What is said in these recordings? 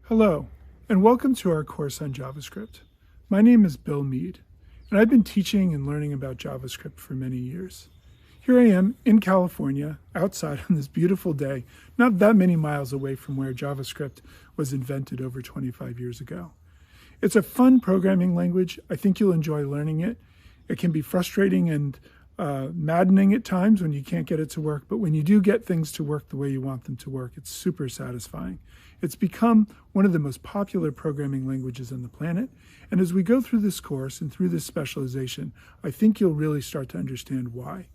Hello, and welcome to our course on JavaScript. My name is Bill Mead, and I've been teaching and learning about JavaScript for many years. Here I am in California, outside on this beautiful day, not that many miles away from where JavaScript was invented over 25 years ago. It's a fun programming language. I think you'll enjoy learning it. It can be frustrating and maddening at times when you can't get it to work, but when you do get things to work the way you want them to work, it's super satisfying. It's become one of the most popular programming languages on the planet, and as we go through this course and through this specialization, I think you'll really start to understand why.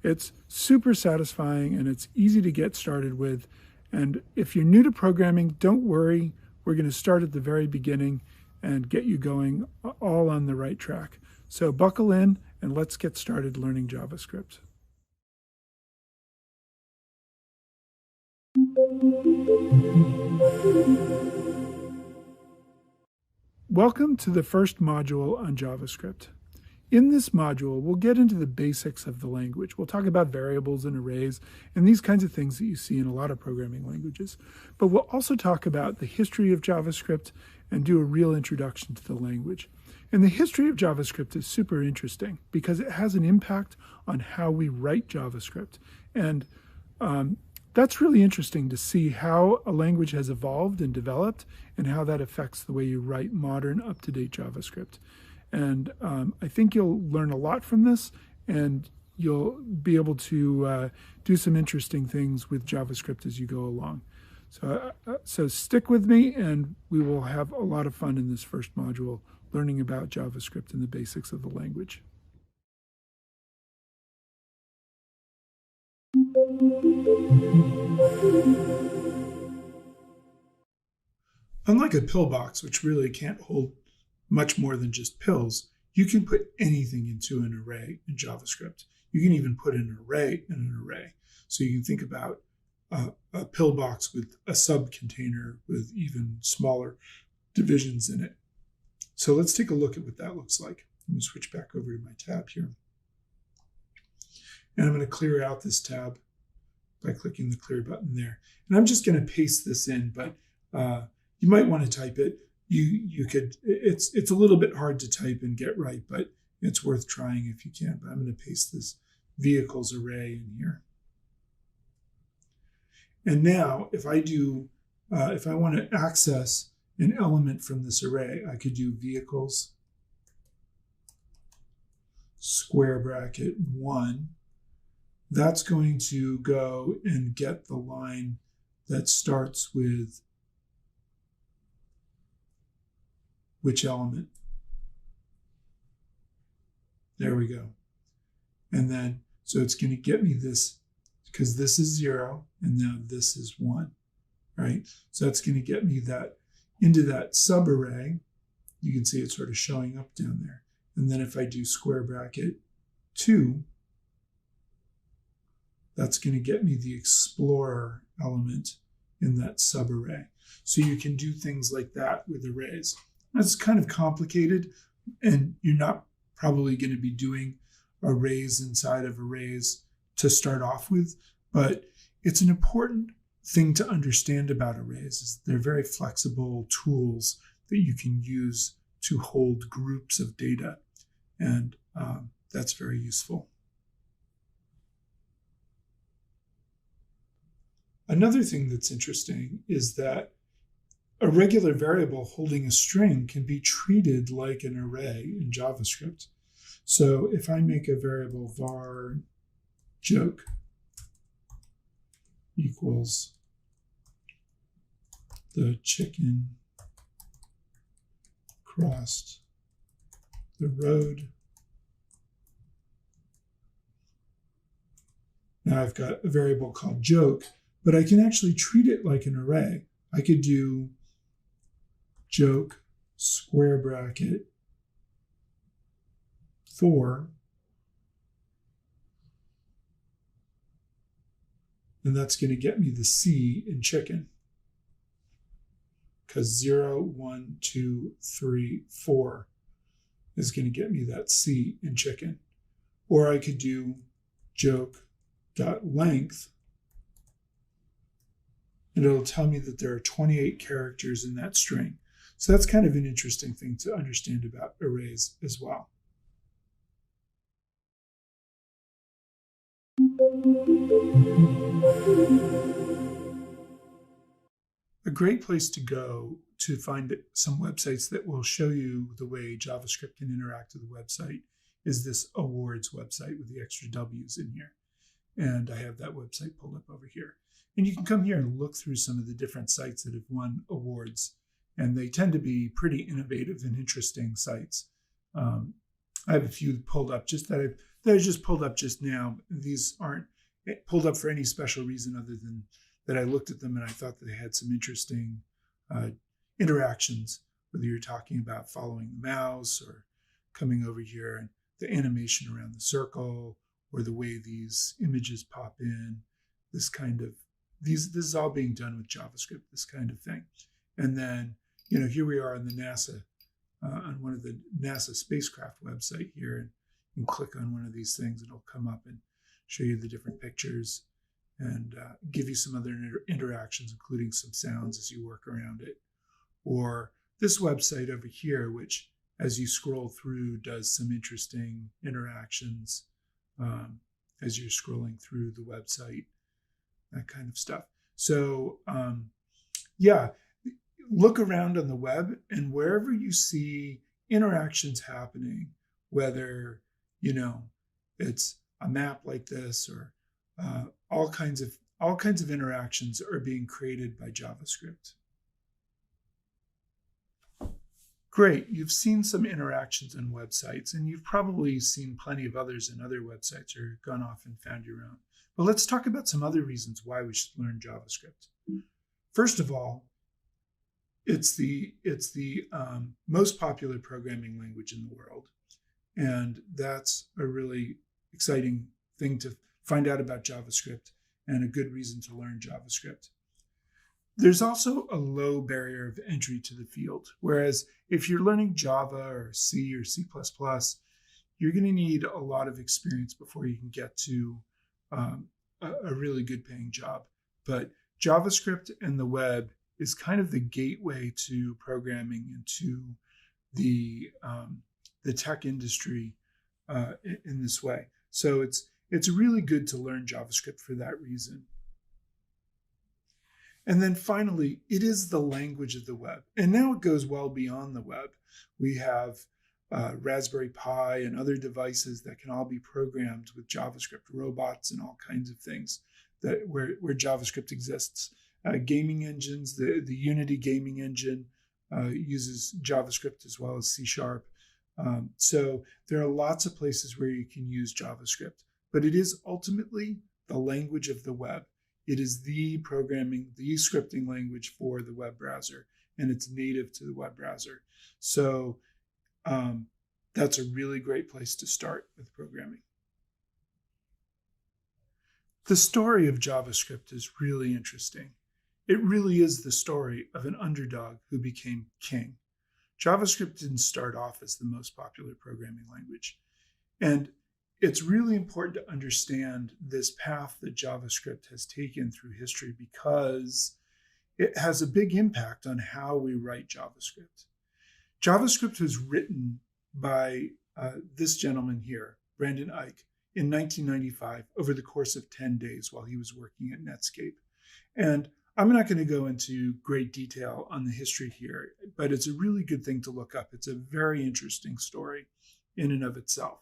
It's super satisfying and it's easy to get started with, and if you're new to programming, don't worry. We're going to start at the very beginning and get you going all on the right track. So buckle in and let's get started learning JavaScript. Welcome to the first module on JavaScript. In this module, we'll get into the basics of the language. We'll talk about variables and arrays and these kinds of things that you see in a lot of programming languages. But we'll also talk about the history of JavaScript and do a real introduction to the language. And the history of JavaScript is super interesting because it has an impact on how we write JavaScript. And that's really interesting to see how a language has evolved and developed and how that affects the way you write modern, up-to-date JavaScript. And I think you'll learn a lot from this, and you'll be able to do some interesting things with JavaScript as you go along. So stick with me, and we will have a lot of fun in this first module, learning about JavaScript and the basics of the language. Unlike a pillbox, which really can't hold much more than just pills, you can put anything into an array in JavaScript. You can even put an array in an array. So you can think about a pillbox with a subcontainer with even smaller divisions in it. So let's take a look at what that looks like. I'm going to switch back over to my tab here. And I'm going to clear out this tab by clicking the clear button there. And I'm just going to paste this in, but you might want to type it. You could, it's a little bit hard to type and get right, but it's worth trying if you can. But I'm going to paste this vehicles array in here. And now if I want to access an element from this array, I could do vehicles square bracket 1. That's going to go and get the line that starts with which element. There we go. And then, so it's going to get me this, because this is 0, and now this is 1, right? So that's going to get me that into that subarray. You can see it's sort of showing up down there. And then if I do square bracket 2, that's going to get me the explorer element in that subarray. So you can do things like that with arrays. That's kind of complicated, and you're not probably going to be doing arrays inside of arrays to start off with, but it's an important thing to understand about arrays. Is they're very flexible tools that you can use to hold groups of data, and that's very useful. Another thing that's interesting is that a regular variable holding a string can be treated like an array in JavaScript. So if I make a variable var joke equals the chicken crossed the road. Now I've got a variable called joke, but I can actually treat it like an array. I could do joke square bracket 4, and that's going to get me the C in chicken, because 0, 1, 2, 3, 4 is going to get me that C in chicken. Or I could do joke.length and it'll tell me that there are 28 characters in that string. So that's kind of an interesting thing to understand about arrays as well. A great place to go to find some websites that will show you the way JavaScript can interact with the website is this awards website with the extra W's in here. And I have that website pulled up over here. And you can come here and look through some of the different sites that have won awards. And they tend to be pretty innovative and interesting sites. I have a few pulled up that I just pulled up just now. These aren't pulled up for any special reason other than that I looked at them and I thought that they had some interesting interactions, whether you're talking about following the mouse or coming over here and the animation around the circle or the way these images pop in, this is all being done with JavaScript, this kind of thing. And then, here we are on the NASA, on one of the NASA spacecraft website here, and you can click on one of these things and it'll come up and show you the different pictures and give you some other interactions, including some sounds as you work around it. Or this website over here, which as you scroll through does some interesting interactions as you're scrolling through the website, that kind of stuff. So look around on the web, and wherever you see interactions happening, whether it's a map like this or all kinds of interactions are being created by JavaScript. Great, you've seen some interactions on websites, and you've probably seen plenty of others in other websites or gone off and found your own. But let's talk about some other reasons why we should learn JavaScript. First of all, it's the most popular programming language in the world, and that's a really exciting thing to find out about JavaScript and a good reason to learn JavaScript. There's also a low barrier of entry to the field, whereas if you're learning Java or C or C++, you're going to need a lot of experience before you can get to a really good paying job. But JavaScript and the web is kind of the gateway to programming and to the tech industry in this way. So it's really good to learn JavaScript for that reason. And then finally, it is the language of the web. And now it goes well beyond the web. We have Raspberry Pi and other devices that can all be programmed with JavaScript, robots and all kinds of things where JavaScript exists. Gaming engines, the Unity gaming engine uses JavaScript as well as C#. So there are lots of places where you can use JavaScript, but it is ultimately the language of the web. It is the scripting language for the web browser, and it's native to the web browser. So that's a really great place to start with programming. The story of JavaScript is really interesting. It really is the story of an underdog who became king. JavaScript didn't start off as the most popular programming language. And it's really important to understand this path that JavaScript has taken through history because it has a big impact on how we write JavaScript. JavaScript was written by this gentleman here, Brandon Eich, in 1995 over the course of 10 days while he was working at Netscape. And I'm not going to go into great detail on the history here, but it's a really good thing to look up. It's a very interesting story in and of itself.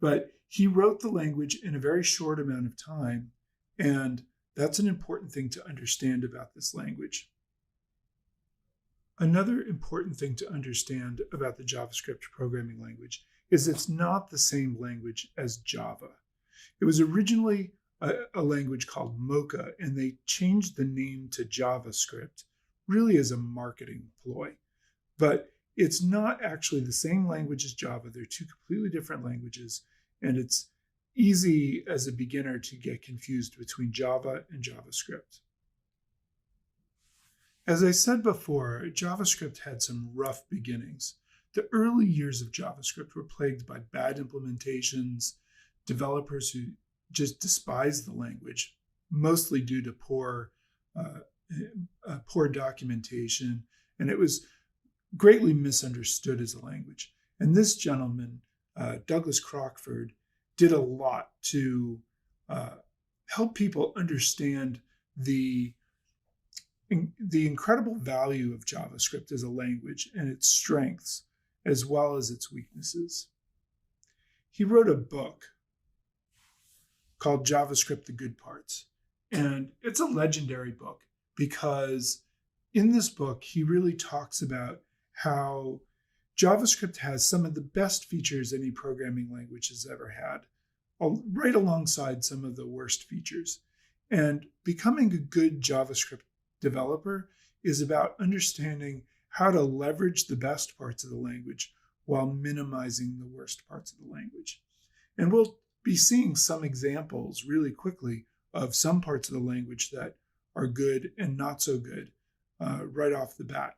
But he wrote the language in a very short amount of time, and that's an important thing to understand about this language. Another important thing to understand about the JavaScript programming language is it's not the same language as Java. It was originally a language called Mocha, and they changed the name to JavaScript really as a marketing ploy. But it's not actually the same language as Java. They're two completely different languages, and it's easy as a beginner to get confused between Java and JavaScript. As I said before, JavaScript had some rough beginnings. The early years of JavaScript were plagued by bad implementations, developers who just despised the language, mostly due to poor poor documentation, and it was greatly misunderstood as a language. And this gentleman, Douglas Crockford, did a lot to help people understand the incredible value of JavaScript as a language and its strengths as well as its weaknesses. He wrote a book called JavaScript: The Good Parts. And it's a legendary book because in this book, he really talks about how JavaScript has some of the best features any programming language has ever had, right alongside some of the worst features. And becoming a good JavaScript developer is about understanding how to leverage the best parts of the language while minimizing the worst parts of the language. And we'll be seeing some examples really quickly of some parts of the language that are good and not so good right off the bat.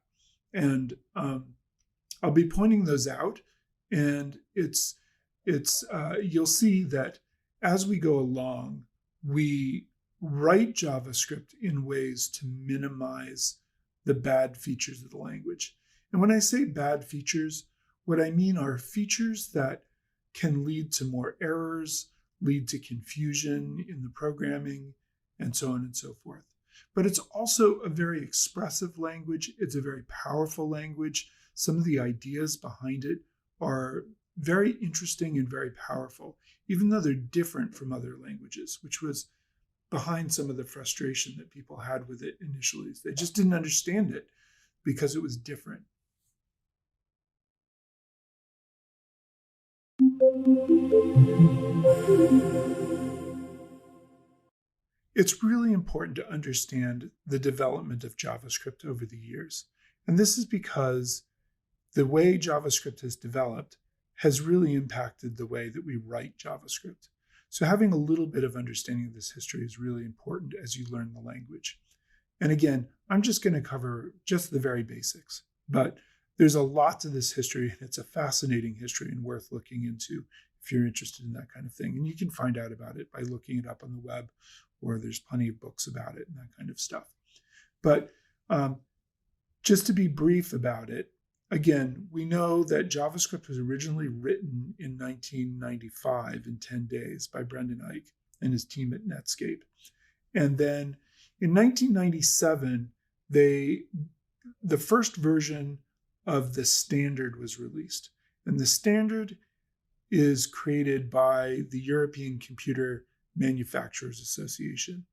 And I'll be pointing those out, and you'll see that as we go along, we write JavaScript in ways to minimize the bad features of the language. And when I say bad features, what I mean are features that can lead to more errors, lead to confusion in the programming, and so on and so forth. But it's also a very expressive language. It's a very powerful language. Some of the ideas behind it are very interesting and very powerful, even though they're different from other languages, which was behind some of the frustration that people had with it initially. They just didn't understand it because it was different. It's really important to understand the development of JavaScript over the years. And this is because the way JavaScript has developed has really impacted the way that we write JavaScript. So having a little bit of understanding of this history is really important as you learn the language. And again, I'm just going to cover just the very basics, but there's a lot to this history, and it's a fascinating history and worth looking into if you're interested in that kind of thing. And you can find out about it by looking it up on the web, or there's plenty of books about it and that kind of stuff. But just to be brief about it, again, we know that JavaScript was originally written in 1995 in 10 days by Brendan Eich and his team at Netscape. And then in 1997, the first version of the standard was released. And the standard is created by the European Computer Manufacturers Association.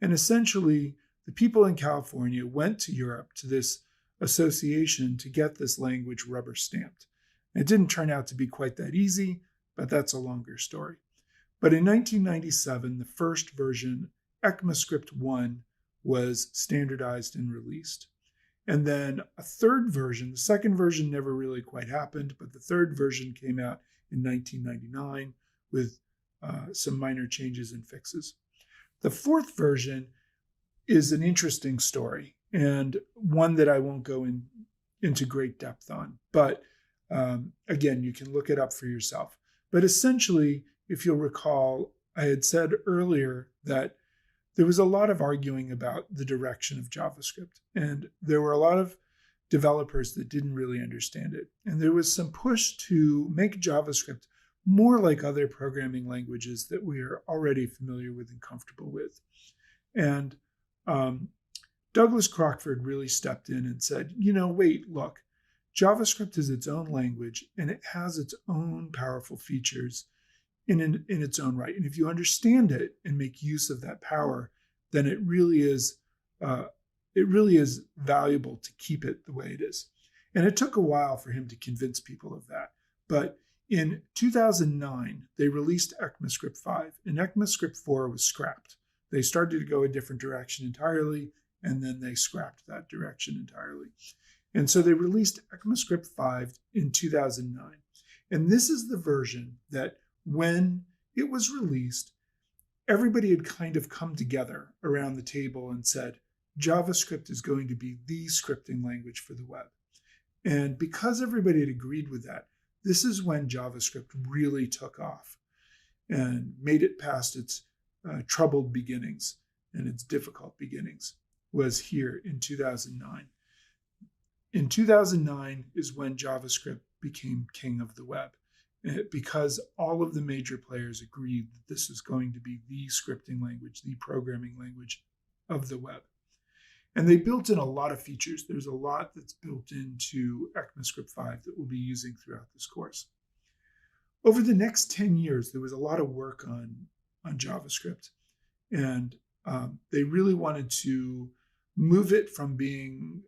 And essentially, the people in California went to Europe to this association to get this language rubber stamped. And it didn't turn out to be quite that easy, but that's a longer story. But in 1997, the first version, ECMAScript 1, was standardized and released. And then a third version, the second version never really quite happened, but the third version came out in 1999 with some minor changes and fixes. The fourth version is an interesting story, and one that I won't go into great depth on. But again, you can look it up for yourself. But essentially, if you'll recall, I had said earlier that there was a lot of arguing about the direction of JavaScript. And there were a lot of developers that didn't really understand it. And there was some push to make JavaScript more like other programming languages that we are already familiar with and comfortable with. And Douglas Crockford really stepped in and said, wait, look, JavaScript is its own language and it has its own powerful features in its own right. And if you understand it and make use of that power, then it really is valuable to keep it the way it is. And it took a while for him to convince people of that. But in 2009, they released ECMAScript 5, and ECMAScript 4 was scrapped. They started to go a different direction entirely, and then they scrapped that direction entirely. And so they released ECMAScript 5 in 2009. And this is the version that when it was released, everybody had kind of come together around the table and said, JavaScript is going to be the scripting language for the web. And because everybody had agreed with that, this is when JavaScript really took off and made it past its troubled beginnings and its difficult beginnings. was here in 2009. In 2009 is when JavaScript became king of the web, because all of the major players agreed that this is going to be the scripting language, the programming language of the web. And they built in a lot of features. There's a lot that's built into ECMAScript 5 that we'll be using throughout this course. Over the next 10 years, there was a lot of work on JavaScript. And they really wanted to move it from being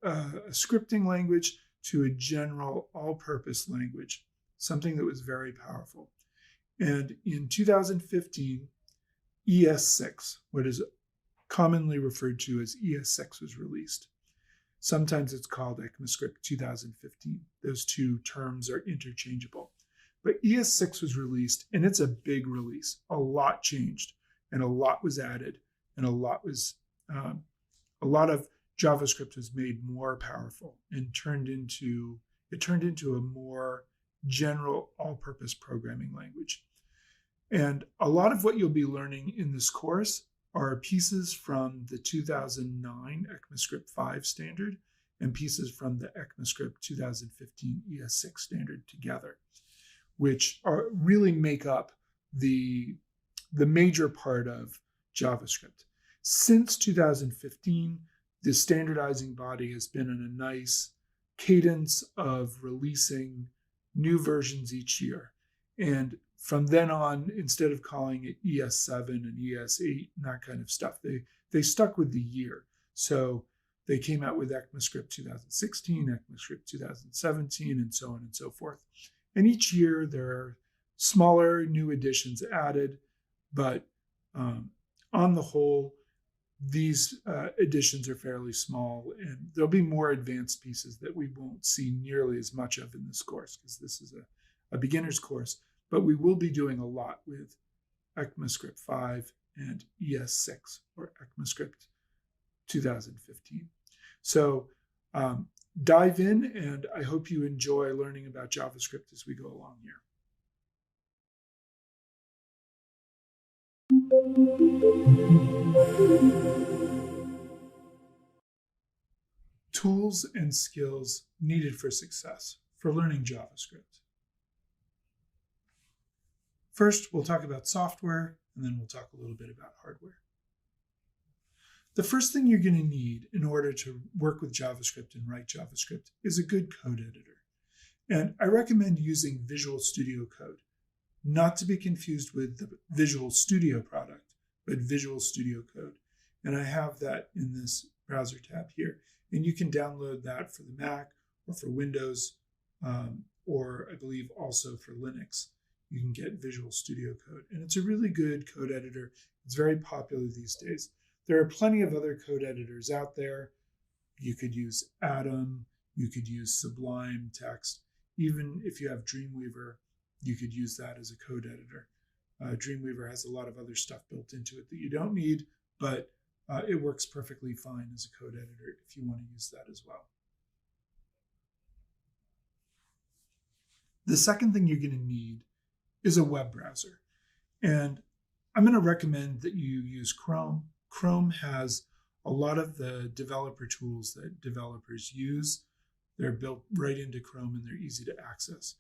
a scripting language to a general all-purpose language, something that was very powerful. And in 2015, ES6, what is commonly referred to as ES6, was released. Sometimes it's called ECMAScript 2015. Those two terms are interchangeable. But ES6 was released, and it's a big release. A lot changed, and a lot was added, and a lot of JavaScript was made more powerful and turned into a more general all-purpose programming language. And a lot of what you'll be learning in this course are pieces from the 2009 ECMAScript 5 standard and pieces from the ECMAScript 2015 ES6 standard together, which really make up the major part of JavaScript. Since 2015, the standardizing body has been in a nice cadence of releasing new versions each year. And from then on, instead of calling it ES7 and ES8 and that kind of stuff, they stuck with the year. So they came out with ECMAScript 2016, ECMAScript 2017, and so on and so forth. And each year there are smaller new additions added, but on the whole, these additions are fairly small, and there'll be more advanced pieces that we won't see nearly as much of in this course because this is a beginner's course, but we will be doing a lot with ECMAScript 5 and ES6, or ECMAScript 2015. So dive in, and I hope you enjoy learning about JavaScript as we go along here. Tools and skills needed for success for learning JavaScript. First, we'll talk about software, and then we'll talk a little bit about hardware. The first thing you're going to need in order to work with JavaScript and write JavaScript is a good code editor. And I recommend using Visual Studio Code, not to be confused with the Visual Studio product, but Visual Studio Code. And I have that in this browser tab here. And you can download that for the Mac or for Windows, or I believe also for Linux. You can get Visual Studio Code. And it's a really good code editor. It's very popular these days. There are plenty of other code editors out there. You could use Atom, you could use Sublime Text. Even if you have Dreamweaver, you could use that as a code editor. Dreamweaver has a lot of other stuff built into it that you don't need, but it works perfectly fine as a code editor if you want to use that as well. The second thing you're going to need is a web browser. And I'm going to recommend that you use Chrome. Chrome has a lot of the developer tools that developers use. They're built right into Chrome and they're easy to access.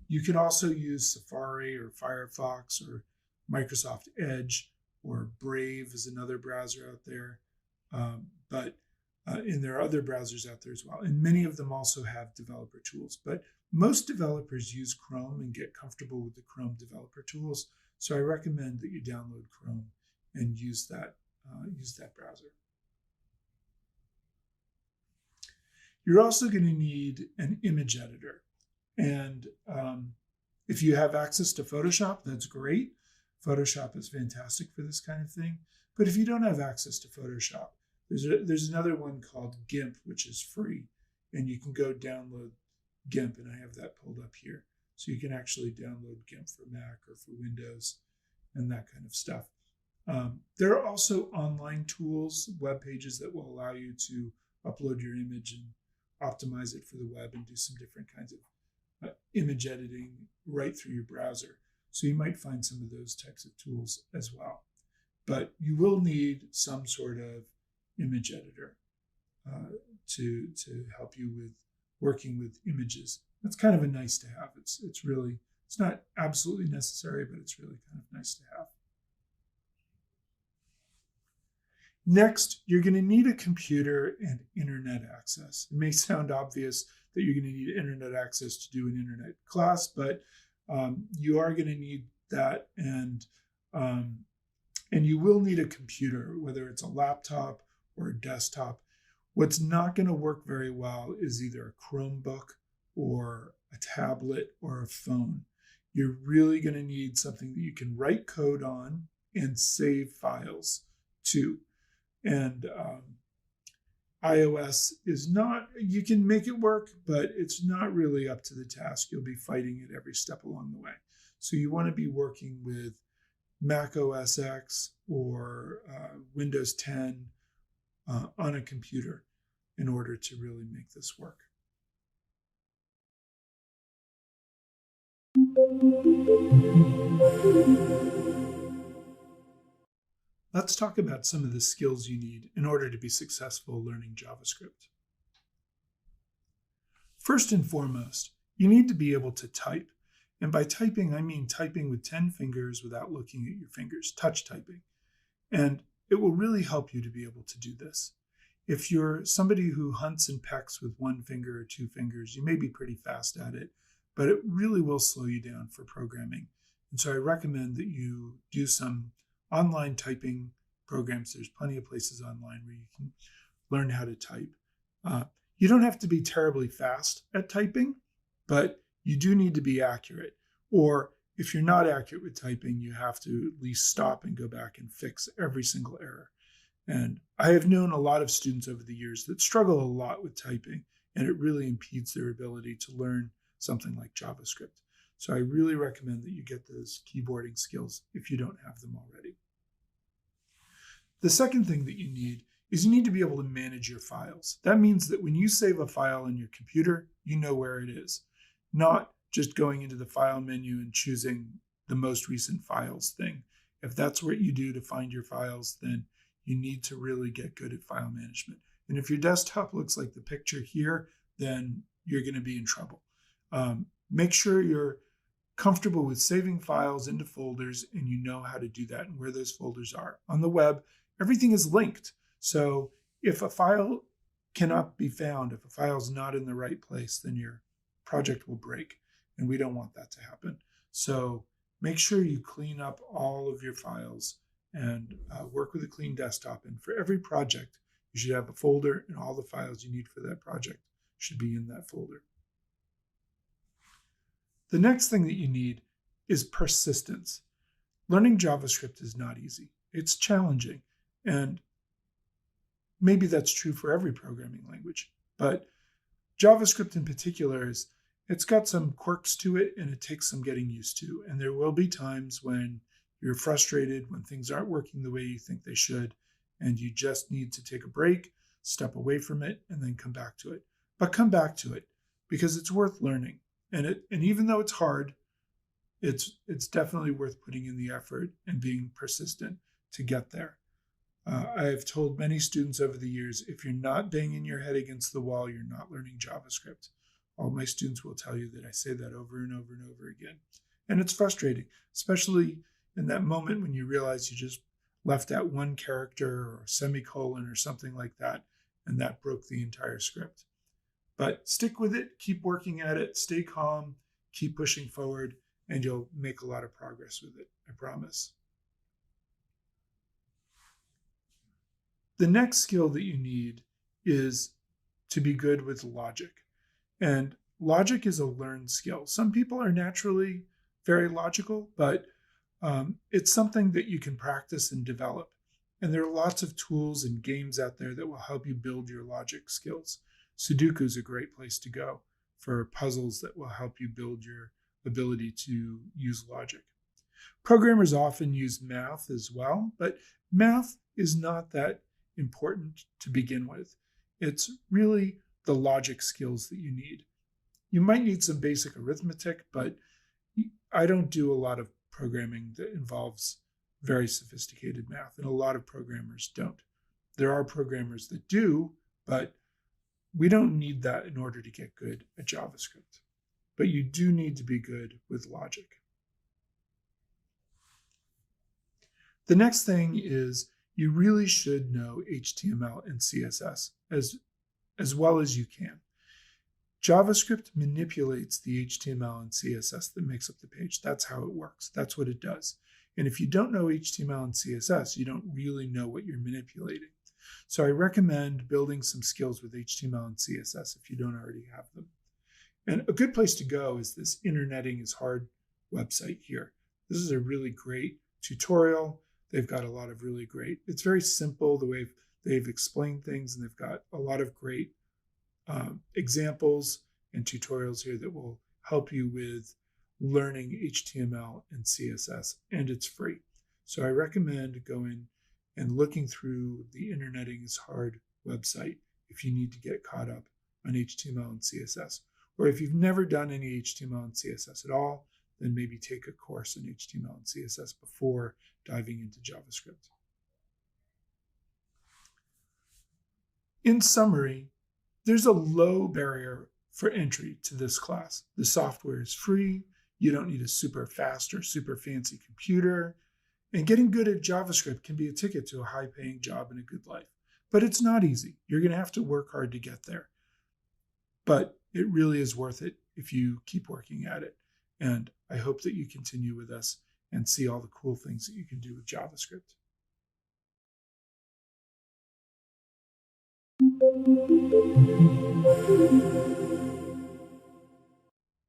You could also use Safari or Firefox or Microsoft Edge, or Brave is another browser out there. And there are other browsers out there as well. And many of them also have developer tools. But most developers use Chrome and get comfortable with the Chrome developer tools. So I recommend that you download Chrome and use that browser. You're also going to need an image editor. And if you have access to Photoshop, that's great. Photoshop is fantastic for this kind of thing. But if you don't have access to Photoshop, there's another one called GIMP, which is free. And you can go download GIMP, and I have that pulled up here. So you can actually download GIMP for Mac or for Windows and that kind of stuff. There are also online tools, web pages that will allow you to upload your image and optimize it for the web and do some different kinds of image editing right through your browser. So you might find some of those types of tools as well. But you will need some sort of image editor to help you with working with images. That's kind of a nice to have. It's not absolutely necessary, but it's really kind of nice to have. Next, you're going to need a computer and internet access. It may sound obvious that you're going to need internet access to do an internet class, but you are going to need that, and you will need a computer, whether it's a laptop or a desktop. What's not going to work very well is either a Chromebook or a tablet or a phone. You're really going to need something that you can write code on and save files to. And iOS is not, you can make it work, but it's not really up to the task. You'll be fighting it every step along the way. So you want to be working with Mac OS X or Windows 10 on a computer in order to really make this work. Let's talk about some of the skills you need in order to be successful learning JavaScript. First and foremost, you need to be able to type. And by typing, I mean typing with 10 fingers without looking at your fingers, touch typing. And it will really help you to be able to do this. If you're somebody who hunts and pecks with one finger or two fingers, you may be pretty fast at it, but it really will slow you down for programming. And so I recommend that you do some online typing programs. There's plenty of places online where you can learn how to type. You don't have to be terribly fast at typing, but you do need to be accurate. Or if you're not accurate with typing, you have to at least stop and go back and fix every single error. And I have known a lot of students over the years that struggle a lot with typing, and it really impedes their ability to learn something like JavaScript. So I really recommend that you get those keyboarding skills if you don't have them already. The second thing that you need is you need to be able to manage your files. That means that when you save a file on your computer, you know where it is, not just going into the file menu and choosing the most recent files thing. If that's what you do to find your files, then you need to really get good at file management. And if your desktop looks like the picture here, then you're going to be in trouble. Make sure you're comfortable with saving files into folders and you know how to do that and where those folders are. On the web, everything is linked. So if a file cannot be found, if a file is not in the right place, then your project will break. And we don't want that to happen. So make sure you clean up all of your files and work with a clean desktop. And for every project, you should have a folder, and all the files you need for that project should be in that folder. The next thing that you need is persistence. Learning JavaScript is not easy. It's challenging. And maybe that's true for every programming language. But JavaScript in particular, it's got some quirks to it, and it takes some getting used to. And there will be times when you're frustrated, when things aren't working the way you think they should, and you just need to take a break, step away from it, and then come back to it. But come back to it because it's worth learning. And even though it's hard, it's definitely worth putting in the effort and being persistent to get there. I have told many students over the years, if you're not banging your head against the wall, you're not learning JavaScript. All my students will tell you that I say that over and over and over again. And it's frustrating, especially in that moment when you realize you just left out one character or a semicolon or something like that, and that broke the entire script. But stick with it, keep working at it, stay calm, keep pushing forward, and you'll make a lot of progress with it, I promise. The next skill that you need is to be good with logic. And logic is a learned skill. Some people are naturally very logical, but it's something that you can practice and develop. And there are lots of tools and games out there that will help you build your logic skills. Sudoku is a great place to go for puzzles that will help you build your ability to use logic. Programmers often use math as well, but math is not that important to begin with. It's really the logic skills that you need. You might need some basic arithmetic, but I don't do a lot of programming that involves very sophisticated math, and a lot of programmers don't. There are programmers that do, but we don't need that in order to get good at JavaScript. But you do need to be good with logic. The next thing is you really should know HTML and CSS as well as you can. JavaScript manipulates the HTML and CSS that makes up the page. That's how it works. That's what it does. And if you don't know HTML and CSS, you don't really know what you're manipulating. So I recommend building some skills with HTML and CSS if you don't already have them. And a good place to go is this Interneting is Hard website here. This is a really great tutorial. They've got a lot of really great, it's very simple the way they've explained things, and they've got a lot of great examples and tutorials here that will help you with learning HTML and CSS, and it's free. So I recommend going and looking through the Interneting is Hard website if you need to get caught up on HTML and CSS. Or if you've never done any HTML and CSS at all, then maybe take a course in HTML and CSS before diving into JavaScript. In summary, there's a low barrier for entry to this class. The software is free. You don't need a super fast or super fancy computer. And getting good at JavaScript can be a ticket to a high-paying job and a good life. But it's not easy. You're going to have to work hard to get there. But it really is worth it if you keep working at it. And I hope that you continue with us and see all the cool things that you can do with JavaScript.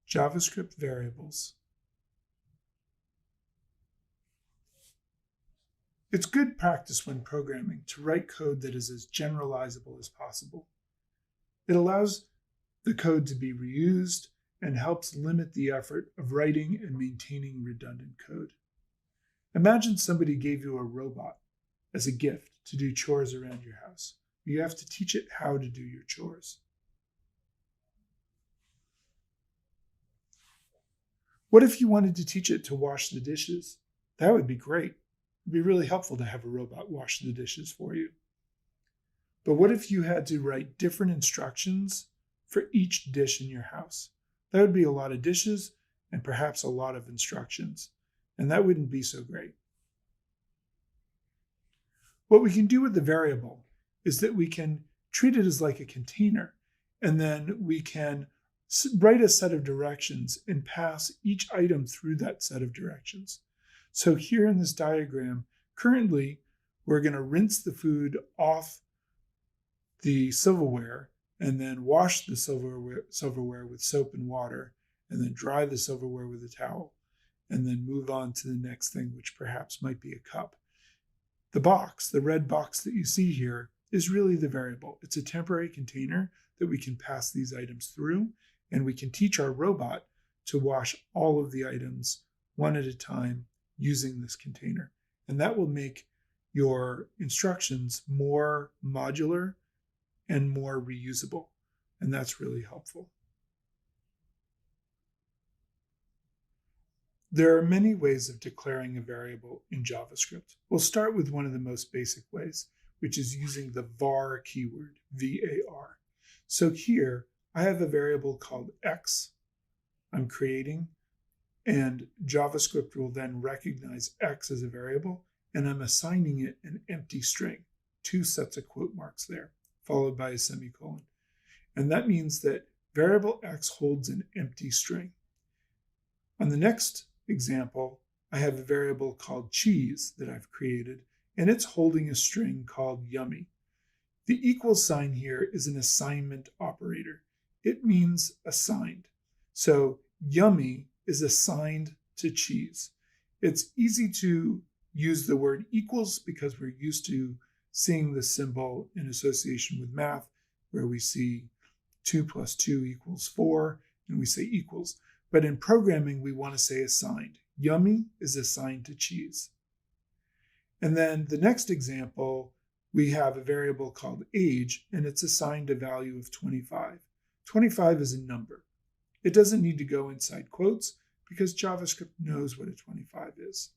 JavaScript Variables. It's good practice when programming to write code that is as generalizable as possible. It allows the code to be reused and helps limit the effort of writing and maintaining redundant code. Imagine somebody gave you a robot as a gift to do chores around your house. You have to teach it how to do your chores. What if you wanted to teach it to wash the dishes? That would be great. It'd be really helpful to have a robot wash the dishes for you. But what if you had to write different instructions for each dish in your house? That would be a lot of dishes and perhaps a lot of instructions, and that wouldn't be so great. What we can do with the variable is that we can treat it as like a container, and then we can write a set of directions and pass each item through that set of directions. So here in this diagram, currently, we're going to rinse the food off the silverware and then wash the silverware with soap and water, and then dry the silverware with a towel, and then move on to the next thing, which perhaps might be a cup. The box, the red box that you see here, is really the variable. It's a temporary container that we can pass these items through, and we can teach our robot to wash all of the items one at a time using this container. And that will make your instructions more modular and more reusable. And that's really helpful. There are many ways of declaring a variable in JavaScript. We'll start with one of the most basic ways, which is using the var keyword, VAR. So here, I have a variable called x I'm creating, and JavaScript will then recognize x as a variable, and I'm assigning it an empty string, 2 sets of quote marks there, followed by a semicolon. And that means that variable x holds an empty string. On the next example, I have a variable called cheese that I've created, and it's holding a string called yummy. The equal sign here is an assignment operator. It means assigned. So yummy is assigned to cheese. It's easy to use the word equals because we're used to seeing the symbol in association with math, where we see 2 + 2 = 4, and we say equals. But in programming, we want to say assigned. Yummy is assigned to cheese. And then the next example, we have a variable called age, and it's assigned a value of 25. 25 is a number. It doesn't need to go inside quotes because JavaScript knows what a 25 is.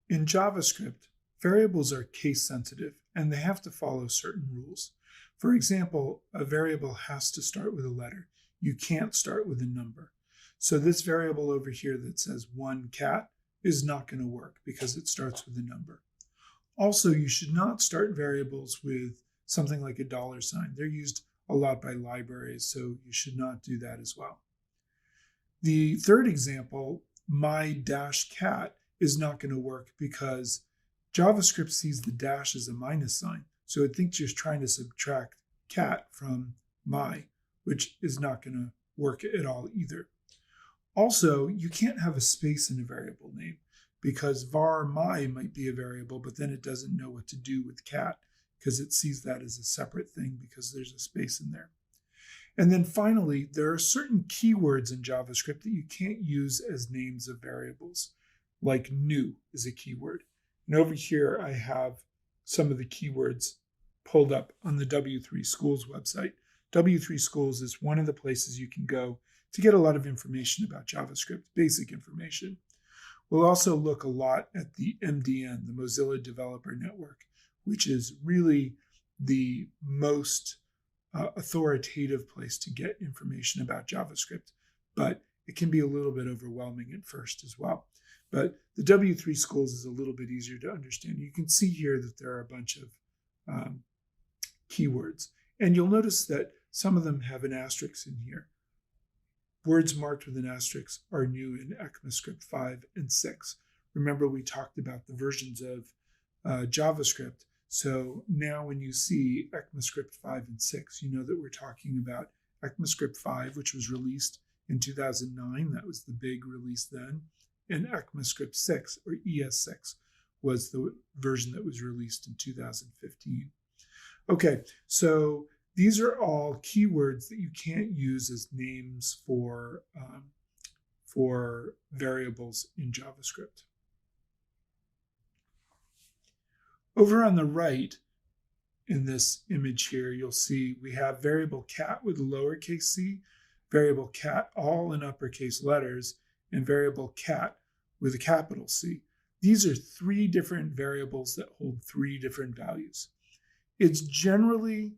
In JavaScript, variables are case sensitive and they have to follow certain rules. For example, a variable has to start with a letter. You can't start with a number. So this variable over here that says 1 cat is not going to work because it starts with a number. Also, you should not start variables with something like a $sign. They're used a lot by libraries, so you should not do that as well. The third example, my-cat, is not going to work because JavaScript sees the dash as a minus sign. So it thinks you're trying to subtract cat from my, which is not going to work at all either. Also, you can't have a space in a variable name because var my might be a variable, but then it doesn't know what to do with cat because it sees that as a separate thing because there's a space in there. And then finally, there are certain keywords in JavaScript that you can't use as names of variables, like new is a keyword. And over here, I have some of the keywords pulled up on the W3 Schools website. W3 Schools is one of the places you can go to get a lot of information about JavaScript, basic information. We'll also look a lot at the MDN, the Mozilla Developer Network, which is really the most authoritative place to get information about JavaScript, but it can be a little bit overwhelming at first as well. But the W3 Schools is a little bit easier to understand. You can see here that there are a bunch of keywords, and you'll notice that some of them have an asterisk in here. Words marked with an asterisk are new in ECMAScript 5 and 6. Remember, we talked about the versions of JavaScript. So now when you see ECMAScript 5 and 6, you know that we're talking about ECMAScript 5, which was released in 2009. That was the big release then. And ECMAScript 6, or ES6, was the version that was released in 2015. Okay, so these are all keywords that you can't use as names for variables in JavaScript. Over on the right in this image here, you'll see we have variable cat with a lowercase c, variable cat all in uppercase letters, and variable cat with a capital C. These are 3 different variables that hold 3 different values. It's generally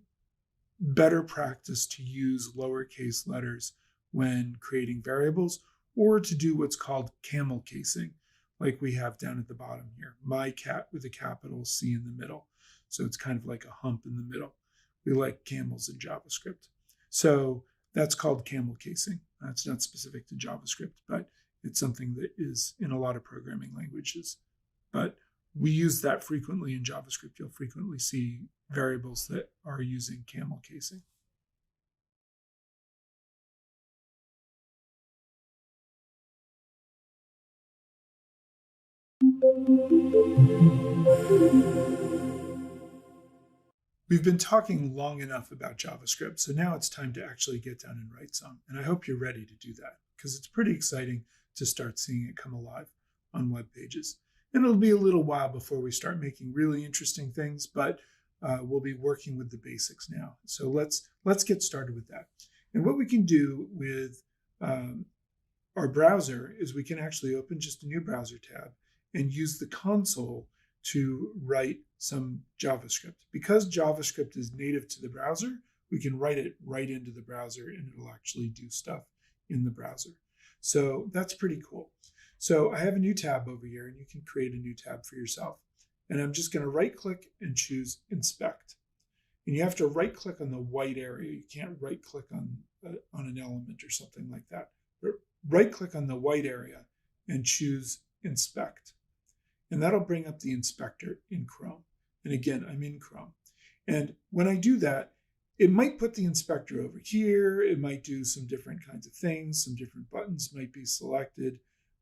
better practice to use lowercase letters when creating variables, or to do what's called camel casing, like we have down at the bottom here. My cat with a capital C in the middle. So it's kind of like a hump in the middle. We like camels in JavaScript. So that's called camel casing. That's not specific to JavaScript, but it's something that is in a lot of programming languages. But we use that frequently in JavaScript. You'll frequently see variables that are using camel casing. We've been talking long enough about JavaScript, so now it's time to actually get down and write some. And I hope you're ready to do that, because it's pretty exciting to start seeing it come alive on web pages. And it'll be a little while before we start making really interesting things, but we'll be working with the basics now. So let's get started with that. And what we can do with our browser is we can actually open just a new browser tab and use the console to write some JavaScript. Because JavaScript is native to the browser, we can write it right into the browser and it'll actually do stuff in the browser. So that's pretty cool. So I have a new tab over here, and you can create a new tab for yourself. And I'm just going to right click and choose inspect. And you have to right click on the white area. You can't right click on an element or something like that. But right click on the white area and choose inspect. And that'll bring up the inspector in Chrome. And again, I'm in Chrome. And when I do that, it might put the inspector over here. It might do some different kinds of things. Some different buttons might be selected.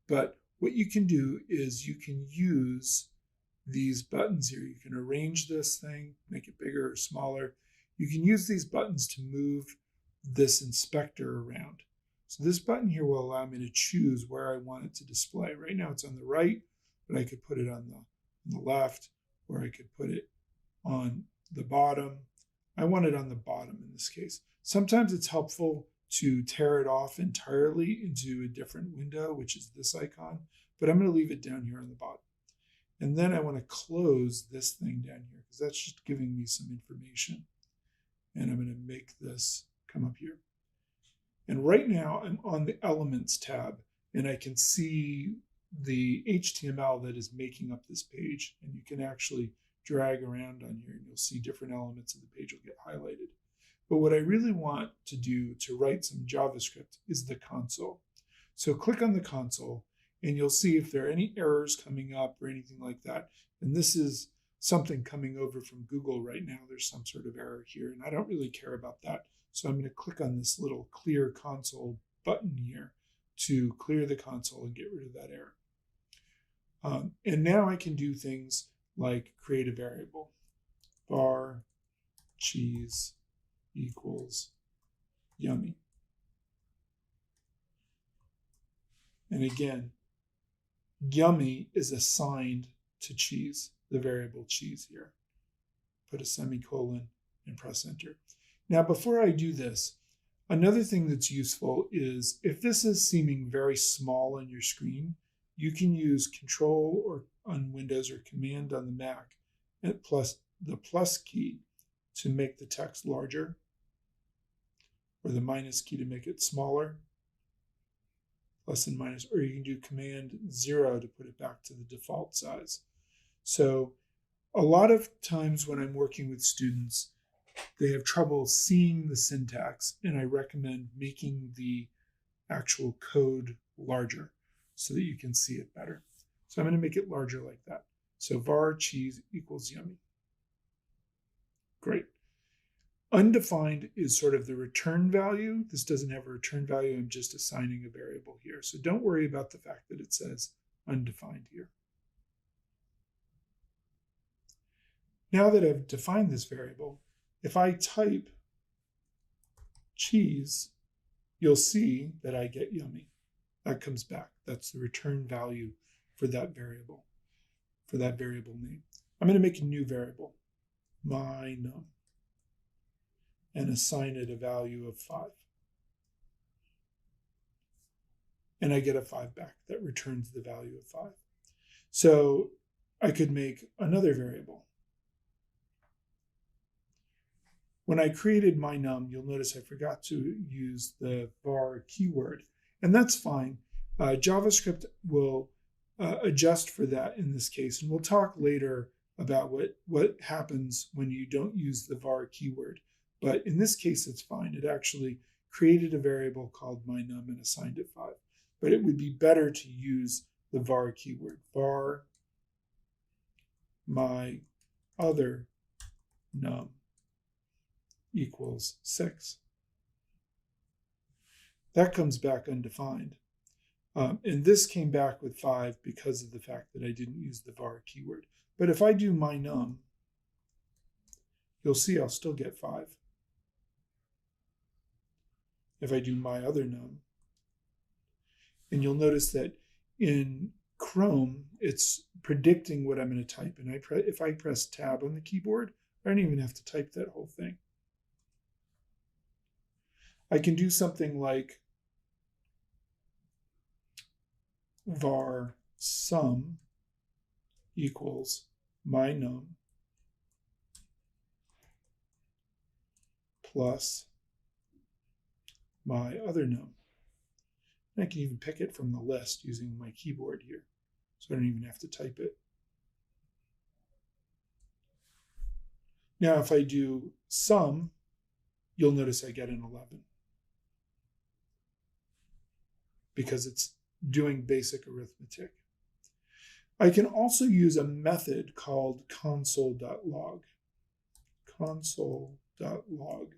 But what you can do is you can use these buttons here. You can arrange this thing, make it bigger or smaller. You can use these buttons to move this inspector around. So this button here will allow me to choose where I want it to display. Right now it's on the right, but I could put it on the left, or I could put it on the bottom. I want it on the bottom in this case. Sometimes it's helpful to tear it off entirely into a different window, which is this icon, but I'm going to leave it down here on the bottom. And then I want to close this thing down here because that's just giving me some information. And I'm going to make this come up here. And right now I'm on the Elements tab, and I can see the HTML that is making up this page. And you can actually drag around on here and you'll see different elements of the page will get highlighted. But what I really want to do to write some JavaScript is the console. So click on the console and you'll see if there are any errors coming up or anything like that. And this is something coming over from Google right now. There's some sort of error here, and I don't really care about that. So I'm going to click on this little clear console button here to clear the console and get rid of that error. And now I can do things like create a variable. Var cheese equals yummy. And again, yummy is assigned to cheese, the variable cheese here. Put a semicolon and press enter. Now, before I do this, another thing that's useful is if this is seeming very small on your screen, you can use Control or on Windows or Command on the Mac and plus the plus key to make the text larger, or the minus key to make it smaller, plus and minus, or you can do Command 0 to put it back to the default size. So a lot of times when I'm working with students, they have trouble seeing the syntax, and I recommend making the actual code larger so that you can see it better. So I'm going to make it larger like that. So var cheese equals yummy. Great. Undefined is sort of the return value. This doesn't have a return value. I'm just assigning a variable here. So don't worry about the fact that it says undefined here. Now that I've defined this variable, if I type cheese, you'll see that I get yummy. That comes back. That's the return value for that variable name. I'm going to make a new variable, my num, and assign it a value of 5. And I get a 5 back. That returns the value of 5. So I could make another variable. When I created my num, you'll notice I forgot to use the var keyword, and that's fine. JavaScript will adjust for that in this case, and we'll talk later about what happens when you don't use the var keyword. But in this case, it's fine. It actually created a variable called my num and assigned it 5. But it would be better to use the var keyword. Var my other num equals 6. That comes back undefined. And this came back with 5 because of the fact that I didn't use the var keyword. But if I do my num, you'll see I'll still get 5. If I do my other num, and you'll notice that in Chrome, it's predicting what I'm going to type. And if I press tab on the keyboard, I don't even have to type that whole thing. I can do something like var sum equals my num plus my other num. And I can even pick it from the list using my keyboard here, so I don't even have to type it. Now, if I do sum, you'll notice I get an 11 because it's doing basic arithmetic. I can also use a method called console.log. Console.log.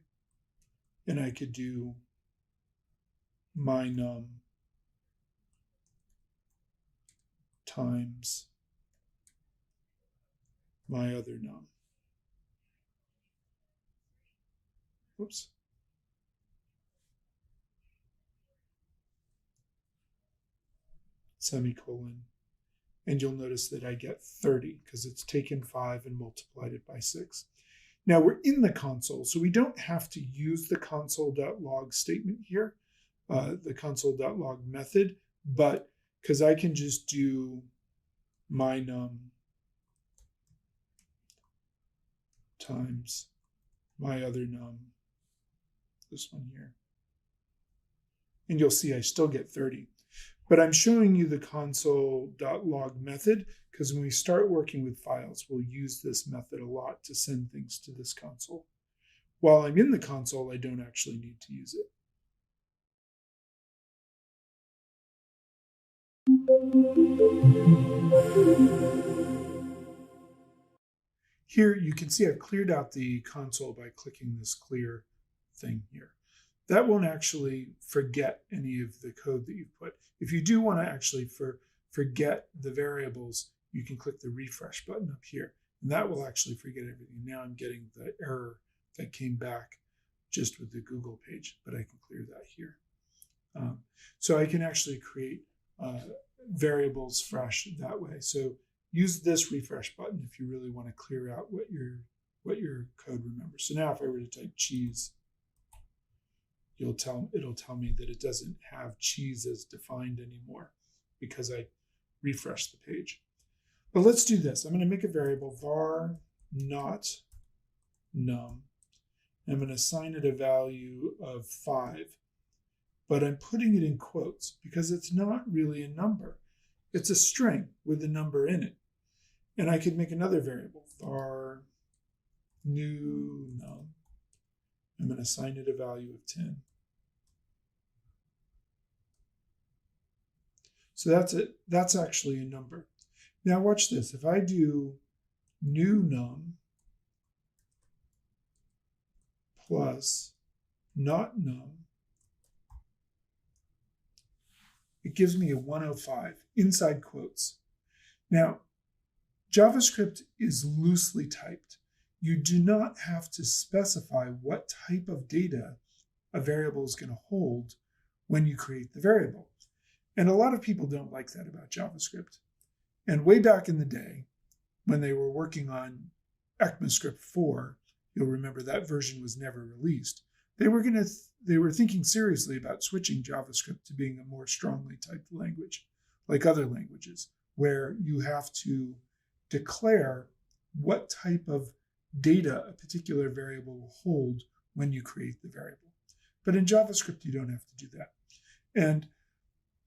And I could do my num times my other num. Oops. Semicolon. And you'll notice that I get 30 because it's taken 5 and multiplied it by 6. Now we're in the console, so we don't have to use the console.log statement here, the console.log method, but because I can just do my num times my other num, this one here. And you'll see I still get 30. But I'm showing you the console.log method because when we start working with files, we'll use this method a lot to send things to this console. While I'm in the console, I don't actually need to use it. Here you can see I've cleared out the console by clicking this clear thing here. That won't actually forget any of the code that you've put. If you do want to actually forget the variables, you can click the refresh button up here, and that will actually forget everything. Now I'm getting the error that came back just with the Google page, but I can clear that here. So I can actually create variables fresh that way. So use this refresh button if you really want to clear out what your code remembers. So now if I were to type cheese, it'll tell me that it doesn't have cheese as defined anymore because I refreshed the page. But let's do this. I'm going to make a variable var not num. I'm going to assign it a value of 5, but I'm putting it in quotes because it's not really a number. It's a string with a number in it. And I could make another variable, var new num. I'm going to assign it a value of 10. So that's it. That's actually a number. Now watch this. If I do new num plus not num, it gives me a 105 inside quotes. Now, JavaScript is loosely typed. You do not have to specify what type of data a variable is going to hold when you create the variable. And a lot of people don't like that about JavaScript. And way back in the day, when they were working on ECMAScript 4, you'll remember that version was never released. They were thinking seriously about switching JavaScript to being a more strongly typed language, like other languages, where you have to declare what type of data a particular variable will hold when you create the variable. But in JavaScript, you don't have to do that. And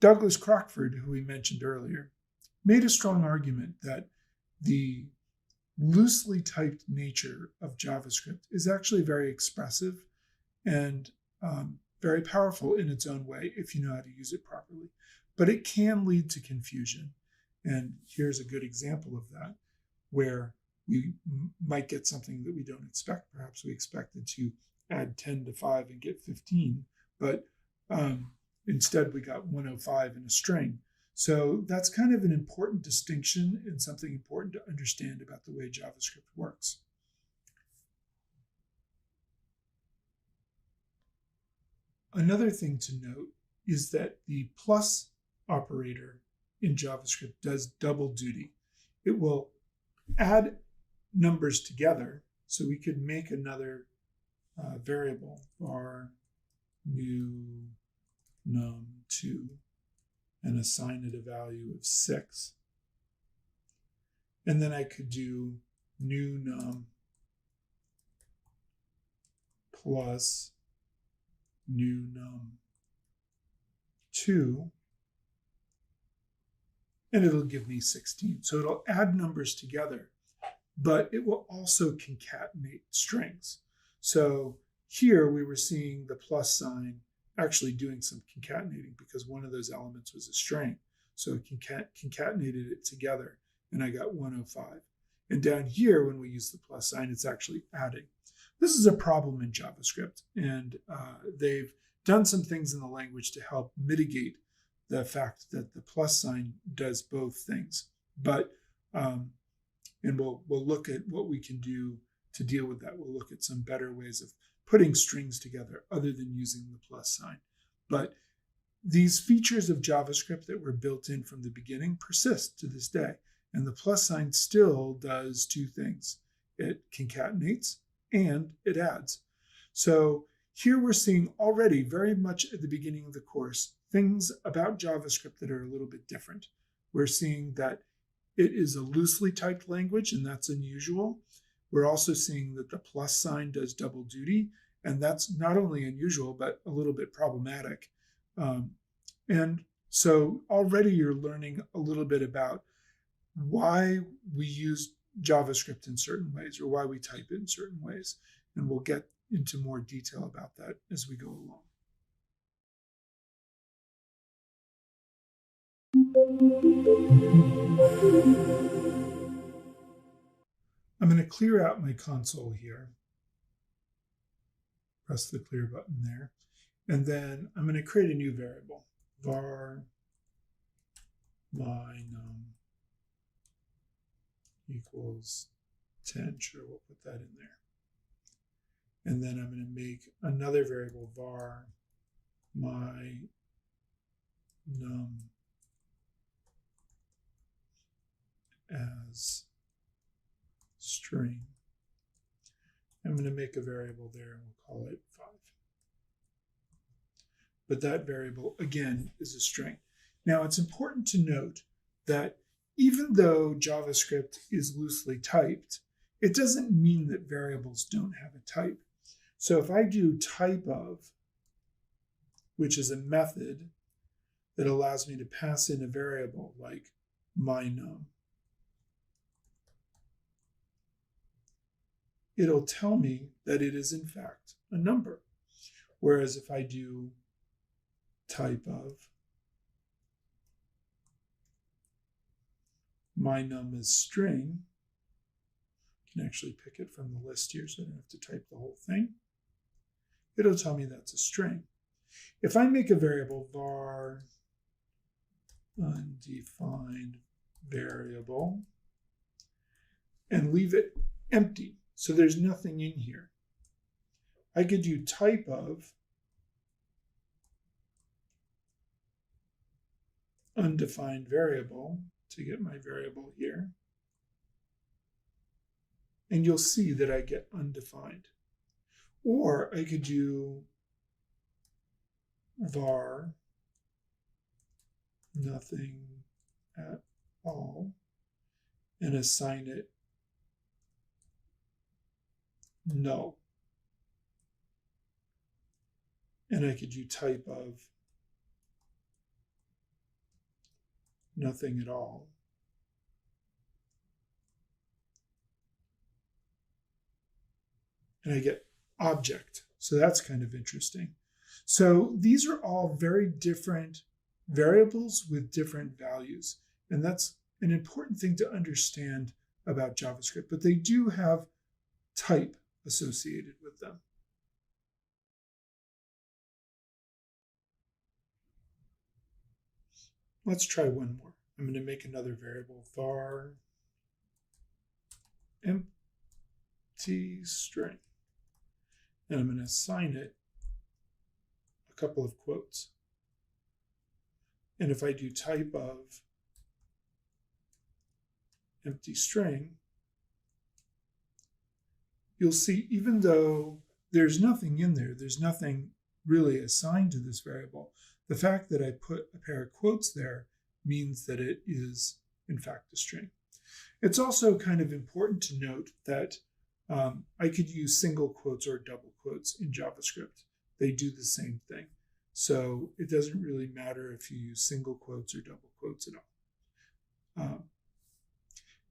Douglas Crockford, who we mentioned earlier, made a strong argument that the loosely typed nature of JavaScript is actually very expressive and very powerful in its own way if you know how to use it properly. But it can lead to confusion. And here's a good example of that, where we might get something that we don't expect. Perhaps we expected to add 10 to 5 and get 15, but instead we got 105 in a string. So that's kind of an important distinction and something important to understand about the way JavaScript works. Another thing to note is that the plus operator in JavaScript does double duty. It will add numbers together, so we could make another variable, var new num2, and assign it a value of 6. And then I could do new num plus new num2, and it'll give me 16. So it'll add numbers together, but it will also concatenate strings. So here we were seeing the plus sign actually doing some concatenating because one of those elements was a string. So it concatenated it together, and I got 105. And down here, when we use the plus sign, it's actually adding. This is a problem in JavaScript, and they've done some things in the language to help mitigate the fact that the plus sign does both things. But, and we'll look at what we can do to deal with that. We'll look at some better ways of putting strings together other than using the plus sign. But these features of JavaScript that were built in from the beginning persist to this day. And the plus sign still does two things. It concatenates and it adds. So here we're seeing already very much at the beginning of the course things about JavaScript that are a little bit different. We're seeing that it is a loosely typed language, and that's unusual. We're also seeing that the plus sign does double duty, and that's not only unusual, but a little bit problematic. And so already you're learning a little bit about why we use JavaScript in certain ways, or why we type it in certain ways. And we'll get into more detail about that as we go along. I'm going to clear out my console here. Press the clear button there. And then I'm going to create a new variable, var my_num equals 10. Sure, we'll put that in there. And then I'm going to make another variable, var my_num as string. I'm going to make a variable there and we'll call it 5. But that variable, again, is a string. Now, it's important to note that even though JavaScript is loosely typed, it doesn't mean that variables don't have a type. So if I do type of, which is a method that allows me to pass in a variable like my_num, it'll tell me that it is in fact a number. Whereas if I do type of my_num is string, I can actually pick it from the list here so I don't have to type the whole thing. It'll tell me that's a string. If I make a variable var undefined variable and leave it empty, so there's nothing in here, I could do type of undefined variable to get my variable here. And you'll see that I get undefined. Or I could do var nothing at all and assign it null. And I could do type of nothing at all. And I get object. So that's kind of interesting. So these are all very different variables with different values. And that's an important thing to understand about JavaScript, but they do have type associated with them. Let's try one more. I'm going to make another variable, var empty string. And I'm going to assign it a couple of quotes. And if I do type of empty string, you'll see even though there's nothing in there, there's nothing really assigned to this variable, the fact that I put a pair of quotes there means that it is, in fact, a string. It's also kind of important to note that I could use single quotes or double quotes in JavaScript. They do the same thing. So it doesn't really matter if you use single quotes or double quotes at all.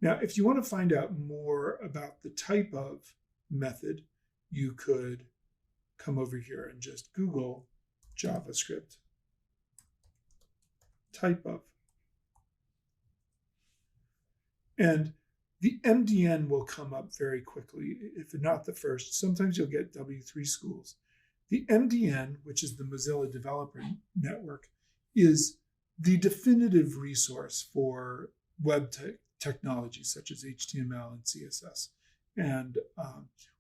Now, if you want to find out more about the type of method, you could come over here and just Google JavaScript type of. And the MDN will come up very quickly, if not the first. Sometimes you'll get W3 schools. The MDN, which is the Mozilla Developer Network, is the definitive resource for web technology such as HTML and CSS. And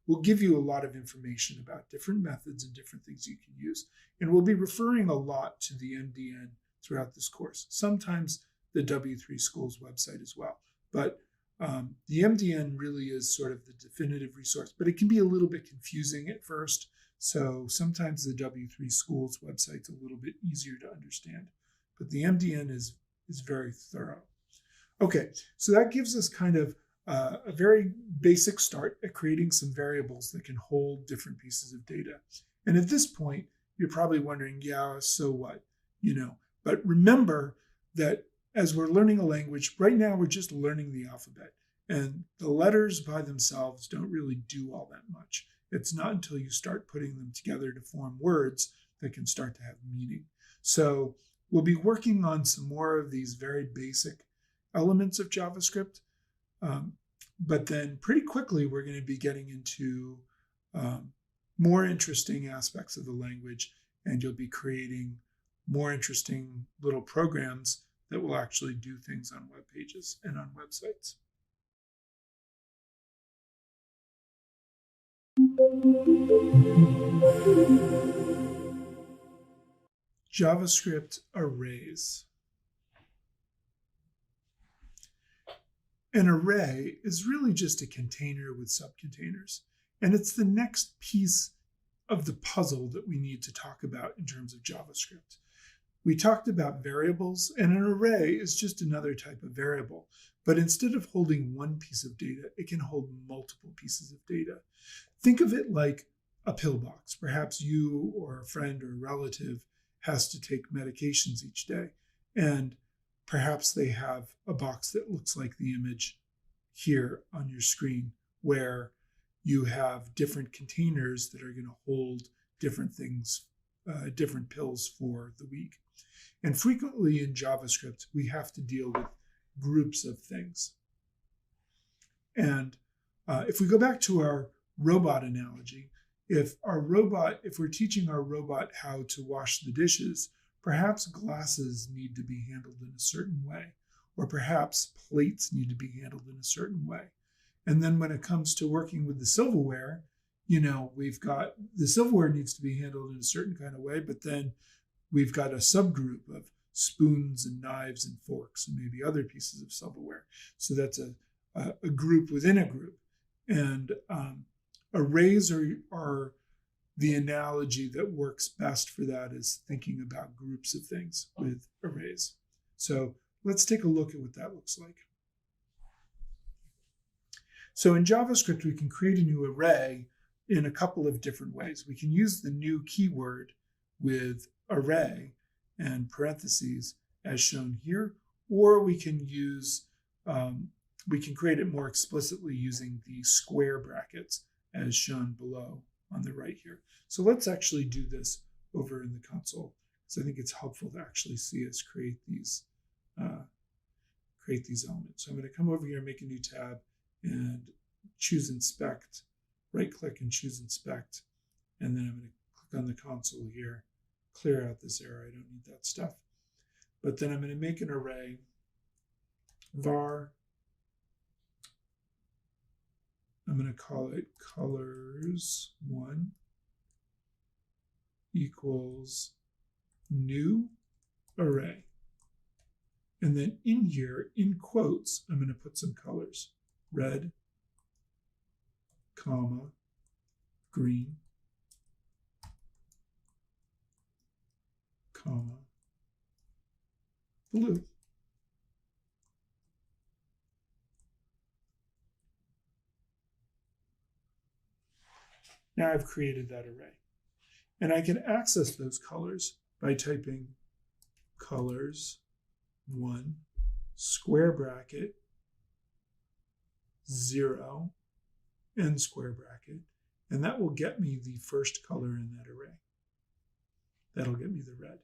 we'll give you a lot of information about different methods and different things you can use. And we'll be referring a lot to the MDN throughout this course, sometimes the W3 Schools website as well. But the MDN really is sort of the definitive resource, but it can be a little bit confusing at first. So sometimes the W3 Schools website's a little bit easier to understand, but the MDN is very thorough. Okay, so that gives us kind of a very basic start at creating some variables that can hold different pieces of data. And at this point, you're probably wondering, yeah, so what? But remember that as we're learning a language, right now we're just learning the alphabet. And the letters by themselves don't really do all that much. It's not until you start putting them together to form words that can start to have meaning. So we'll be working on some more of these very basic elements of JavaScript. But then pretty quickly, we're going to be getting into more interesting aspects of the language, and you'll be creating more interesting little programs that will actually do things on web pages and on websites. JavaScript Arrays. An array is really just a container with subcontainers, and it's the next piece of the puzzle that we need to talk about in terms of JavaScript. We talked about variables, and an array is just another type of variable, but instead of holding one piece of data, it can hold multiple pieces of data. Think of it like a pillbox. Perhaps you or a friend or a relative has to take medications each day, and perhaps they have a box that looks like the image here on your screen, where you have different containers that are going to hold different things, different pills for the week. And frequently in JavaScript, we have to deal with groups of things. And if we go back to our robot analogy, if we're teaching our robot how to wash the dishes, perhaps glasses need to be handled in a certain way, or perhaps plates need to be handled in a certain way. And then when it comes to working with the silverware, we've got the silverware needs to be handled in a certain kind of way, but then we've got a subgroup of spoons and knives and forks and maybe other pieces of silverware. So that's a group within a group. And arrays are the analogy that works best for that, is thinking about groups of things with arrays. So let's take a look at what that looks like. So in JavaScript, we can create a new array in a couple of different ways. We can use the new keyword with array and parentheses as shown here, or we can create it more explicitly using the square brackets as shown below on the right here. So let's actually do this over in the console, because I think it's helpful to actually see us create these elements. So I'm going to come over here and make a new tab and choose inspect, right click and choose inspect. And then I'm going to click on the console here, clear out this error. I don't need that stuff. But then I'm going to make an array var. I'm going to call it colors1 equals new array. And then in here, in quotes, I'm going to put some colors: red, comma, green, comma, blue. Now I've created that array. And I can access those colors by typing colors1 square bracket 0 end square bracket, and that will get me the first color in that array. That'll get me the red.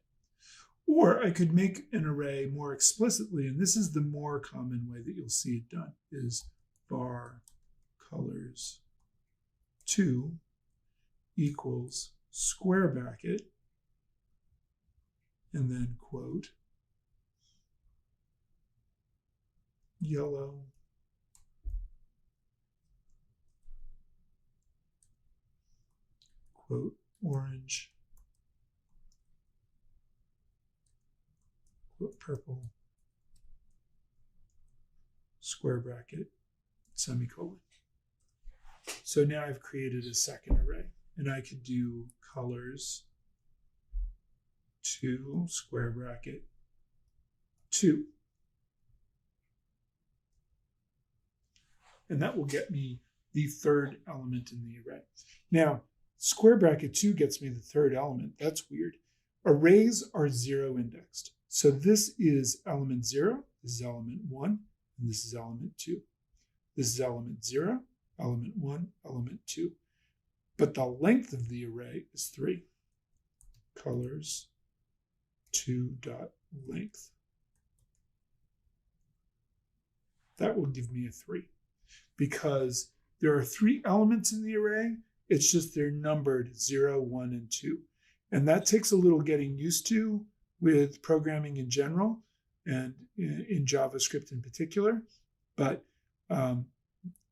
Or I could make an array more explicitly, and this is the more common way that you'll see it done, is var colors2 equals square bracket, and then quote, yellow, quote, orange, quote, purple, square bracket, semicolon. So now I've created a second array, and I could do colors 2 square bracket 2. and that will get me the third element in the array. Now, square bracket 2 gets me the third element. That's weird. Arrays are 0 indexed. So this is element 0, this is element 1, and this is element 2. This is element 0, element 1, element 2. But the length of the array is 3. Colors 2.length. That will give me a 3. Because there are 3 elements in the array, it's just they're numbered 0, 1, and 2. And that takes a little getting used to with programming in general and in JavaScript in particular. But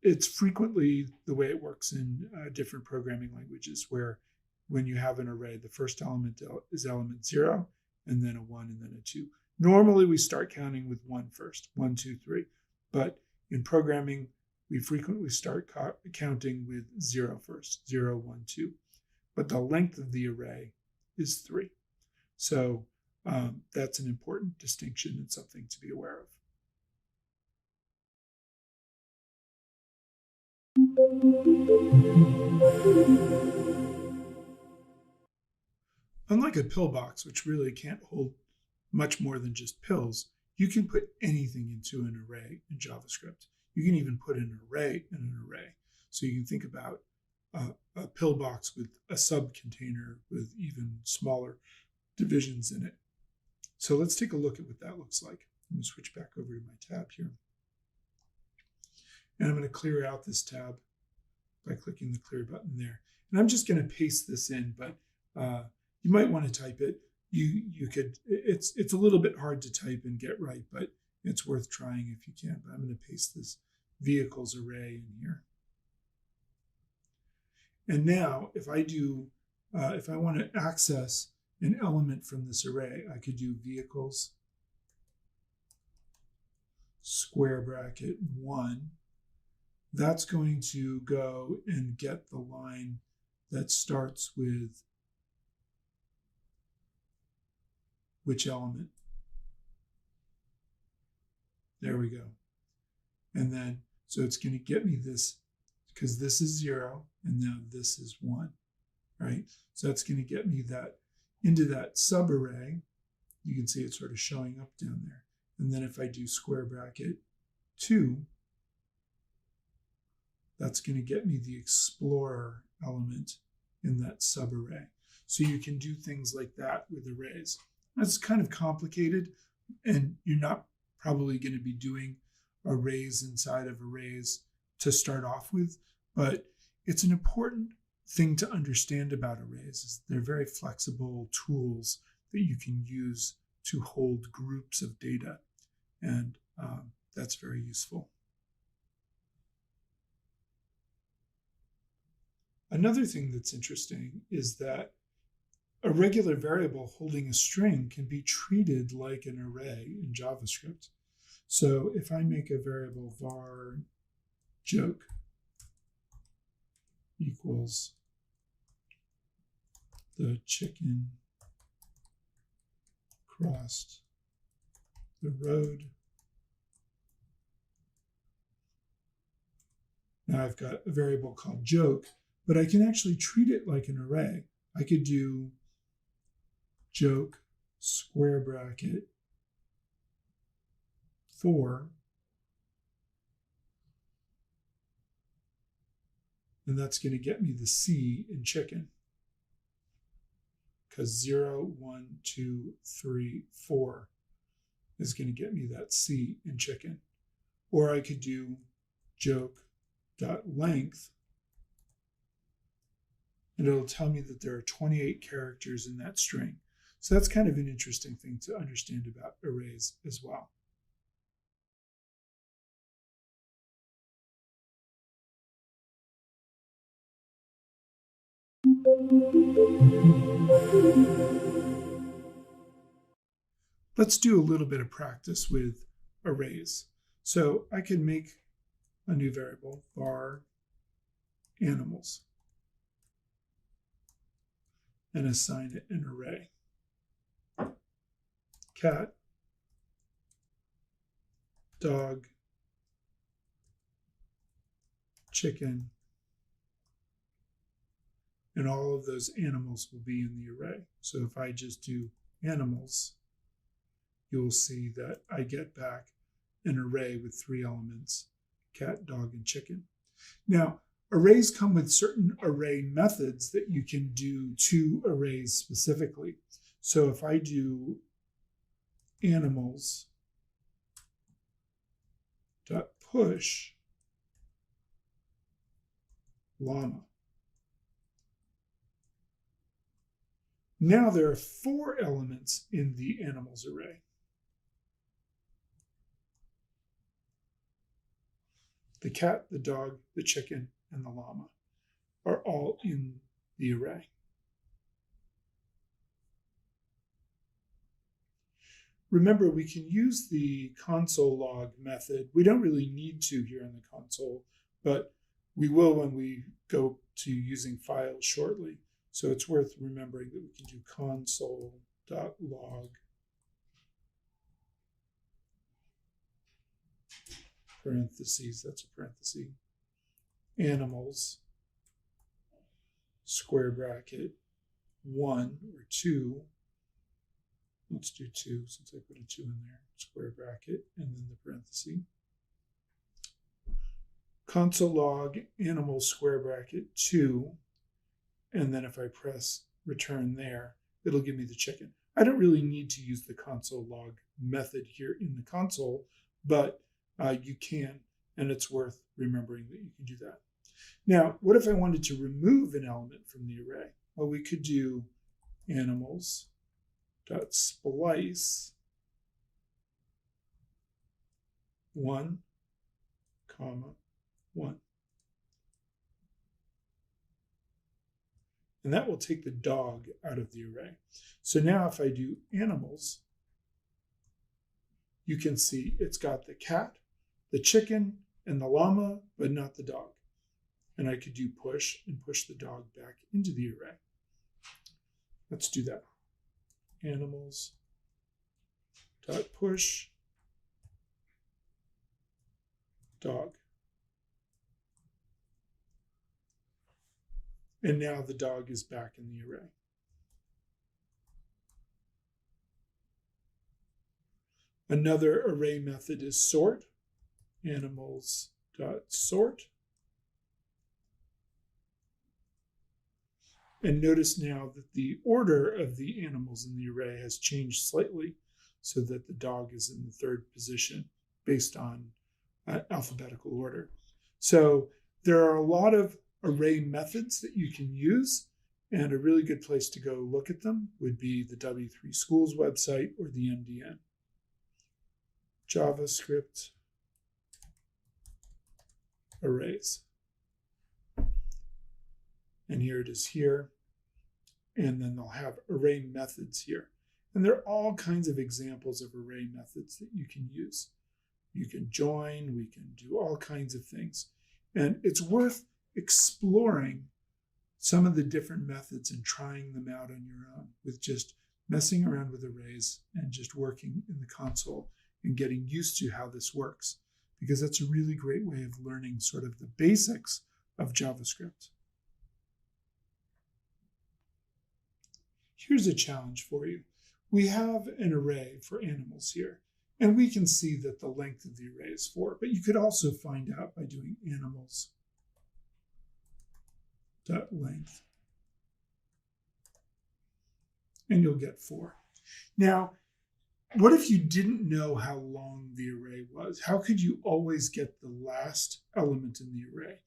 it's frequently the way it works in different programming languages, where when you have an array, the first element is element 0, and then a 1, and then a 2. Normally, we start counting with 1 first, 1, 2, 3. But in programming, we frequently start counting with 0 first, 0, 1, 2. But the length of the array is 3. So that's an important distinction and something to be aware of. Unlike a pillbox, which really can't hold much more than just pills, you can put anything into an array in JavaScript. You can even put an array in an array. So you can think about a pillbox with a sub-container with even smaller divisions in it. So let's take a look at what that looks like. I'm going to switch back over to my tab here. And I'm going to clear out this tab by clicking the clear button there. And I'm just going to paste this in, but you might want to type it. You could. It's a little bit hard to type and get right, but it's worth trying if you can. But I'm going to paste this vehicles array in here. And now, if I want to access an element from this array, I could do vehicles square bracket 1. That's going to go and get the line that starts with which element. There we go. And then, so it's going to get me this, because this is 0, and now this is 1, right? So that's going to get me that into that subarray. You can see it sort of showing up down there. And then if I do square bracket 2, that's going to get me the explorer element in that subarray. So you can do things like that with arrays. That's kind of complicated, and you're not probably going to be doing arrays inside of arrays to start off with, but it's an important thing to understand about arrays is they're very flexible tools that you can use to hold groups of data, and that's very useful. Another thing that's interesting is that a regular variable holding a string can be treated like an array in JavaScript. So if I make a variable var joke equals the chicken crossed the road. Now I've got a variable called joke, but I can actually treat it like an array. I could do joke square bracket 4, and that's going to get me the C in chicken, because 0, 1, 2, 3, 4 is going to get me that C in chicken. Or I could do joke.length, and it'll tell me that there are 28 characters in that string. So that's kind of an interesting thing to understand about arrays as well. Let's do a little bit of practice with arrays. So I can make a new variable, var animals, and assign it an array. Cat, dog, chicken, and all of those animals will be in the array. So if I just do animals, you'll see that I get back an array with 3 elements, cat, dog, and chicken. Now, arrays come with certain array methods that you can do to arrays specifically. So if I do animals dot push llama, now there are 4 elements in the animals array. The cat, the dog, the chicken, and the llama are all in the array. Remember, we can use the console log method. We don't really need to here in the console, but we will when we go to using files shortly. So it's worth remembering that we can do console.log parentheses, that's a parenthesis, animals, square bracket, 1 or 2. Let's do 2 since I put a 2 in there, square bracket, and then the parenthesis. Console log animals square bracket 2, and then if I press return there, it'll give me the chicken. I don't really need to use the console log method here in the console, but you can, and it's worth remembering that you can do that. Now, what if I wanted to remove an element from the array? Well, we could do animals dot splice 1, 1. And that will take the dog out of the array. So now if I do animals, you can see it's got the cat, the chicken, and the llama, but not the dog. And I could do push and push the dog back into the array. Let's do that. Animals dot push dog. And now the dog is back in the array. Another array method is sort. Animals dot sort. And notice now that the order of the animals in the array has changed slightly so that the dog is in the 3rd position based on alphabetical order. So there are a lot of array methods that you can use, and a really good place to go look at them would be the W3 Schools website or the MDN. JavaScript Arrays. And here it is here. And then they'll have array methods here. And there are all kinds of examples of array methods that you can use. You can join, we can do all kinds of things. And it's worth exploring some of the different methods and trying them out on your own with just messing around with arrays and just working in the console and getting used to how this works, because that's a really great way of learning sort of the basics of JavaScript. Here's a challenge for you. We have an array for animals here, and we can see that the length of the array is 4, but you could also find out by doing animals.length, and you'll get 4. Now, what if you didn't know how long the array was? How could you always get the last element in the array?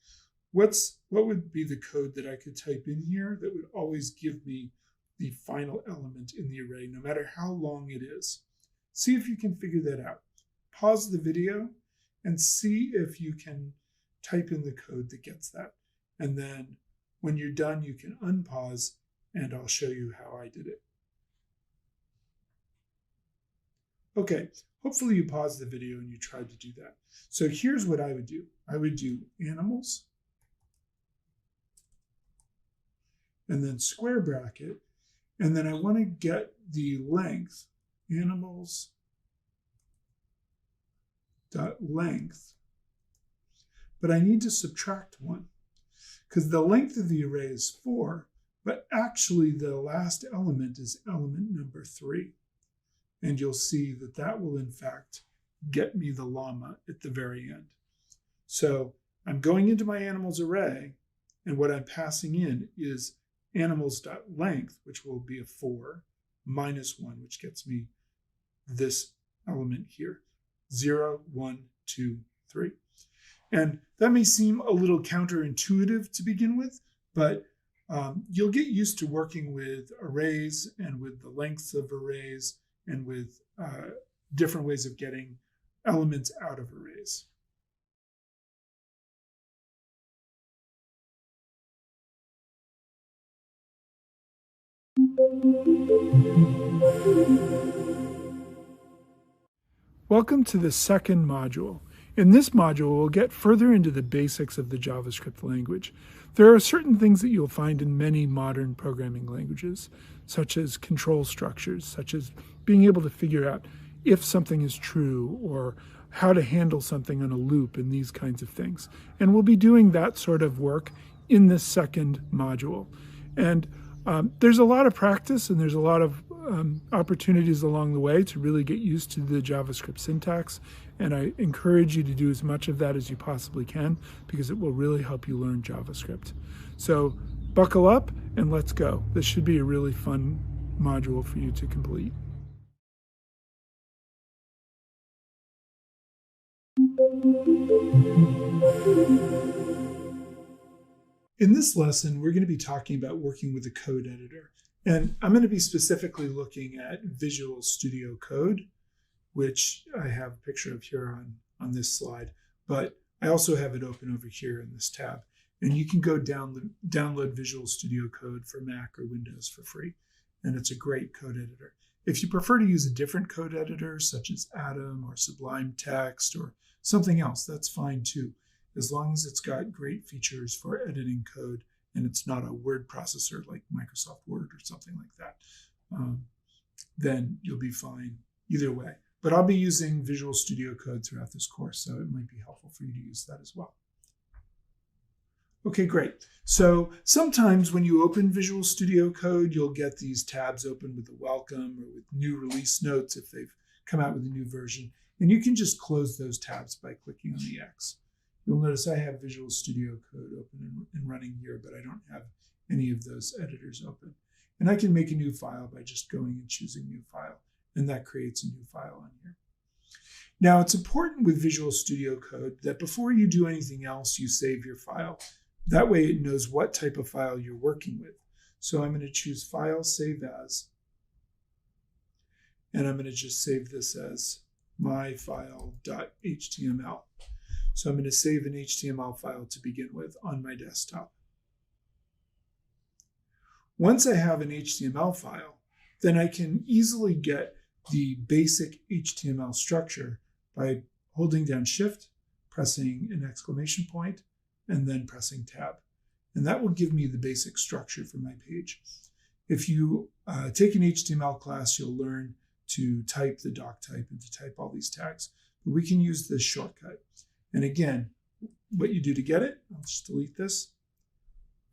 What would be the code that I could type in here that would always give me the final element in the array, no matter how long it is? See if you can figure that out. Pause the video and see if you can type in the code that gets that. And then when you're done, you can unpause and I'll show you how I did it. Okay, hopefully you paused the video and you tried to do that. So here's what I would do. I would do animals and then square bracket. And then I want to get the length, animals.length, but I need to subtract 1 because the length of the array is 4, but actually the last element is element number 3. And you'll see that that will in fact get me the llama at the very end. So I'm going into my animals array, and what I'm passing in is animals.length, which will be a 4, minus 1, which gets me this element here, 0, 1, 2, 3. And that may seem a little counterintuitive to begin with, but you'll get used to working with arrays and with the lengths of arrays and with different ways of getting elements out of arrays. Welcome to the second module. In this module, we'll get further into the basics of the JavaScript language. There are certain things that you'll find in many modern programming languages, such as control structures, such as being able to figure out if something is true or how to handle something on a loop and these kinds of things. And we'll be doing that sort of work in this second module. And there's a lot of practice and there's a lot of opportunities along the way to really get used to the JavaScript syntax. And I encourage you to do as much of that as you possibly can because it will really help you learn JavaScript. So buckle up and let's go. This should be a really fun module for you to complete. In this lesson, we're going to be talking about working with a code editor. And I'm going to be specifically looking at Visual Studio Code, which I have a picture of here on this slide, but I also have it open over here in this tab. And you can go download Visual Studio Code for Mac or Windows for free. And it's a great code editor. If you prefer to use a different code editor, such as Atom or Sublime Text or something else, that's fine too, as long as it's got great features for editing code and it's not a word processor like Microsoft Word or something like that, then you'll be fine either way. But I'll be using Visual Studio Code throughout this course, so it might be helpful for you to use that as well. Okay, great. So sometimes when you open Visual Studio Code, you'll get these tabs open with a welcome or with new release notes if they've come out with a new version. And you can just close those tabs by clicking on the X. You'll notice I have Visual Studio Code open and running here, but I don't have any of those editors open. And I can make a new file by just going and choosing New File, and that creates a new file on here. Now, it's important with Visual Studio Code that before you do anything else, you save your file. That way it knows what type of file you're working with. So I'm going to choose File, Save As, and I'm going to just save this as myfile.html. So I'm going to save an HTML file to begin with on my desktop. Once I have an HTML file, then I can easily get the basic HTML structure by holding down Shift, pressing an exclamation point, and then pressing Tab. And that will give me the basic structure for my page. If you take an HTML class, you'll learn to type the doc type and to type all these tags. But we can use this shortcut. And again, what you do to get it, I'll just delete this,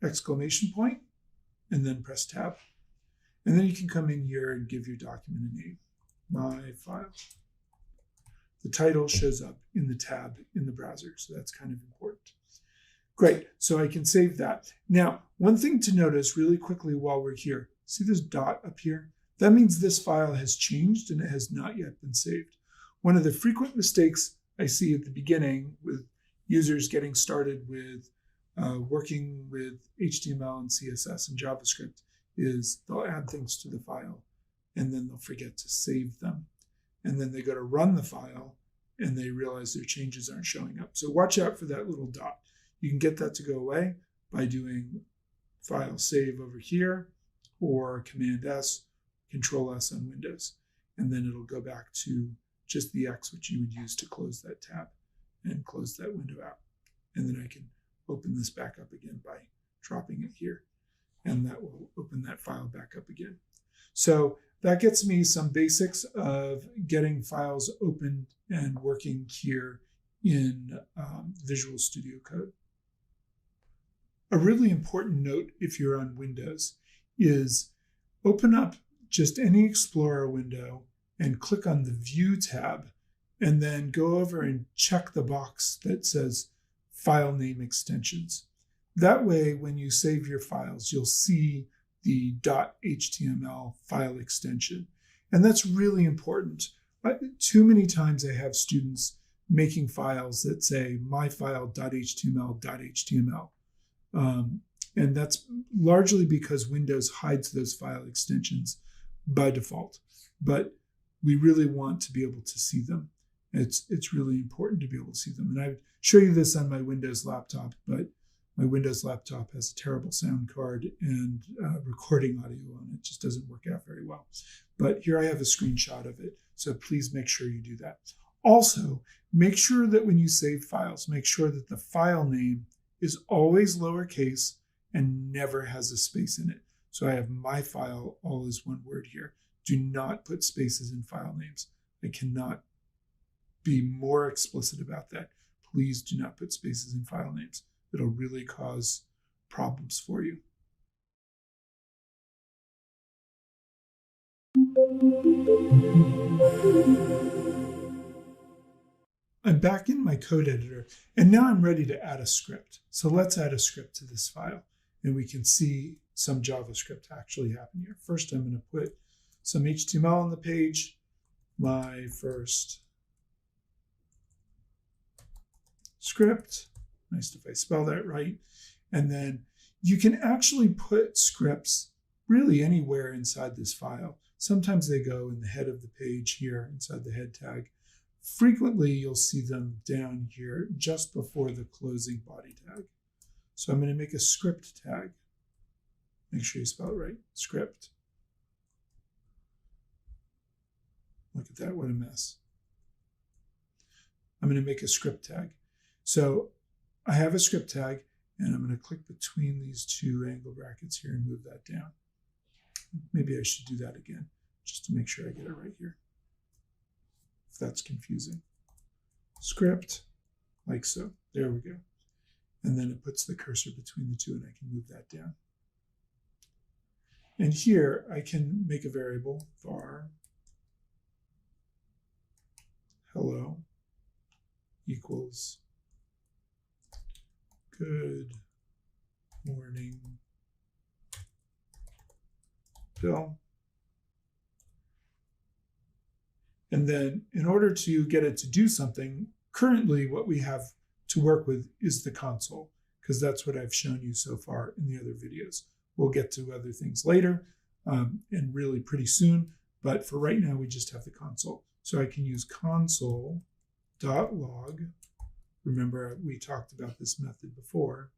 exclamation point, and then press Tab. And then you can come in here and give your document a name, my file. The title shows up in the tab in the browser, so that's kind of important. Great, so I can save that. Now, one thing to notice really quickly while we're here, see this dot up here? That means this file has changed and it has not yet been saved. One of the frequent mistakes I see at the beginning with users getting started with working with HTML and CSS and JavaScript is they'll add things to the file and then they'll forget to save them. And then they go to run the file and they realize their changes aren't showing up. So watch out for that little dot. You can get that to go away by doing File Save over here or Command S, Control S on Windows. And then it'll go back to just the X, which you would use to close that tab and close that window out. And then I can open this back up again by dropping it here. And that will open that file back up again. So that gets me some basics of getting files opened and working here in Visual Studio Code. A really important note if you're on Windows is open up just any Explorer window and click on the View tab, and then go over and check the box that says File Name Extensions. That way, when you save your files, you'll see the .html file extension. And that's really important. Too many times I have students making files that say myfile.html.html. And that's largely because Windows hides those file extensions by default. But we really want to be able to see them. It's really important to be able to see them. And I would show you this on my Windows laptop, but my Windows laptop has a terrible sound card and recording audio on it. Just doesn't work out very well. But here I have a screenshot of it. So please make sure you do that. Also, make sure that when you save files, make sure that the file name is always lowercase and never has a space in it. So I have my file, all is one word here. Do not put spaces in file names. I cannot be more explicit about that. Please do not put spaces in file names. It'll really cause problems for you. I'm back in my code editor, and now I'm ready to add a script. So let's add a script to this file, and we can see some JavaScript actually happen here. First, I'm going to put some HTML on the page, my first script. Nice if I spell that right. And then you can actually put scripts really anywhere inside this file. Sometimes they go in the head of the page here inside the head tag. Frequently, you'll see them down here just before the closing body tag. So I'm going to make a script tag. Make sure you spell it right, script. Look at that, what a mess. I'm going to make a script tag. So I have a script tag, and I'm going to click between these two angle brackets here and move that down. Maybe I should do that again, just to make sure I get it right here. If that's confusing. Script, like so. There we go. And then it puts the cursor between the two, and I can move that down. And here I can make a variable, var hello equals good morning, Bill. And then in order to get it to do something, currently what we have to work with is the console, because that's what I've shown you so far in the other videos. We'll get to other things later and really pretty soon, but for right now, we just have the console. So I can use console.log. Remember, we talked about this method before,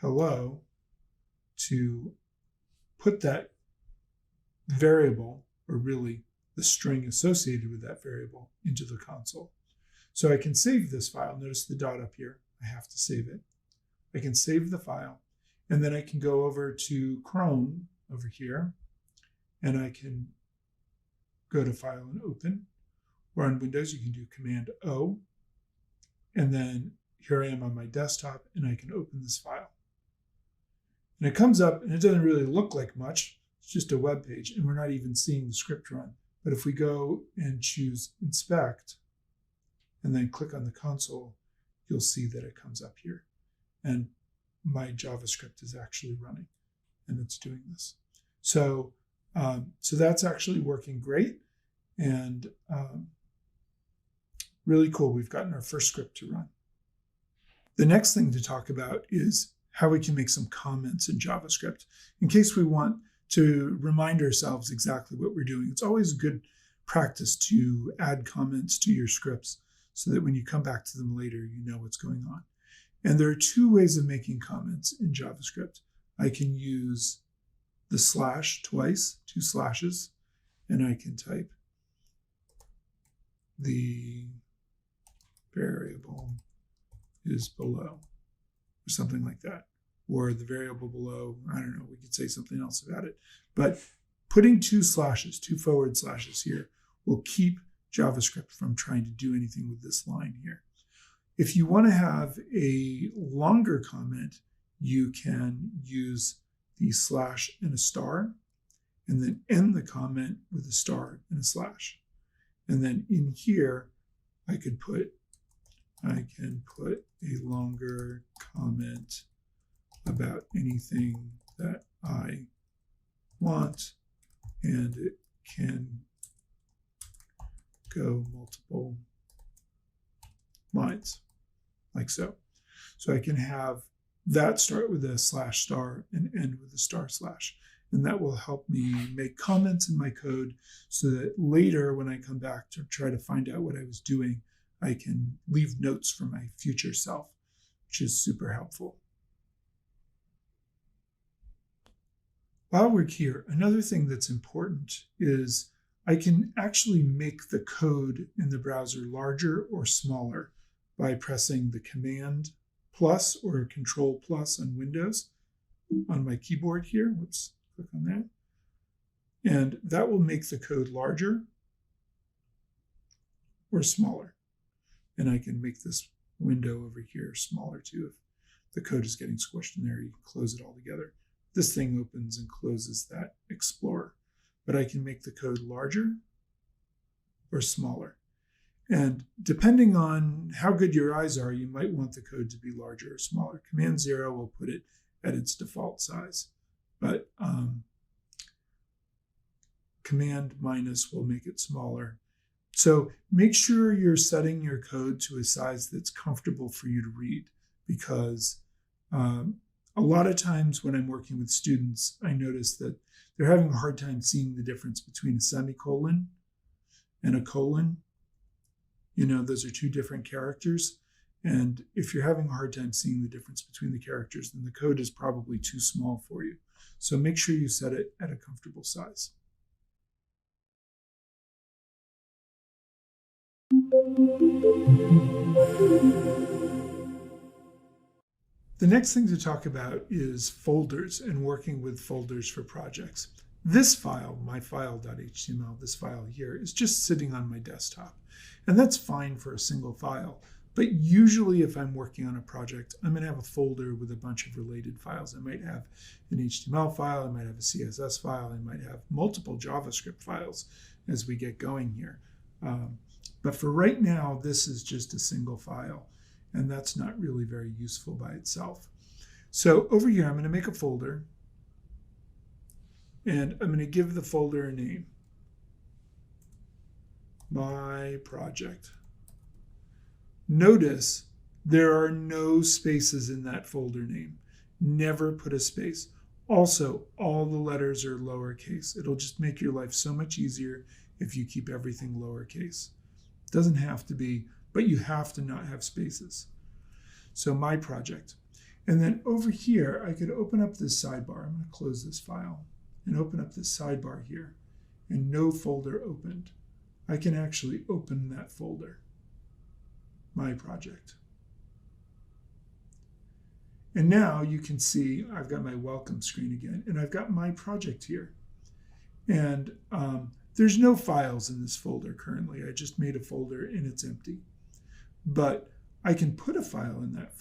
hello, to put that variable, or really the string associated with that variable, into the console. So I can save this file. Notice the dot up here. I have to save it. I can save the file, and then I can go over to Chrome over here, and I can go to File and Open. Or on Windows, you can do Command O. And then here I am on my desktop, and I can open this file. And it comes up, and it doesn't really look like much. It's just a web page, and we're not even seeing the script run. But if we go and choose Inspect, and then click on the console, you'll see that it comes up here. And my JavaScript is actually running, and it's doing this. So, so that's actually working great, and really cool. We've gotten our first script to run. The next thing to talk about is how we can make some comments in JavaScript in case we want to remind ourselves exactly what we're doing. It's always good practice to add comments to your scripts so that when you come back to them later, you know what's going on. And there are two ways of making comments in JavaScript. I can use the slash twice, 2 slashes, and I can type the variable is below, or something like that. Or the variable below, I don't know, we could say something else about it. But putting 2 slashes, 2 forward slashes here, will keep JavaScript from trying to do anything with this line here. If you want to have a longer comment, you can use the slash and a star, and then end the comment with a star and a slash. And then in here, I can put a longer comment about anything that I want, and it can go multiple lines, like so. So I can have that start with a slash star and end with a star slash. And that will help me make comments in my code so that later when I come back to try to find out what I was doing, I can leave notes for my future self, which is super helpful. While we're here, another thing that's important is I can actually make the code in the browser larger or smaller by pressing the Command plus or Control plus on Windows on my keyboard here. Whoops, click on that. And that will make the code larger or smaller. And I can make this window over here smaller too. If the code is getting squished in there, you can close it all together. This thing opens and closes that Explorer. But I can make the code larger or smaller. And depending on how good your eyes are, you might want the code to be larger or smaller. Command 0 will put it at its default size, but Command minus will make it smaller. So make sure you're setting your code to a size that's comfortable for you to read, because a lot of times when I'm working with students, I notice that they're having a hard time seeing the difference between a semicolon and a colon. You know, those are two different characters. And if you're having a hard time seeing the difference between the characters, then the code is probably too small for you. So make sure you set it at a comfortable size. The next thing to talk about is folders and working with folders for projects. This file, myfile.html, this file here, is just sitting on my desktop. And that's fine for a single file. But usually if I'm working on a project, I'm going to have a folder with a bunch of related files. I might have an HTML file, I might have a CSS file, I might have multiple JavaScript files as we get going here. But for right now, this is just a single file, and that's not really very useful by itself. So over here, I'm going to make a folder, and I'm going to give the folder a name. My project. Notice there are no spaces in that folder name. Never put a space. Also, all the letters are lowercase. It'll just make your life so much easier if you keep everything lowercase. It doesn't have to be, but you have to not have spaces. So my project. And then over here, I could open up this sidebar. I'm going to close this file and open up this sidebar here, and no folder opened. I can actually open that folder, my project. And now you can see I've got my welcome screen again, and I've got my project here. And there's no files in this folder currently. I just made a folder and it's empty. But I can put a file in that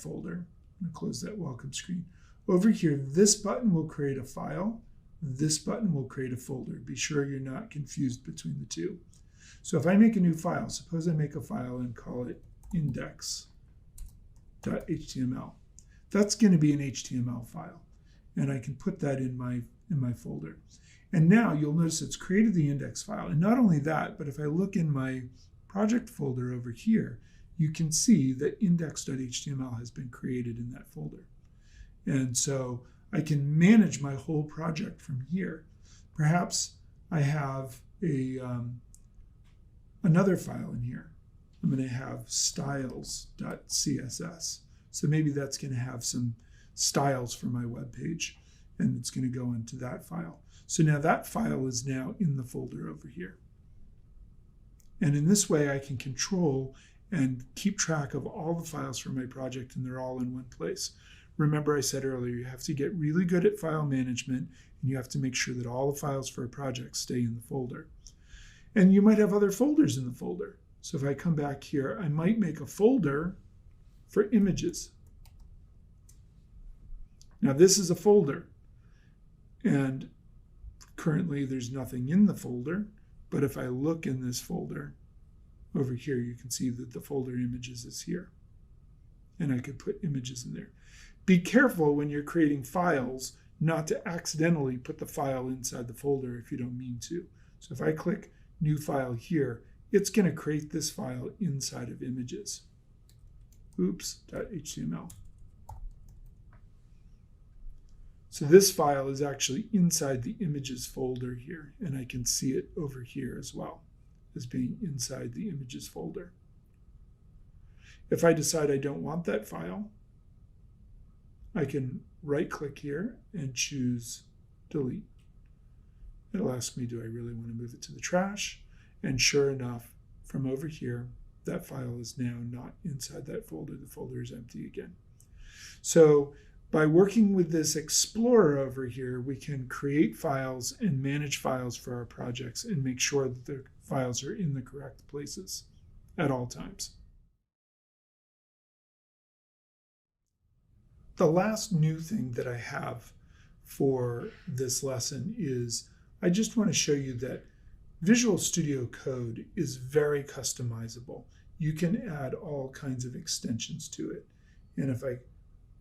folder. I'm going to close that welcome screen. Over here, this button will create a file. This button will create a folder. Be sure you're not confused between the two. So if I make a new file, suppose I make a file and call it index.html. That's going to be an HTML file, and I can put that in my folder. And now you'll notice it's created the index file. And not only that, but if I look in my project folder over here, you can see that index.html has been created in that folder. And so I can manage my whole project from here. Perhaps I have another file in here. I'm going to have styles.css. So maybe that's going to have some styles for my web page, and it's going to go into that file. So now that file is now in the folder over here. And in this way, I can control and keep track of all the files for my project, and they're all in one place. Remember I said earlier, you have to get really good at file management, and you have to make sure that all the files for a project stay in the folder. And you might have other folders in the folder. So if I come back here, I might make a folder for images. Now this is a folder, and currently there's nothing in the folder, but if I look in this folder over here, you can see that the folder images is here, and I could put images in there. Be careful when you're creating files not to accidentally put the file inside the folder if you don't mean to. So if I click new file here, it's going to create this file inside of images. Oops.html. So this file is actually inside the images folder here, and I can see it over here as well as being inside the images folder. If I decide I don't want that file, I can right-click here and choose delete. It'll ask me, do I really want to move it to the trash? And sure enough, from over here, that file is now not inside that folder. The folder is empty again. So by working with this Explorer over here, we can create files and manage files for our projects and make sure that the files are in the correct places at all times. The last new thing that I have for this lesson is I just want to show you that Visual Studio Code is very customizable. You can add all kinds of extensions to it. And if I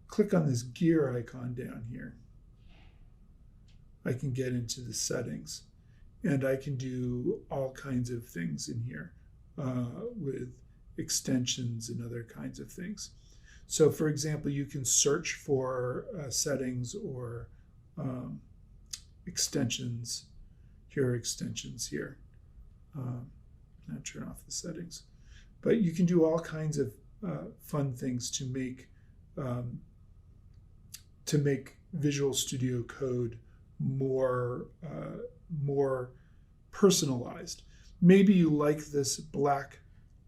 click on this gear icon down here, I can get into the settings, and I can do all kinds of things in here with extensions and other kinds of things. So for example, you can search for settings or extensions. Here are extensions here. Now turn off the settings. But you can do all kinds of fun things to make Visual Studio Code more personalized. Maybe you like this black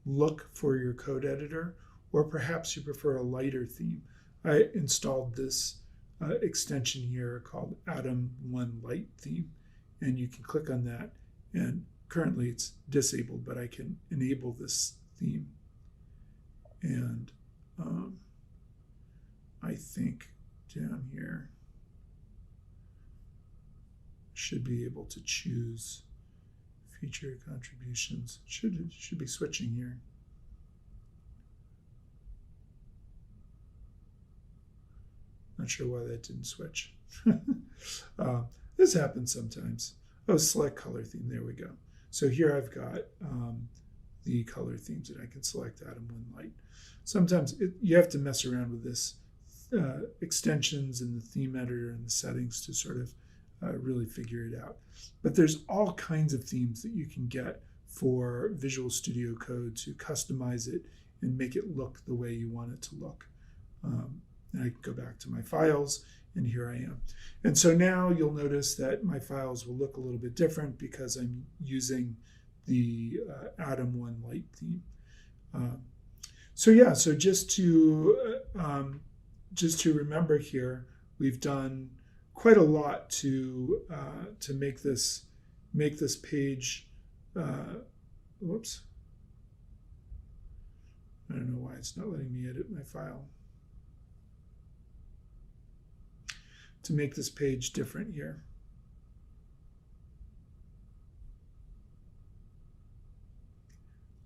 look for your code editor, or perhaps you prefer a lighter theme. I installed this extension here called Atom 1 Light Theme, and you can click on that, and currently it's disabled, but I can enable this theme. And I think down here should be able to choose feature contributions. Should be switching here. Not sure why that didn't switch. This happens sometimes. Oh, select color theme. There we go. So here I've got the color themes, and I can select Atom 1 Light. Sometimes you have to mess around with this extensions and the theme editor and the settings to sort of really figure it out. But there's all kinds of themes that you can get for Visual Studio Code to customize it and make it look the way you want it to look. And I can go back to my files, and here I am. And so now you'll notice that my files will look a little bit different because I'm using the Atom 1 Light theme. So just to remember here, we've done quite a lot to make this page. Whoops! I don't know why it's not letting me edit my file. To make this page different here.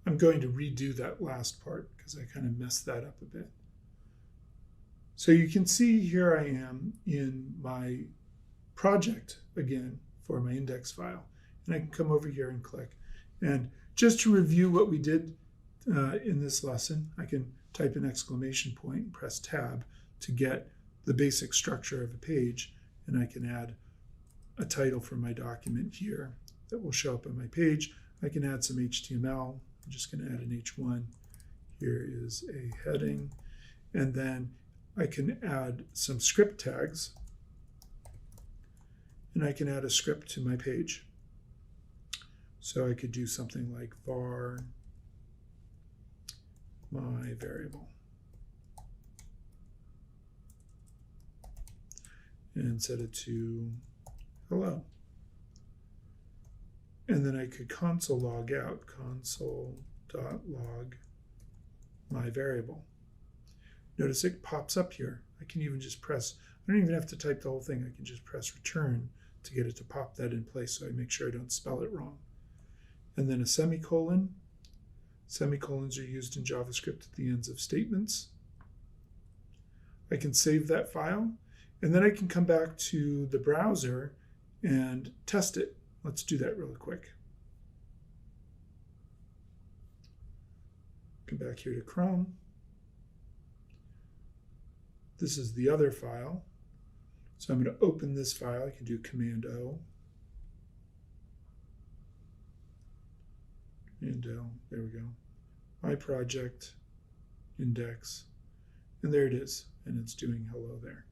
I'm going to redo that last part because I kind of messed that up a bit. So you can see here I am in my project again for my index file. And I can come over here and click. And just to review what we did in this lesson, I can type an exclamation point and press tab to get the basic structure of a page, and I can add a title for my document here that will show up on my page. I can add some HTML. I'm just going to add an H1. Here is a heading, and then I can add some script tags, and I can add a script to my page. So I could do something like var my variable. And set it to hello. And then I could console log out, console log my variable. Notice it pops up here. I can even just press, I don't even have to type the whole thing. I can just press return to get it to pop that in place so I make sure I don't spell it wrong. And then a semicolon. Semicolons are used in JavaScript at the ends of statements. I can save that file, and then I can come back to the browser and test it. Let's do that really quick. Come back here to Chrome. This is the other file. So I'm going to open this file. I can do Command O. And there we go. My project, index, and there it is. And it's doing hello there.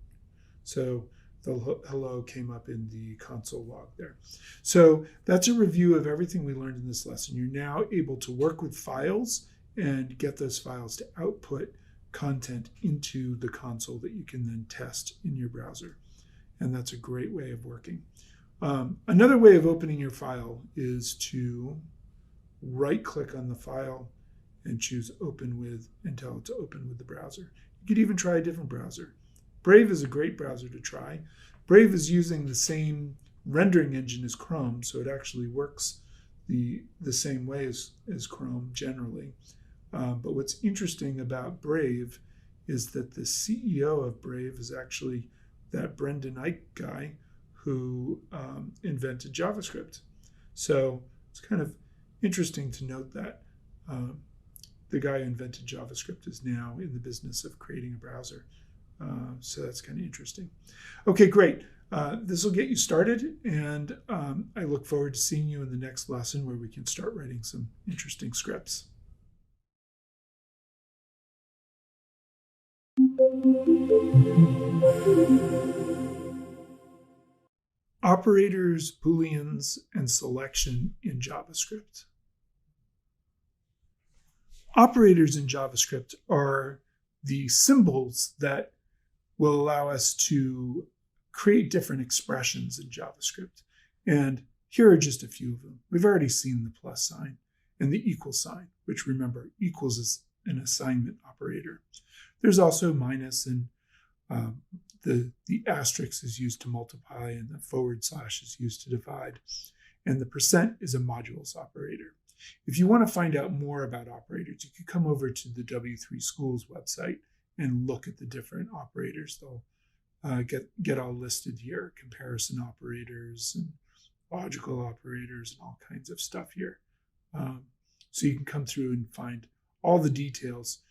So the hello came up in the console log there. So that's a review of everything we learned in this lesson. You're now able to work with files and get those files to output content into the console that you can then test in your browser. And that's a great way of working. Another way of opening your file is to right-click on the file and choose Open With and tell it to open with the browser. You could even try a different browser. Brave is a great browser to try. Brave is using the same rendering engine as Chrome, so it actually works the same way as Chrome generally. But what's interesting about Brave is that the CEO of Brave is actually that Brendan Eich guy who invented JavaScript. So it's kind of interesting to note that the guy who invented JavaScript is now in the business of creating a browser. So that's kind of interesting. Okay, great. This will get you started, and I look forward to seeing you in the next lesson where we can start writing some interesting scripts. Operators, Booleans, and selection in JavaScript. Operators in JavaScript are the symbols that will allow us to create different expressions in JavaScript. And here are just a few of them. We've already seen the plus sign and the equal sign, which remember, equals is an assignment operator. There's also minus, and the asterisk is used to multiply, and the / is used to divide. And the percent is a modules operator. If you want to find out more about operators, you could come over to the W3 Schools website and look at the different operators. They'll get all listed here, comparison operators and logical operators and all kinds of stuff here. So you can come through and find all the details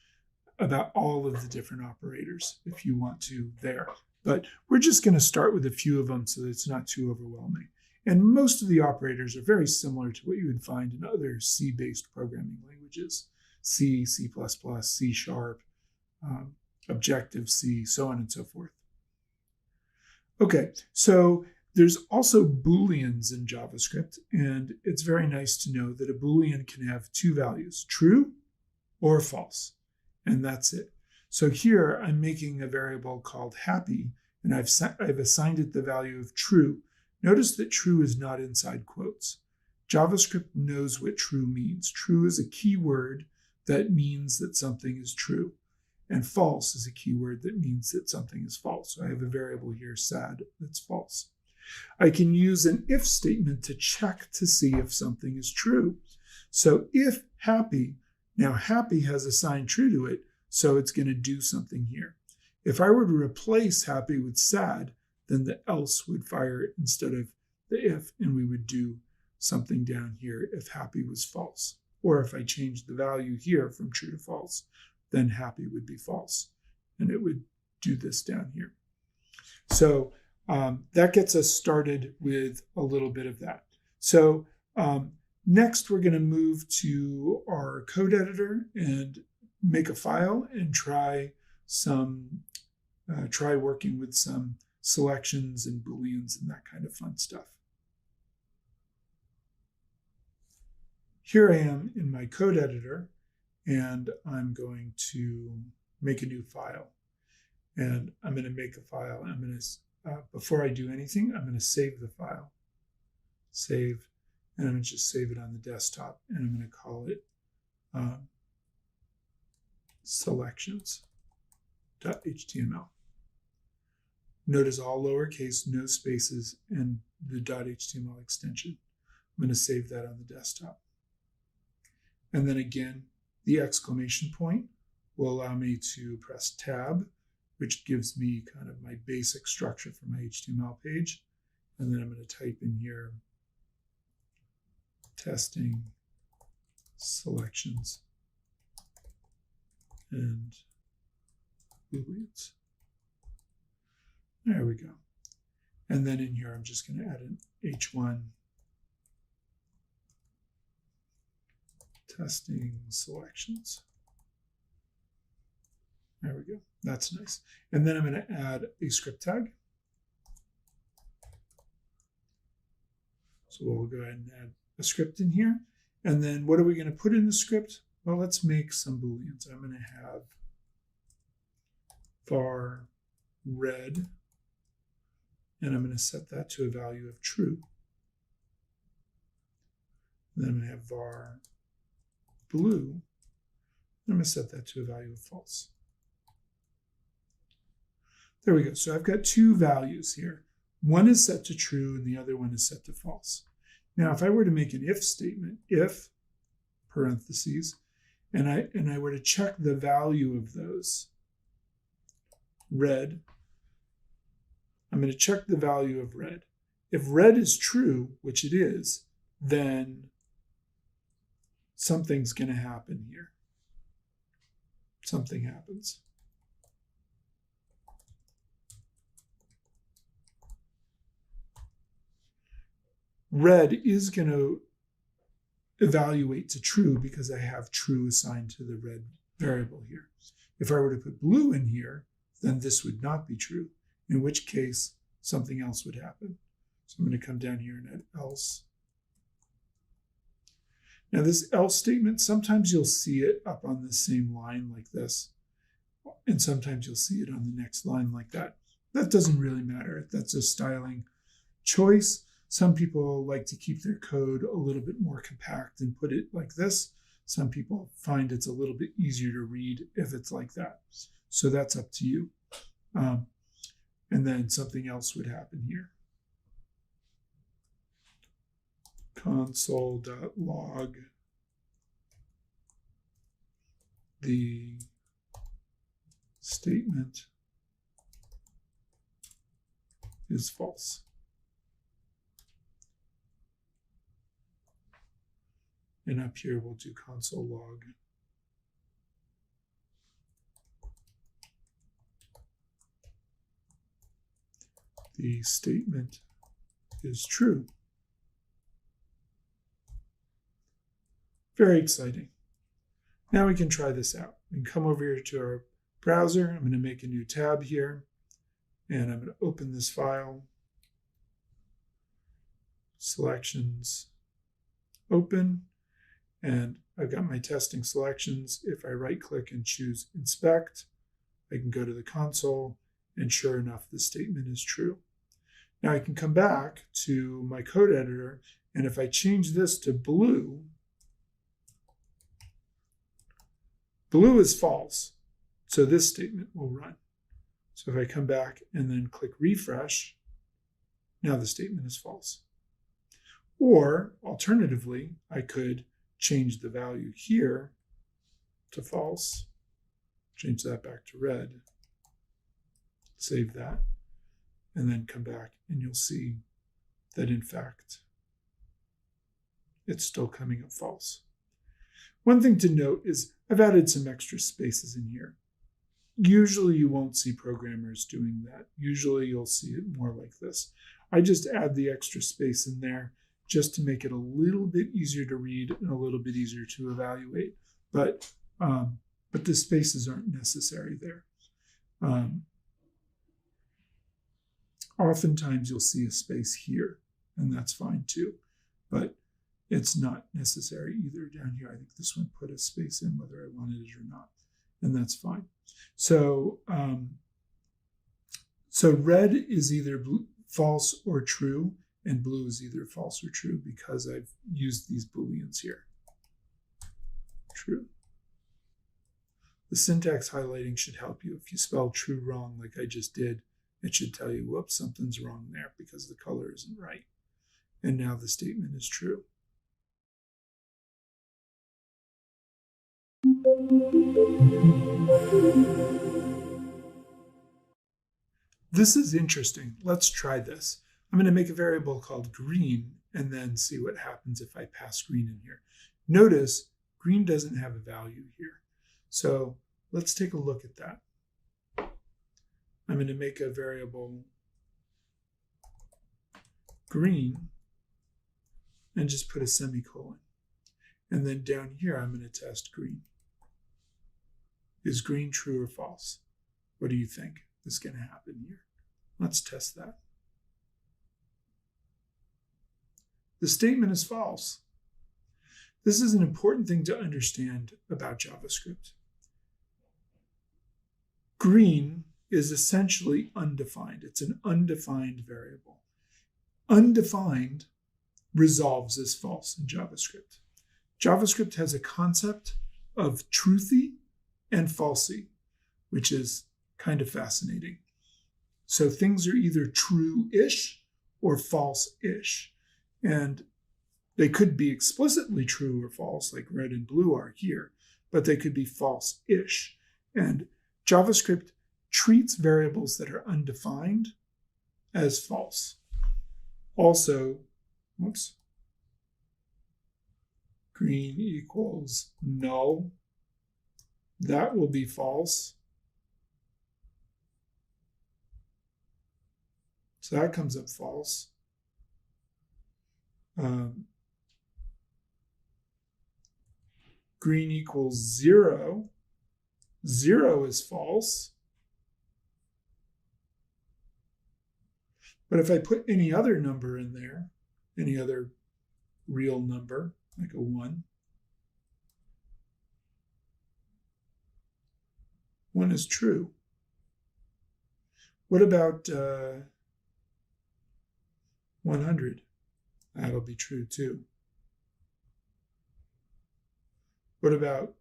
about all of the different operators if you want to there. But we're just going to start with a few of them so that it's not too overwhelming. And most of the operators are very similar to what you would find in other C-based programming languages, C, C++, C#, Objective-C, so on and so forth. Okay, so there's also Booleans in JavaScript, and it's very nice to know that a Boolean can have two values, true or false, and that's it. So here I'm making a variable called happy, and I've assigned it the value of true. Notice that true is not inside quotes. JavaScript knows what true means. True is a keyword that means that something is true, and false is a keyword that means that something is false. So I have a variable here, sad, that's false. I can use an if statement to check to see if something is true. So if happy, now happy has assigned true to it, so it's going to do something here. If I were to replace happy with sad, then the else would fire instead of the if, and we would do something down here if happy was false. Or if I changed the value here from true to false, then happy would be false, and it would do this down here. So that gets us started with a little bit of that. So next we're going to move to our code editor and make a file and try working with some selections and Booleans and that kind of fun stuff. Here I am in my code editor, and I'm going to make a new file. And I'm going to make a file. I'm going to, before I do anything, I'm going to save the file. Save, and I'm going to just save it on the desktop, and I'm going to call it selections.html. Notice all lowercase, no spaces, and the .html extension. I'm going to save that on the desktop. And then again, the exclamation point will allow me to press tab, which gives me kind of my basic structure for my HTML page. And then I'm going to type in here testing selections and Booleans. There we go. And then in here, I'm just going to add an H1 testing selections. There we go. That's nice. And then I'm going to add a script tag. So we'll go ahead and add a script in here. And then what are we going to put in the script? Well, let's make some Booleans. I'm going to have var red, and I'm going to set that to a value of true. Then I'm going to have var blue, and I'm going to set that to a value of false. There we go. So I've got two values here. One is set to true and the other one is set to false. Now, if I were to make an if statement, if parentheses, and I were to check the value of those, red, I'm going to check the value of red. If red is true, which it is, then something's going to happen here. Something happens. Red is going to evaluate to true because I have true assigned to the red variable here. If I were to put blue in here, then this would not be true, in which case something else would happen. So I'm going to come down here and add else. Now this else statement, sometimes you'll see it up on the same line like this, and sometimes you'll see it on the next line like that. That doesn't really matter. That's a styling choice. Some people like to keep their code a little bit more compact and put it like this. Some people find it's a little bit easier to read if it's like that. So that's up to you. And then something else would happen here. Console.log the statement is false. And up here, we'll do console log the statement is true. Very exciting. Now we can try this out. We can come over here to our browser. I'm going to make a new tab here, and I'm going to open this file. Selections, open. And I've got my testing selections. If I right click and choose inspect, I can go to the console, and sure enough, the statement is true. Now I can come back to my code editor, and if I change this to blue, blue is false, so this statement will run. So if I come back and then click refresh, now the statement is false. Or alternatively, I could change the value here to false, change that back to red, save that, and then come back and you'll see that in fact it's still coming up false. One thing to note is I've added some extra spaces in here. Usually you won't see programmers doing that. Usually you'll see it more like this. I just add the extra space in there just to make it a little bit easier to read and a little bit easier to evaluate. But the spaces aren't necessary there. Oftentimes you'll see a space here, and that's fine too. But it's not necessary either down here. I think this one put a space in whether I wanted it or not, and that's fine. So, so red is either false or true, and blue is either false or true because I've used these Booleans here. true. The syntax highlighting should help you. If you spell true wrong like I just did, it should tell you, whoops, something's wrong there because the color isn't right. And now the statement is true. This is interesting. Let's try this. I'm going to make a variable called green and then see what happens if I pass green in here. Notice green doesn't have a value here. So let's take a look at that. I'm going to make a variable green and just put a semicolon. And then down here, I'm going to test green. Is green true or false? What do you think is going to happen here? Let's test that. The statement is false. This is an important thing to understand about JavaScript. Green is essentially undefined. It's an undefined variable. Undefined resolves as false in JavaScript. JavaScript has a concept of truthy and falsy, which is kind of fascinating. So things are either true-ish or false-ish. And they could be explicitly true or false, like red and blue are here, but they could be false-ish. And JavaScript treats variables that are undefined as false. Also, green equals null. That will be false. So that comes up false. Green equals 0. 0 is false. But if I put any other number in there, any other real number, like a 1, 1 is true. What about 100? That'll be true too. What about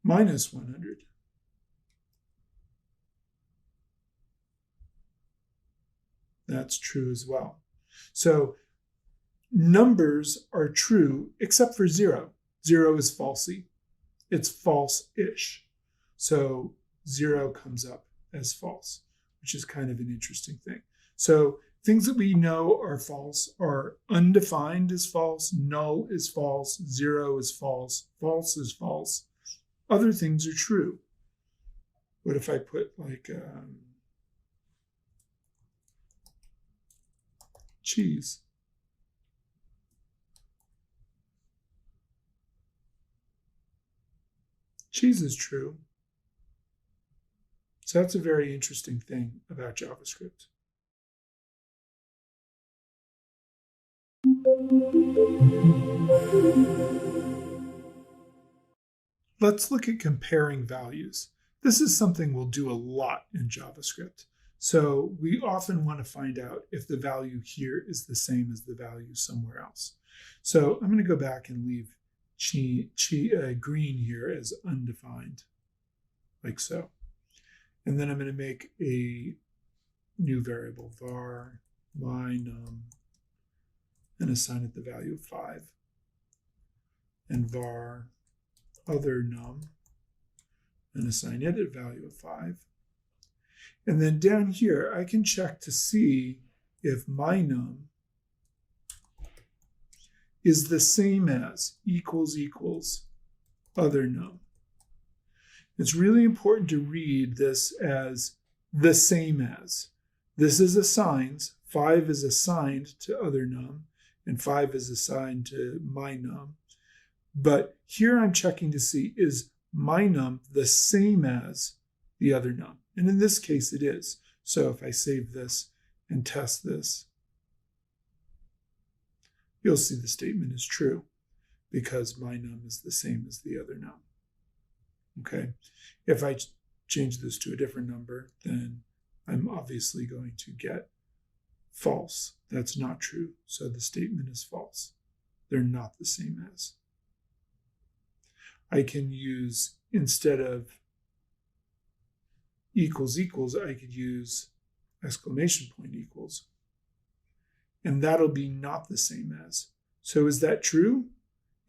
minus 100? That's true as well. So numbers are true except for 0. 0 is falsy. It's false-ish. So 0 comes up as false, which is kind of an interesting thing. So things that we know are false are undefined is false, null is false, 0 is false, false is false. Other things are true. What if I put like cheese? Cheese is true. So that's a very interesting thing about JavaScript. Let's look at comparing values. This is something we'll do a lot in JavaScript. So we often want to find out if the value here is the same as the value somewhere else. So I'm going to go back and leave green here as undefined, like so. And then I'm going to make a new variable, var mynum, and assign it the value of 5. And var other num, and assign it a value of 5. And then down here, I can check to see if mynum is the same as equals other num. It's really important to read this as the same as. This is assigned, 5 is assigned to other num, and 5 is assigned to mynum. But here I'm checking to see, is mynum the same as the other num? And in this case, it is. So if I save this and test this, you'll see the statement is true because mynum is the same as the other num. Okay. If I change this to a different number, then I'm obviously going to get false. That's not true. So the statement is false. They're not the same as. I can use, instead of equals equals, I could use exclamation point equals. And that'll be not the same as. So is that true?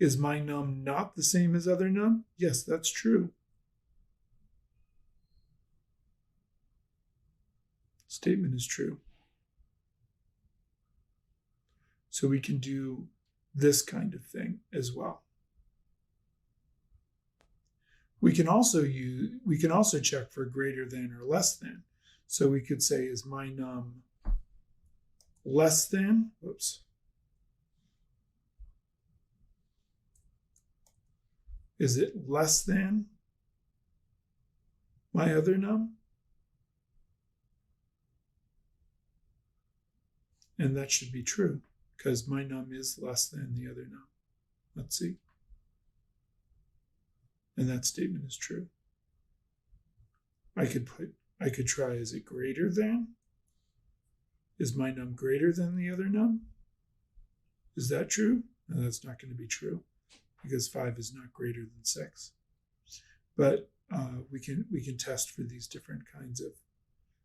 Is my num not the same as other num? Yes, that's true. Statement is true. So we can do this kind of thing as well. We can also check for greater than or less than. So we could say, is my num less than, whoops. Is it less than my other num? And that should be true because my num is less than the other num. Let's see. And that statement is true. I could try, is it greater than? Is my num greater than the other num? Is that true? No, that's not going to be true because 5 is not greater than 6. But we can test for these different kinds of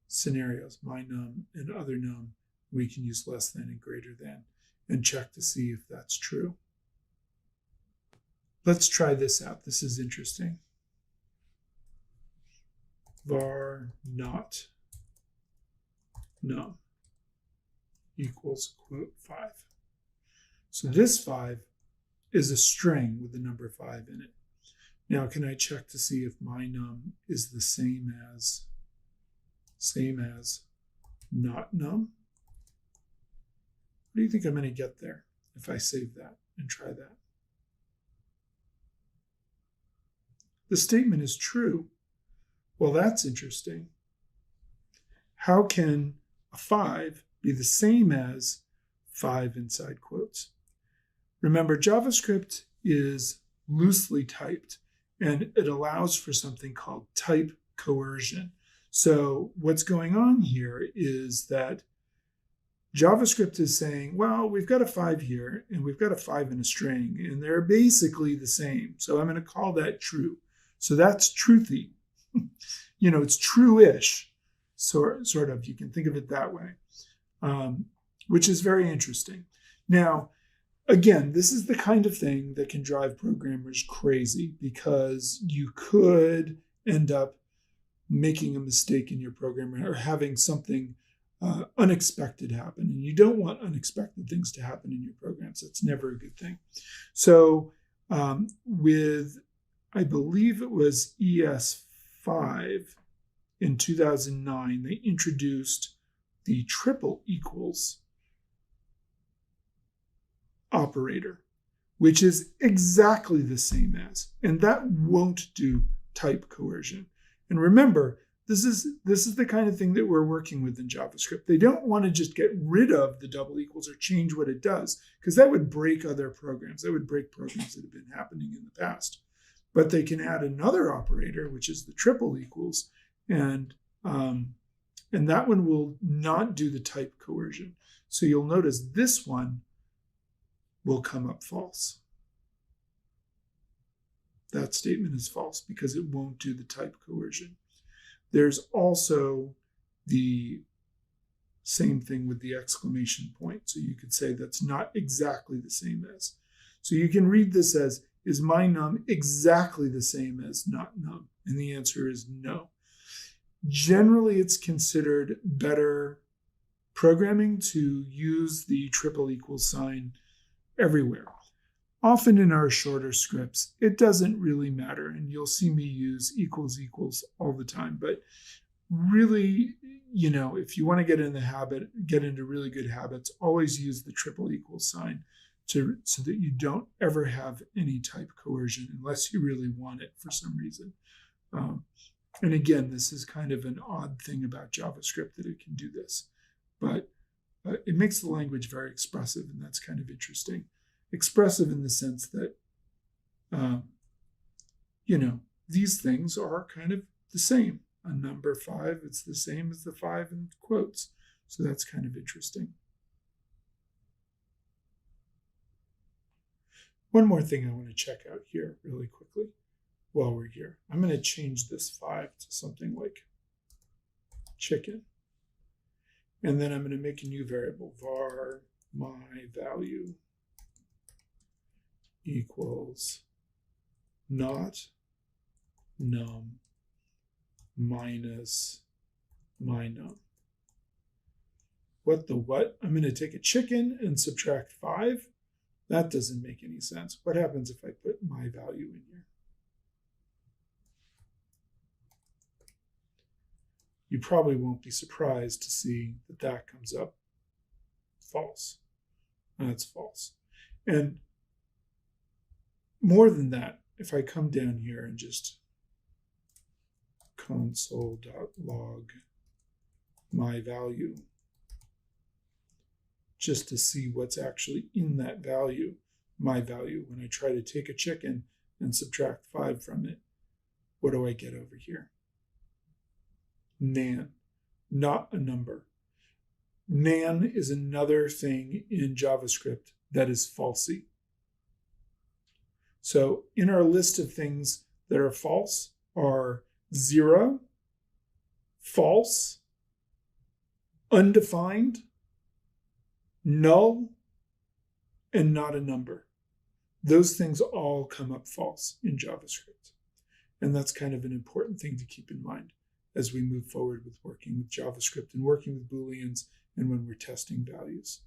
scenarios. My num and other num, we can use less than and greater than and check to see if that's true. Let's try this out. This is interesting. Var not num equals quote 5. So this 5 is a string with the number 5 in it. Now, can I check to see if my num is the same as not num? What do you think I'm going to get there if I save that and try that? The statement is true. Well, that's interesting. How can a 5 be the same as 5 inside quotes? Remember, JavaScript is loosely typed, and it allows for something called type coercion. So what's going on here is that JavaScript is saying, well, we've got a 5 here, and we've got a 5 in a string, and they're basically the same. So I'm going to call that true. So that's truthy. It's true-ish, sort of. You can think of it that way, which is very interesting. Now, again, this is the kind of thing that can drive programmers crazy because you could end up making a mistake in your program or having something unexpected happen. And you don't want unexpected things to happen in your programs. That's never a good thing. So with, I believe it was ES5 in 2009, they introduced the triple equals operator, which is exactly the same as, and that won't do type coercion. And remember, this is the kind of thing that we're working with in JavaScript. They don't want to just get rid of the double equals or change what it does, because that would break other programs. That would break programs that have been happening in the past. But they can add another operator, which is the triple equals, and that one will not do the type coercion. So you'll notice this one will come up false. That statement is false because it won't do the type coercion. There's also the same thing with the exclamation point. So you could say that's not exactly the same as. So you can read this as, is my num exactly the same as not num? And the answer is no. Generally, it's considered better programming to use the triple equals sign everywhere. Often in our shorter scripts, it doesn't really matter, and you'll see me use equals equals all the time. But really, if you want to get into really good habits, always use the triple equals sign so that you don't ever have any type coercion unless you really want it for some reason. And again, this is kind of an odd thing about JavaScript that it can do this, but it makes the language very expressive, and that's kind of interesting. Expressive in the sense that, these things are kind of the same. A number 5, it's the same as the 5 in quotes. So that's kind of interesting. One more thing I want to check out here really quickly. while we're here. I'm going to change this 5 to something like chicken. And then I'm going to make a new variable, var my value equals not num minus my num. What the what? I'm going to take a chicken and subtract 5. That doesn't make any sense. What happens if I put my value in here? You probably won't be surprised to see that that comes up false. That's false. And more than that, if I come down here and just console.log my value, just to see what's actually in that value, my value, when I try to take a chicken and subtract 5 from it, what do I get over here? Nan, not a number. Nan is another thing in JavaScript that is falsy. So in our list of things that are false are 0, false, undefined, null, and not a number. Those things all come up false in JavaScript. And that's kind of an important thing to keep in mind as we move forward with working with JavaScript and working with Booleans and when we're testing values.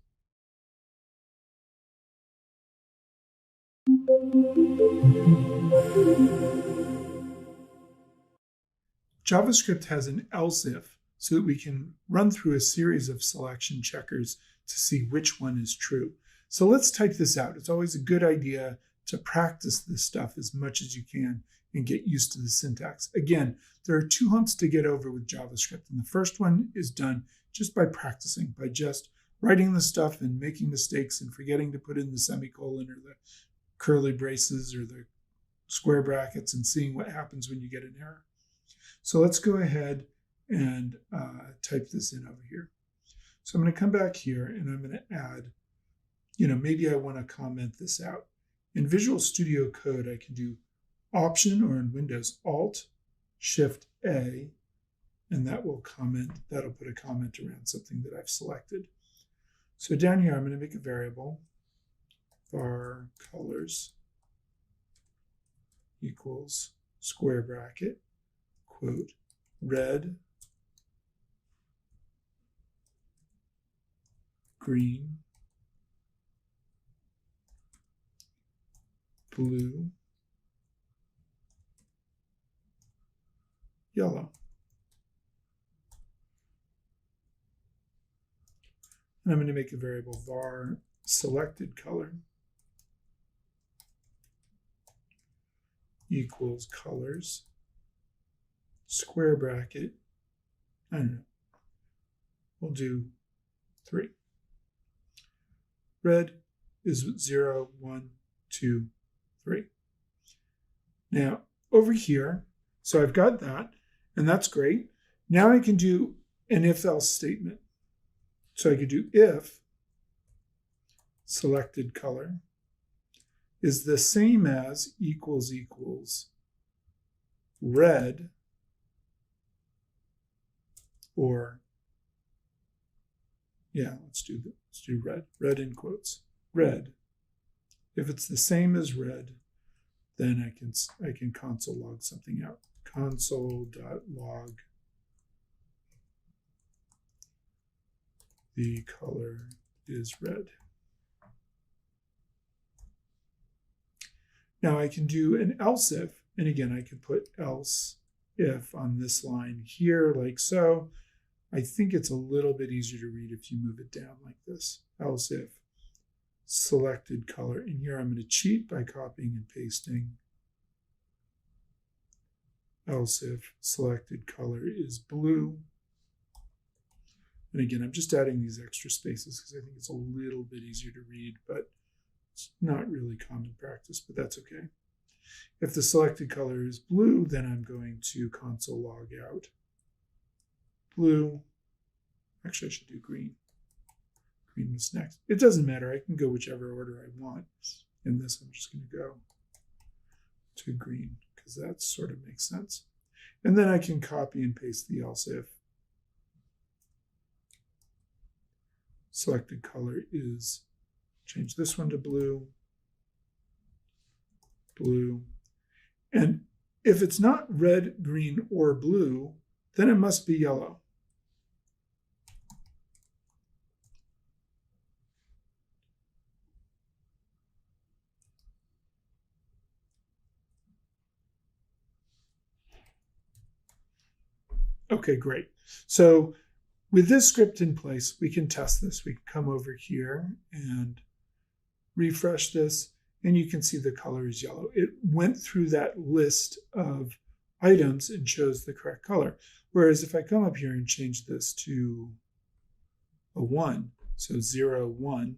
JavaScript has an else if so that we can run through a series of selection checkers to see which one is true. So let's type this out. It's always a good idea to practice this stuff as much as you can and get used to the syntax. Again, there are 2 humps to get over with JavaScript, and the first one is done just by practicing, by just writing the stuff and making mistakes and forgetting to put in the semicolon or the curly braces or the square brackets and seeing what happens when you get an error. So let's go ahead and type this in over here. So I'm going to come back here and I'm going to add, maybe I want to comment this out. In Visual Studio Code, I can do Option, or in Windows, Alt, Shift A, and that'll put a comment around something that I've selected. So down here, I'm going to make a variable, var colors equals square bracket, quote, red, green, blue, yellow. And I'm going to make a variable var selected color equals colors, square bracket, I don't know, we'll do 3. Red is 0, 1, 2, 3. Now, over here, so I've got that, and that's great. Now I can do an if-else statement. So I could do if selected color is the same as equals red, or let's do red in quotes, red. If it's the same as red, then I can console log something out. Console.log the color is red. Now I can do an else if, and again, I could put else if on this line here, like so. I think it's a little bit easier to read if you move it down like this. Else if selected color. And here I'm going to cheat by copying and pasting. Else if selected color is blue. And again, I'm just adding these extra spaces because I think it's a little bit easier to read, but it's not really common practice, but that's okay. If the selected color is blue, then I'm going to console log out blue. Actually, I should do green. Green was next. It doesn't matter. I can go whichever order I want. In this, I'm just going to go to green because that sort of makes sense. And then I can copy and paste the else if. Selected color is, change this one to blue, blue. And if it's not red, green, or blue, then it must be yellow. Okay, great. So with this script in place, we can test this. We can come over here and refresh this, and you can see the color is yellow. It went through that list of items and chose the correct color. Whereas if I come up here and change this to a 1, so 0, 1,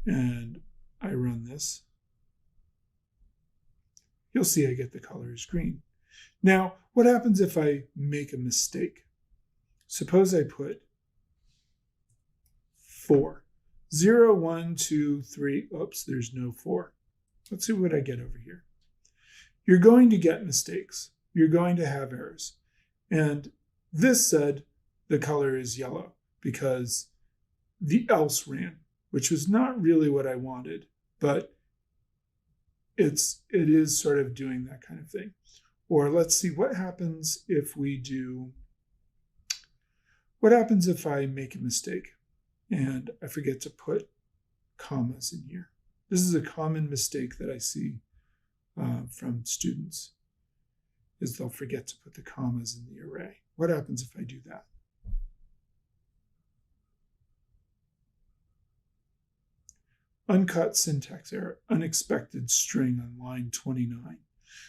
and I run this, you'll see I get the color is green. Now, what happens if I make a mistake? Suppose I put 4. 0, 1, 2, 3. Oops, there's no 4. Let's see what I get over here. You're going to get mistakes. You're going to have errors. And this said the color is yellow because the else ran, which was not really what I wanted, but it is sort of doing that kind of thing. Or let's see what happens if we do, what happens if I make a mistake and I forget to put commas in here. This is a common mistake that I see from students, is they'll forget to put the commas in the array. What happens if I do that? Uncut syntax error, unexpected string on line 29.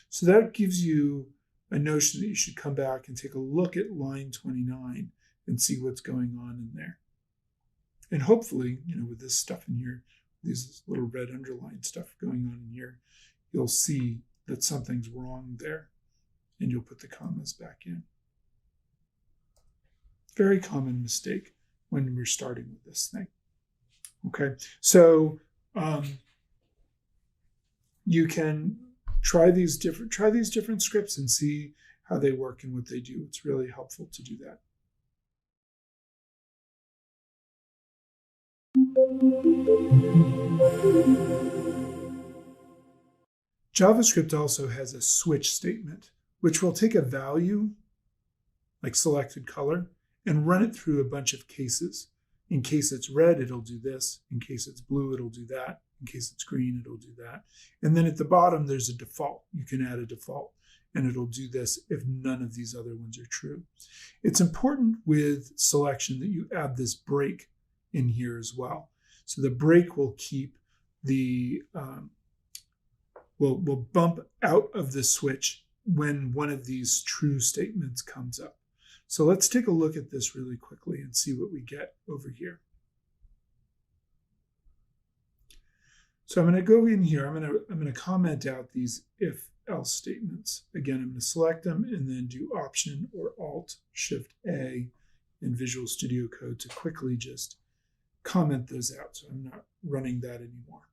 So that gives you a notion that you should come back and take a look at line 29 and see what's going on in there. And hopefully, with this stuff in here, these little red underlined stuff going on in here, you'll see that something's wrong there and you'll put the commas back in. Very common mistake when we're starting with this thing. Okay, so you can try these different scripts and see how they work and what they do. It's really helpful to do that. JavaScript also has a switch statement, which will take a value, like selected color, and run it through a bunch of cases. In case it's red, it'll do this. In case it's blue, it'll do that. In case it's green, it'll do that. And then at the bottom, there's a default. You can add a default, and it'll do this if none of these other ones are true. It's important with selection that you add this break in here as well. So the break will keep the, will bump out of the switch when one of these true statements comes up. So let's take a look at this really quickly and see what we get over here. So I'm going to go in here. I'm going to comment out these if-else statements. Again, I'm going to select them and then do Option or Alt-Shift-A in Visual Studio Code to quickly just comment those out. So I'm not running that anymore.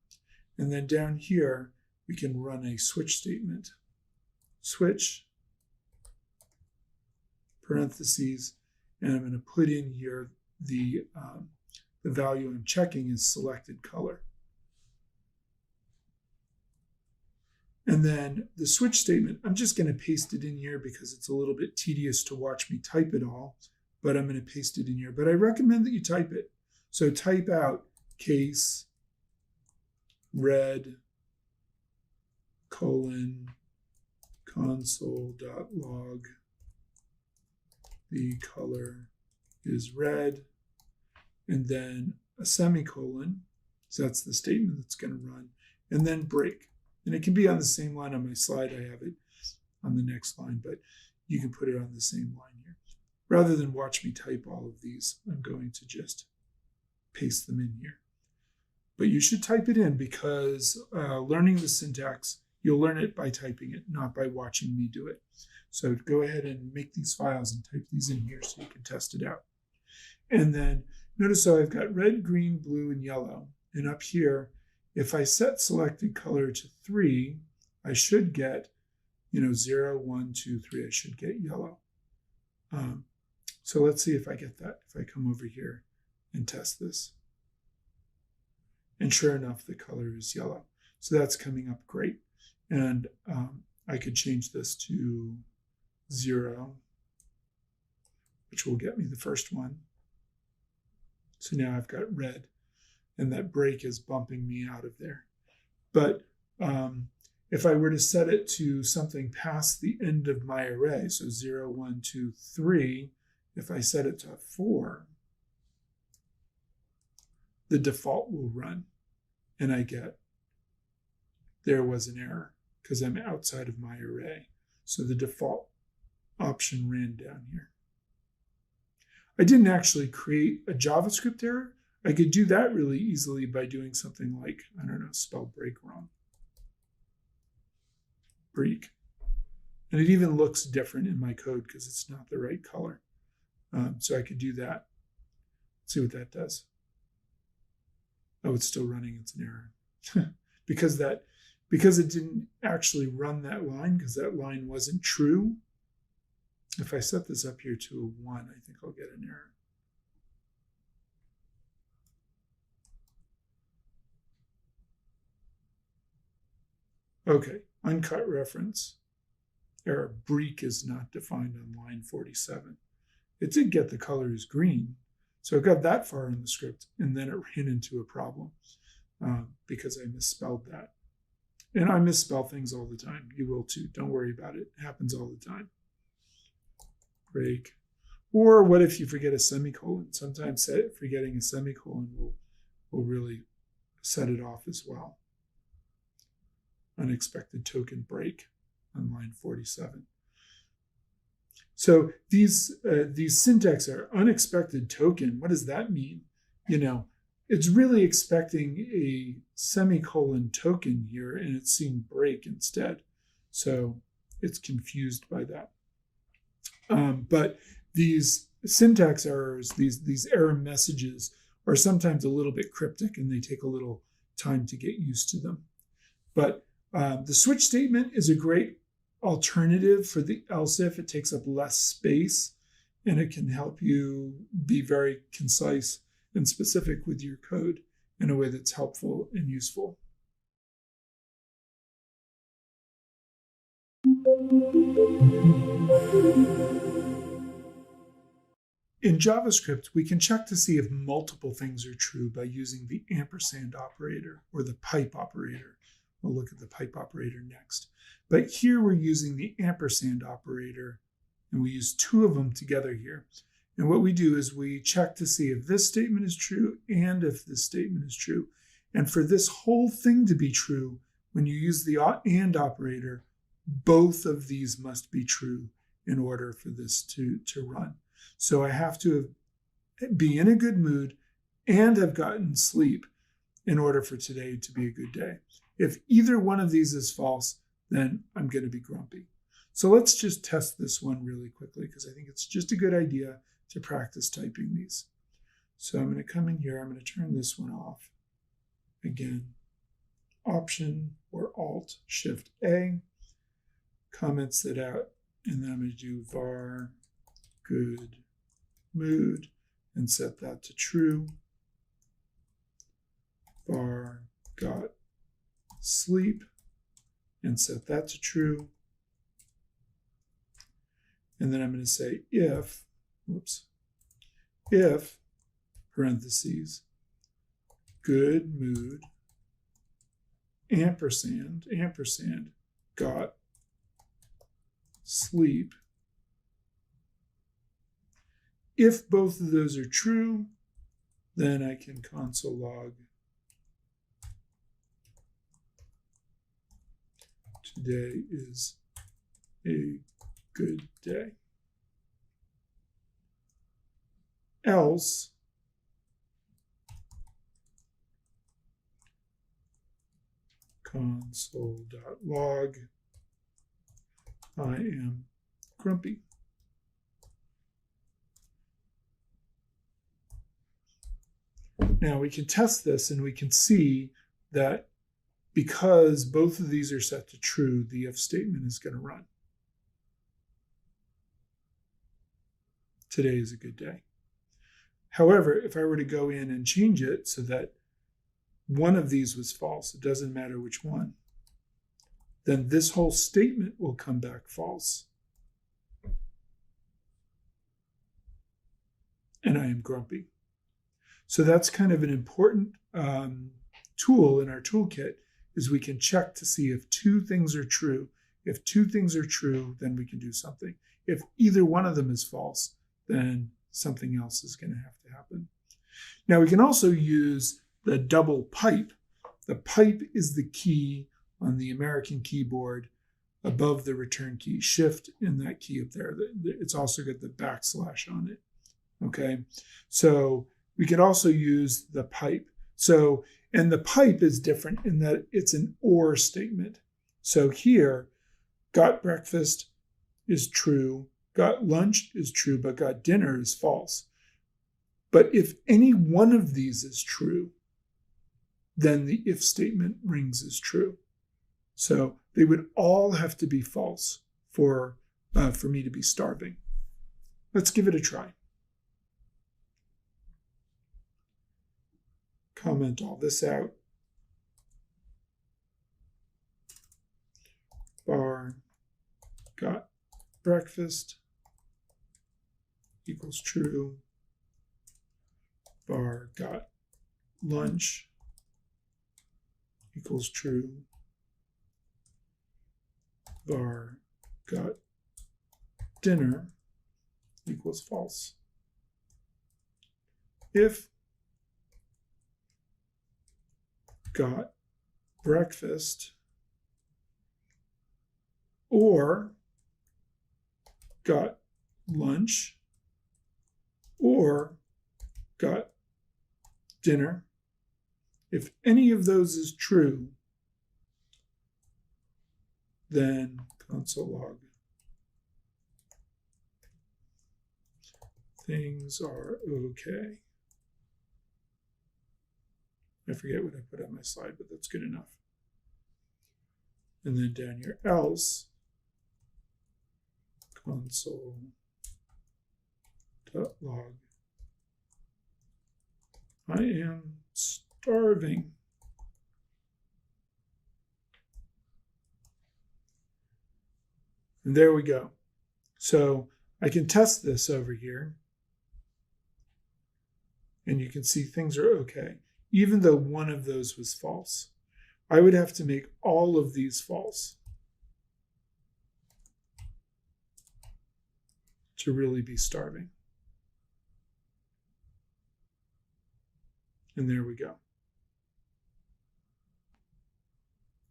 And then down here, we can run a switch statement. Switch, parentheses, and I'm going to put in here the value I'm checking is selected color. And then the switch statement, I'm just going to paste it in here because it's a little bit tedious to watch me type it all, but I'm going to paste it in here. But I recommend that you type it. So type out case red colon console.log. The color is red, and then a semicolon. So that's the statement that's going to run, and then break. And it can be on the same line on my slide. I have it on the next line, but you can put it on the same line here. Rather than watch me type all of these, I'm going to just paste them in here. But you should type it in because learning the syntax, you'll learn it by typing it, not by watching me do it. So go ahead and make these files and type these in here so you can test it out. And then notice how I've got red, green, blue, and yellow. And up here, if I set selected color to 3, I should get 0, 1, 2, 3, I should get yellow. So let's see if I get that. If I come over here and test this. And sure enough, the color is yellow. So that's coming up great. And I could change this to 0, which will get me the first one. So now I've got red, and that break is bumping me out of there. But if I were to set it to something past the end of my array, so 0, 1, 2, 3, if I set it to 4, the default will run, and I get, there was an error because I'm outside of my array. So the default option ran down here. I didn't actually create a JavaScript error. I could do that really easily by doing something like, I don't know, spell break wrong. Break. And it even looks different in my code because it's not the right color. So I could do that. Let's see what that does. Oh, it's still running. It's an error. because it didn't actually run that line, because that line wasn't true. If I set this up here to a 1, I think I'll get an error. Okay, uncut reference. Error, break is not defined on line 47. It did get the color is green, so it got that far in the script, and then it ran into a problem because I misspelled that. And I misspell things all the time. You will too. Don't worry about it. It happens all the time. Break. Or what if you forget a semicolon? Sometimes forgetting a semicolon will really set it off as well. Unexpected token break on line 47. So these syntax are unexpected token. What does that mean? It's really expecting a semicolon token here, and it's seeing break instead. So it's confused by that. But these syntax errors, these error messages, are sometimes a little bit cryptic, and they take a little time to get used to them. But the switch statement is a great alternative for the else if. It takes up less space, and it can help you be very concise and specific with your code in a way that's helpful and useful. In JavaScript, we can check to see if multiple things are true by using the ampersand operator or the pipe operator. We'll look at the pipe operator next. But here we're using the ampersand operator, and we use 2 of them together here. And what we do is we check to see if this statement is true and if this statement is true. And for this whole thing to be true, when you use the AND operator, both of these must be true in order for this to run. So I have to be in a good mood and have gotten sleep in order for today to be a good day. If either one of these is false, then I'm going to be grumpy. So let's just test this one really quickly, because I think it's just a good idea to practice typing these. So I'm going to come in here. I'm going to turn this one off. Again, Option or Alt Shift A, comments that out, and then I'm going to do var good mood and set that to true. Var got sleep and set that to true. And then I'm going to say if parentheses, good mood, ampersand, got sleep. If both of those are true, then I can console log today is a good day. Else, console.log, I am grumpy. Now we can test this and we can see that because both of these are set to true, the if statement is going to run. Today is a good day. However, if I were to go in and change it so that one of these was false, it doesn't matter which one, then this whole statement will come back false. And I am grumpy. So that's kind of an important tool in our toolkit, is we can check to see if two things are true. If two things are true, then we can do something. If either one of them is false, then something else is going to have to happen. Now we can also use the double pipe. The pipe is the key on the American keyboard above the return key. Shift in that key up there. It's also got the backslash on it. Okay, so we could also use the pipe. And the pipe is different in that it's an or statement. So here, got breakfast is true, got lunch is true, but got dinner is false. But if any one of these is true, then the if statement rings as true. So they would all have to be false for me to be starving. Let's give it a try. Comment all this out. Bar got breakfast equals true. Bar got lunch equals true. Bar got dinner equals false. If got breakfast or got lunch or got dinner, if any of those is true, then console log things are okay. I forget what I put on my slide, but that's good enough. And then down here, else, console.log. I am starving. And there we go. So I can test this over here. And you can see things are okay, even though one of those was false. I would have to make all of these false to really be starving. And there we go.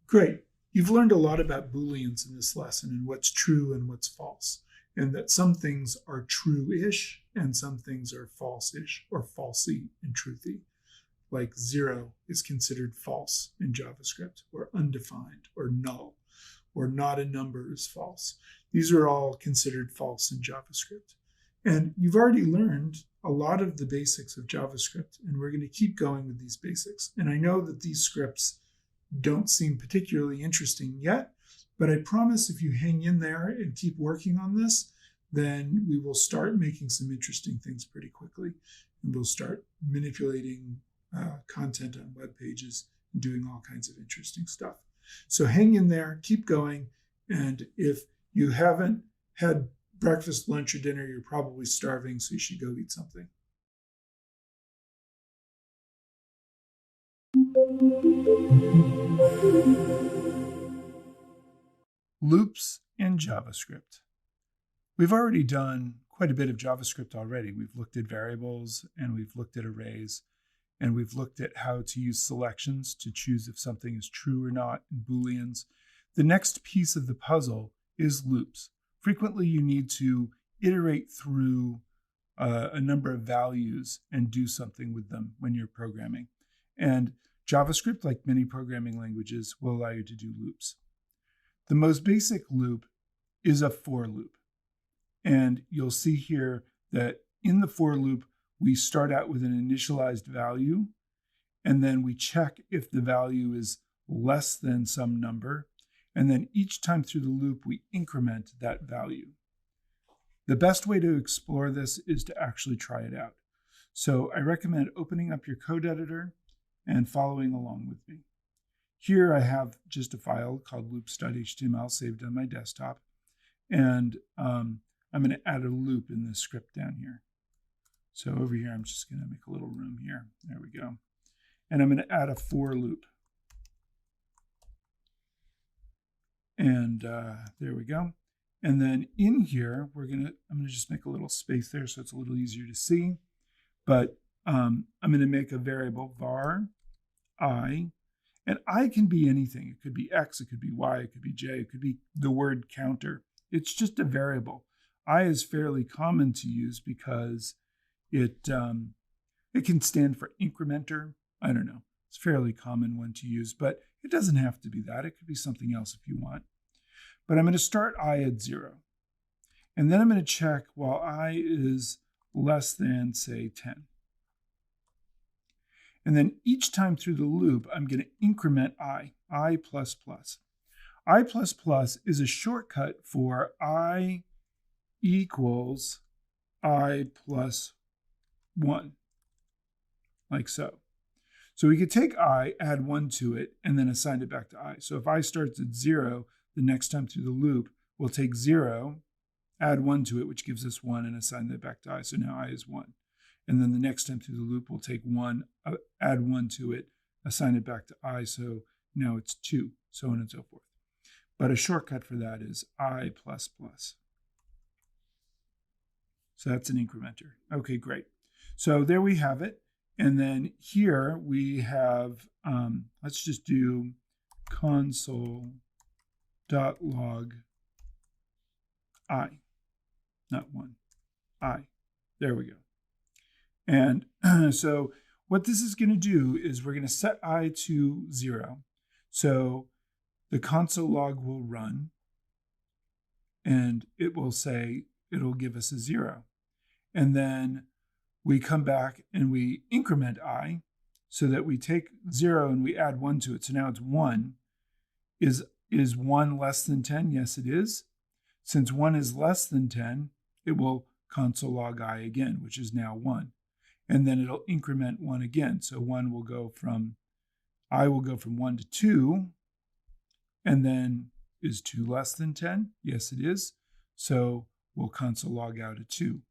Great. You've learned a lot about Booleans in this lesson and what's true and what's false, and that some things are true-ish and some things are false-ish or falsy and truthy. Like 0 is considered false in JavaScript, or undefined, or null, or not a number is false. These are all considered false in JavaScript. And you've already learned a lot of the basics of JavaScript, and we're going to keep going with these basics. And I know that these scripts don't seem particularly interesting yet, but I promise if you hang in there and keep working on this, then we will start making some interesting things pretty quickly. And we'll start manipulating content on web pages and doing all kinds of interesting stuff. So hang in there, keep going. And if you haven't had breakfast, lunch, or dinner, you're probably starving, so you should go eat something. Loops in JavaScript. We've already done quite a bit of JavaScript already. We've looked at variables, and we've looked at arrays, and we've looked at how to use selections to choose if something is true or not in Booleans. The next piece of the puzzle is loops. Frequently, you need to iterate through a number of values and do something with them when you're programming. And JavaScript, like many programming languages, will allow you to do loops. The most basic loop is a for loop. And you'll see here that in the for loop, we start out with an initialized value, and then we check if the value is less than some number, and then each time through the loop, we increment that value. The best way to explore this is to actually try it out. So I recommend opening up your code editor and following along with me. Here I have just a file called loops.html saved on my desktop, and I'm going to add a loop in this script down here. So over here, I'm just going to make a little room here. There we go. And I'm going to add a for loop. And there we go. And then in here, I'm going to just make a little space there so it's a little easier to see. But I'm going to make a variable var I, and I can be anything. It could be X, it could be Y, it could be J, it could be the word counter. It's just a variable. I is fairly common to use because it can stand for incrementer. I don't know. It's a fairly common one to use, but it doesn't have to be that. It could be something else if you want. But I'm going to start I at 0. And then I'm going to check while I is less than, say, 10. And then each time through the loop, I'm going to increment I plus plus. I plus plus is a shortcut for I equals I plus 1, like so. So we could take I, add 1 to it, and then assign it back to I. So if I starts at 0, the next time through the loop, we'll take 0, add 1 to it, which gives us 1, and assign that back to I. So now I is 1. And then the next time through the loop, we'll take 1, add 1 to it, assign it back to I. So now it's 2, so on and so forth. But a shortcut for that is I plus plus. So that's an incrementer. Okay, great. So there we have it. And then here we have, let's just do console.log I, not 1, I. There we go. And so what this is going to do is we're going to set I to 0. So the console log will run, and it will say, it'll give us a 0. And then we come back and we increment I so that we take 0 and we add 1 to it. So now it's 1. Is 1 less than 10? Yes, it is. Since 1 is less than 10, it will console log I again, which is now 1. And then it'll increment 1 again. So I will go from 1 to 2. And then is 2 less than 10? Yes, it is. So we'll console log out a 2.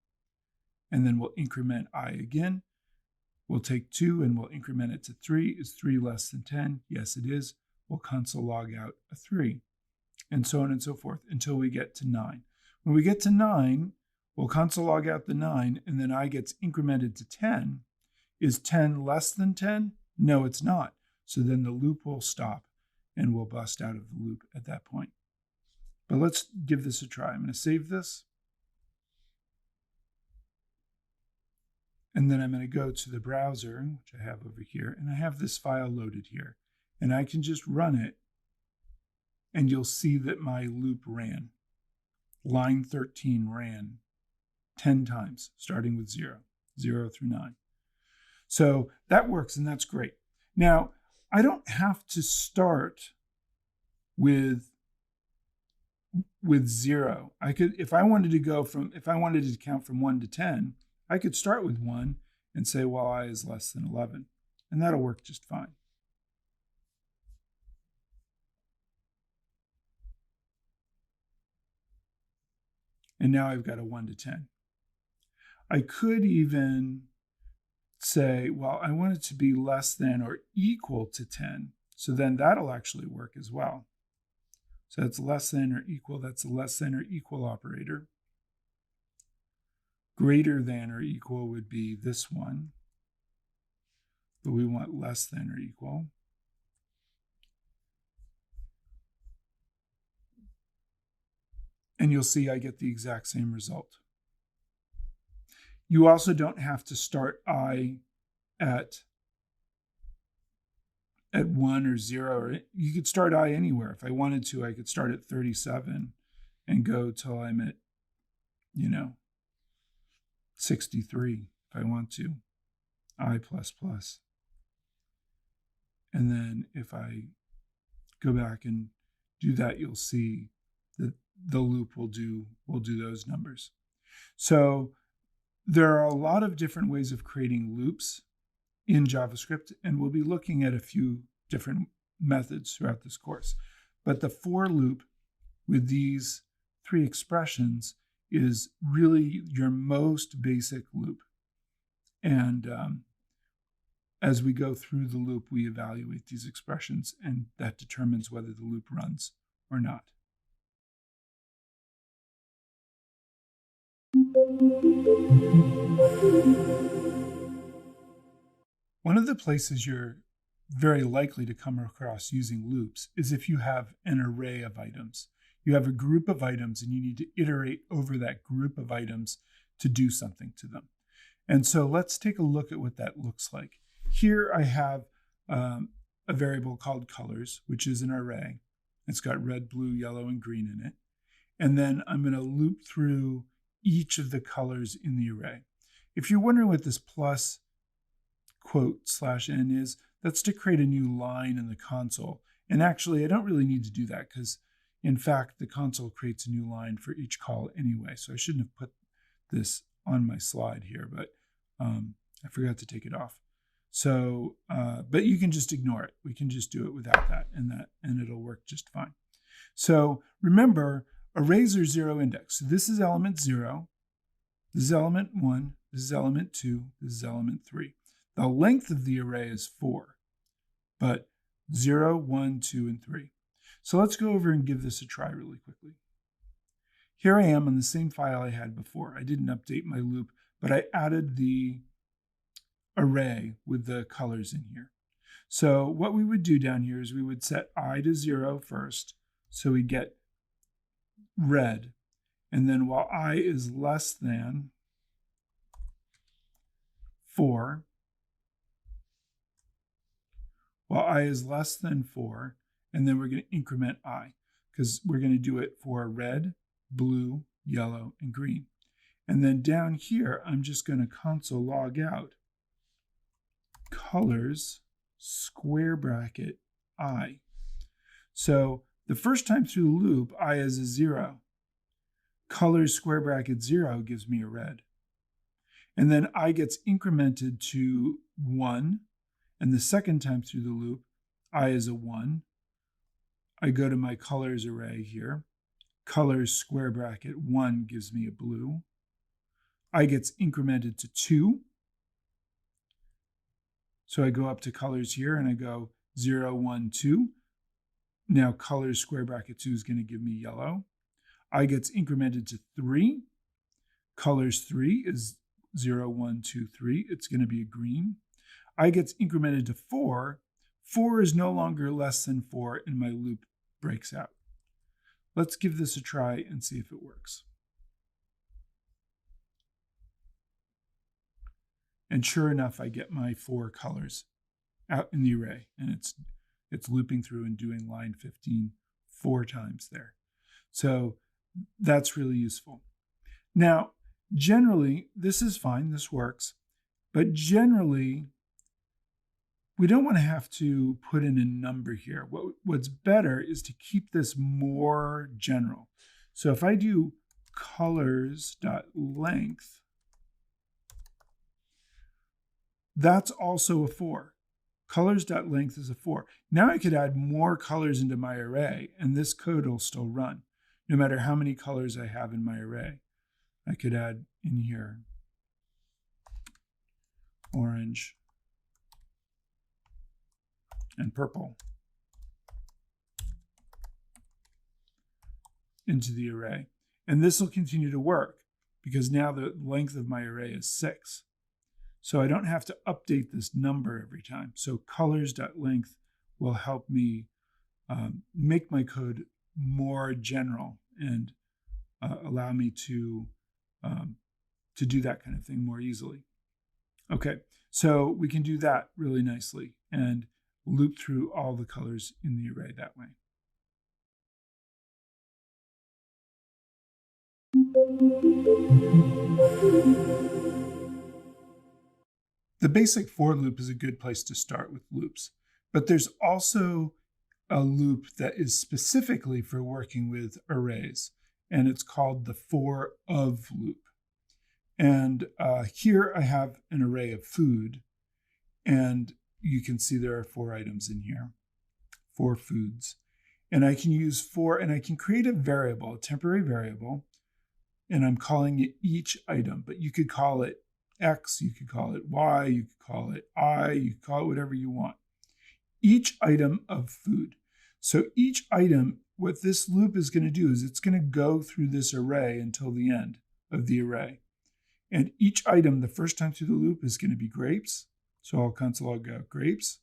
And then we'll increment I again. We'll take 2 and we'll increment it to 3. Is 3 less than 10? Yes, it is. We'll console log out a 3. And so on and so forth until we get to 9. When we get to 9, we'll console log out the 9, and then I gets incremented to 10. Is 10 less than 10? No, it's not. So then the loop will stop, and we'll bust out of the loop at that point. But let's give this a try. I'm going to save this. And then I'm going to go to the browser, which I have over here, and I have this file loaded here. And I can just run it, and you'll see that my loop ran. Line 13 ran 10 times, starting with 0 through 9. So that works, and that's great. Now, I don't have to start with 0. I could, if I wanted to count from 1 to 10, I could start with 1 and say, well, I is less than 11, and that'll work just fine. And now I've got a 1 to 10. I could even say, well, I want it to be less than or equal to 10. So then that'll actually work as well. So that's less than or equal. That's a less than or equal operator. Greater than or equal would be this one. But we want less than or equal. And you'll see I get the exact same result. You also don't have to start I at 1 or 0. Or you could start I anywhere. If I wanted to, I could start at 37 and go till I'm at, 63 if I want to, I++. And then if I go back and do that, you'll see that the loop will do those numbers. So there are a lot of different ways of creating loops in JavaScript, and we'll be looking at a few different methods throughout this course. But the for loop with these three expressions is really your most basic loop. And as we go through the loop, we evaluate these expressions, and that determines whether the loop runs or not. One of the places you're very likely to come across using loops is if you have an array of items. You have a group of items and you need to iterate over that group of items to do something to them. And so let's take a look at what that looks like. Here I have a variable called colors, which is an array. It's got red, blue, yellow, and green in it. And then I'm going to loop through each of the colors in the array. If you're wondering what this plus quote /n is, that's to create a new line in the console. And actually, I don't really need to do that because, in fact, the console creates a new line for each call anyway. So I shouldn't have put this on my slide here, but I forgot to take it off. So, but you can just ignore it. We can just do it without that, and it'll work just fine. So remember, arrays are zero index. So this is element 0, this is element 1, this is element 2, this is element 3. The length of the array is 4, but 0, 1, 2, and 3. So let's go over and give this a try really quickly. Here I am on the same file I had before. I didn't update my loop, but I added the array with the colors in here. So what we would do down here is we would set I to 0 first, so we get red. And then while I is less than 4, and then we're going to increment I, because we're going to do it for red, blue, yellow, and green. And then down here, I'm just going to console log out colors square bracket I. So the first time through the loop, I is a 0. Colors square bracket 0 gives me a red. And then I gets incremented to 1. And the second time through the loop, I is a 1. I go to my colors array here. Colors square bracket 1 gives me a blue. I gets incremented to 2. So I go up to colors here and I go 0, 1, 2. Now colors square bracket 2 is going to give me yellow. I gets incremented to 3. Colors 3 is 0, 1, 2, 3. It's going to be a green. I gets incremented to 4. 4 is no longer less than 4 and my loop breaks out. Let's give this a try and see if it works. And sure enough, I get my 4 colors out in the array, and it's looping through and doing line 15 4 times there. So that's really useful. Now, generally, this is fine, this works, but generally, we don't want to have to put in a number here. What's better is to keep this more general. So if I do colors.length, that's also a 4. Colors.length is a 4. Now I could add more colors into my array, and this code will still run, no matter how many colors I have in my array. I could add in here orange and purple into the array. And this will continue to work because now the length of my array is 6. So I don't have to update this number every time. So colors.length will help me make my code more general and allow me to do that kind of thing more easily. Okay, so we can do that really nicely and loop through all the colors in the array that way. The basic for loop is a good place to start with loops, but there's also a loop that is specifically for working with arrays, and it's called the for of loop. And here I have an array of food, and you can see there are 4 items in here, 4 foods. And I can use for, and I can create a variable, a temporary variable, and I'm calling it each item, but you could call it X, you could call it Y, you could call it I, you could call it whatever you want. Each item of food. So each item, what this loop is going to do is it's going to go through this array until the end of the array. And each item, the first time through the loop, is going to be grapes. So I'll console log out grapes.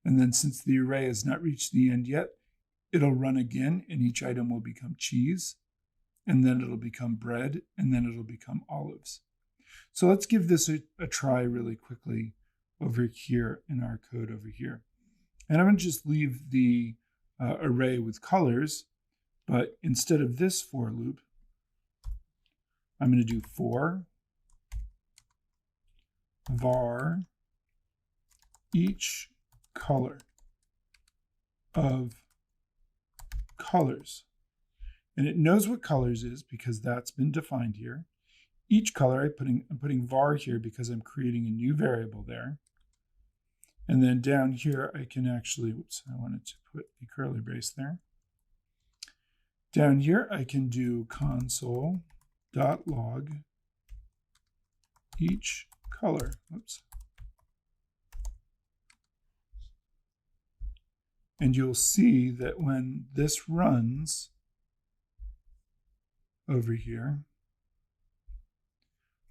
And then since the array has not reached the end yet, it'll run again, and each item will become cheese. And then it'll become bread, and then it'll become olives. So let's give this a try really quickly over here in our code over here. And I'm going to just leave the array with colors, but instead of this for loop, I'm going to do for var each color of colors. And it knows what colors is because that's been defined here. Each color, I'm putting var here because I'm creating a new variable there. And then down here, I can actually, whoops, I wanted to put a curly brace there. Down here, I can do console.log each color. Oops. And you'll see that when this runs over here,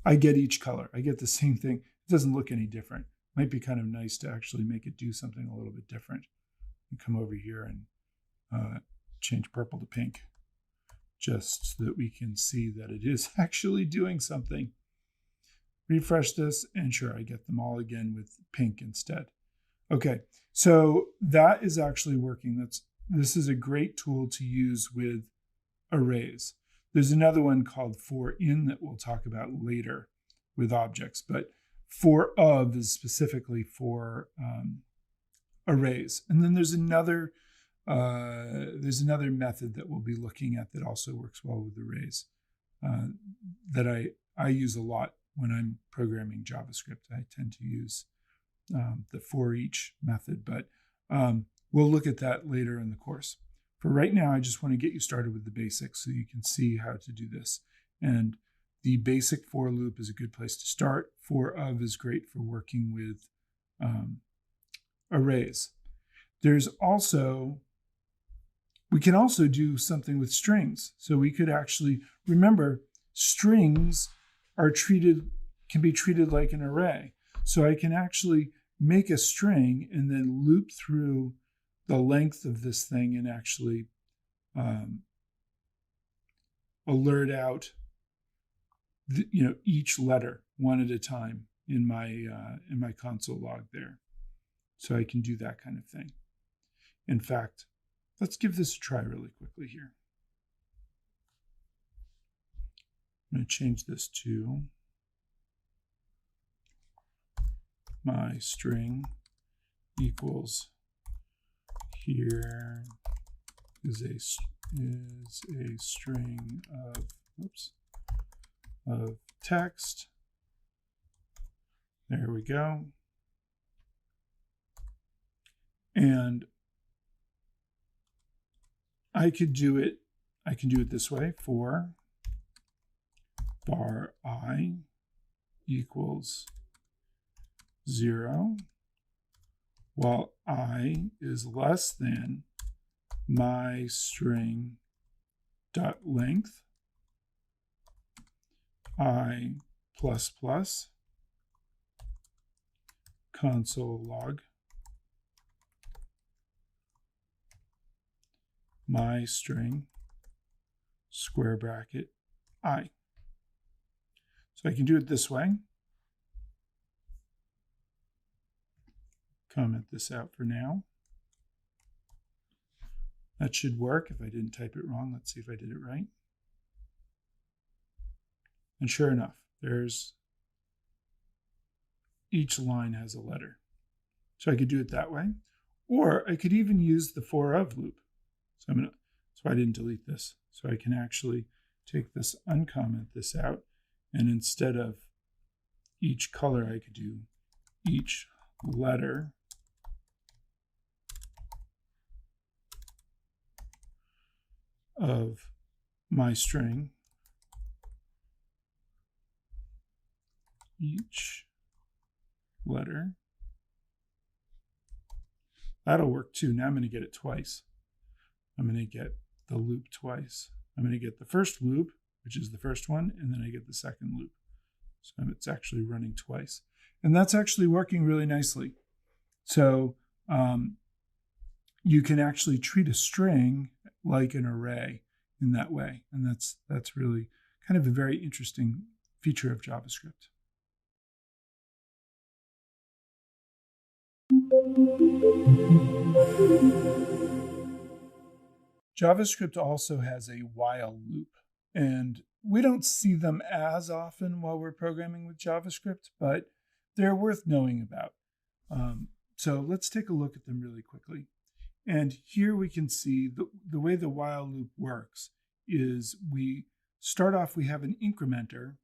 I get each color. I get the same thing. It doesn't look any different. Might be kind of nice to actually make it do something a little bit different. And come over here and change purple to pink, just so that we can see that it is actually doing something. Refresh this, and sure, I get them all again with pink instead. Okay, so that is actually working. This is a great tool to use with arrays. There's another one called for in that we'll talk about later with objects, but for of is specifically for arrays. And then there's another method that we'll be looking at that also works well with arrays that I use a lot when I'm programming JavaScript. I tend to use the for each method, but we'll look at that later in the course. For right now, I just want to get you started with the basics so you can see how to do this. And the basic for loop is a good place to start. For of is great for working with arrays. We can also do something with strings. So we could actually, remember, strings can be treated like an array. So I can actually make a string and then loop through the length of this thing and actually alert out each letter one at a time in my console log there. So I can do that kind of thing. In fact, let's give this a try really quickly here. I'm going to change this to my string equals here is a string of text. There we go. And I can do it this way. For var I equals 0, while I is less than my string dot length I plus plus console log my string square bracket I. So I can do it this way. Comment this out for now. That should work if I didn't type it wrong. Let's see if I did it right. And sure enough, each line has a letter. So I could do it that way, Or I could even use the for of loop. So that's why I didn't delete this. So I can actually take this, uncomment this out, and instead of each color, I could do each letter of my string, each letter. That'll work too. Now I'm going to get it twice. I'm going to get the loop twice. I'm going to get the first loop, which is the first one, and then I get the second loop. So it's actually running twice. And that's actually working really nicely. So you can actually treat a string like an array in that way. And that's really kind of a very interesting feature of JavaScript. JavaScript also has a while loop, and we don't see them as often while we're programming with JavaScript, but they're worth knowing about. So let's take a look at them really quickly. And here we can see the way the while loop works is we start off, we have an incrementer,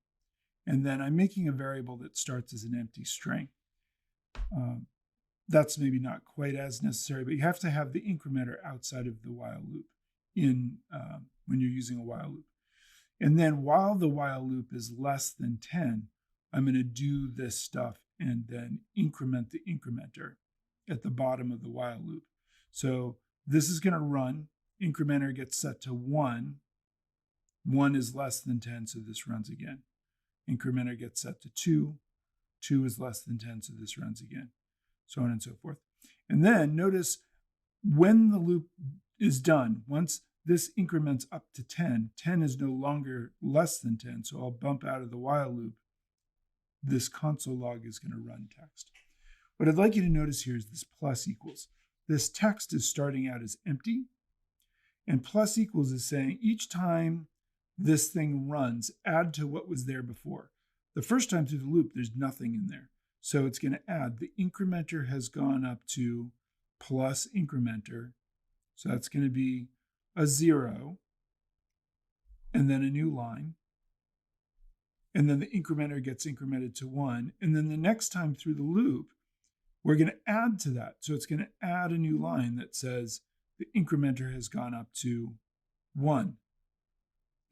and then I'm making a variable that starts as an empty string. That's maybe not quite as necessary, but you have to have the incrementer outside of the while loop when you're using a while loop. And then while the while loop is less than 10, I'm going to do this stuff and then increment the incrementer at the bottom of the while loop. So this is going to run. Incrementer gets set to 1. 1 is less than 10, so this runs again. Incrementer gets set to 2. 2 is less than 10, so this runs again. So on and so forth. And then notice when the loop is done, once this increments up to 10, 10 is no longer less than 10, so I'll bump out of the while loop. This console log is going to run text. What I'd like you to notice here is this plus equals. This text is starting out as empty, and plus equals is saying each time this thing runs, add to what was there before. The first time through the loop, there's nothing in there. So it's going to add. The incrementer has gone up to plus incrementer. So that's going to be a 0, and then a new line. And then the incrementer gets incremented to 1. And then the next time through the loop, we're going to add to that. So it's going to add a new line that says the incrementer has gone up to 1.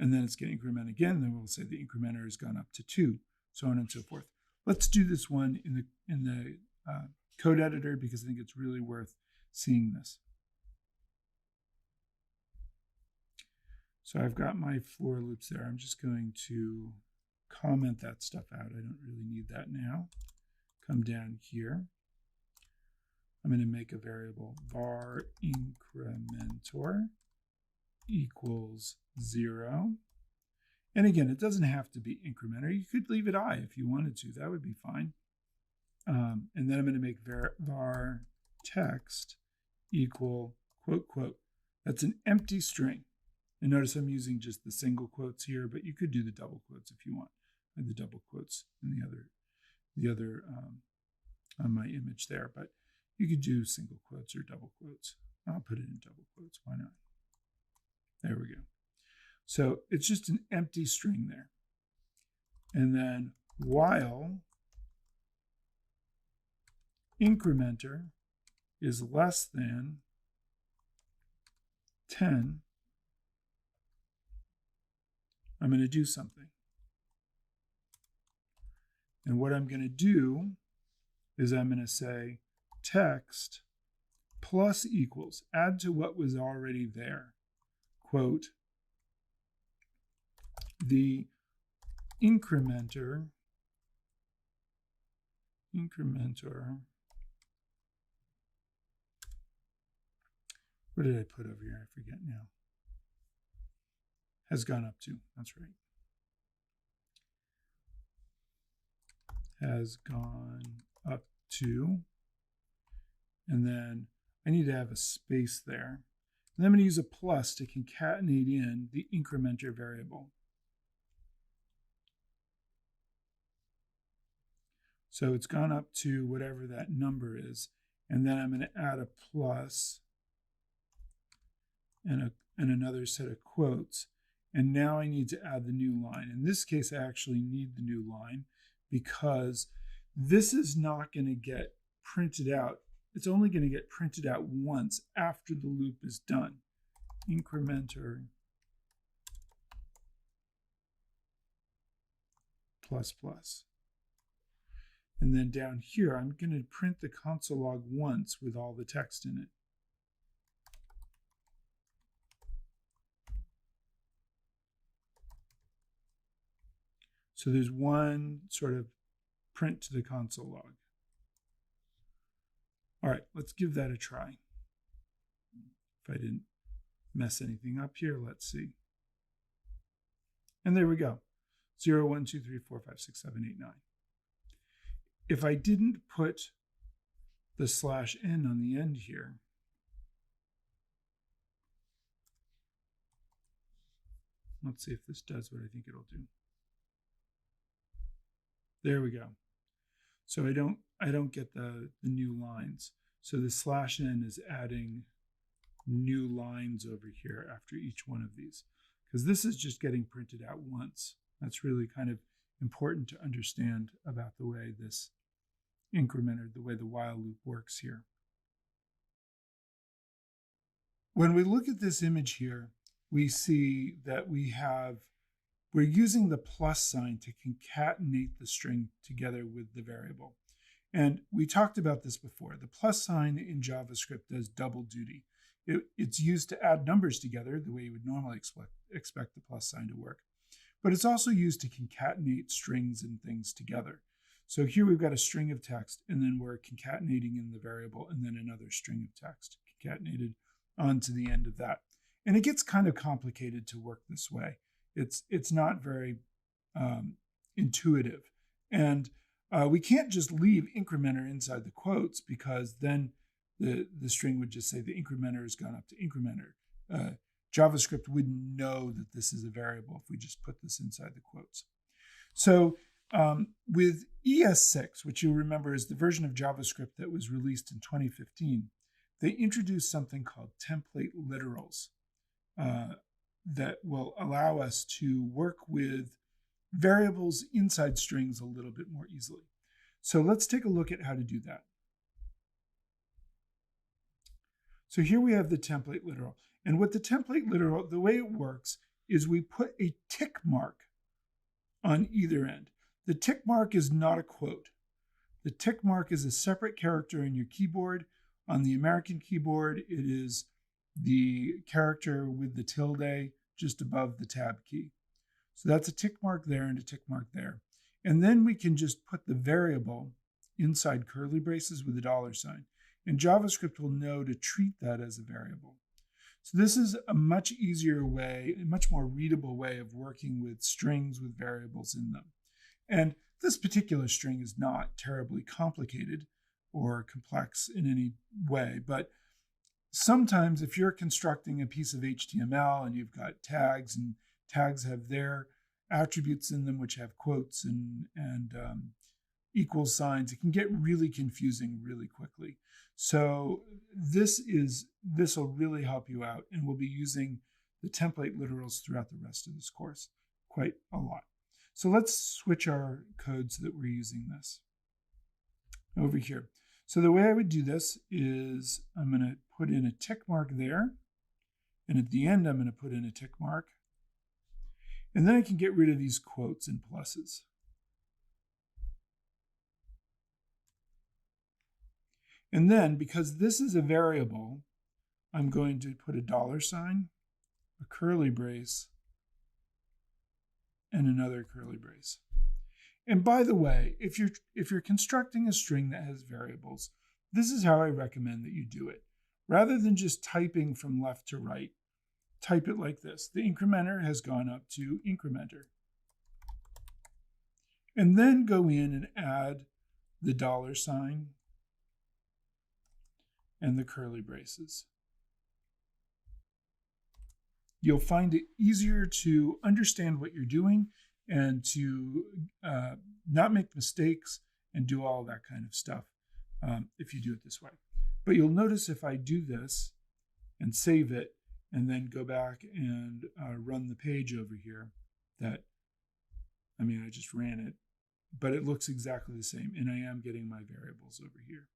And then it's going to increment again. Then we'll say the incrementer has gone up to 2, so on and so forth. Let's do this one in the code editor because I think it's really worth seeing this. So I've got my for loops there. I'm just going to comment that stuff out. I don't really need that now. Come down here. I'm going to make a variable var incrementor equals 0. And again, it doesn't have to be incrementer. You could leave it I if you wanted to. That would be fine. And then I'm going to make var text equal quote, quote. That's an empty string. And notice I'm using just the single quotes here, but you could do the double quotes if you want. And the double quotes in the other on my image there. But you could do single quotes or double quotes. I'll put it in double quotes. Why not? There we go. So it's just an empty string there. And then while incrementer is less than 10, I'm going to do something. And what I'm going to do is I'm going to say text plus equals, add to what was already there, quote, the incrementer, what did I put over here? I forget now. Has gone up to, that's right. Has gone up to, and then I need to have a space there. And I'm going to use a plus to concatenate in the incrementer variable. So it's gone up to whatever that number is. And then I'm going to add a plus and another set of quotes. And now I need to add the new line. In this case, I actually need the new line because this is not going to get printed out. It's only going to get printed out once after the loop is done. Incrementer plus plus. And then down here, I'm going to print the console log once with all the text in it. So there's one sort of print to the console log. All right, let's give that a try. If I didn't mess anything up here, let's see. And there we go. 0, 1, 2, 3, 4, 5, 6, 7, 8, 9. If I didn't put the /n on the end here, let's see if this does what I think it'll do. There we go. So I don't get the new lines. So the /n is adding new lines over here after each one of these, because this is just getting printed out once. That's really kind of important to understand about the way this incrementer, the way the while loop works here. When we look at this image here, we see that we're using the plus sign to concatenate the string together with the variable. And we talked about this before. The plus sign in JavaScript does double duty. It's used to add numbers together the way you would normally expect the plus sign to work. But it's also used to concatenate strings and things together. So here we've got a string of text, and then we're concatenating in the variable, and then another string of text concatenated onto the end of that. And it gets kind of complicated to work this way. It's not very intuitive. And we can't just leave incrementer inside the quotes, because then the string would just say the incrementer has gone up to incrementer. JavaScript wouldn't know that this is a variable if we just put this inside the quotes. So with ES6, which you'll remember is the version of JavaScript that was released in 2015, they introduced something called template literals that will allow us to work with variables inside strings a little bit more easily. So let's take a look at how to do that. So here we have the template literal. And with the template literal, the way it works is we put a tick mark on either end. The tick mark is not a quote. The tick mark is a separate character in your keyboard. On the American keyboard, it is the character with the tilde just above the tab key. So that's a tick mark there and a tick mark there. And then we can just put the variable inside curly braces with a $sign. And JavaScript will know to treat that as a variable. So this is a much easier way, a much more readable way of working with strings with variables in them. And this particular string is not terribly complicated or complex in any way, but sometimes if you're constructing a piece of HTML and you've got tags, and tags have their attributes in them which have quotes and equal signs, it can get really confusing really quickly. So this will really help you out, and we'll be using the template literals throughout the rest of this course quite a lot. So let's switch our code so that we're using this over here. So the way I would do this is I'm going to put in a tick mark there, and at the end I'm going to put in a tick mark, and then I can get rid of these quotes and pluses. And then, because this is a variable, I'm going to put a $sign, a curly brace, and another curly brace. And by the way, if you're constructing a string that has variables, this is how I recommend that you do it. Rather than just typing from left to right, type it like this. The incrementer has gone up to incrementer. And then go in and add the $sign and the curly braces. You'll find it easier to understand what you're doing and to not make mistakes and do all that kind of stuff if you do it this way. But you'll notice if I do this and save it and then go back and run the page over here, that, I mean, I just ran it, but it looks exactly the same, and I am getting my variables over here.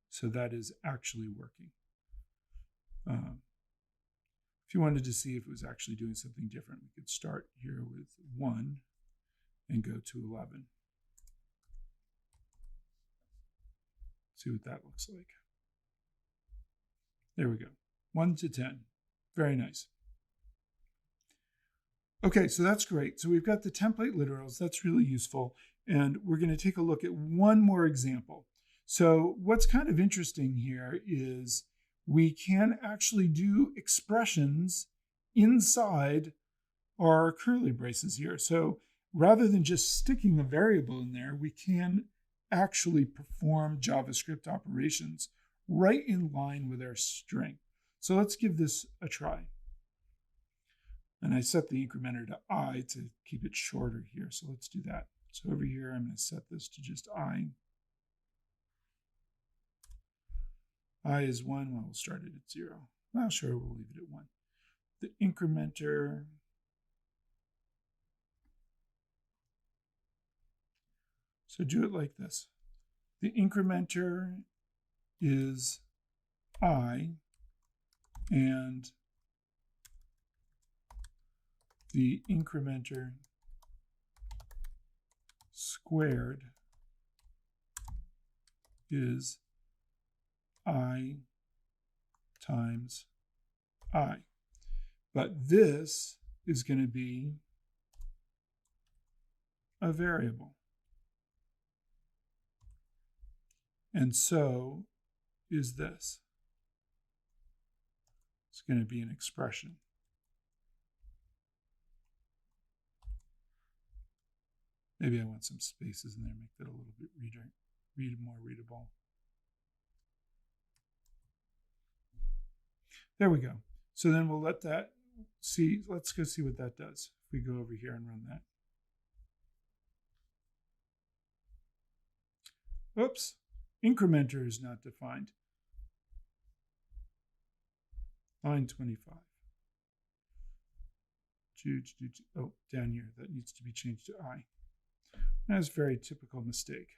So that is actually working. If you wanted to see if it was actually doing something different, we could start here with 1 and go to 11. See what that looks like. There we go. 1 to 10. Very nice. Okay, so that's great. So we've got the template literals. That's really useful. And we're going to take a look at one more example. So what's kind of interesting here is we can actually do expressions inside our curly braces here. So rather than just sticking a variable in there, we can actually perform JavaScript operations right in line with our string. So let's give this a try. And I set the incrementer to I to keep it shorter here. So let's do that. So over here, I'm going to set this to just I. I is 1. Well, we'll start it at 0. Well, sure, we'll leave it at 1. The incrementer. So do it like this. The incrementer is I, and the incrementer squared is I times I. But this is going to be a variable. And so is this. It's going to be an expression. Maybe I want some spaces in there, make that a little bit more readable. There we go. So then we'll let that see. Let's go see what that does. If we go over here and run that. Oops, incrementer is not defined. Line 25. Oh, down here, that needs to be changed to I. That's a very typical mistake.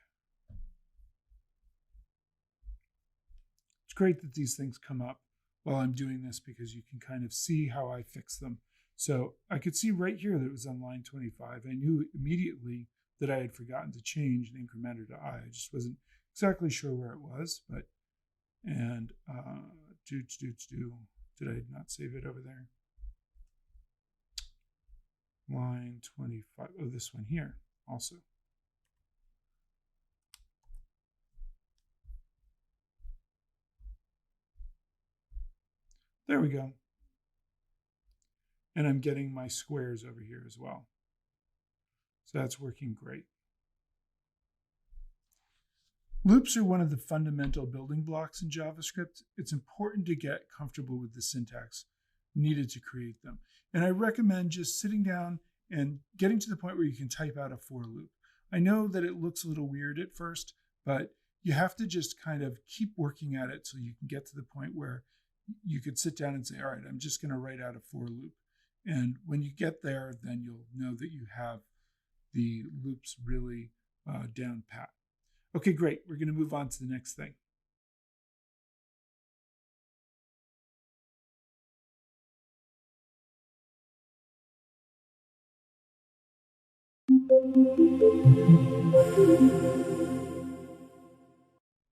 It's great that these things come up while I'm doing this because you can kind of see how I fix them. So I could see right here that it was on line 25. I knew immediately that I had forgotten to change an incrementer to I. I just wasn't exactly sure where it was, but, and did I not save it over there? Line 25, oh, this one here also. There we go. And I'm getting my squares over here as well. So that's working great. Loops are one of the fundamental building blocks in JavaScript. It's important to get comfortable with the syntax needed to create them. And I recommend just sitting down and getting to the point where you can type out a for loop. I know that it looks a little weird at first, but you have to just kind of keep working at it so you can get to the point where you could sit down and say, all right, I'm just going to write out a for loop. And when you get there, then you'll know that you have the loops really down pat. Okay, great. We're going to move on to the next thing.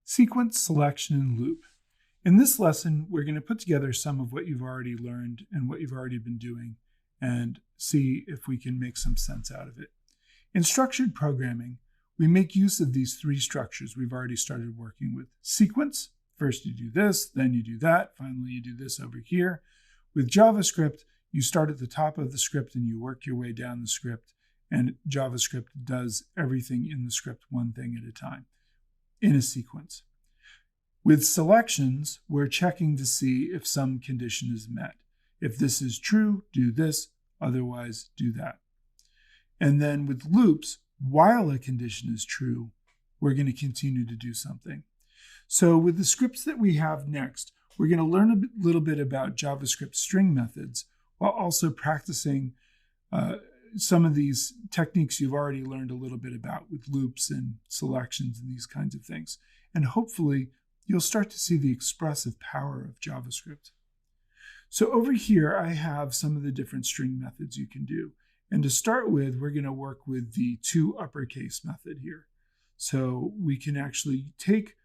Sequence, selection, and loop. In this lesson, we're going to put together some of what you've already learned and what you've already been doing and see if we can make some sense out of it. In structured programming, we make use of these three structures we've already started working with. Sequence, first you do this, then you do that, finally you do this over here. With JavaScript, you start at the top of the script and you work your way down the script, and JavaScript does everything in the script one thing at a time in a sequence. With selections, we're checking to see if some condition is met. If this is true, do this, otherwise do that. And then with loops, while a condition is true, we're going to continue to do something. So with the scripts that we have next, we're going to learn a little bit about JavaScript string methods while also practicing some of these techniques you've already learned a little bit about with loops and selections and these kinds of things. And hopefully you'll start to see the expressive power of JavaScript. So over here, I have some of the different string methods you can do. And to start with, we're going to work with the toUpperCase method here. So we can actually take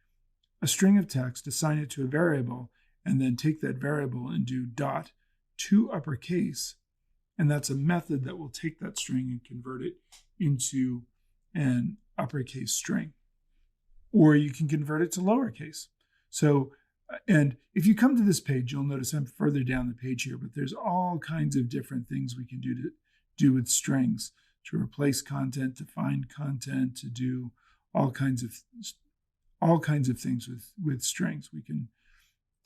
a string of text, assign it to a variable, and then take that variable and do dot toUpperCase. And that's a method that will take that string and convert it into an uppercase string. Or you can convert it to lowercase. So, and if you come to this page, you'll notice I'm further down the page here, but there's all kinds of different things we can do with strings, to replace content, to find content, to do all kinds of things with strings. We can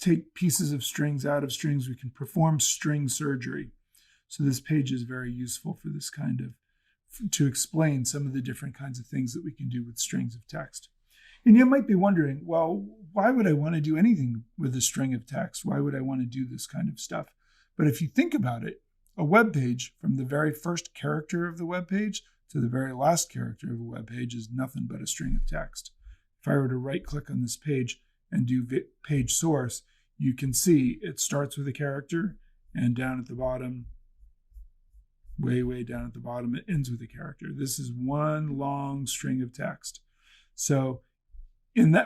take pieces of strings out of strings. We can perform string surgery. So this page is very useful for this kind of, to explain some of the different kinds of things that we can do with strings of text. And you might be wondering, well, why would I want to do anything with a string of text? Why would I want to do this kind of stuff? But if you think about it, a web page, from the very first character of the web page to the very last character of a web page, is nothing but a string of text. If I were to right click on this page and do page source, you can see it starts with a character, and down at the bottom, way down at the bottom, it ends with a character. This is one long string of text. So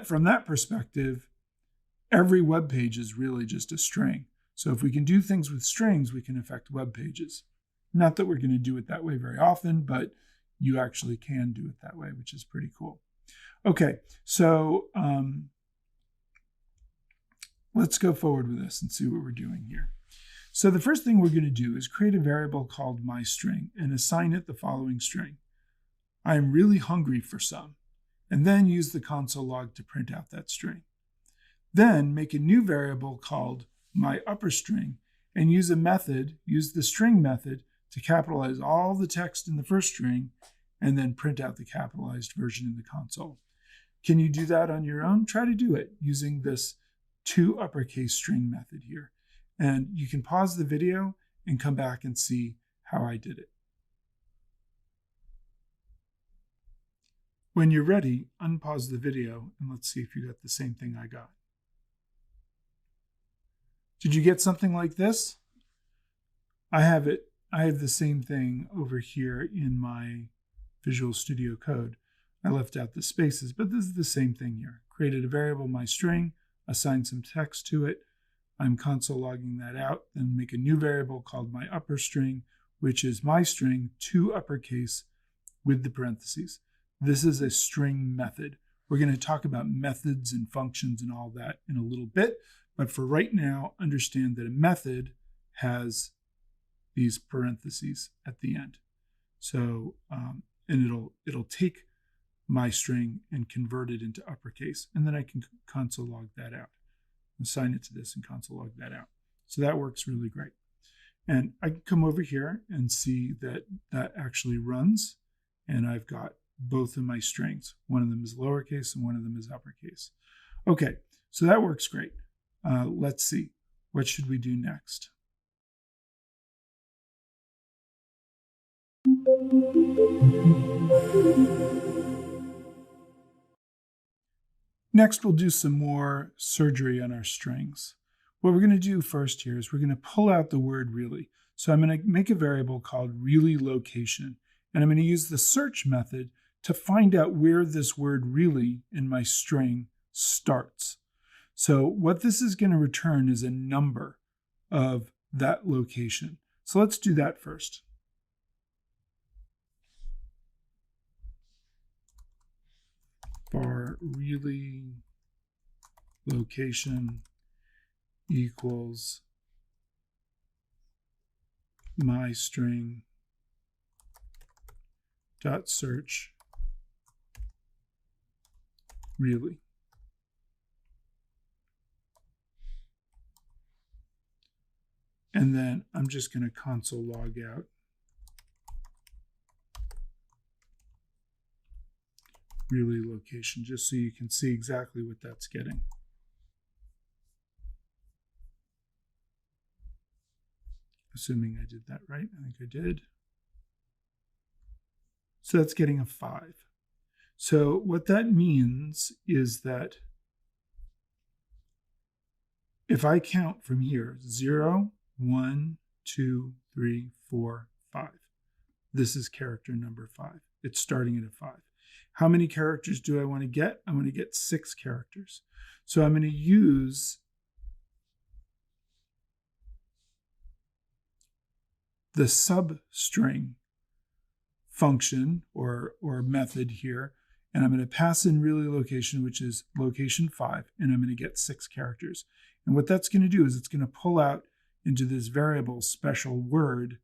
from that perspective, every web page is really just a string. So if we can do things with strings, we can affect web pages. Not that we're going to do it that way very often, but you actually can do it that way, which is pretty cool. Okay, so let's go forward with this and see what we're doing here. So the first thing we're going to do is create a variable called myString and assign it the following string. I am really hungry for some, and then use the console log to print out that string. Then make a new variable called myUpperString and use the string method to capitalize all the text in the first string and then print out the capitalized version in the console. Can you do that on your own? Try to do it using this toUpperCase string method here. And you can pause the video and come back and see how I did it. When you're ready, unpause the video and let's see if you got the same thing I got. Did you get something like this? I have the same thing over here in my Visual Studio Code. I left out the spaces, but this is the same thing here. Created a variable myString, assigned some text to it. I'm console logging that out, then make a new variable called myUpperString, which is myString toUpperCase with the parentheses. This is a string method. We're going to talk about methods and functions and all that in a little bit, but for right now, understand that a method has these parentheses at the end. So, and it'll take myString and convert it into uppercase, and then I can console log that out. Assign it to this and console log that out. So that works really great. And I can come over here and see that that actually runs, and I've got both of my strings. One of them is lowercase and one of them is uppercase. Okay, so that works great. Let's see. What should we do next? Next, we'll do some more surgery on our strings. What we're going to do first here is we're going to pull out the word really. So I'm going to make a variable called reallyLocation, and I'm going to use the search method to find out where this word really in my string starts. So what this is going to return is a number of that location. So let's do that first. Bar really location equals myString dot search really. And then I'm just going to console log out really location, just so you can see exactly what that's getting. Assuming I did that right, I think I did. So that's getting a 5. So what that means is that if I count from here, 0, 1, 2, 3, 4, 5. This is character number 5. It's starting at a 5. How many characters do I want to get? I want to get 6 characters. So I'm going to use the substring function or method here, and I'm going to pass in really location, which is location 5, and I'm going to get 6 characters. And what that's going to do is it's going to pull out into this variable special word,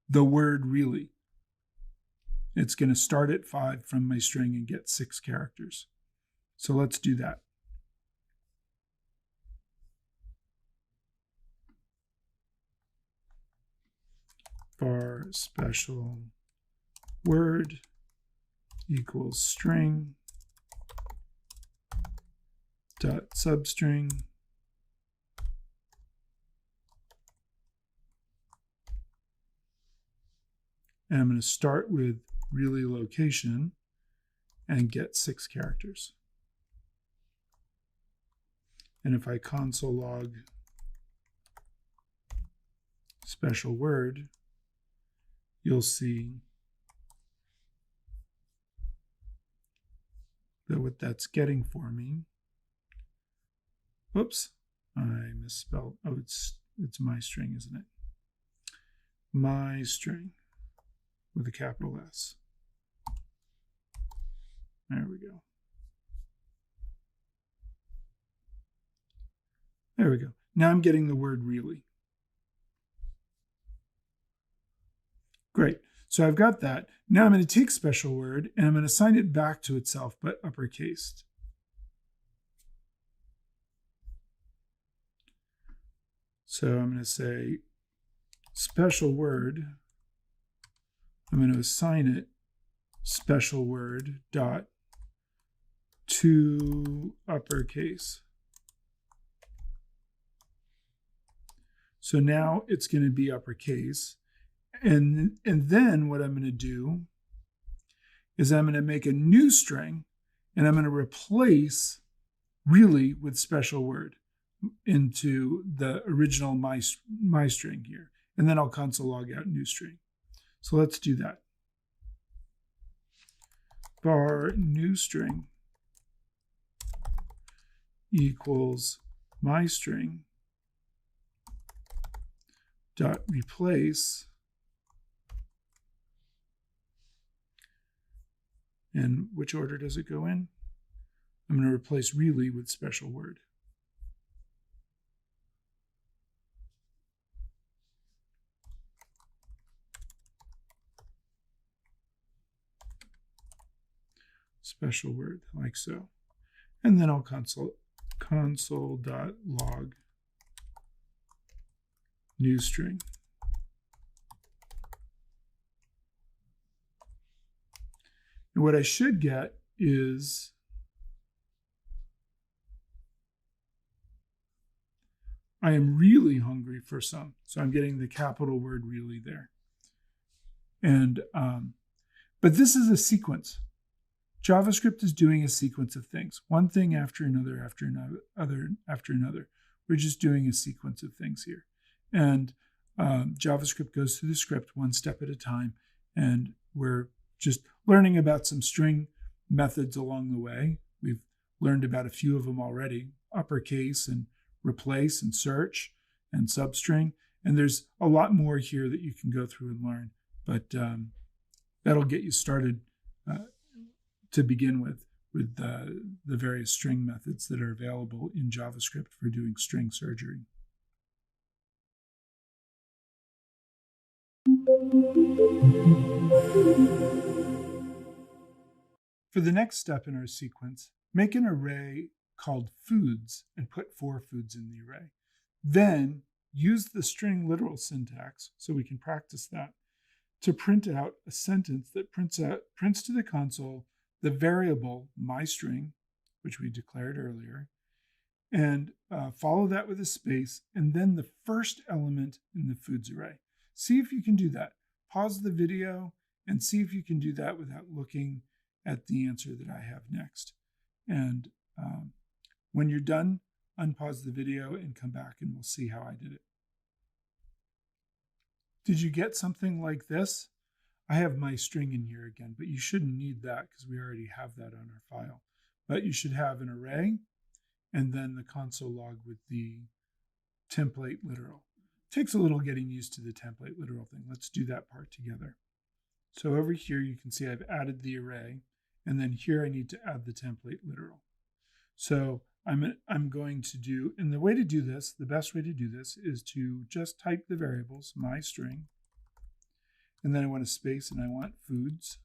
the word really. It's going to start at 5 from my string and get 6 characters. So let's do that. Var special word equals string dot substring and I'm going to start with really location and get 6 characters. And if I console log special word, you'll see that what that's getting for me, whoops, I misspelled. Oh, it's my string, isn't it? My string with a capital S. There we go. There we go. Now I'm getting the word really. Great. So I've got that. Now I'm going to take special word and I'm going to assign it back to itself, but uppercased. So I'm going to say special word. I'm going to assign it special word dot to uppercase. So now it's going to be uppercase. And then what I'm going to do is I'm going to make a new string and I'm going to replace really with special word into the original my string here. And then I'll console log out new string. So let's do that. Var new string equals my string dot replace. And which order does it go in? I'm going to replace really with special word. Special word, like so. And then I'll console.log new string. And what I should get is I am really hungry for some. So I'm getting the capital word really there. And but this is a sequence. JavaScript is doing a sequence of things, one thing after another, after another, after another. We're just doing a sequence of things here. And JavaScript goes through the script one step at a time, and we're just learning about some string methods along the way. We've learned about a few of them already, uppercase and replace and search and substring. And there's a lot more here that you can go through and learn, but that'll get you started to begin with the various string methods that are available in JavaScript for doing string surgery. For the next step in our sequence, make an array called foods and put 4 foods in the array. Then use the string literal syntax, so we can practice that, to print out a sentence that prints to the console the variable myString, which we declared earlier, and follow that with a space, and then the first element in the foods array. See if you can do that. Pause the video and see if you can do that without looking at the answer that I have next. And when you're done, unpause the video and come back and we'll see how I did it. Did you get something like this? I have myString in here again, but you shouldn't need that because we already have that on our file. But you should have an array and then the console log with the template literal. It takes a little getting used to the template literal thing. Let's do that part together. So over here you can see I've added the array, and then here I need to add the template literal. So I'm going to do, and the way to do this, the best way to do this is to just type the variables, myString, and then I want a space and I want foods,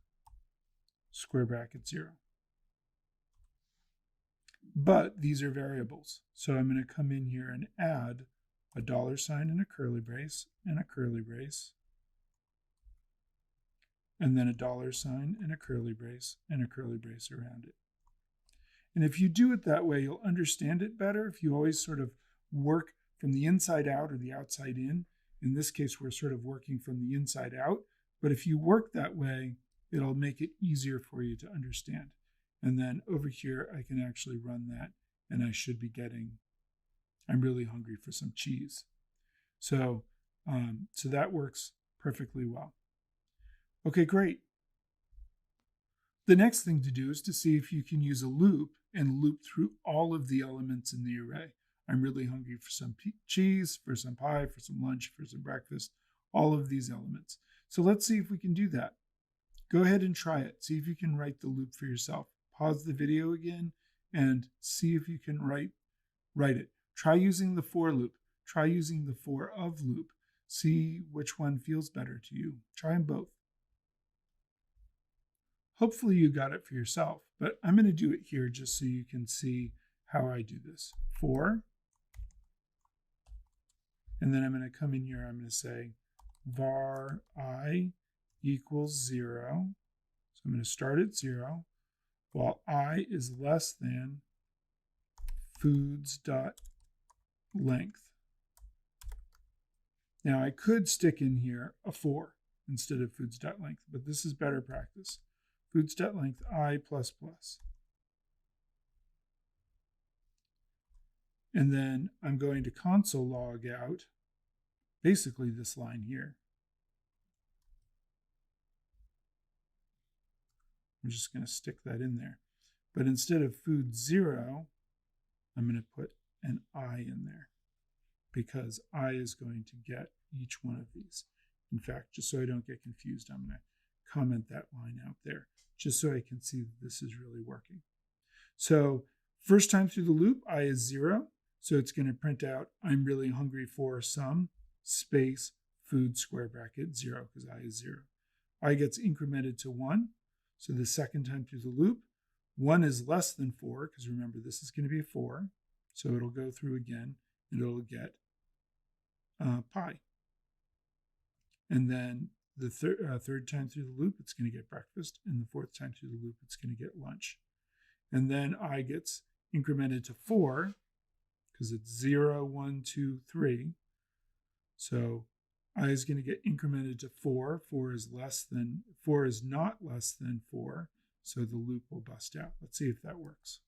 square bracket 0. But these are variables. So I'm going to come in here and add a $sign and a curly brace and a curly brace, and then a $sign and a curly brace and a curly brace around it. And if you do it that way, you'll understand it better. If you always sort of work from the inside out or the outside in this case, we're sort of working from the inside out. But if you work that way, it'll make it easier for you to understand. And then over here, I can actually run that, and I should be getting, I'm really hungry for some cheese. So that works perfectly well. Okay, great. The next thing to do is to see if you can use a loop and loop through all of the elements in the array. I'm really hungry for some cheese, for some pie, for some lunch, for some breakfast, all of these elements. So let's see if we can do that. Go ahead and try it. See if you can write the loop for yourself. Pause the video again and see if you can write it. Try using the for loop. Try using the for of loop. See which one feels better to you. Try them both. Hopefully you got it for yourself, but I'm going to do it here just so you can see how I do this. For, and then I'm going to come in here, I'm going to say var I equals 0. So I'm going to start at 0 while I is less than foods.length. Now I could stick in here a for instead of foods.length, but this is better practice. Foods.length I++. And then I'm going to console log out basically this line here. I'm just going to stick that in there. But instead of food 0, I'm going to put an I in there because I is going to get each one of these. In fact, just so I don't get confused, I'm going to comment that line out there just so I can see that this is really working. So first time through the loop, I is 0. So it's going to print out, I'm really hungry for some space food square bracket 0 because I is 0. I gets incremented to 1. So the second time through the loop, 1 is less than 4 because remember this is going to be a 4. So it'll go through again and it'll get pie. And then the third time through the loop, it's going to get breakfast. And the fourth time through the loop, it's going to get lunch. And then I gets incremented to 4 because it's 0, 1, 2, 3. So I is going to get incremented to 4. 4 is not less than 4. So the loop will bust out. Let's see if that works.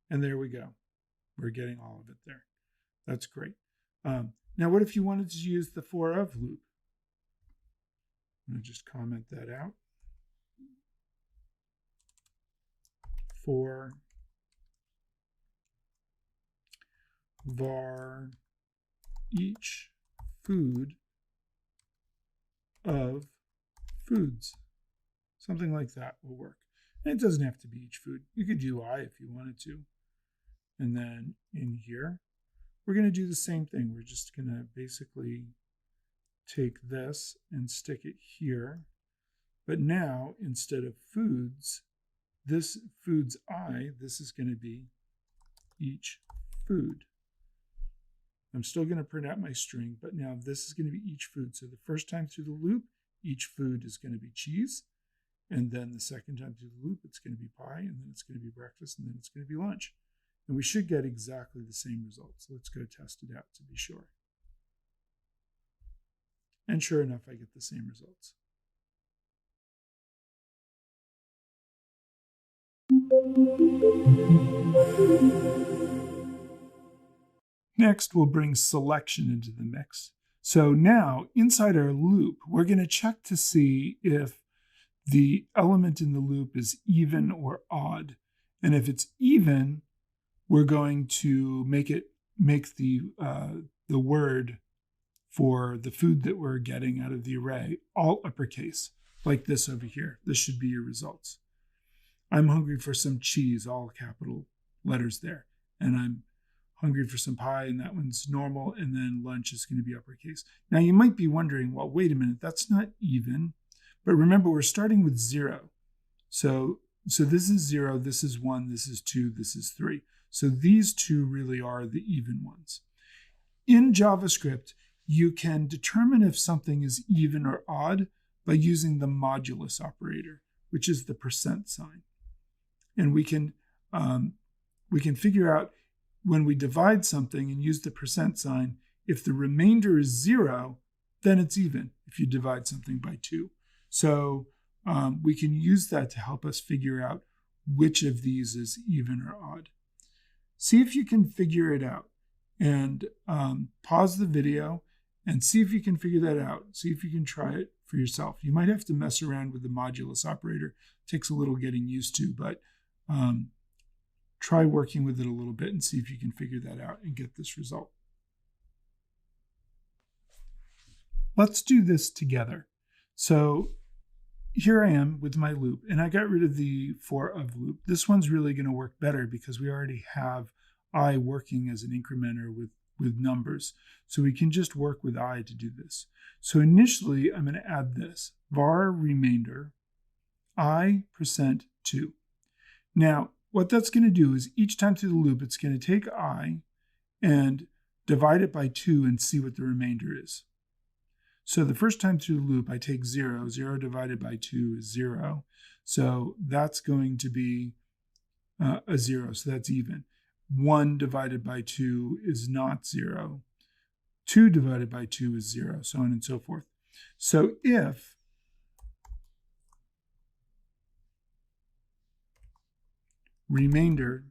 And there we go. We're getting all of it there. That's great. Now, what if you wanted to use the for of loop? I'm going to just comment that out. For var each food of foods. Something like that will work. And it doesn't have to be each food. You could do I if you wanted to. And then in here, we're going to do the same thing. We're just going to basically take this and stick it here. But now, instead of foods, this foods I, this is going to be each food. I'm still going to print out my string, but now this is going to be each food. So the first time through the loop, each food is going to be cheese. And then the second time through the loop, it's going to be pie, and then it's going to be breakfast, and then it's going to be lunch. And we should get exactly the same results. Let's go test it out to be sure. And sure enough, I get the same results. Next, we'll bring selection into the mix. So now, inside our loop, we're going to check to see if the element in the loop is even or odd. And if it's even, we're going to make the word for the food that we're getting out of the array all uppercase, like this over here. This should be your results. I'm hungry for some cheese, all capital letters there. And I'm hungry for some pie, and that one's normal, and then lunch is going to be uppercase. Now you might be wondering, well, wait a minute, that's not even. But remember, we're starting with 0. So this is 0, this is 1, this is 2, this is 3. So these two really are the even ones. In JavaScript, you can determine if something is even or odd by using the modulus operator, which is the percent sign. And we can figure out when we divide something and use the percent sign, if the remainder is 0, then it's even if you divide something by 2. So we can use that to help us figure out which of these is even or odd. See if you can figure it out, and pause the video and see if you can figure that out. See if you can try it for yourself. You might have to mess around with the modulus operator. It takes a little getting used to, but try working with it a little bit and see if you can figure that out and get this result. Let's do this together. So here I am with my loop, and I got rid of the for of loop. This one's really going to work better because we already have I working as an incrementer with numbers. So we can just work with I to do this. So initially, I'm going to add this, var remainder I%2. Now, what that's going to do is each time through the loop, it's going to take I and divide it by 2 and see what the remainder is. So the first time through the loop, I take 0. 0 divided by 2 is 0. So that's going to be a 0, so that's even. 1 divided by 2 is not 0. 2 divided by 2 is 0, so on and so forth. So if remainder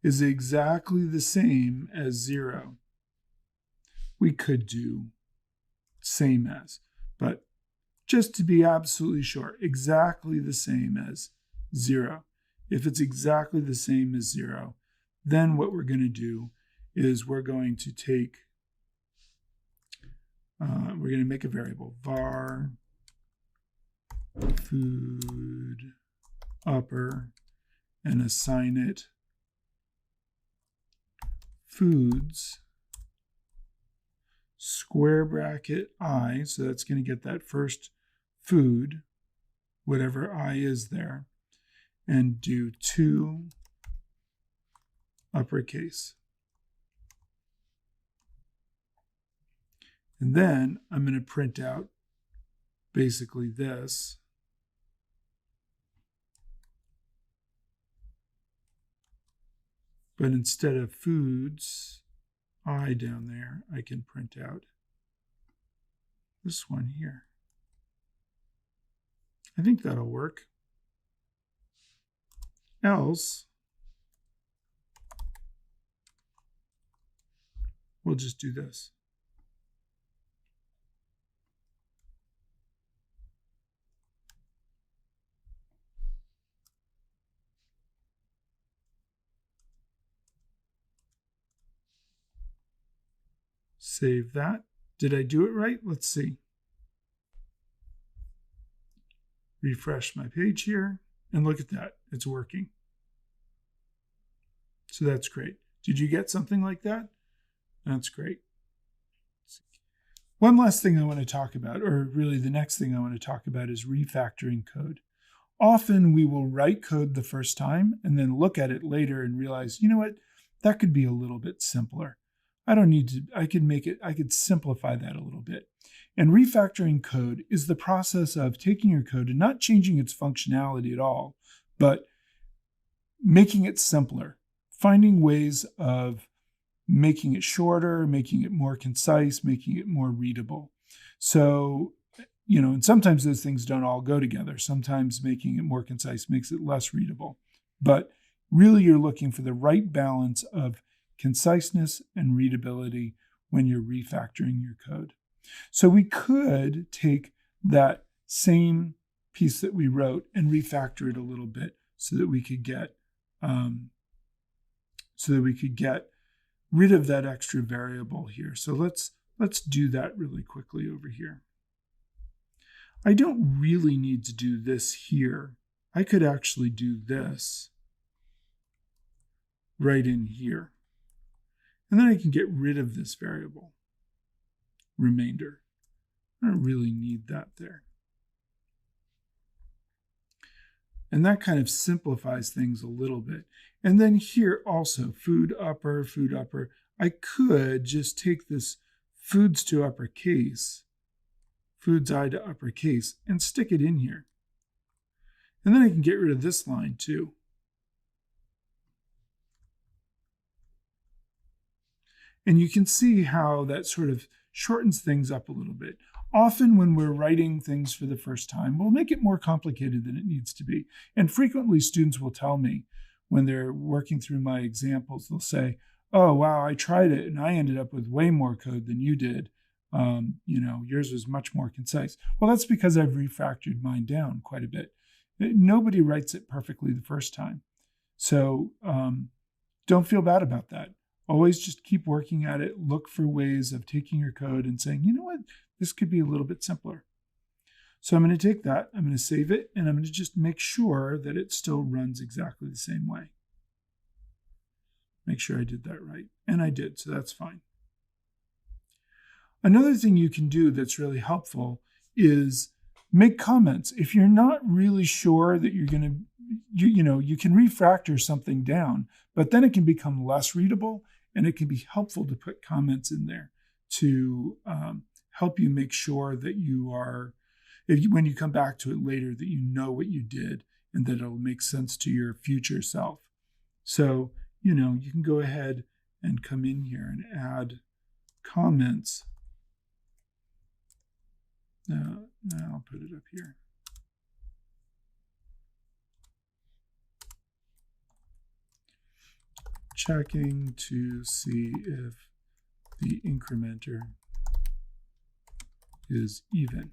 is exactly the same as 0, we could do same as, but just to be absolutely sure, exactly the same as 0. If it's exactly the same as 0, then what we're going to do is we're going to take, we're going to make a variable, var food upper, and assign it foods square bracket I, so that's going to get that first food, whatever I is there, and do 2 uppercase. And then I'm going to print out basically this. But instead of foods, I down there, I can print out this one here. I think that'll work. Else, we'll just do this. Save that. Did I do it right? Let's see. Refresh my page here, and look at that. It's working. So that's great. Did you get something like that? That's great. One last thing I want to talk about, or really the next thing I want to talk about, is refactoring code. Often we will write code the first time and then look at it later and realize, you know what, that could be a little bit simpler. I don't need to, I could simplify that a little bit. And refactoring code is the process of taking your code and not changing its functionality at all, but making it simpler, finding ways of making it shorter, making it more concise, making it more readable. So, and sometimes those things don't all go together. Sometimes making it more concise makes it less readable. But really, you're looking for the right balance of conciseness and readability when you're refactoring your code. So we could take that same piece that we wrote and refactor it a little bit so that we could get rid of that extra variable here. So let's do that really quickly over here. I don't really need to do this here. I could actually do this right in here. And then I can get rid of this variable, remainder. I don't really need that there. And that kind of simplifies things a little bit. And then here also, food upper. I could just take this foods to uppercase, foods I to uppercase, and stick it in here. And then I can get rid of this line too. And you can see how that sort of shortens things up a little bit. Often when we're writing things for the first time, we'll make it more complicated than it needs to be. And frequently students will tell me when they're working through my examples, they'll say, oh, wow, I tried it and I ended up with way more code than you did. Yours was much more concise. Well, that's because I've refactored mine down quite a bit. Nobody writes it perfectly the first time. So don't feel bad about that. Always just keep working at it. Look for ways of taking your code and saying, you know what, this could be a little bit simpler. So I'm going to take that, I'm going to save it, and I'm going to just make sure that it still runs exactly the same way. Make sure I did that right. And I did, so that's fine. Another thing you can do that's really helpful is make comments. If you're not really sure that you're going to, you can refactor something down, but then it can become less readable, and it can be helpful to put comments in there to help you make sure that you are, when you come back to it later, that you know what you did and that it'll make sense to your future self. So, you can go ahead and come in here and add comments. Now I'll put it up here. Checking to see if the incrementer is even.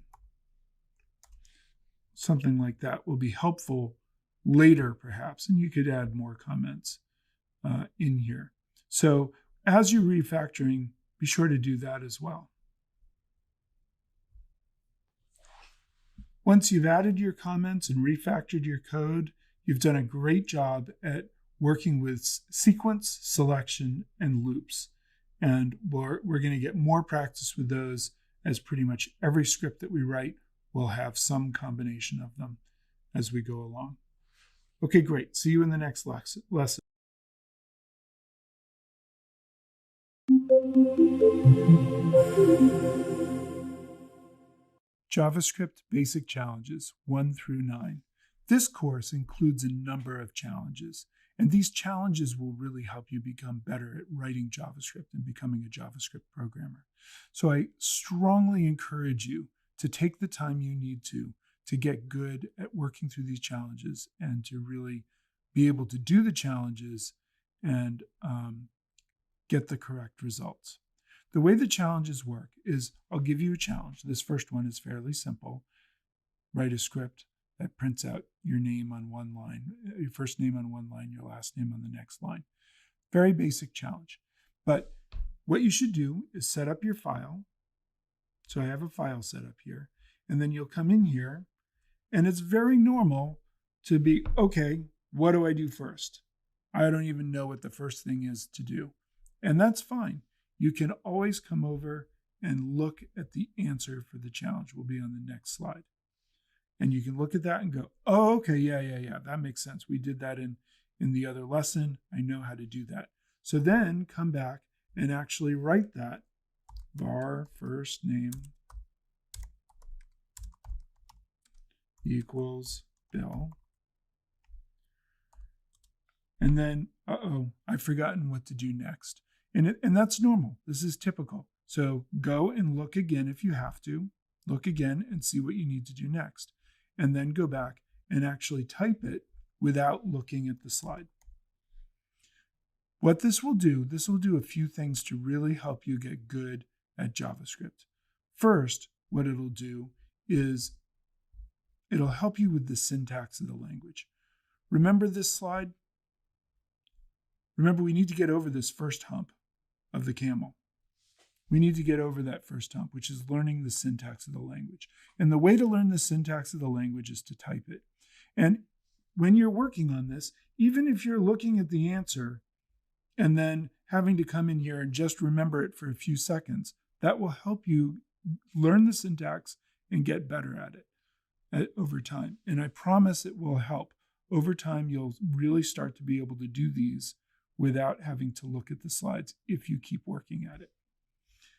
Something like that will be helpful later, perhaps, and you could add more comments in here. So as you're refactoring, be sure to do that as well. Once you've added your comments and refactored your code, you've done a great job at working with sequence, selection, and loops. And we're going to get more practice with those, as pretty much every script that we write will have some combination of them as we go along. Okay, great. See you in the next lesson. JavaScript Basic Challenges 1 through 9. This course includes a number of challenges, and these challenges will really help you become better at writing JavaScript and becoming a JavaScript programmer. So I strongly encourage you to take the time you need to get good at working through these challenges and to really be able to do the challenges and get the correct results. The way the challenges work is I'll give you a challenge. This first one is fairly simple. Write a script that prints out your name on one line, your first name on one line, your last name on the next line. Very basic challenge. But what you should do is set up your file. So I have a file set up here. And then you'll come in here, and it's very normal to be, okay, what do I do first? I don't even know what the first thing is to do. And that's fine. You can always come over and look at the answer for the challenge. Will be on the next slide. And you can look at that and go, oh, okay, yeah, that makes sense. We did that in the other lesson. I know how to do that. So then come back and actually write that var first name equals Bill. And then, I've forgotten what to do next. And that's normal. This is typical. So go and look again if you have to. Look again and see what you need to do next. And then go back and actually type it without looking at the slide. What this will do a few things to really help you get good at JavaScript. First, what it'll do is it'll help you with the syntax of the language. Remember this slide? Remember, we need to get over this first hump of the camel. We need to get over that first hump, which is learning the syntax of the language. And the way to learn the syntax of the language is to type it. And when you're working on this, even if you're looking at the answer and then having to come in here and just remember it for a few seconds, that will help you learn the syntax and get better at it over time. And I promise it will help. Over time, you'll really start to be able to do these without having to look at the slides if you keep working at it.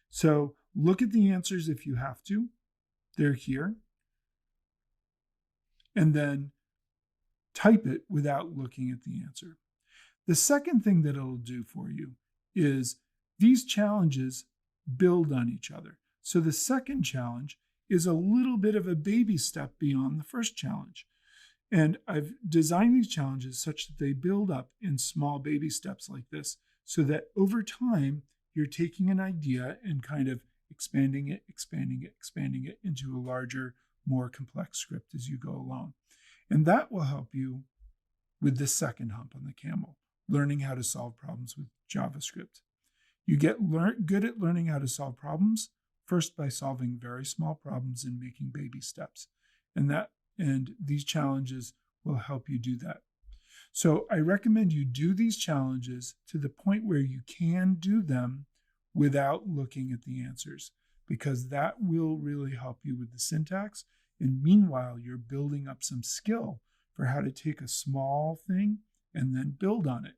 So look at the answers if you have to. They're here. And then type it without looking at the answer. The second thing that it'll do for you is these challenges build on each other. So the second challenge is a little bit of a baby step beyond the first challenge. And I've designed these challenges such that they build up in small baby steps like this, so that over time, you're taking an idea and kind of expanding it into a larger, more complex script as you go along. And that will help you with the second hump on the camel, learning how to solve problems with JavaScript. You get good at learning how to solve problems, first by solving very small problems and making baby steps. And these challenges will help you do that. So I recommend you do these challenges to the point where you can do them without looking at the answers, because that will really help you with the syntax. And meanwhile, you're building up some skill for how to take a small thing and then build on it.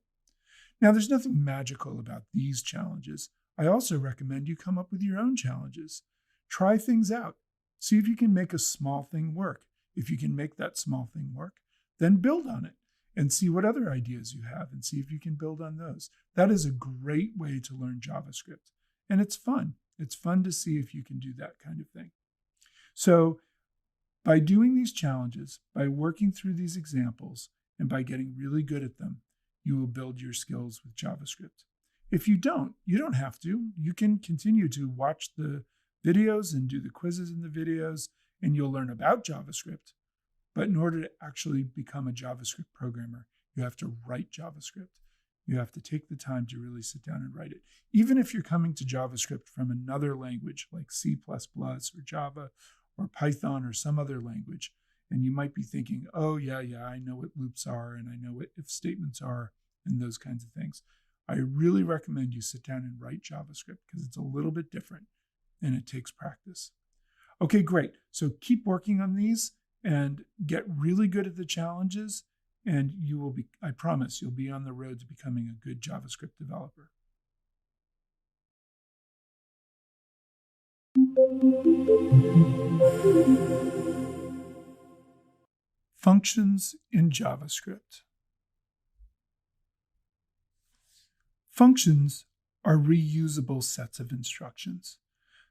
Now, there's nothing magical about these challenges. I also recommend you come up with your own challenges. Try things out. See if you can make a small thing work. If you can make that small thing work, then build on it and see what other ideas you have and see if you can build on those. That is a great way to learn JavaScript. And it's fun. It's fun to see if you can do that kind of thing. So by doing these challenges, by working through these examples, and by getting really good at them, you will build your skills with JavaScript. If you don't have to. You can continue to watch the videos and do the quizzes in the videos, and you'll learn about JavaScript. But in order to actually become a JavaScript programmer, you have to write JavaScript. You have to take the time to really sit down and write it. Even if you're coming to JavaScript from another language like C++ or Java or Python or some other language, and you might be thinking, oh, yeah, I know what loops are and I know what if statements are and those kinds of things. I really recommend you sit down and write JavaScript because it's a little bit different and it takes practice. Okay, great. So keep working on these and get really good at the challenges, and you will be, I promise, you'll be on the road to becoming a good JavaScript developer. Functions in JavaScript. Functions are reusable sets of instructions.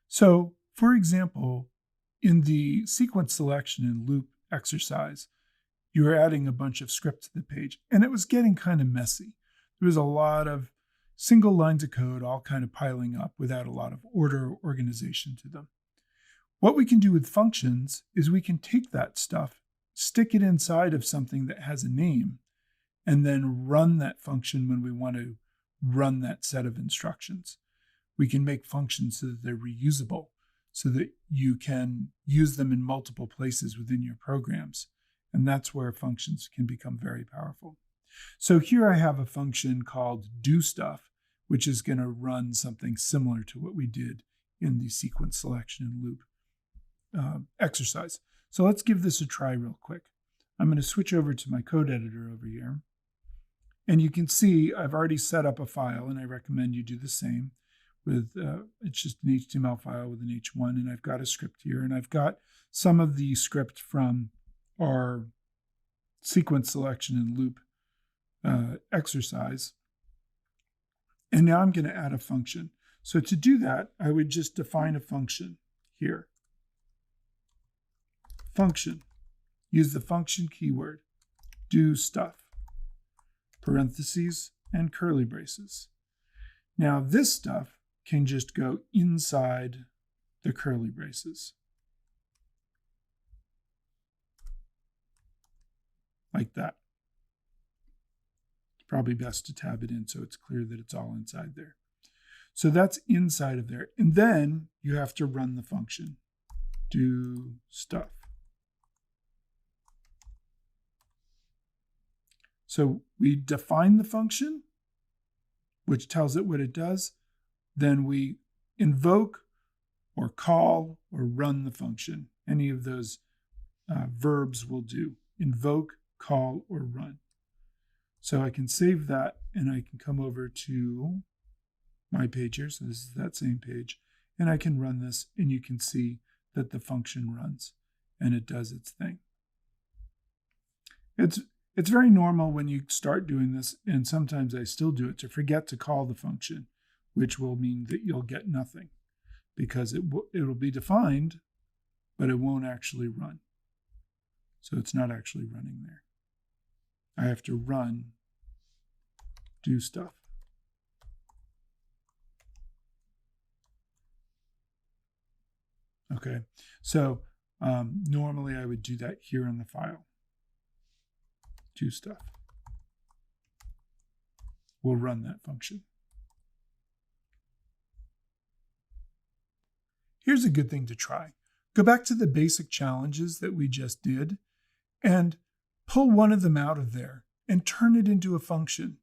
So, for example, in the sequence selection and loop exercise, you were adding a bunch of script to the page, and it was getting kind of messy. There was a lot of single lines of code all kind of piling up without a lot of order or organization to them. What we can do with functions is we can take that stuff, stick it inside of something that has a name, and then run that function when we want to run that set of instructions. We can make functions so that they're reusable, so that you can use them in multiple places within your programs. And that's where functions can become very powerful. So here I have a function called doStuff, which is going to run something similar to what we did in the sequence selection and loop exercise. So let's give this a try real quick. I'm going to switch over to my code editor over here. And you can see I've already set up a file, and I recommend you do the same with, it's just an HTML file with an H1, and I've got a script here, and I've got some of the script from our sequence selection and loop exercise. And now I'm going to add a function. So to do that, I would just define a function here. Function. Use the function keyword. Do stuff. Parentheses and curly braces. Now this stuff can just go inside the curly braces. Like that. It's probably best to tab it in so it's clear that it's all inside there. So that's inside of there. And then you have to run the function. Do stuff. So we define the function, which tells it what it does. Then we invoke or call or run the function. Any of those verbs will do. Invoke, call, or run. So I can save that, and I can come over to my page here. So this is that same page. And I can run this, and you can see that the function runs, and it does its thing. It's very normal when you start doing this, and sometimes I still do it, to forget to call the function, which will mean that you'll get nothing, because it'll be defined, but it won't actually run. So it's not actually running there. I have to run, do stuff. Okay, so normally I would do that here in the file. Do stuff. We'll run that function. Here's a good thing to try. Go back to the basic challenges that we just did and pull one of them out of there and turn it into a function.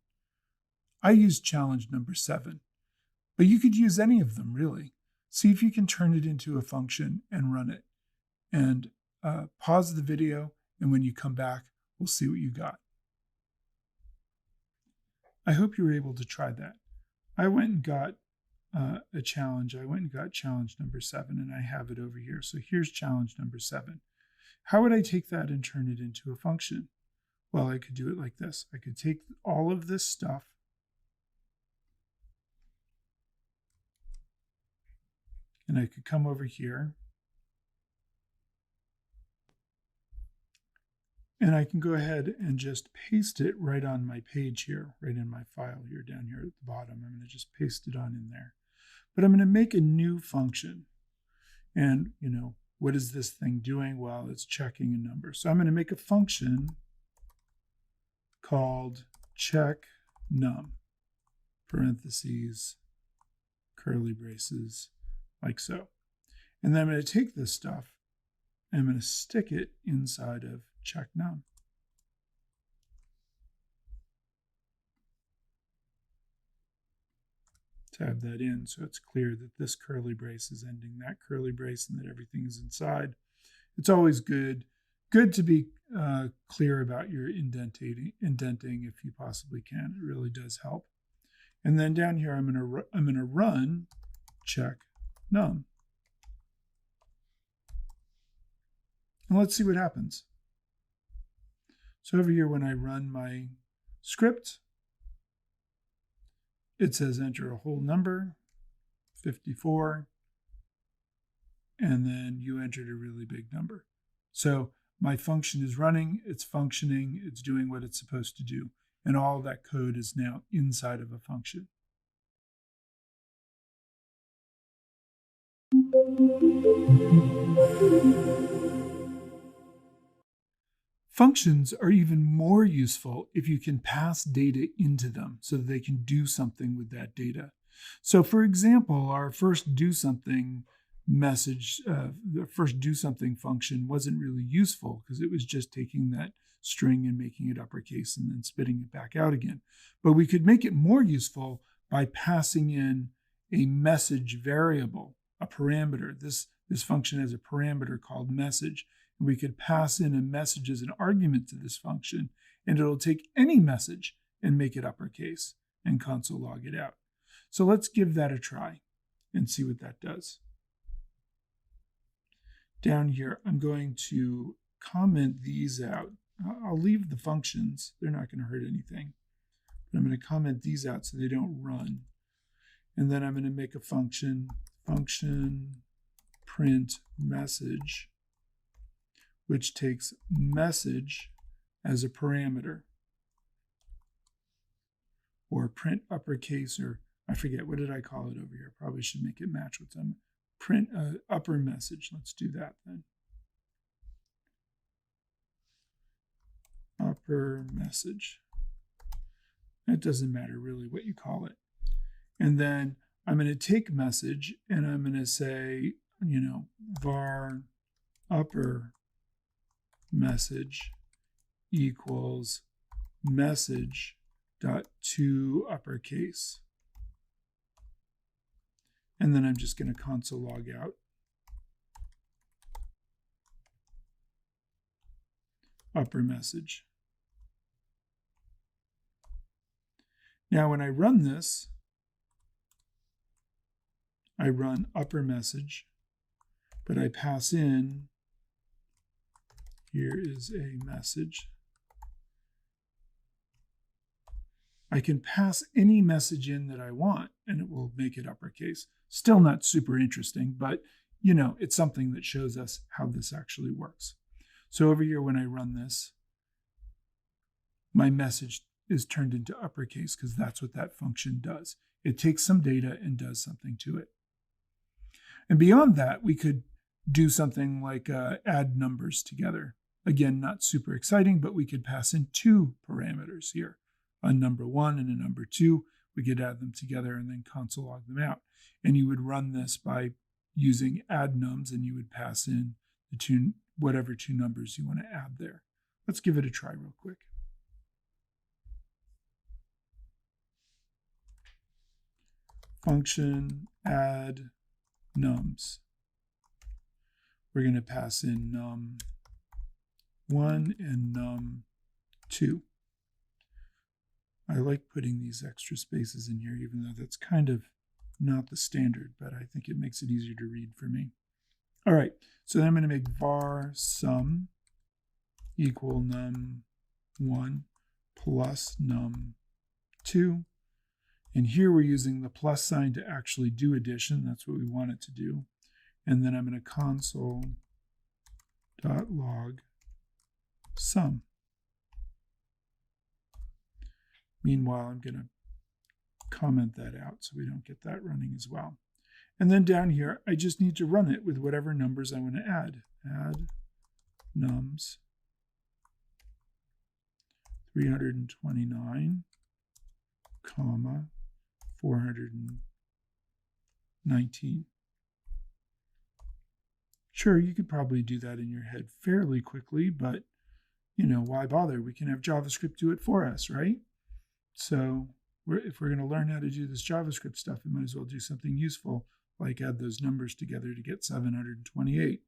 I used challenge number 7, but you could use any of them really. See if you can turn it into a function and run it. And pause the video, and when you come back, we'll see what you got. I hope you were able to try that. I went and got a challenge. I went and got challenge number 7, and I have it over here. So here's challenge number 7. How would I take that and turn it into a function? Well, I could do it like this. I could take all of this stuff and I could come over here and I can go ahead and just paste it right on my page here, right in my file here down here at the bottom. I'm going to just paste it on in there. But I'm going to make a new function. And, what is this thing doing? Well, it's checking a number. So I'm going to make a function called checkNum, parentheses, curly braces, like so. And then I'm going to take this stuff and I'm going to stick it inside of checkNum. Tab that in so it's clear that this curly brace is ending that curly brace and that everything is inside. It's always good to be clear about your indenting if you possibly can. It really does help. And then down here I'm going to run checkNum. And let's see what happens. So over here when I run my script, it says enter a whole number, 54, and then you entered a really big number. So my function is running, it's functioning, it's doing what it's supposed to do, and all that code is now inside of a function. Functions are even more useful if you can pass data into them so that they can do something with that data. So for example, our first do something message, the first do something function wasn't really useful because it was just taking that string and making it uppercase and then spitting it back out again. But we could make it more useful by passing in a message variable, a parameter. This function has a parameter called message. We could pass in a message as an argument to this function, and it'll take any message and make it uppercase and console log it out. So let's give that a try and see what that does. Down here, I'm going to comment these out. I'll leave the functions. They're not going to hurt anything. But I'm going to comment these out so they don't run. And then I'm going to make a function print message, which takes message as a parameter, or print uppercase, or I forget, what did I call it over here? Probably should make it match with some print upper message. Let's do that then. Upper message. It doesn't matter really what you call it. And then I'm going to take message and I'm going to say, var upper message equals message dot to uppercase. And then I'm just going to console log out upper message. Now when I run this, I run upper message, but I pass in, here is a message. I can pass any message in that I want and it will make it uppercase. Still not super interesting, but it's something that shows us how this actually works. So over here when I run this, my message is turned into uppercase because that's what that function does. It takes some data and does something to it. And beyond that, we could do something like add numbers together. Again, not super exciting, but we could pass in two parameters here, a number 1 and a number 2. We could add them together and then console log them out. And you would run this by using add nums, and you would pass in the whatever two numbers you want to add there. Let's give it a try real quick. Function add nums. We're going to pass in num1 and num2. I like putting these extra spaces in here, even though that's kind of not the standard, but I think it makes it easier to read for me. All right, so then I'm going to make var sum equal num1 plus num2. And here we're using the plus sign to actually do addition. That's what we want it to do. And then I'm going to console.log sum. Meanwhile, I'm going to comment that out so we don't get that running as well. And then down here, I just need to run it with whatever numbers I want to add. Add nums 329, comma 419. Sure, you could probably do that in your head fairly quickly, but why bother? We can have JavaScript do it for us, right? So if we're going to learn how to do this JavaScript stuff, we might as well do something useful, like add those numbers together to get 728.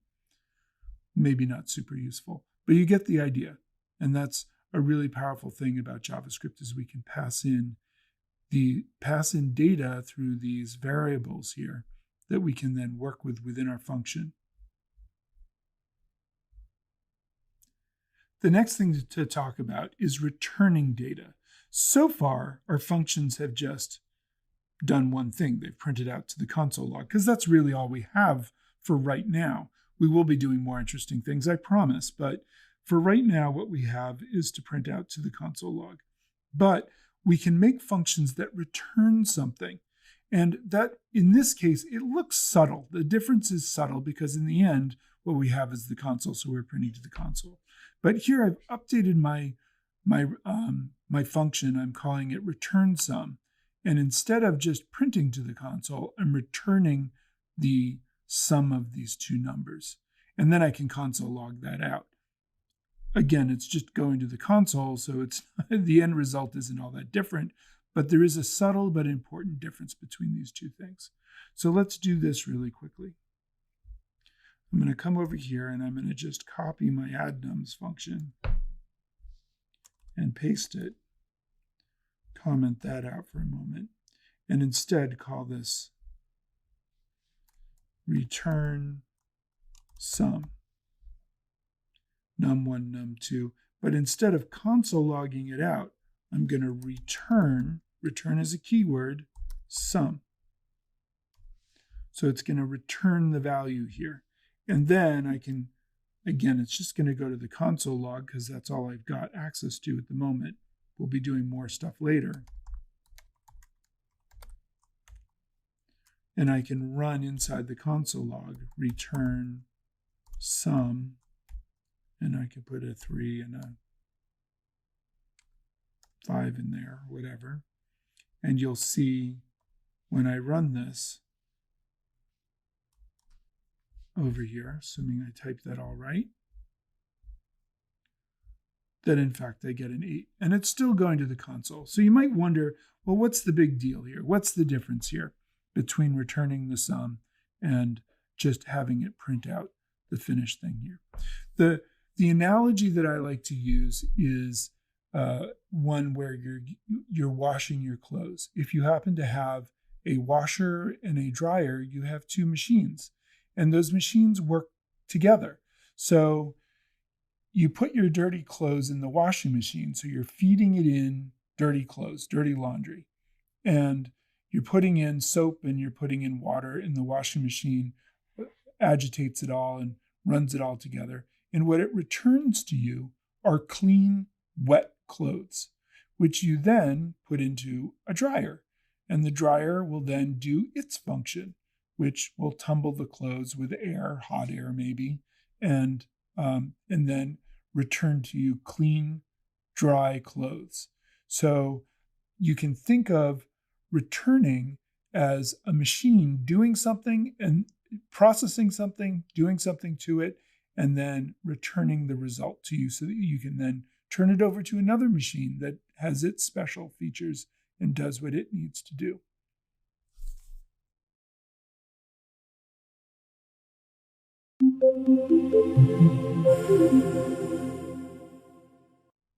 Maybe not super useful, but you get the idea. And that's a really powerful thing about JavaScript, is we can pass in data through these variables here that we can then work with within our function. The next thing to talk about is returning data. So far, our functions have just done one thing. They've printed out to the console log, because that's really all we have for right now. We will be doing more interesting things, I promise, but for right now, what we have is to print out to the console log. But we can make functions that return something. And that, in this case, it looks subtle. The difference is subtle because in the end, what we have is the console, so we're printing to the console. But here I've updated my function. I'm calling it return sum. And instead of just printing to the console, I'm returning the sum of these two numbers. And then I can console log that out. Again, it's just going to the console, so the end result isn't all that different, but there is a subtle but important difference between these two things. So let's do this really quickly. I'm going to come over here and I'm going to just copy my add nums function and paste it. comment that out for a moment and instead call this return sum, num1, num2. But instead of console logging it out, I'm going to return as a keyword, sum. So it's going to return the value here. And then I can, again, it's just going to go to the console log because that's all I've got access to at the moment. We'll be doing more stuff later. And I can run inside the console log, return sum, and I can put a 3 and a 5 in there, or whatever. And you'll see when I run this over here, assuming I type that all right, that in fact I get an 8. And it's still going to the console. So you might wonder, well, what's the big deal here? What's the difference here between returning the sum and just having it print out the finished thing here? The analogy that I like to use is one where you're washing your clothes. If you happen to have a washer and a dryer, you have two machines, and those machines work together. So you put your dirty clothes in the washing machine, so you're feeding it in dirty clothes, dirty laundry, and you're putting in soap and you're putting in water, and the washing machine agitates it all and runs it all together. And what it returns to you are clean, wet clothes, which you then put into a dryer. And the dryer will then do its function, which will tumble the clothes with air, hot air maybe, and then return to you clean, dry clothes. So you can think of returning as a machine doing something and processing something, doing something to it, and then returning the result to you so that you can then turn it over to another machine that has its special features and does what it needs to do.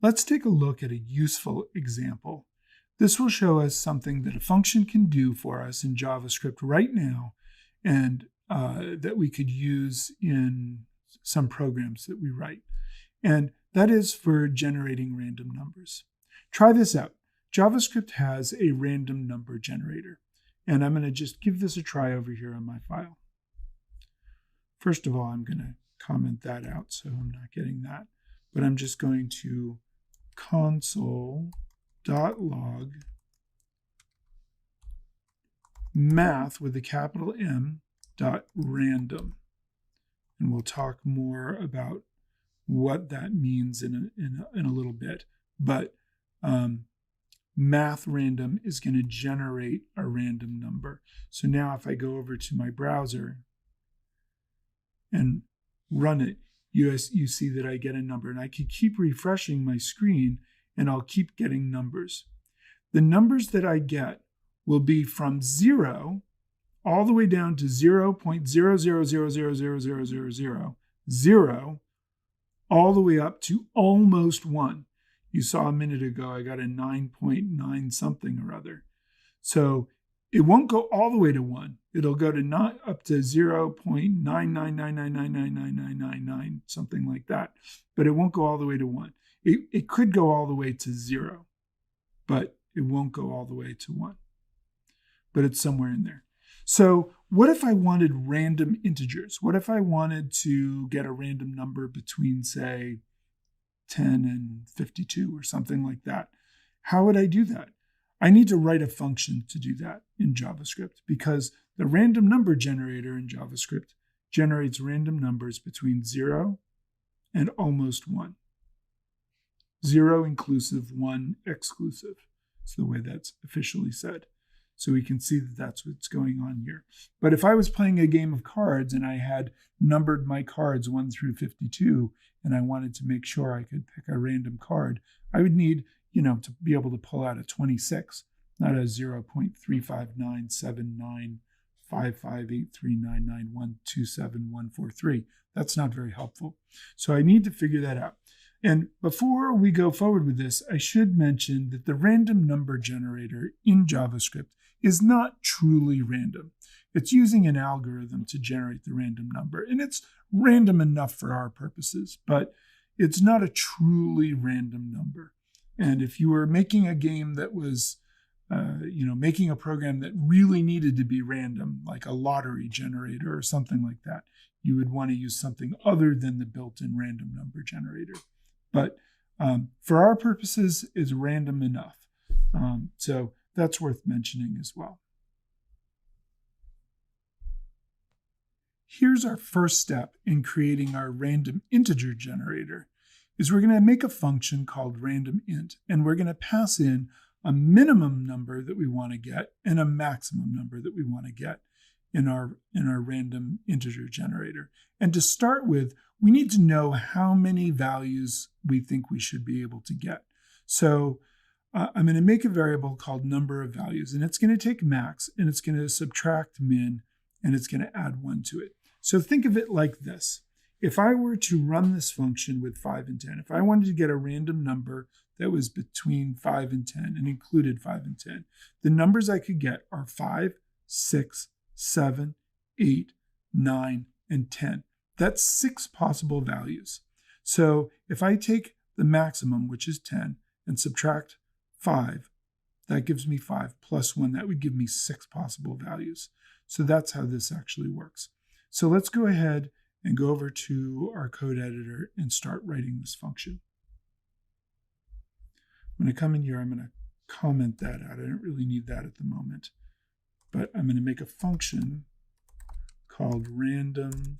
Let's take a look at a useful example. This will show us something that a function can do for us in JavaScript right now, and that we could use in some programs that we write. And that is for generating random numbers. Try this out. JavaScript has a random number generator. And I'm going to just give this a try over here on my file. First of all, I'm going to comment that out so I'm not getting that. But I'm just going to console.log math with a capital M .random. And we'll talk more about what that means in a little bit. But math random is going to generate a random number. So now if I go over to my browser and run it, you see that I get a number. And I can keep refreshing my screen and I'll keep getting numbers. The numbers that I get will be from 0 all the way down to 0.000000000, all the way up to almost 1. You saw a minute ago, I got a 9.9 something or other. So it won't go all the way to 1. It'll go to not up to 0.999999999, something like that. But it won't go all the way to 1. It could go all the way to 0, but it won't go all the way to 1. But it's somewhere in there. So what if I wanted random integers? What if I wanted to get a random number between, say, 10 and 52 or something like that? How would I do that? I need to write a function to do that in JavaScript because the random number generator in JavaScript generates random numbers between 0 and almost 1. 0 inclusive, 1 exclusive. It's the way that's officially said. So we can see that that's what's going on here. But if I was playing a game of cards and I had numbered my cards 1 through 52, and I wanted to make sure I could pick a random card, I would need, to be able to pull out a 26, not a 0.35979558399127143. That's not very helpful. So I need to figure that out. And before we go forward with this, I should mention that the random number generator in JavaScript is not truly random. It's using an algorithm to generate the random number, and it's random enough for our purposes, but it's not a truly random number. And if you were making a game that was, making a program that really needed to be random, like a lottery generator or something like that, you would want to use something other than the built-in random number generator. But for our purposes, it's random enough. So that's worth mentioning as well. Here's our first step in creating our random integer generator, is we're going to make a function called random int, and we're going to pass in a minimum number that we want to get and a maximum number that we want to get in our random integer generator. And to start with, we need to know how many values we think we should be able to get. So I'm going to make a variable called number of values, and it's going to take max, and it's going to subtract min, and it's going to add 1 to it. So think of it like this. If I were to run this function with 5 and 10, if I wanted to get a random number that was between 5 and 10 and included 5 and 10, the numbers I could get are 5, 6, 7, 8, 9, and 10. That's 6 possible values. So if I take the maximum, which is 10, and subtract 5, that gives me 5 plus 1. That would give me 6 possible values. So that's how this actually works. So let's go ahead and go over to our code editor and start writing this function. I'm going to come in here, I'm going to comment that out. I don't really need that at the moment. But I'm going to make a function called random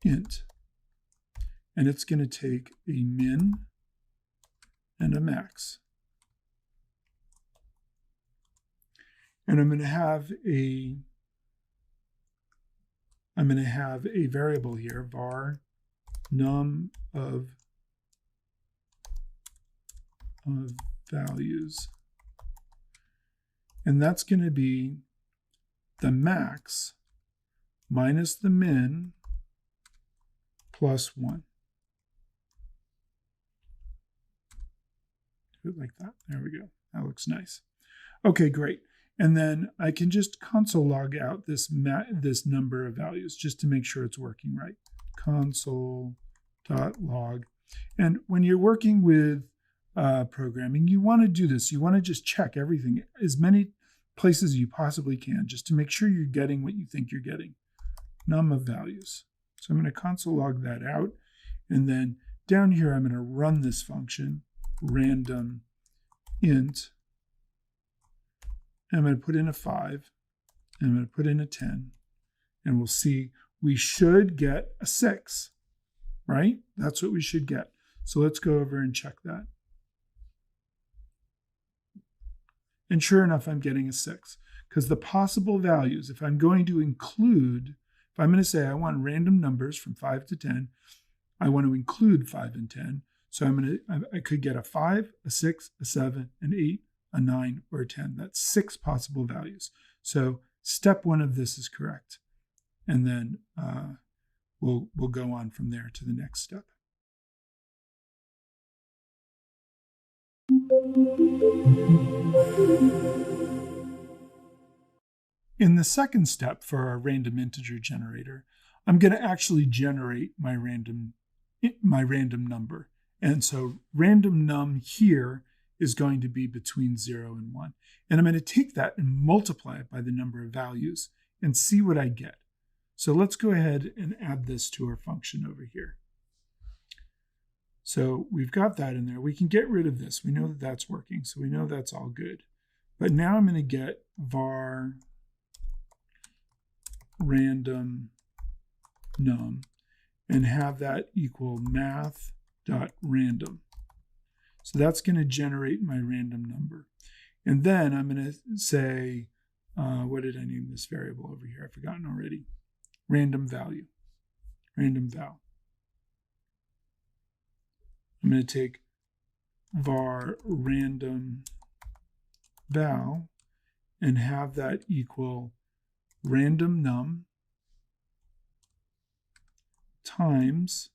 int. And it's going to take a min and a max. And I'm going to have a variable here, var num of values. And that's going to be the max minus the min plus 1. Do it like that. There we go. That looks nice. Okay, great. And then I can just console log out this number of values just to make sure it's working right. Console.log. And when you're working with programming, you want to do this. You want to just check everything, as many places as you possibly can, just to make sure you're getting what you think you're getting. Num of values. So I'm going to console log that out. And then down here, I'm going to run this function, random int. I'm going to put in a 5, and I'm going to put in a 10, and we'll see we should get a 6, right? That's what we should get. So let's go over and check that. And sure enough, I'm getting a 6, because the possible values, if I'm going to include, if I'm going to say I want random numbers from 5 to 10, I want to include 5 and 10. So I could get a 5, a 6, a 7, an 8, a 9, or a 10. That's 6 possible values. So step 1 of this is correct. And then we'll go on from there to the next step. In the second step for our random integer generator, I'm going to actually generate my random number. And so random num here is going to be between 0 and 1. And I'm going to take that and multiply it by the number of values and see what I get. So let's go ahead and add this to our function over here. So we've got that in there. We can get rid of this. We know that that's working, so we know that's all good. But now I'm going to get var random num and have that equal math.random. So that's going to generate my random number. And then I'm going to say, what did I name this variable over here? I've forgotten already. Random value, random val. I'm going to take var random val and have that equal random num times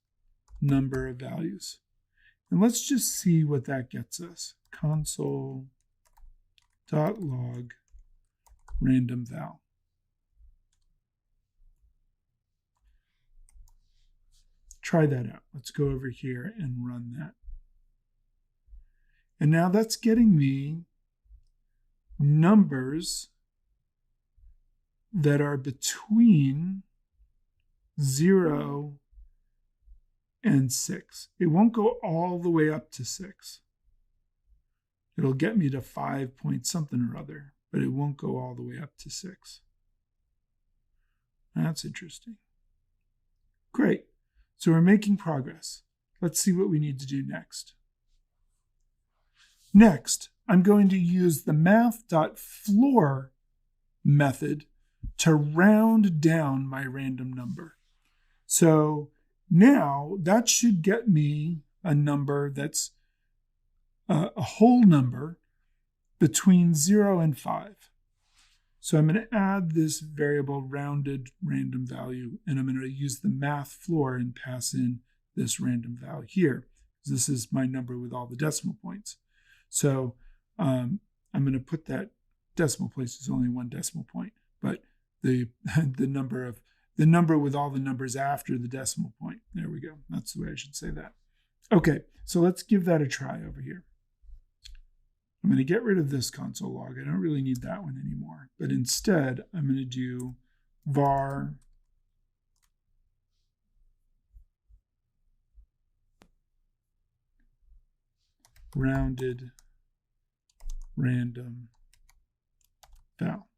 number of values. And let's just see what that gets us. Console.log random val. Try that out. Let's go over here and run that. And now that's getting me numbers that are between 0 and 6. It won't go all the way up to 6. It'll get me to 5 point something or other, but it won't go all the way up to 6. That's interesting. Great. So we're making progress. Let's see what we need to do next. Next, I'm going to use the math.floor method to round down my random number. So now that should get me a number that's a whole number between 0 and 5. So I'm going to add this variable rounded random value, and I'm going to use the math floor and pass in this random value here. This is my number with all the decimal points. So I'm going to put that decimal place is only one decimal point, but the number with all the numbers after the decimal point. There we go. That's the way I should say that. Okay, so let's give that a try over here. I'm going to get rid of this console log. I don't really need that one anymore. But instead, I'm going to do var rounded random val.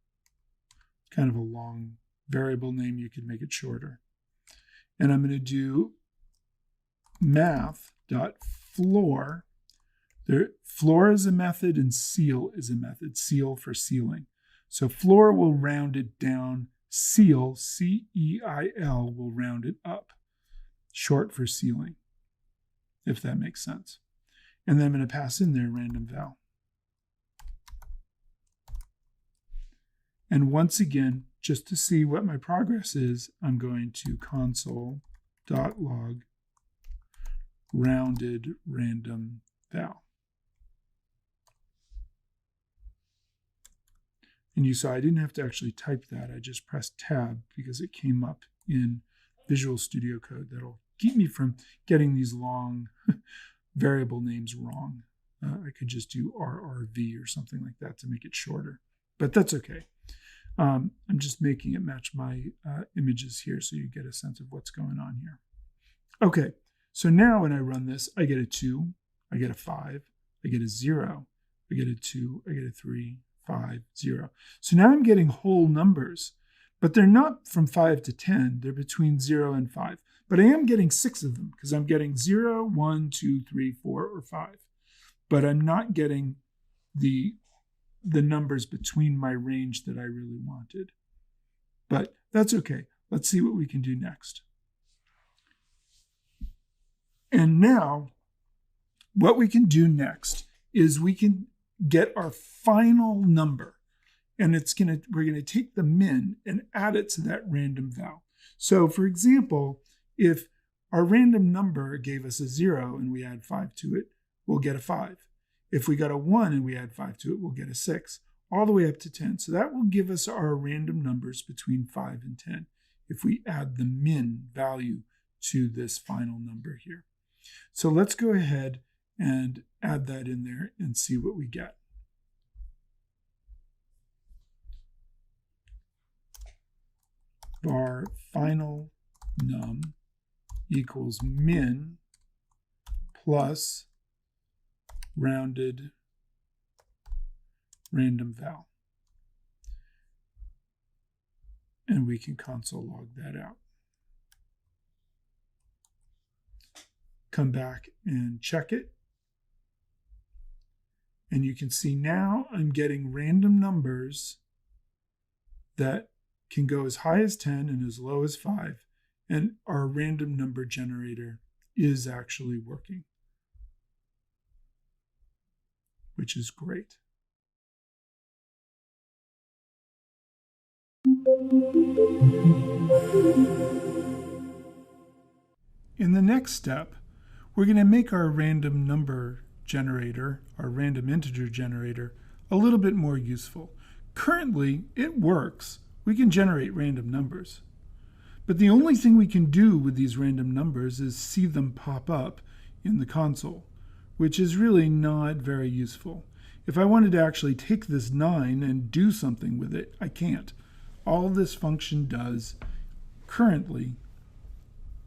Kind of a long variable name. You could make it shorter. And I'm going to do math.floor. Floor is a method and ceil is a method. Ceil for ceiling. So floor will round it down. Ceil, C-E-I-L, will round it up. Short for ceiling, if that makes sense. And then I'm going to pass in there random val. And once again, just to see what my progress is, I'm going to console.log rounded random val. And you saw I didn't have to actually type that. I just pressed tab because it came up in Visual Studio Code. That'll keep me from getting these long variable names wrong. I could just do RRV or something like that to make it shorter, but that's okay. I'm just making it match my images here so you get a sense of what's going on here. Okay, so now when I run this, I get a 2, I get a 5, I get a 0, I get a 2, I get a 3, 5, 0. So now I'm getting whole numbers, but they're not from 5 to 10. They're between 0 and 5. But I am getting 6 of them because I'm getting 0, 1, 2, 3, 4, or 5. But I'm not getting the numbers between my range that I really wanted. But that's okay. Let's see what we can do next. And now, what we can do next is we can get our final number. And we're going to take the min and add it to that random val. So for example, if our random number gave us a 0 and we add 5 to it, we'll get a 5. If we got a 1 and we add 5 to it, we'll get a 6, all the way up to 10. So that will give us our random numbers between 5 and 10 if we add the min value to this final number here. So let's go ahead and add that in there and see what we get. Var final num equals min plus rounded random val. And we can console log that out. Come back and check it. And you can see now I'm getting random numbers that can go as high as 10 and as low as 5. And our random number generator is actually working, which is great. In the next step, we're going to make our random number generator, our random integer generator, a little bit more useful. Currently, it works. We can generate random numbers. But the only thing we can do with these random numbers is see them pop up in the console, which is really not very useful. If I wanted to actually take this 9 and do something with it, I can't. All this function does currently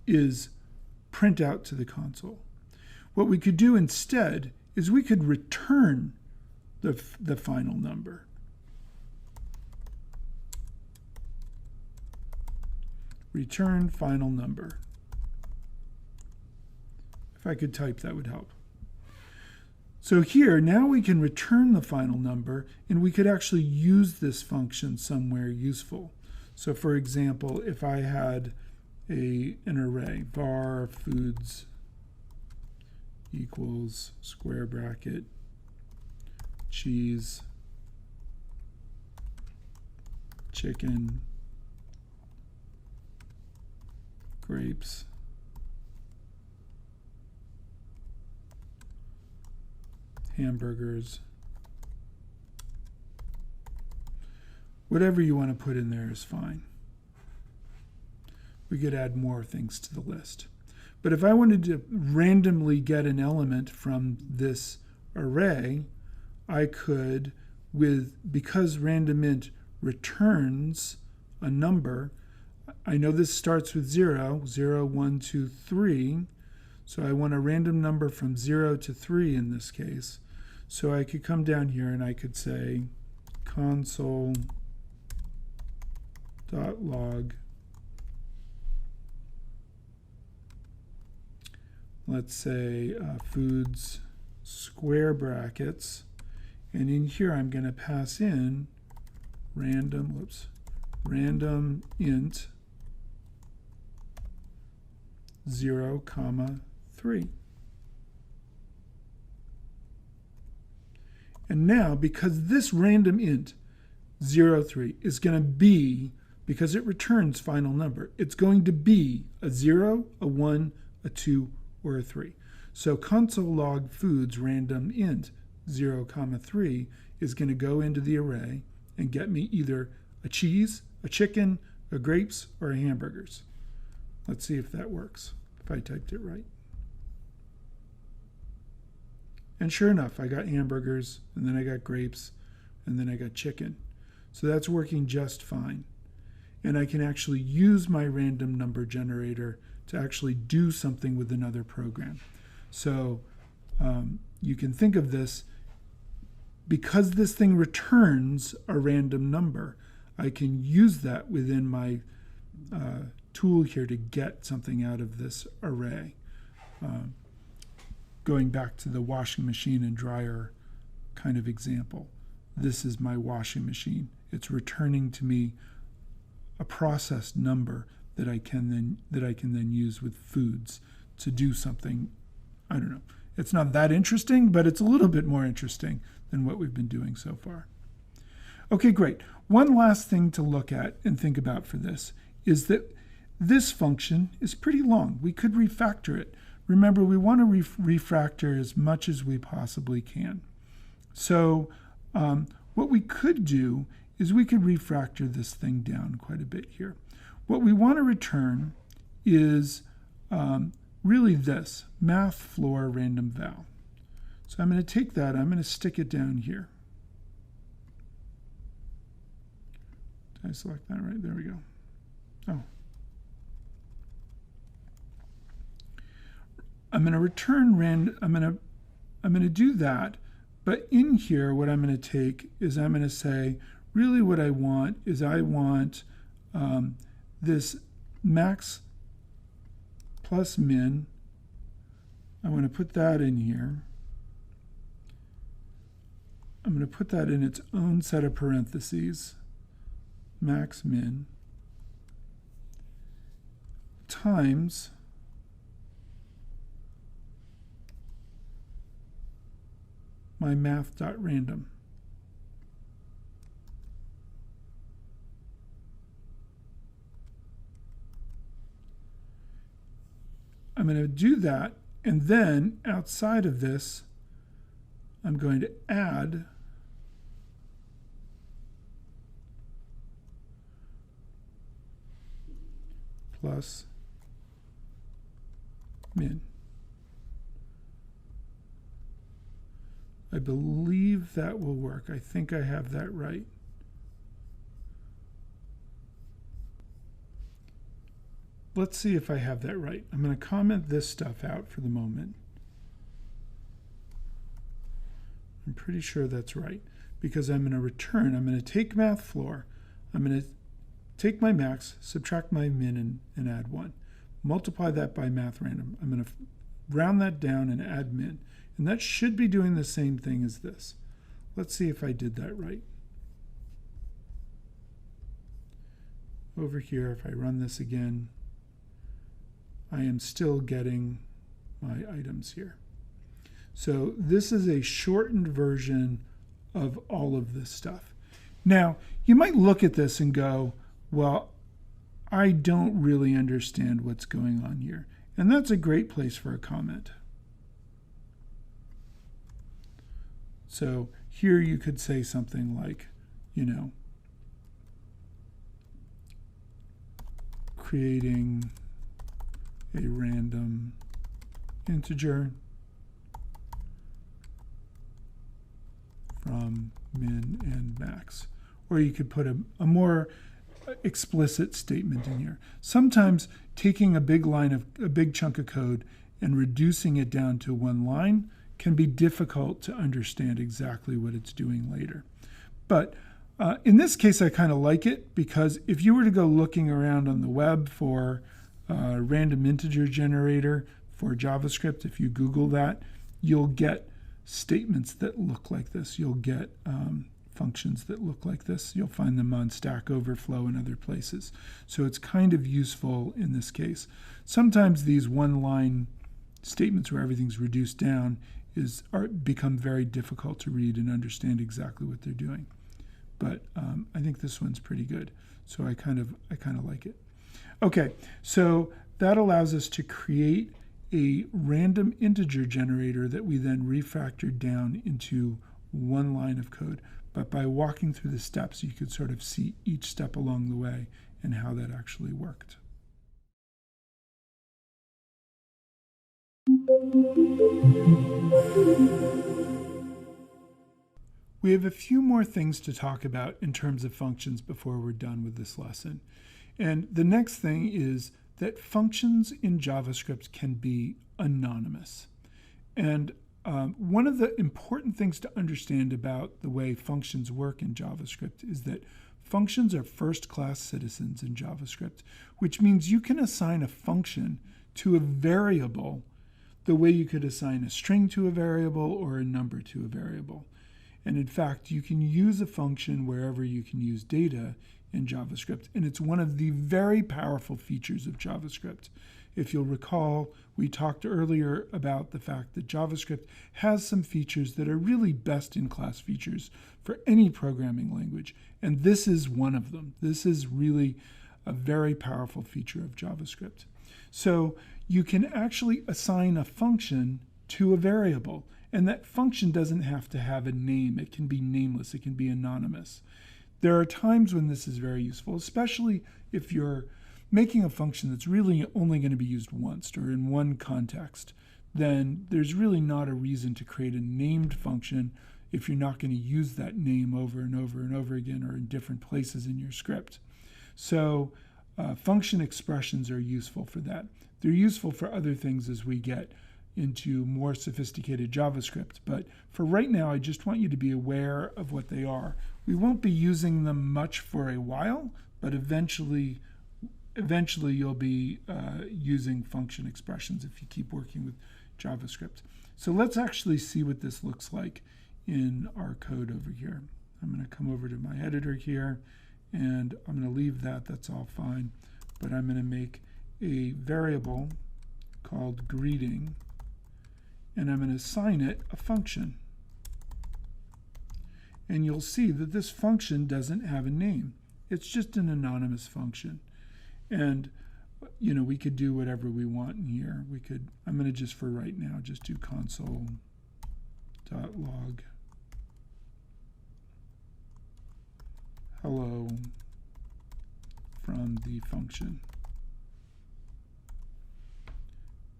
is print out to the console. What we could do instead is we could return the final number. Return final number. If I could type, that would help. So here, now we can return the final number, and we could actually use this function somewhere useful. So for example, if I had an array, var foods equals square bracket cheese, chicken, grapes, hamburgers, whatever you want to put in there is fine. We could add more things to the list. But if I wanted to randomly get an element from this array, I could, because random int returns a number, I know this starts with 0, 0, 1, 2, 3. So I want a random number from 0 to 3 in this case. So I could come down here and I could say console.log, let's say foods square brackets, and in here I'm going to pass in random int 0, 3. And now, because this random int 0, 3 is going to be, because it returns final number, it's going to be a 0, a 1, a 2, or a 3. So console log foods random int 0, 3 is going to go into the array and get me either a cheese, a chicken, a grapes, or a hamburgers. Let's see if that works, if I typed it right. And sure enough, I got hamburgers, and then I got grapes, and then I got chicken. So that's working just fine. And I can actually use my random number generator to actually do something with another program. So you can think of this, because this thing returns a random number, I can use that within my tool here to get something out of this array. Going back to the washing machine and dryer kind of example, this is my washing machine. It's returning to me a processed number that I can then use with foods to do something. I don't know. It's not that interesting, but it's a little bit more interesting than what we've been doing so far. Okay, great. One last thing to look at and think about for this is that this function is pretty long. We could refactor it. Remember, we want to refactor as much as we possibly can. So what we could do is we could refactor this thing down quite a bit here. What we want to return is really this, math floor random val. So I'm going to take that, I'm going to stick it down here. Did I select that right? There we go. Oh. I'm going to return random, I'm going to do that, but in here what I'm going to take is I'm going to say, really what I want is I want this max plus min. I want to put that in here. I'm going to put that in its own set of parentheses, max min, times my math.random. I'm going to do that And then outside of this, I'm going to add plus min. I believe that will work. I think I have that right. Let's see if I have that right. I'm going to comment this stuff out for the moment. I'm pretty sure that's right because I'm going to return. I'm going to take math floor. I'm going to take my max, subtract my min, and add 1. Multiply that by math random. I'm going to round that down and add min. And that should be doing the same thing as this. Let's see if I did that right. Over here, if I run this again, I am still getting my items here. So this is a shortened version of all of this stuff. Now, you might look at this and go, well, I don't really understand what's going on here. And that's a great place for a comment. So here you could say something like, creating a random integer from min and max. Or you could put a more explicit statement in here. Sometimes taking a big chunk of code and reducing it down to one line can be difficult to understand exactly what it's doing later. But in this case, I kind of like it because if you were to go looking around on the web for a random integer generator for JavaScript, if you Google that, you'll get statements that look like this. You'll get functions that look like this. You'll find them on Stack Overflow and other places. So it's kind of useful in this case. Sometimes these one-line statements where everything's reduced down become very difficult to read and understand exactly what they're doing. But I think this one's pretty good. So I kind of like it. Okay, so that allows us to create a random integer generator that we then refactored down into one line of code. But by walking through the steps, you could sort of see each step along the way and how that actually worked. We have a few more things to talk about in terms of functions before we're done with this lesson. And the next thing is that functions in JavaScript can be anonymous. And one of the important things to understand about the way functions work in JavaScript is that functions are first-class citizens in JavaScript, which means you can assign a function to a variable the way you could assign a string to a variable or a number to a variable. And in fact, you can use a function wherever you can use data in JavaScript, and it's one of the very powerful features of JavaScript. If you'll recall, we talked earlier about the fact that JavaScript has some features that are really best-in-class features for any programming language, and this is one of them. This is really a very powerful feature of JavaScript. So you can actually assign a function to a variable, and that function doesn't have to have a name. It can be nameless. It can be anonymous. There are times when this is very useful, especially if you're making a function that's really only going to be used once or in one context. Then there's really not a reason to create a named function if you're not going to use that name over and over and over again or in different places in your script. So function expressions are useful for that. They're useful for other things as we get into more sophisticated JavaScript. But for right now, I just want you to be aware of what they are. We won't be using them much for a while, but eventually you'll be using function expressions if you keep working with JavaScript. So let's actually see what this looks like in our code over here. I'm going to come over to my editor here, and I'm going to leave that. That's all fine. But I'm going to make a variable called greeting, and I'm going to assign it a function. And you'll see that this function doesn't have a name. It's just an anonymous function. And you know, we could do whatever we want in here. We could, I'm going to just for right now, just do console.log hello from the function.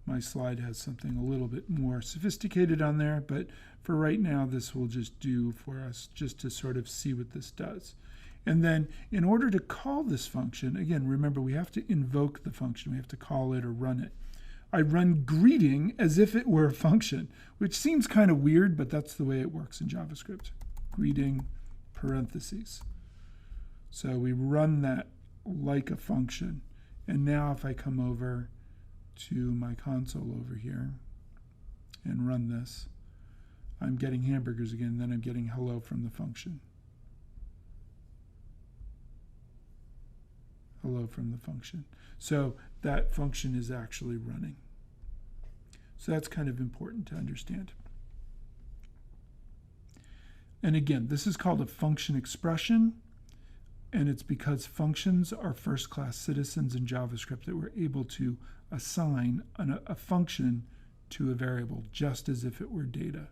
My slide has something a little bit more sophisticated on there, but for right now, this will just do for us just to sort of see what this does. And then in order to call this function, again, remember we have to invoke the function. We have to call it or run it. I run greeting as if it were a function, which seems kind of weird, but that's the way it works in JavaScript. Greeting parentheses. So we run that like a function. And now if I come over to my console over here and run this, I'm getting hamburgers again, then I'm getting hello from the function. Hello from the function. So that function is actually running. So that's kind of important to understand. And again, this is called a function expression, and it's because functions are first-class citizens in JavaScript that we're able to assign a function to a variable just as if it were data.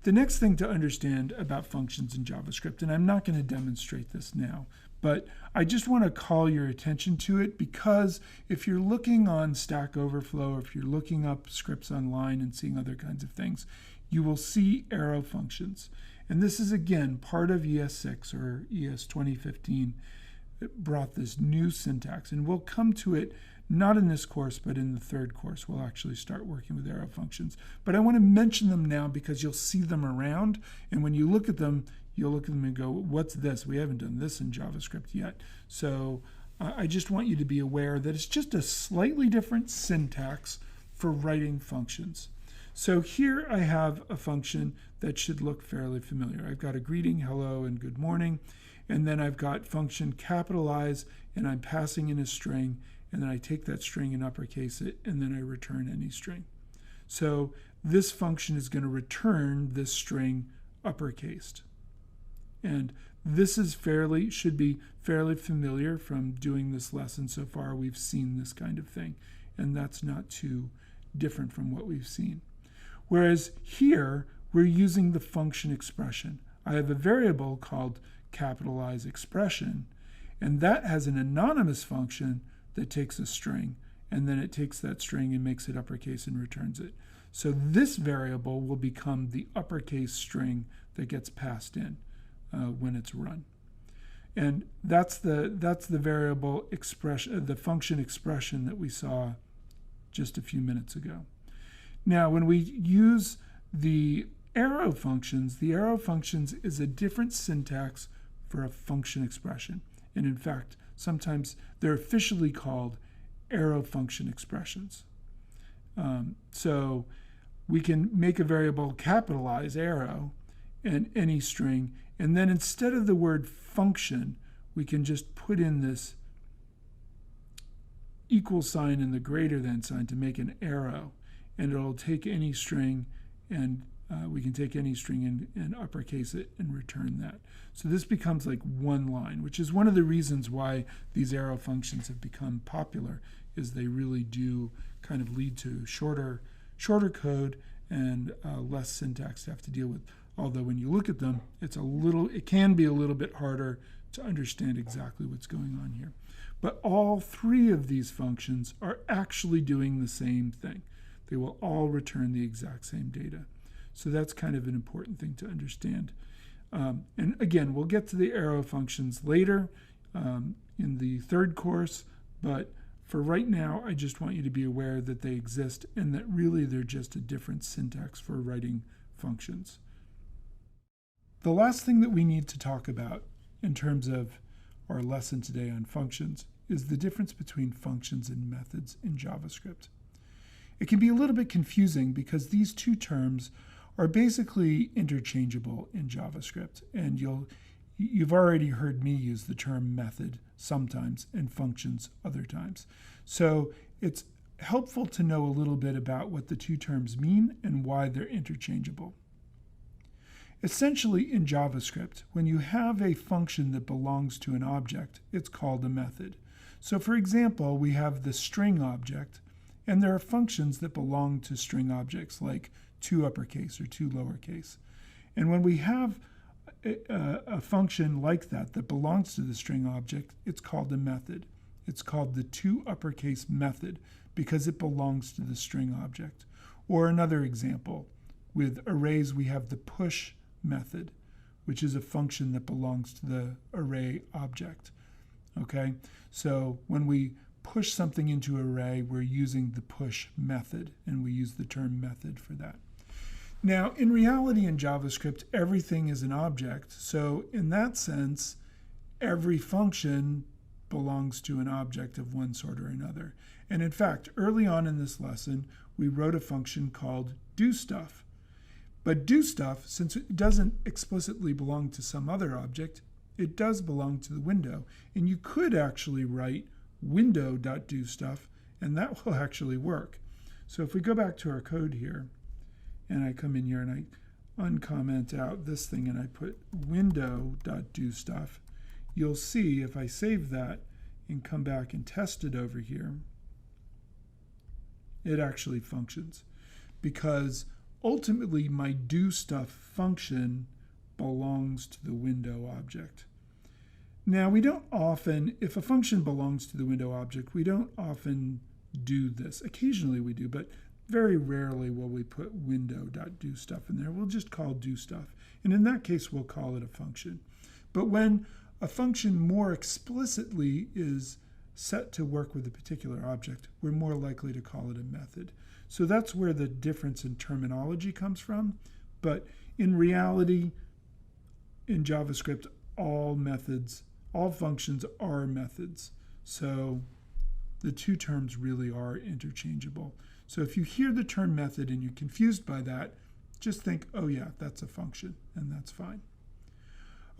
The next thing to understand about functions in JavaScript, and I'm not going to demonstrate this now, but I just want to call your attention to it because if you're looking on Stack Overflow, or if you're looking up scripts online and seeing other kinds of things, you will see arrow functions. And this is, again, part of ES6 or ES 2015 that brought this new syntax. And we'll come to it not in this course, but in the third course, we'll actually start working with arrow functions. But I want to mention them now because you'll see them around. And when you look at them, you'll look at them and go, what's this? We haven't done this in JavaScript yet. So I just want you to be aware that it's just a slightly different syntax for writing functions. So here I have a function that should look fairly familiar. I've got a greeting, hello, and good morning. And then I've got function capitalize, and I'm passing in a string. And then I take that string and uppercase it, and then I return any string. So this function is going to return this string uppercased. And this is should be fairly familiar from doing this lesson so far. We've seen this kind of thing, and that's not too different from what we've seen. Whereas here, we're using the function expression. I have a variable called capitalize expression, and that has an anonymous function that takes a string, and then it takes that string and makes it uppercase and returns it. So this variable will become the uppercase string that gets passed in when it's run. And that's the variable expression, the function expression that we saw just a few minutes ago. Now, when we use the arrow functions is a different syntax for a function expression. And in fact, sometimes they're officially called arrow function expressions. So we can make a variable capitalize arrow and any string, and then instead of the word function, we can just put in this equal sign and the greater than sign to make an arrow, and it'll take any string, and we can take any string and uppercase it and return that. So this becomes like one line, which is one of the reasons why these arrow functions have become popular, is they really do kind of lead to shorter code and less syntax to have to deal with. Although when you look at them, it can be a little bit harder to understand exactly what's going on here. But all three of these functions are actually doing the same thing. They will all return the exact same data. So that's kind of an important thing to understand. And again, we'll get to the arrow functions later in the third course, but for right now, I just want you to be aware that they exist and that really they're just a different syntax for writing functions. The last thing that we need to talk about in terms of our lesson today on functions is the difference between functions and methods in JavaScript. It can be a little bit confusing because these two terms are basically interchangeable in JavaScript, and you've already heard me use the term method sometimes and functions other times. So it's helpful to know a little bit about what the two terms mean and why they're interchangeable. Essentially, in JavaScript, when you have a function that belongs to an object, it's called a method. So for example, we have the string object, and there are functions that belong to string objects like 2 uppercase or 2 lowercase. And when we have a function like that that belongs to the string object, it's called a method. It's called the 2 uppercase method because it belongs to the string object. Or another example, with arrays we have the push method, which is a function that belongs to the array object. Okay, so when we push something into an array, we're using the push method, and we use the term method for that. Now, in reality in JavaScript, everything is an object. So in that sense, every function belongs to an object of one sort or another. And in fact, early on in this lesson, we wrote a function called doStuff. But doStuff, since it doesn't explicitly belong to some other object, it does belong to the window. And you could actually write window.doStuff, and that will actually work. So if we go back to our code here, and I come in here and I uncomment out this thing and I put window.doStuff, you'll see if I save that and come back and test it over here, it actually functions. Because ultimately my doStuff function belongs to the window object. Now we don't often, if a function belongs to the window object, we don't often do this. Occasionally we do, but very rarely will we put window.doStuff in there. We'll just call doStuff. And in that case, we'll call it a function. But when a function more explicitly is set to work with a particular object, we're more likely to call it a method. So that's where the difference in terminology comes from. But in reality, in JavaScript, all functions are methods. So the two terms really are interchangeable. So if you hear the term method and you're confused by that, just think, oh yeah, that's a function, and that's fine.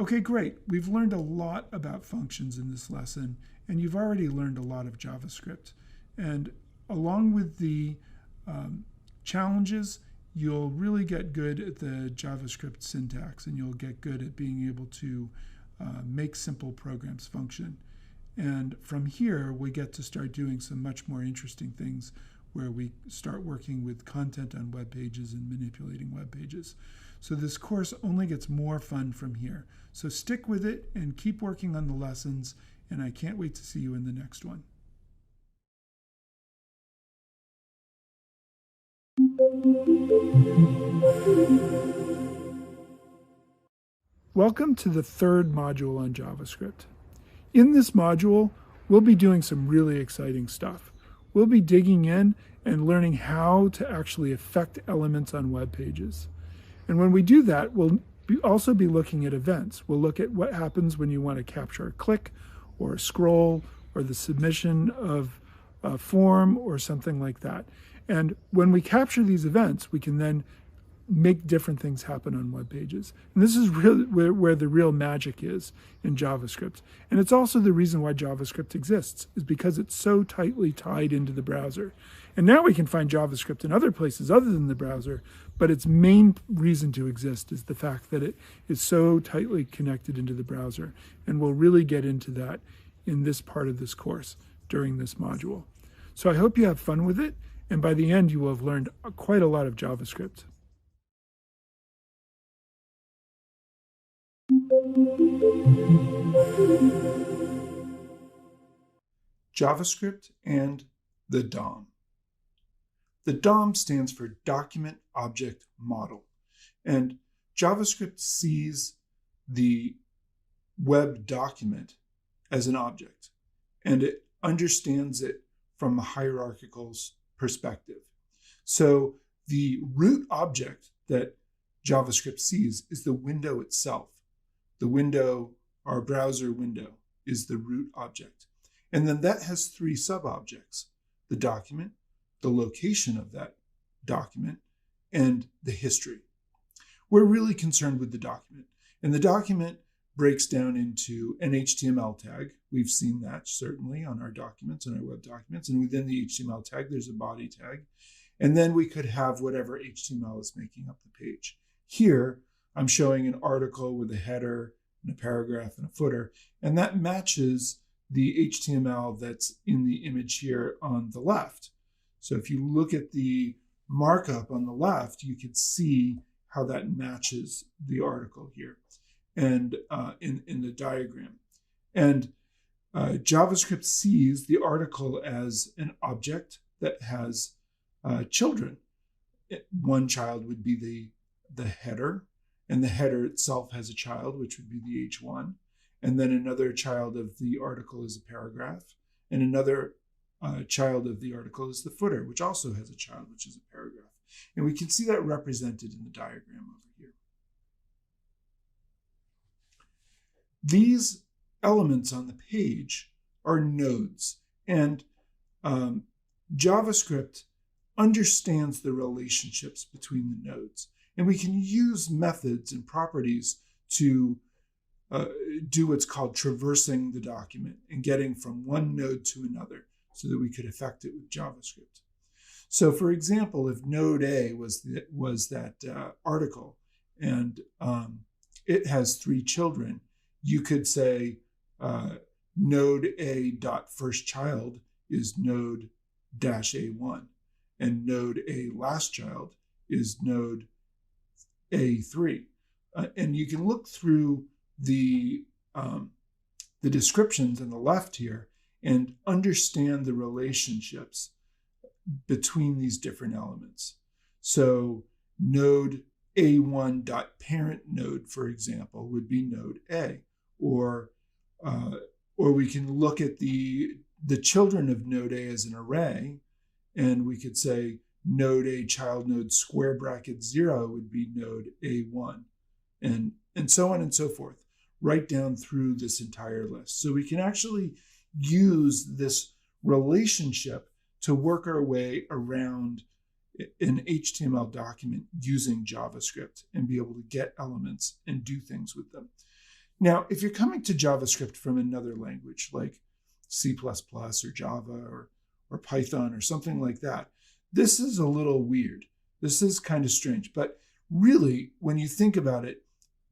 Okay, great. We've learned a lot about functions in this lesson, and you've already learned a lot of JavaScript. And along with the challenges, you'll really get good at the JavaScript syntax, and you'll get good at being able to make simple programs function. And from here, we get to start doing some much more interesting things where we start working with content on web pages and manipulating web pages. So this course only gets more fun from here. So stick with it and keep working on the lessons, and I can't wait to see you in the next one. Welcome to the third module on JavaScript. In this module, we'll be doing some really exciting stuff. We'll be digging in and learning how to actually affect elements on web pages. And when we do that, we'll also be looking at events. We'll look at what happens when you want to capture a click or a scroll or the submission of a form or something like that. And when we capture these events, we can then make different things happen on web pages. And this is really where the real magic is in JavaScript. And it's also the reason why JavaScript exists, is because it's so tightly tied into the browser. And now we can find JavaScript in other places other than the browser, but its main reason to exist is the fact that it is so tightly connected into the browser. And we'll really get into that in this part of this course during this module. So I hope you have fun with it, and by the end you will have learned quite a lot of JavaScript. JavaScript and the DOM. The DOM stands for Document Object Model, and JavaScript sees the web document as an object, and it understands it from a hierarchical perspective. So the root object that JavaScript sees is the window itself. The window, our browser window, is the root object. And then that has three sub-objects: the document, the location of that document, and the history. We're really concerned with the document. And the document breaks down into an HTML tag. We've seen that certainly on our documents, on our web documents. And within the HTML tag, there's a body tag. And then we could have whatever HTML is making up the page. Here, I'm showing an article with a header and a paragraph and a footer, and that matches the HTML that's in the image here on the left. So if you look at the markup on the left, you can see how that matches the article here and in the diagram. And JavaScript sees the article as an object that has children. One child would be the header, and the header itself has a child, which would be the H1. And then another child of the article is a paragraph, and another child of the article is the footer, which also has a child, which is a paragraph. And we can see that represented in the diagram over here. These elements on the page are nodes, and JavaScript understands the relationships between the nodes. And we can use methods and properties to do what's called traversing the document and getting from one node to another so that we could affect it with JavaScript. So for example, if node A was that article and it has 3 children, you could say node A dot first child is node dash A1, and node A last child is node A3. And you can look through the descriptions on the left here and understand the relationships between these different elements. So node A1 dot parent node, for example, would be node A, or we can look at the children of node A as an array, and we could say node A child node square bracket 0 would be node A1, and so on and so forth, right down through this entire list. So we can actually use this relationship to work our way around an HTML document using JavaScript and be able to get elements and do things with them. Now, if you're coming to JavaScript from another language like C++ or Java or Python or something like that, this is a little weird. This is kind of strange, but really, when you think about it,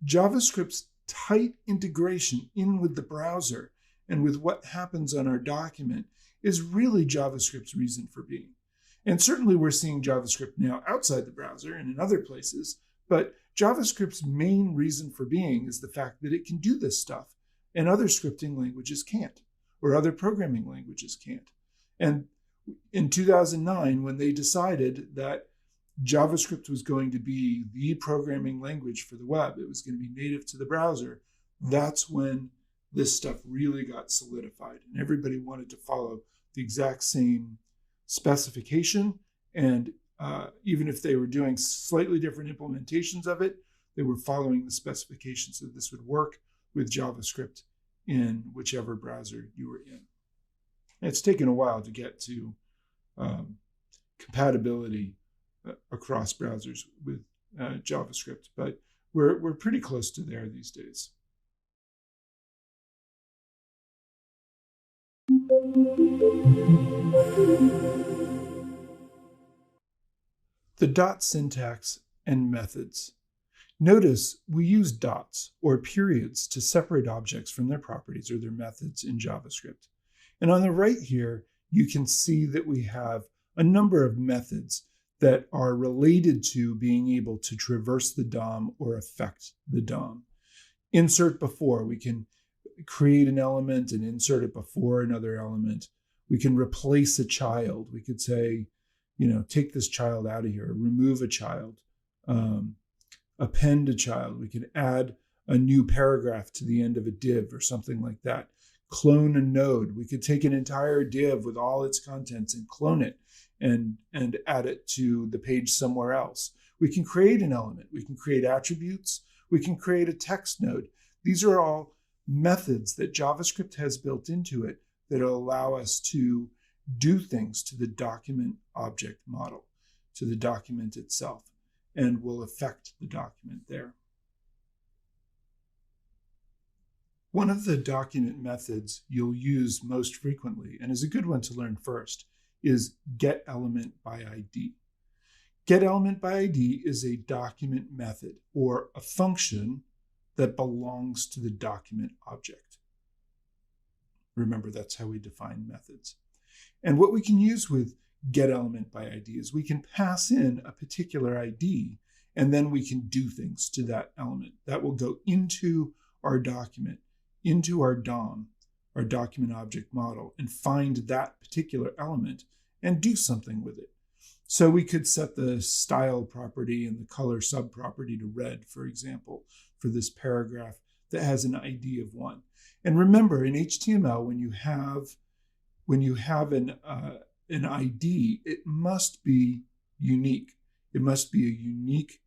JavaScript's tight integration in with the browser and with what happens on our document is really JavaScript's reason for being. And certainly we're seeing JavaScript now outside the browser and in other places, but JavaScript's main reason for being is the fact that it can do this stuff and other scripting languages can't, or other programming languages can't. And in 2009, when they decided that JavaScript was going to be the programming language for the web, it was going to be native to the browser, that's when this stuff really got solidified. And everybody wanted to follow the exact same specification. And even if they were doing slightly different implementations of it, they were following the specification so that this would work with JavaScript in whichever browser you were in. And it's taken a while to get to compatibility across browsers with JavaScript, but we're pretty close to there these days. The dot syntax and methods. Notice we use dots or periods to separate objects from their properties or their methods in JavaScript. And on the right here, you can see that we have a number of methods that are related to being able to traverse the DOM or affect the DOM. Insert before, we can create an element and insert it before another element. We can replace a child. We could say, take this child out of here, remove a child, append a child. We could add a new paragraph to the end of a div or something like that. Clone a node. We could take an entire div with all its contents and clone it and add it to the page somewhere else. We can create an element. We can create attributes. We can create a text node. These are all methods that JavaScript has built into it that allow us to do things to the document object model, to the document itself, and will affect the document there. One of the document methods you'll use most frequently, and is a good one to learn first, is getElementById. GetElementById is a document method or a function that belongs to the document object. Remember, that's how we define methods. And what we can use with getElementById is we can pass in a particular ID, and then we can do things to that element. That will go into our document, into our DOM, our document object model, and find that particular element and do something with it. So we could set the style property and the color subproperty to red, for example, for this paragraph that has an ID of 1. And remember, in HTML, when you have an ID, it must be unique. It must be a unique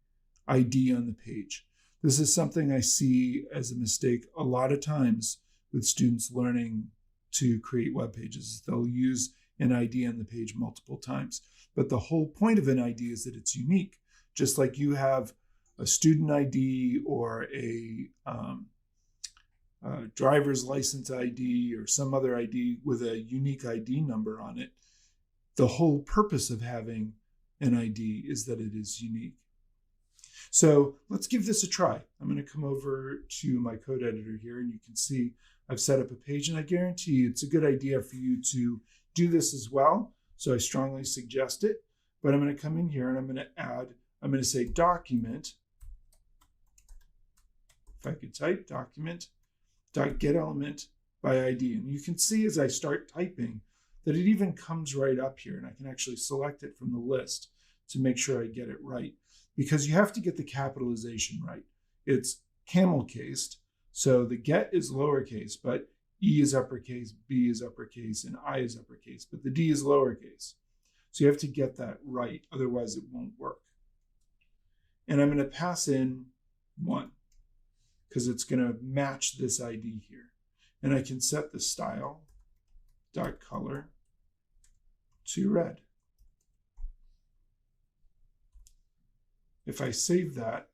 ID on the page. This is something I see as a mistake a lot of times with students learning to create web pages. They'll use an ID on the page multiple times. But the whole point of an ID is that it's unique. Just like you have a student ID or a driver's license ID or some other ID with a unique ID number on it, the whole purpose of having an ID is that it is unique. So let's give this a try. I'm going to come over to my code editor here, and you can see I've set up a page, and I guarantee you it's a good idea for you to do this as well. So I strongly suggest it, but I'm going to come in here and I'm going to say document, if I could type document.getElementById. And you can see as I start typing that it even comes right up here, and I can actually select it from the list to make sure I get it right, because you have to get the capitalization right. It's camel cased, so the get is lowercase, but E is uppercase, B is uppercase, and I is uppercase, but the D is lowercase. So you have to get that right, otherwise it won't work. And I'm going to pass in 1 because it's going to match this ID here. And I can set the style.color to red. If I save that,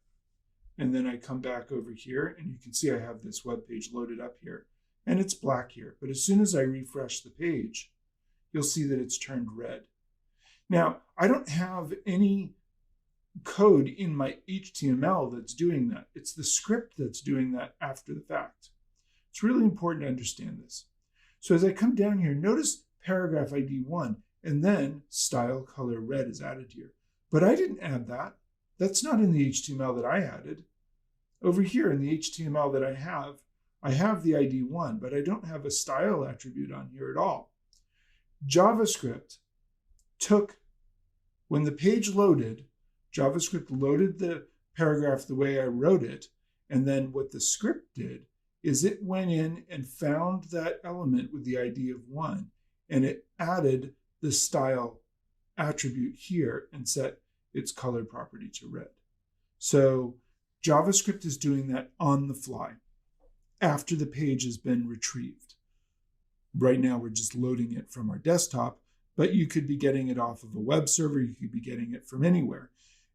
and then I come back over here, and you can see I have this web page loaded up here, and it's black here. But as soon as I refresh the page, you'll see that it's turned red. Now, I don't have any code in my HTML that's doing that. It's the script that's doing that after the fact. It's really important to understand this. So as I come down here, notice paragraph ID 1, and then style color red is added here. But I didn't add that. That's not in the HTML that I added. Over here in the HTML that I have the ID 1, but I don't have a style attribute on here at all. JavaScript when the page loaded, JavaScript loaded the paragraph the way I wrote it, and then what the script did is it went in and found that element with the ID of 1, and it added the style attribute here and set its color property to red. So JavaScript is doing that on the fly after the page has been retrieved. Right now, we're just loading it from our desktop, but you could be getting it off of a web server. You could be getting it from anywhere.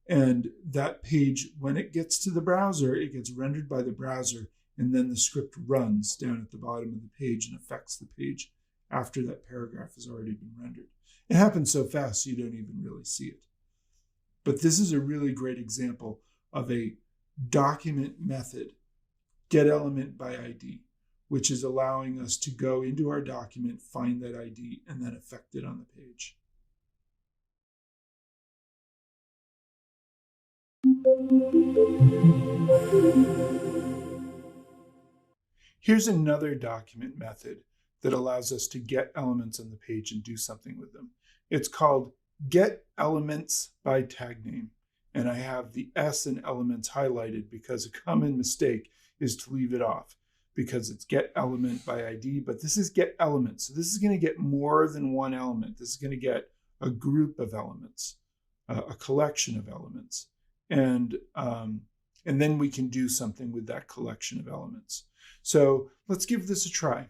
And that page, when it gets to the browser, it gets rendered by the browser, and then the script runs down at the bottom of the page and affects the page after that paragraph has already been rendered. It happens so fast you don't even really see it. But this is a really great example of a document method, getElementById, which is allowing us to go into our document, find that ID, and then affect it on the page. Here's another document method that allows us to get elements on the page and do something with them. It's called getElementsByTagName. And I have the S in elements highlighted because a common mistake is to leave it off, because it's getElementById, but this is getElements. So this is going to get more than one element. This is going to get a group of elements, a collection of elements. And then we can do something with that collection of elements. So let's give this a try.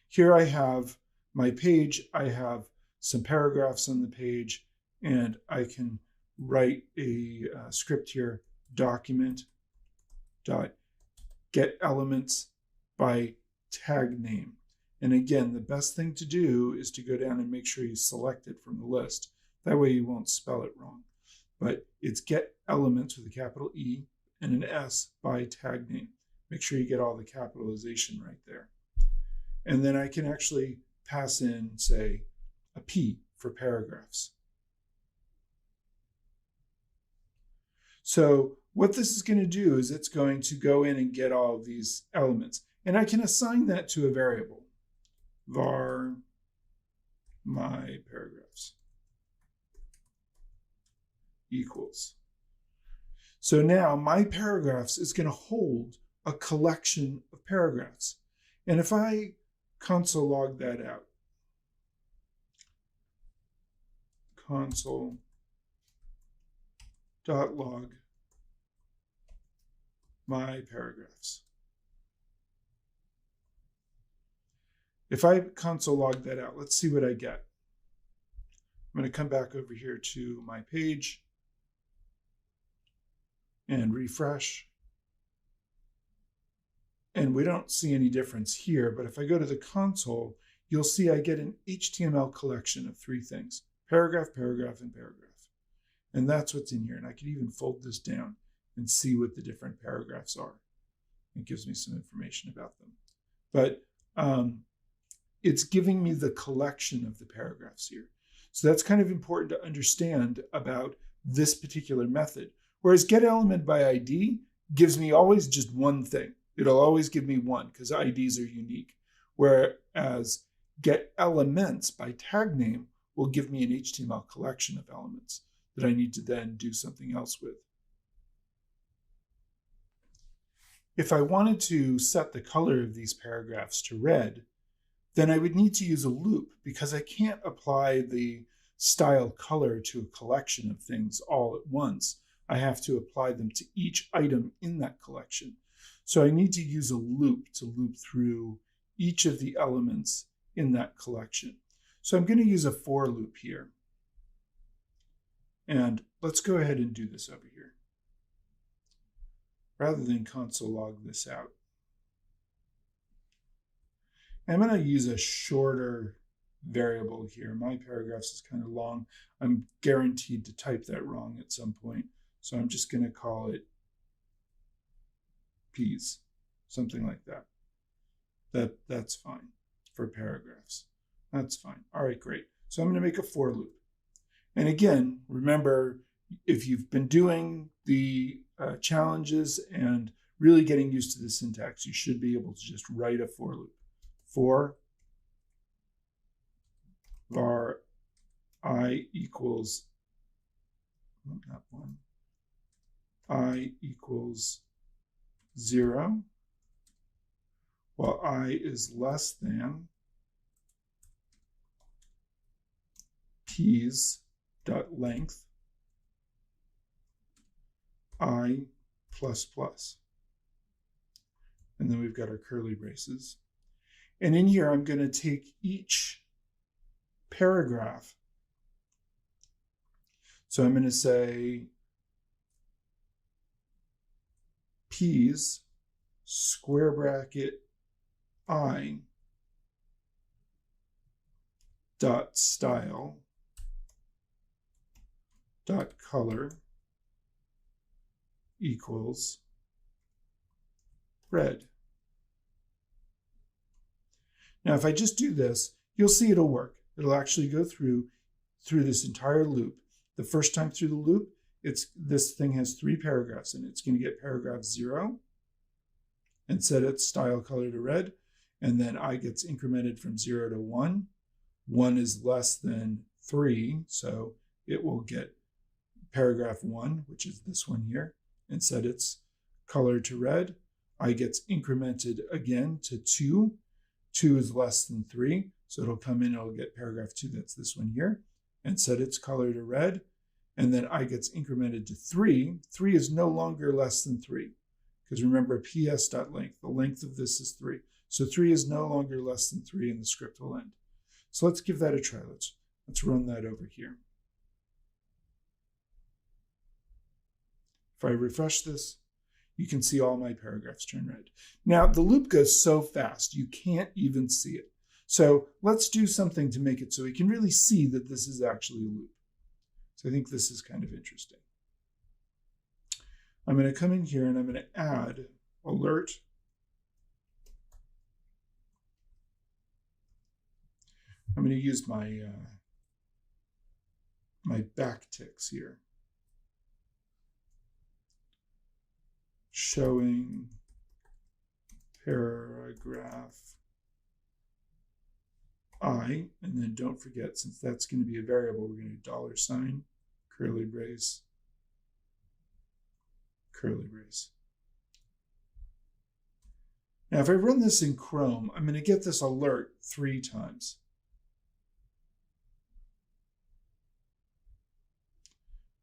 Here I have my page. I have some paragraphs on the page, and I can write a script here, document.getElementsByTagName. And again, the best thing to do is to go down and make sure you select it from the list. That way you won't spell it wrong. But it's getElements with a capital E and an S by tag name. Make sure you get all the capitalization right there. And then I can actually pass in, say, a P for paragraphs. So what this is going to do is it's going to go in and get all of these elements. And I can assign that to a variable, var my paragraphs equals. So now my paragraphs is going to hold a collection of paragraphs. And if I console log that out, console.log my paragraphs. If I console log that out, let's see what I get. I'm going to come back over here to my page and refresh. And we don't see any difference here, but if I go to the console, you'll see I get an HTML collection of 3 things: paragraph, paragraph, and paragraph. And that's what's in here. And I can even fold this down and see what the different paragraphs are. It gives me some information about them. But it's giving me the collection of the paragraphs here. So that's kind of important to understand about this particular method. Whereas getElementById gives me always just one thing. It'll always give me one because IDs are unique. Whereas getElementsByTagName will give me an HTML collection of elements that I need to then do something else with. If I wanted to set the color of these paragraphs to red, then I would need to use a loop because I can't apply the style color to a collection of things all at once. I have to apply them to each item in that collection. So I need to use a loop to loop through each of the elements in that collection. So I'm going to use a for loop here. And let's go ahead and do this over here, rather than console log this out. I'm going to use a shorter variable here. My paragraphs is kind of long. I'm guaranteed to type that wrong at some point. So I'm just going to call it P's, something like that. That's fine for paragraphs. That's fine. All right, great. So I'm going to make a for loop. And again, remember, if you've been doing the challenges and really getting used to the syntax, you should be able to just write a for loop. For var I equals, not 1, I equals 0, while I is less than P's dot length I plus plus. And then we've got our curly braces. And in here, I'm going to take each paragraph. So I'm going to say P's square bracket I dot style dot color equals red. Now, if I just do this, you'll see it'll work. It'll actually go through this entire loop. The first time through the loop, this thing has 3 paragraphs in it. It's going to get paragraph 0 and set its style color to red. And then I gets incremented from 0 to 1. 1 is less than 3, so it will get paragraph 1, which is this one here, and set its color to red. I gets incremented again to 2. 2 is less than 3, so it'll come in, it'll get paragraph 2, that's this one here, and set its color to red. And then I gets incremented to 3. 3 is no longer less than 3, because remember ps.length, the length of this is 3. So 3 is no longer less than 3 and the script will end. So let's give that a try. Let's run that over here. If I refresh this, you can see all my paragraphs turn red. Now, the loop goes so fast, you can't even see it. So let's do something to make it so we can really see that this is actually a loop. So I think this is kind of interesting. I'm going to come in here and I'm going to add alert I'm going to use my my backticks here. Showing paragraph I, and then don't forget, since that's going to be a variable, we're going to do $, curly brace, curly brace. Now, if I run this in Chrome, I'm going to get this alert 3 times.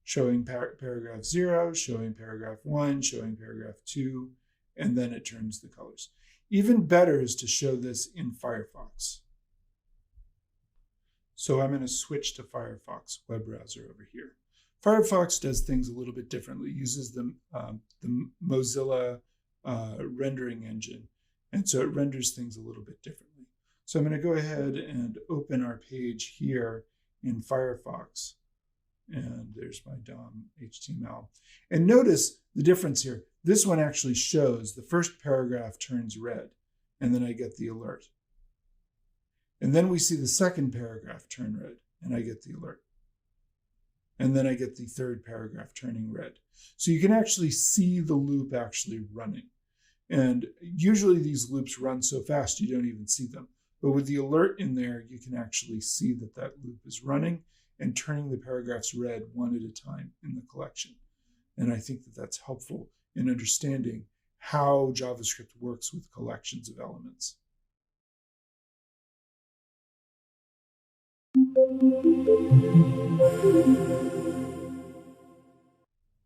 Showing paragraph 0, showing paragraph 1, showing paragraph 2, and then it turns the colors. Even better is to show this in Firefox. So I'm going to switch to Firefox web browser over here. Firefox does things a little bit differently. It uses the Mozilla rendering engine, and so it renders things a little bit differently. So I'm going to go ahead and open our page here in Firefox. And there's my DOM HTML. And notice the difference here. This one actually shows the first paragraph turns red, and then I get the alert. And then we see the second paragraph turn red, and I get the alert. And then I get the third paragraph turning red. So you can actually see the loop actually running. And usually these loops run so fast you don't even see them. But with the alert in there, you can actually see that that loop is running and turning the paragraphs red one at a time in the collection. And I think that that's helpful in understanding how JavaScript works with collections of elements.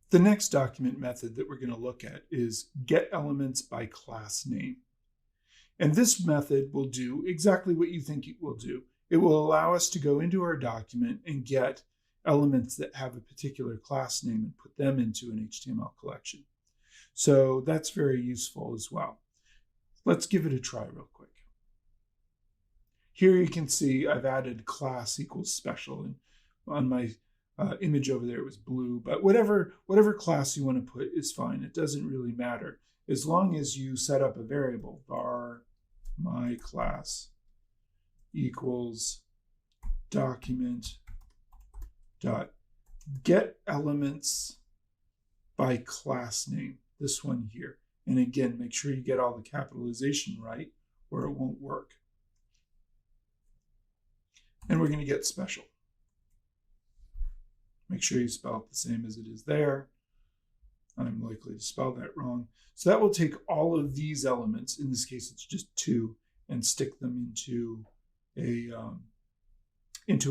The next document method that we're going to look at is getElementsByClassName. And this method will do exactly what you think it will do. It will allow us to go into our document and get elements that have a particular class name and put them into an HTML collection. So that's very useful as well. Let's give it a try real quick. Here you can see I've added class equals special, and on my image over there it was blue, but whatever class you want to put is fine. It doesn't really matter as long as you set up a variable var my class equals document dot get elements by class name, this one here. And again, make sure you get all the capitalization right or it won't work. And we're going to get special. Make sure you spell it the same as it is there. I'm likely to spell that wrong. So that will take all of these elements, in this case it's just 2, and stick them into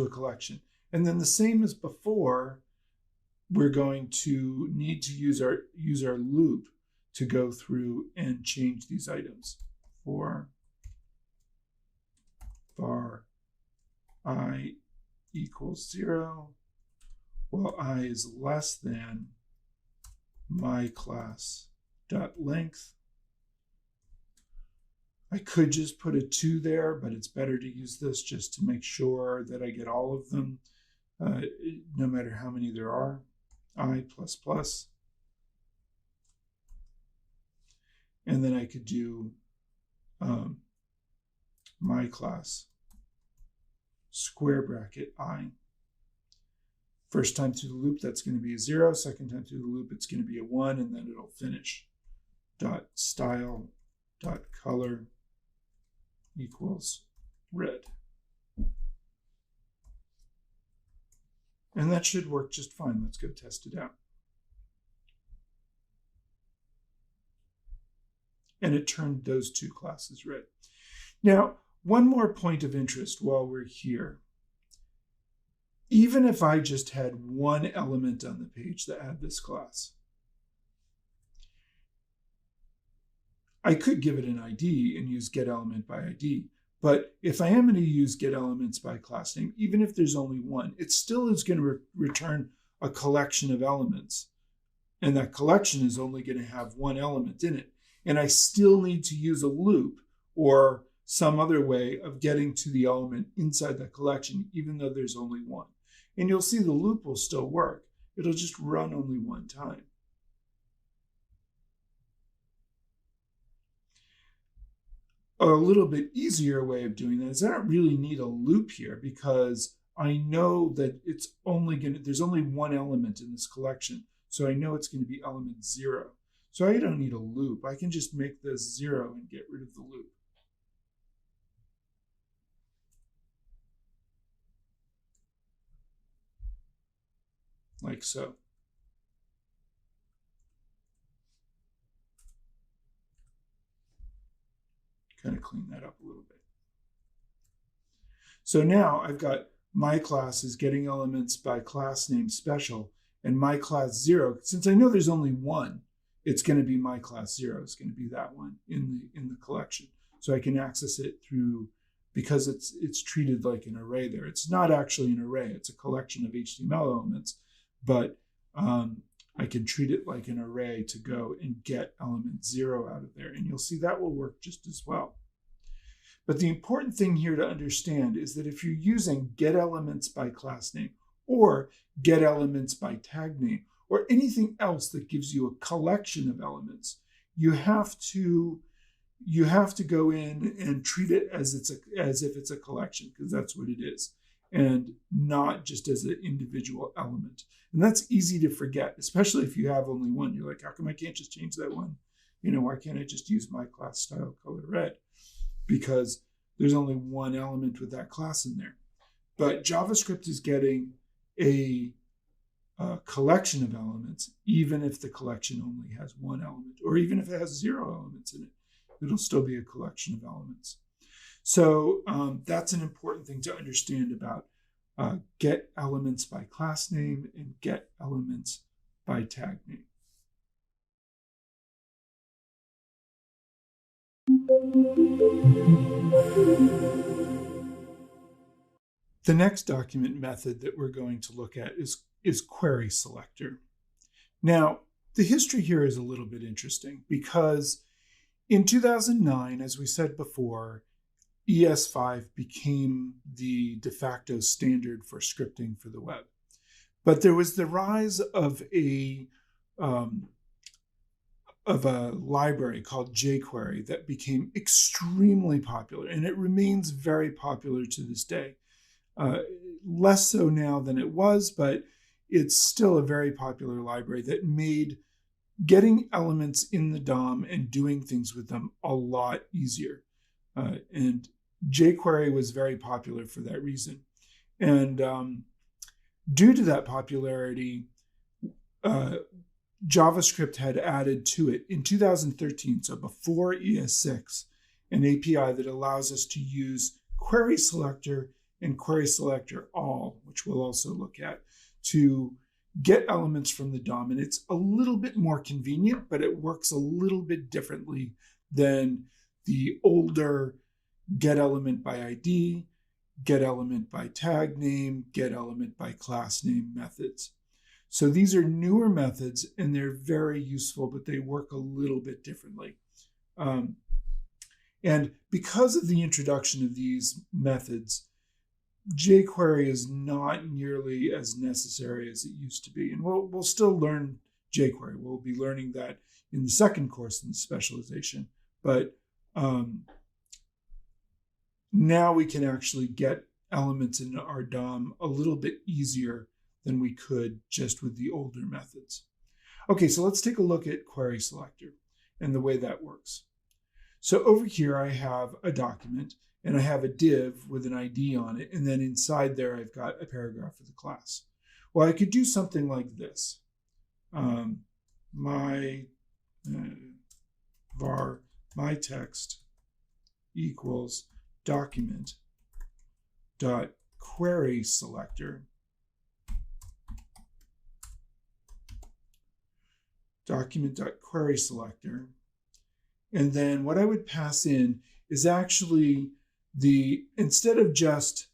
a collection. And then the same as before, we're going to need to use our loop to go through and change these items. For var I equals 0, while I is less than my class dot length. I could just put a 2 there, but it's better to use this just to make sure that I get all of them, no matter how many there are. I plus plus. And then I could do my class square bracket I. First time through the loop, that's going to be a 0. Second time through the loop, it's going to be a 1, and then it'll finish. Dot style dot color equals red. And that should work just fine. Let's go test it out. And it turned those 2 classes red. Now, one more point of interest while we're here. Even if I just had one element on the page that had this class, I could give it an ID and use getElementById. But if I am going to use getElementsByClassName, even if there's only one, it still is going to return a collection of elements. And that collection is only going to have one element in it. And I still need to use a loop or some other way of getting to the element inside that collection, even though there's only one. And you'll see the loop will still work. It'll just run only one time. a little bit easier way of doing that is I don't really need a loop here because I know that there's only one element in this collection. So I know it's going to be element 0. So I don't need a loop. I can just make this 0 and get rid of the loop. Like so. Kind of clean that up a little bit. So now I've got my class is getting elements by class name special, and my class 0, since I know there's only one, it's going to be my class 0. It's going to be that one in the collection. So I can access it through, because it's treated like an array there. It's not actually an array. It's a collection of HTML elements, but I can treat it like an array to go and get element 0 out of there. And you'll see that will work just as well. But the important thing here to understand is that if you're using get elements by class name or get elements by tag name or anything else that gives you a collection of elements, you have to go in and treat it as if it's a collection, because that's what it is, and not just as an individual element. And that's easy to forget, especially if you have only one. You're like, how come I can't just change that one? Why can't I just use my class style color red? Because there's only one element with that class in there. But JavaScript is getting a collection of elements, even if the collection only has one element, or even if it has 0 elements in it, it'll still be a collection of elements. So that's an important thing to understand about get elements by class name and get elements by tag name. The next document method that we're going to look at is query selector. Now, the history here is a little bit interesting because in 2009, as we said before, ES5 became the de facto standard for scripting for the web. But there was the rise of a library called Jquery that became extremely popular, and it remains very popular to this day. Less so now than it was, but it's still a very popular library that made getting elements in the DOM and doing things with them a lot easier. And Jquery was very popular for that reason. And due to that popularity, JavaScript had added to it in 2013, so before ES6, an API that allows us to use query selector and query selector all, which we'll also look at, to get elements from the DOM. And it's a little bit more convenient, but it works a little bit differently than the older get element by ID, get element by tag name, get element by class name methods. So these are newer methods and they're very useful, but they work a little bit differently. And because of the introduction of these methods, Jquery is not nearly as necessary as it used to be. And we'll still learn Jquery. We'll be learning that in the second course in the specialization. But now we can actually get elements in our DOM a little bit easier than we could just with the older methods. Okay, so let's take a look at query selector and the way that works. So over here I have a document and I have a div with an ID on it, and then inside there I've got a paragraph of the class. Well, I could do something like this. My text equals document dot query selector document.query selector. And then what I would pass in is actually instead of just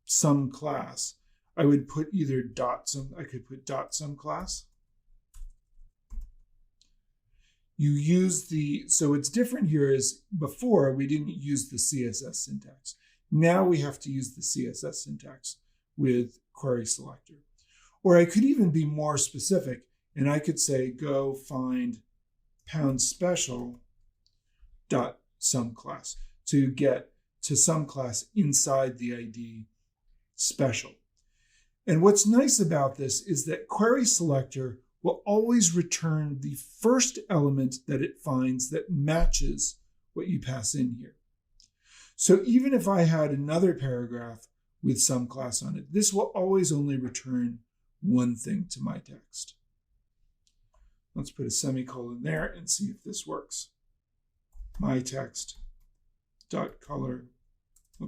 some class, I would put either I could put .sum class. So it's different here is before we didn't use the CSS syntax. Now we have to use the CSS syntax with query selector. Or I could even be more specific and I could say, go find #special.sum class. to get to some class inside the ID special. And what's nice about this is that query selector will always return the first element that it finds that matches what you pass in here. So even if I had another paragraph with some class on it, this will always only return one thing to my text. Let's put a semicolon there and see if this works. My text dot color,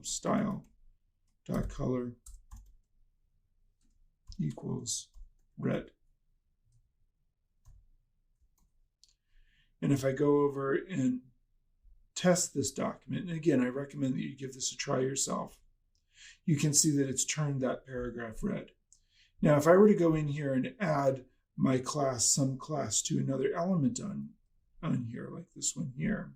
style dot color equals red. And if I go over and test this document, and again, I recommend that you give this a try yourself, you can see that it's turned that paragraph red. Now, if I were to go in here and add my class, some class, to another element on here, like this one here,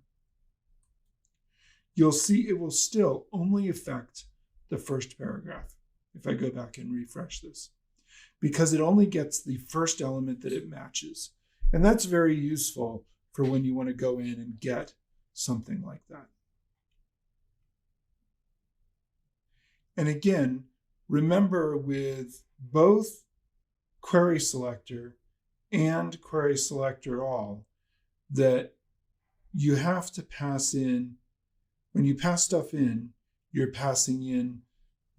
you'll see it will still only affect the first paragraph if I go back and refresh this, because it only gets the first element that it matches. And that's very useful for when you want to go in and get something like that. And again, remember with both query selector and query selector all that you have to pass in, when you pass stuff in, you're passing in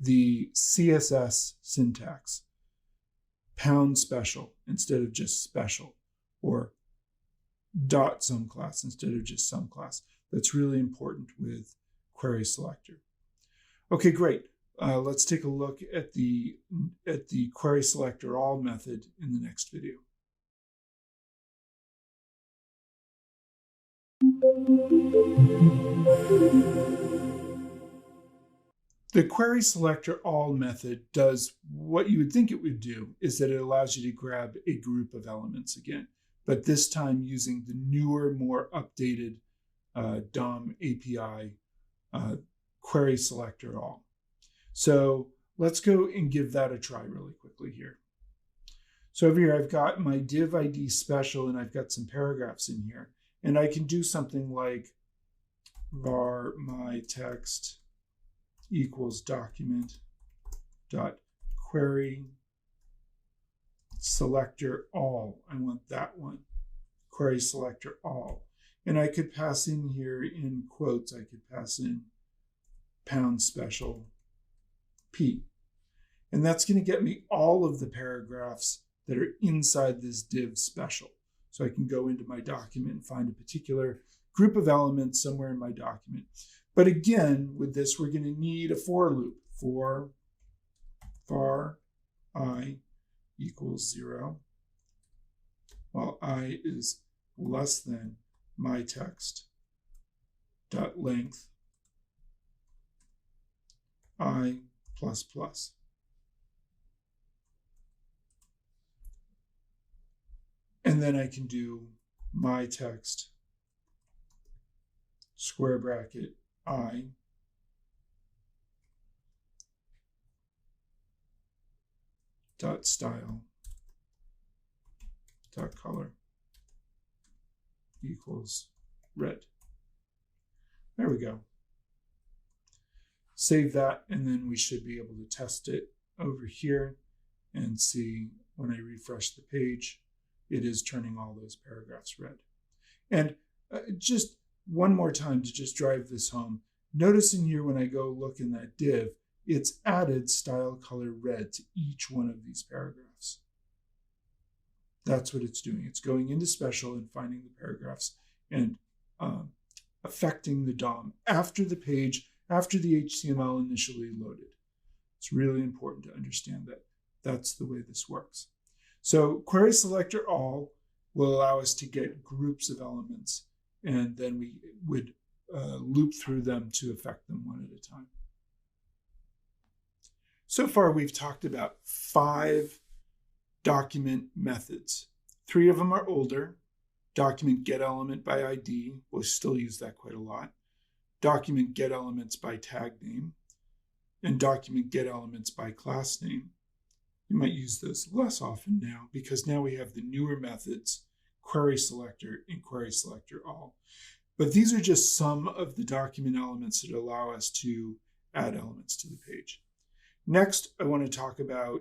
the CSS syntax, pound special instead of just special, or dot some class instead of just some class. That's really important with query selector. Okay, great. Let's take a look at the query selector all method in the next video. The query selector all method does what you would think it would do, is that it allows you to grab a group of elements again, but this time using the newer, more updated DOM API query selector all. So let's go and give that a try really quickly here. So over here, I've got my div ID special and I've got some paragraphs in here. And I can do something like var my text equals document dot query selector all. I want that one, query selector all. And I could pass in here in quotes, I could pass in pound special P. And that's going to get me all of the paragraphs that are inside this div special. So I can go into my document and find a particular group of elements somewhere in my document. But again, with this, we're going to need a for loop. For var I equals 0, while I is less than my text dot length I plus plus. And then I can do my text square bracket I dot style dot color equals red. There we go. Save that, and then we should be able to test it over here and see when I refresh the page, it is turning all those paragraphs red. And just one more time to just drive this home, notice in here when I go look in that div, it's added style color red to each one of these paragraphs. That's what it's doing. It's going into special and finding the paragraphs and affecting the DOM after the page, after the HTML initially loaded. It's really important to understand that that's the way this works. So query selector all will allow us to get groups of elements, and then we would loop through them to affect them one at a time. So far, we've talked about 5 document methods. 3 of them are older. Document get element by ID, we'll still use that quite a lot. Document get elements by tag name, and document get elements by class name. You might use those less often now because now we have the newer methods, query selector and query selector all. But these are just some of the document elements that allow us to add elements to the page. Next, I want to talk about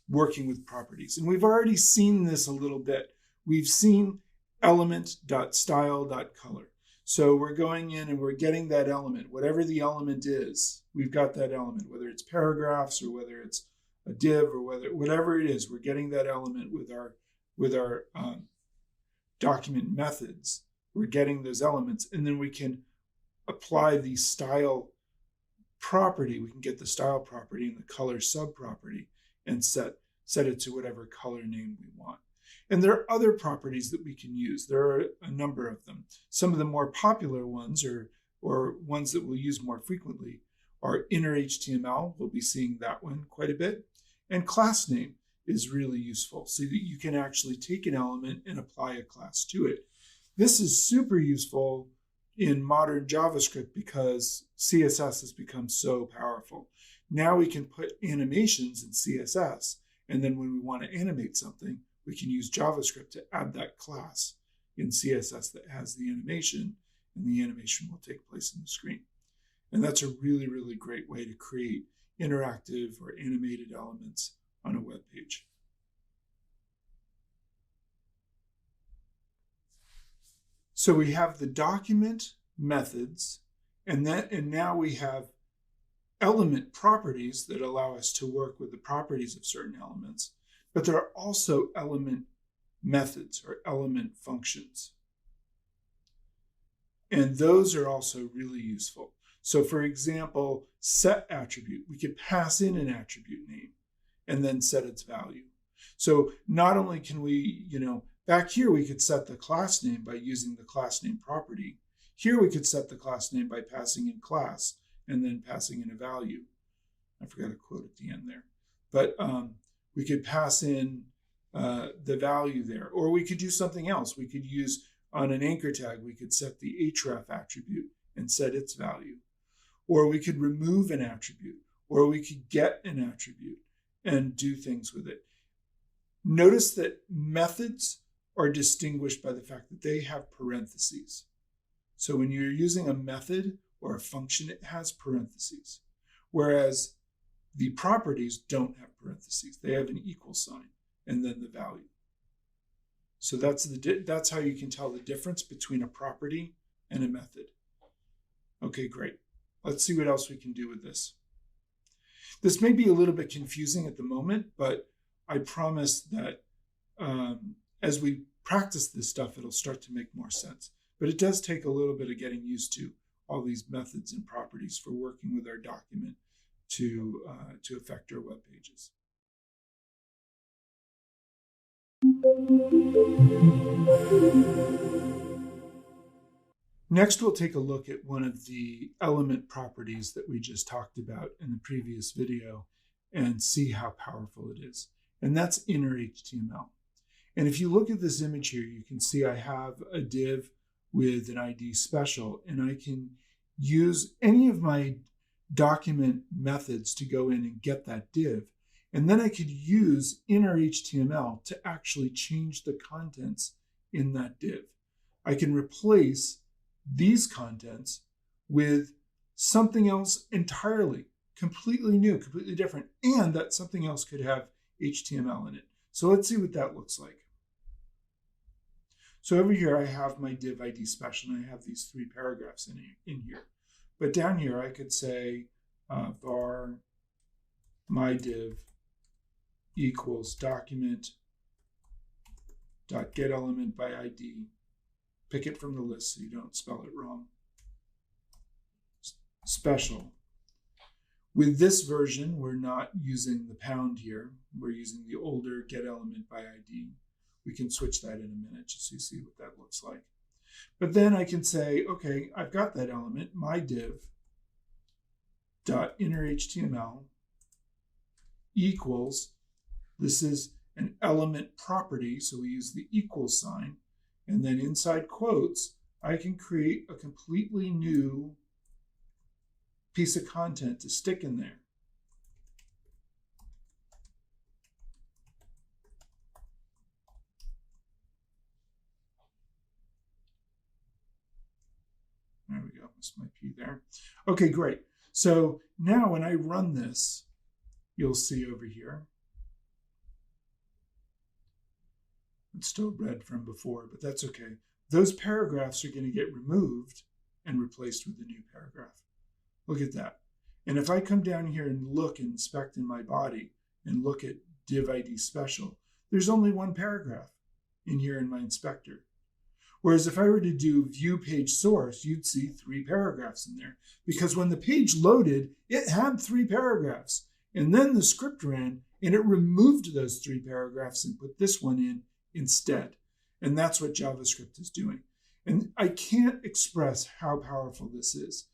working with properties. And we've already seen this a little bit. We've seen element.style.color. So we're going in and we're getting that element, whatever the element is, we've got that element, whether it's paragraphs or whether it's a div or whatever it is, we're getting that element with our document methods. We're getting those elements, and then we can apply the style property. We can get the style property and the color subproperty and set it to whatever color name we want. And there are other properties that we can use. There are a number of them. Some of the more popular ones or ones that we'll use more frequently are inner HTML. We'll be seeing that one quite a bit. And class name is really useful so that you can actually take an element and apply a class to it. This is super useful in modern JavaScript because CSS has become so powerful. Now we can put animations in CSS, and then when we want to animate something, we can use JavaScript to add that class in CSS that has the animation, and the animation will take place in the screen. And that's a really, really great way to create interactive or animated elements on a web page. So we have the document methods, and now we have element properties that allow us to work with the properties of certain elements, but there are also element methods or element functions. And those are also really useful. So for example, set attribute, we could pass in an attribute name and then set its value. So not only can we, back here we could set the class name by using the class name property. Here we could set the class name by passing in class and then passing in a value. I forgot a quote at the end there. But we could pass in the value there. Or we could do something else. We could use on an anchor tag, we could set the href attribute and set its value. Or we could remove an attribute. Or we could get an attribute and do things with it. Notice that methods are distinguished by the fact that they have parentheses. So when you're using a method or a function, it has parentheses, whereas the properties don't have parentheses. They have an equal sign and then the value. So that's how you can tell the difference between a property and a method. Okay, great. Let's see what else we can do with this. This may be a little bit confusing at the moment, but I promise that as we practice this stuff, it'll start to make more sense. But it does take a little bit of getting used to all these methods and properties for working with our document to affect our web pages. Next, we'll take a look at one of the element properties that we just talked about in the previous video and see how powerful it is. And that's inner HTML. And if you look at this image here, you can see I have a div with an ID special, and I can use any of my document methods to go in and get that div. And then I could use inner HTML to actually change the contents in that div. I can replace these contents with something else entirely, completely new, completely different, and that something else could have HTML in it. So let's see what that looks like. So over here I have my div ID special, and I have these 3 paragraphs in here. But down here I could say var my div equals document dot get element by ID. Pick it from the list so you don't spell it wrong. Special. With this version, we're not using the pound here. We're using the older get element by ID. We can switch that in a minute just so you see what that looks like. But then I can say, okay, I've got that element, my div dot inner HTML equals, this is an element property, so we use the equal sign, and then inside quotes, I can create a completely new piece of content to stick in there. that was my P there. Okay, great. So now when I run this, you'll see over here, it's still red from before, but that's okay. Those paragraphs are going to get removed and replaced with a new paragraph. Look at that. And if I come down here and look and inspect in my body and look at div ID special, there's only one paragraph in here in my inspector. Whereas if I were to do view page source, you'd see 3 paragraphs in there, because when the page loaded, it had 3 paragraphs. And then the script ran and it removed those 3 paragraphs and put this one in instead. And that's what JavaScript is doing. And I can't express how powerful this is,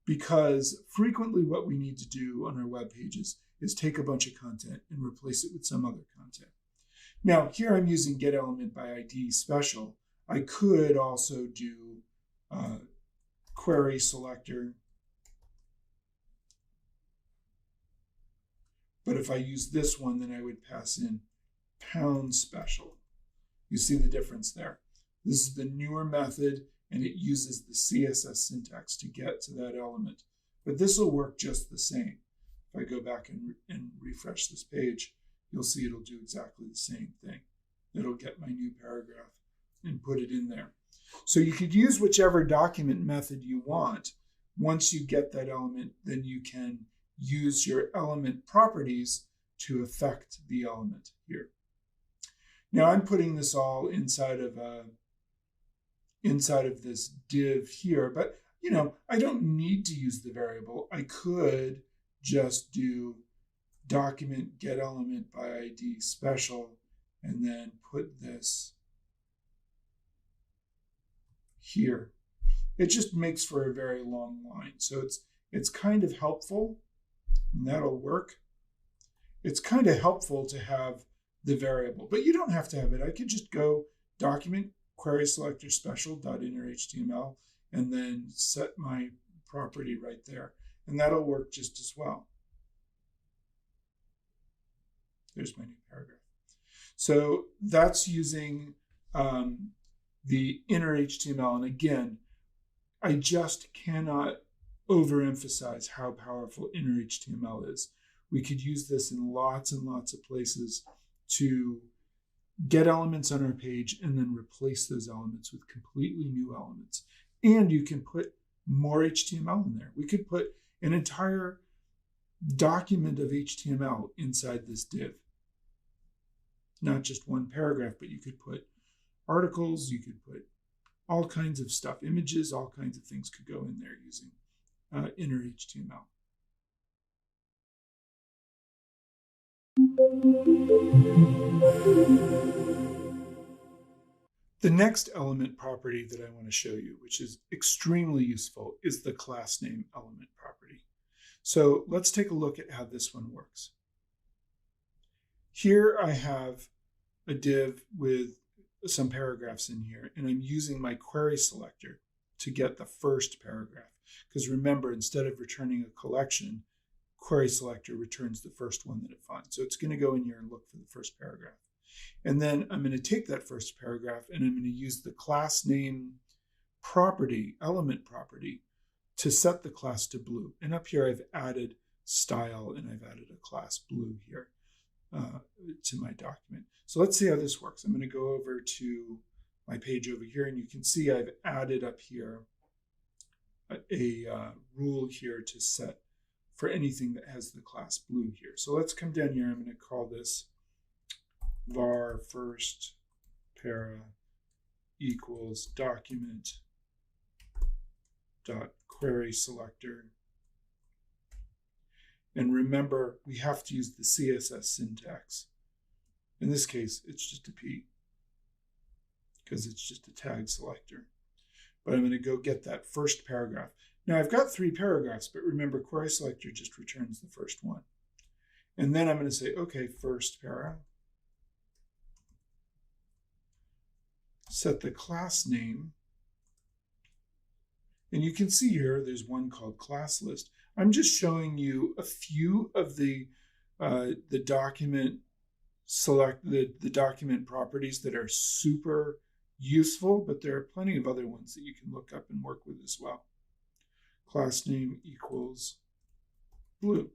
because frequently what we need to do on our web pages is take a bunch of content and replace it with some other content. Now, here I'm using getElementById special. I could also do query selector. But if I use this one, then I would pass in pound special. You see the difference there. This is the newer method, and it uses the CSS syntax to get to that element. But this will work just the same. If I go back and refresh this page, you'll see it'll do exactly the same thing. It'll get my new paragraph and put it in there. So you could use whichever document method you want. Once you get that element, then you can use your element properties to affect the element here. Now I'm putting this all inside of this div here, but I don't need to use the variable. I could just do document getElementById special and then put this here. It just makes for a very long line. So it's kind of helpful, and that'll work. It's kind of helpful to have the variable, but you don't have to have it. I could just go document query selector special.innerHTML and then set my property right there, and that'll work just as well. There's my new paragraph. So that's using the inner HTML. And again, I just cannot overemphasize how powerful inner HTML is. We could use this in lots and lots of places to get elements on our page and then replace those elements with completely new elements. And you can put more HTML in there. We could put an entire document of HTML inside this div. Not just one paragraph, but you could put articles, you could put all kinds of stuff, images, all kinds of things could go in there using inner HTML. The next element property that I want to show you, which is extremely useful, is the class name element property. So let's take a look at how this one works. Here I have a div with some paragraphs in here, and I'm using my query selector to get the first paragraph. Because remember, instead of returning a collection, query selector returns the first one that it finds. So it's going to go in here and look for the first paragraph. And then I'm going to take that first paragraph and I'm going to use the class name property, element property, to set the class to blue. And up here I've added style and I've added a class blue here to my document. So let's see how this works. I'm going to go over to my page over here, and you can see I've added up here a rule here to set for anything that has the class blue here. So let's come down here. I'm going to call this var first para equals document dot query selector. And remember, we have to use the CSS syntax. In this case, it's just a P because it's just a tag selector. But I'm going to go get that first paragraph. Now I've got 3 paragraphs, but remember, query selector just returns the first one. And then I'm going to say, okay, first para. Set the class name. And you can see here, there's one called class list. I'm just showing you a few of the document the document properties that are super useful, but there are plenty of other ones that you can look up and work with as well. class name equals blue.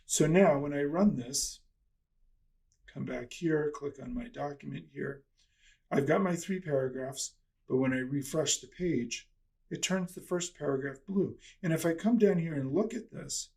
So now when I run this, come back here, click on my document here, I've got my 3 paragraphs, but when I refresh the page, it turns the first paragraph blue. And if I come down here and look at this,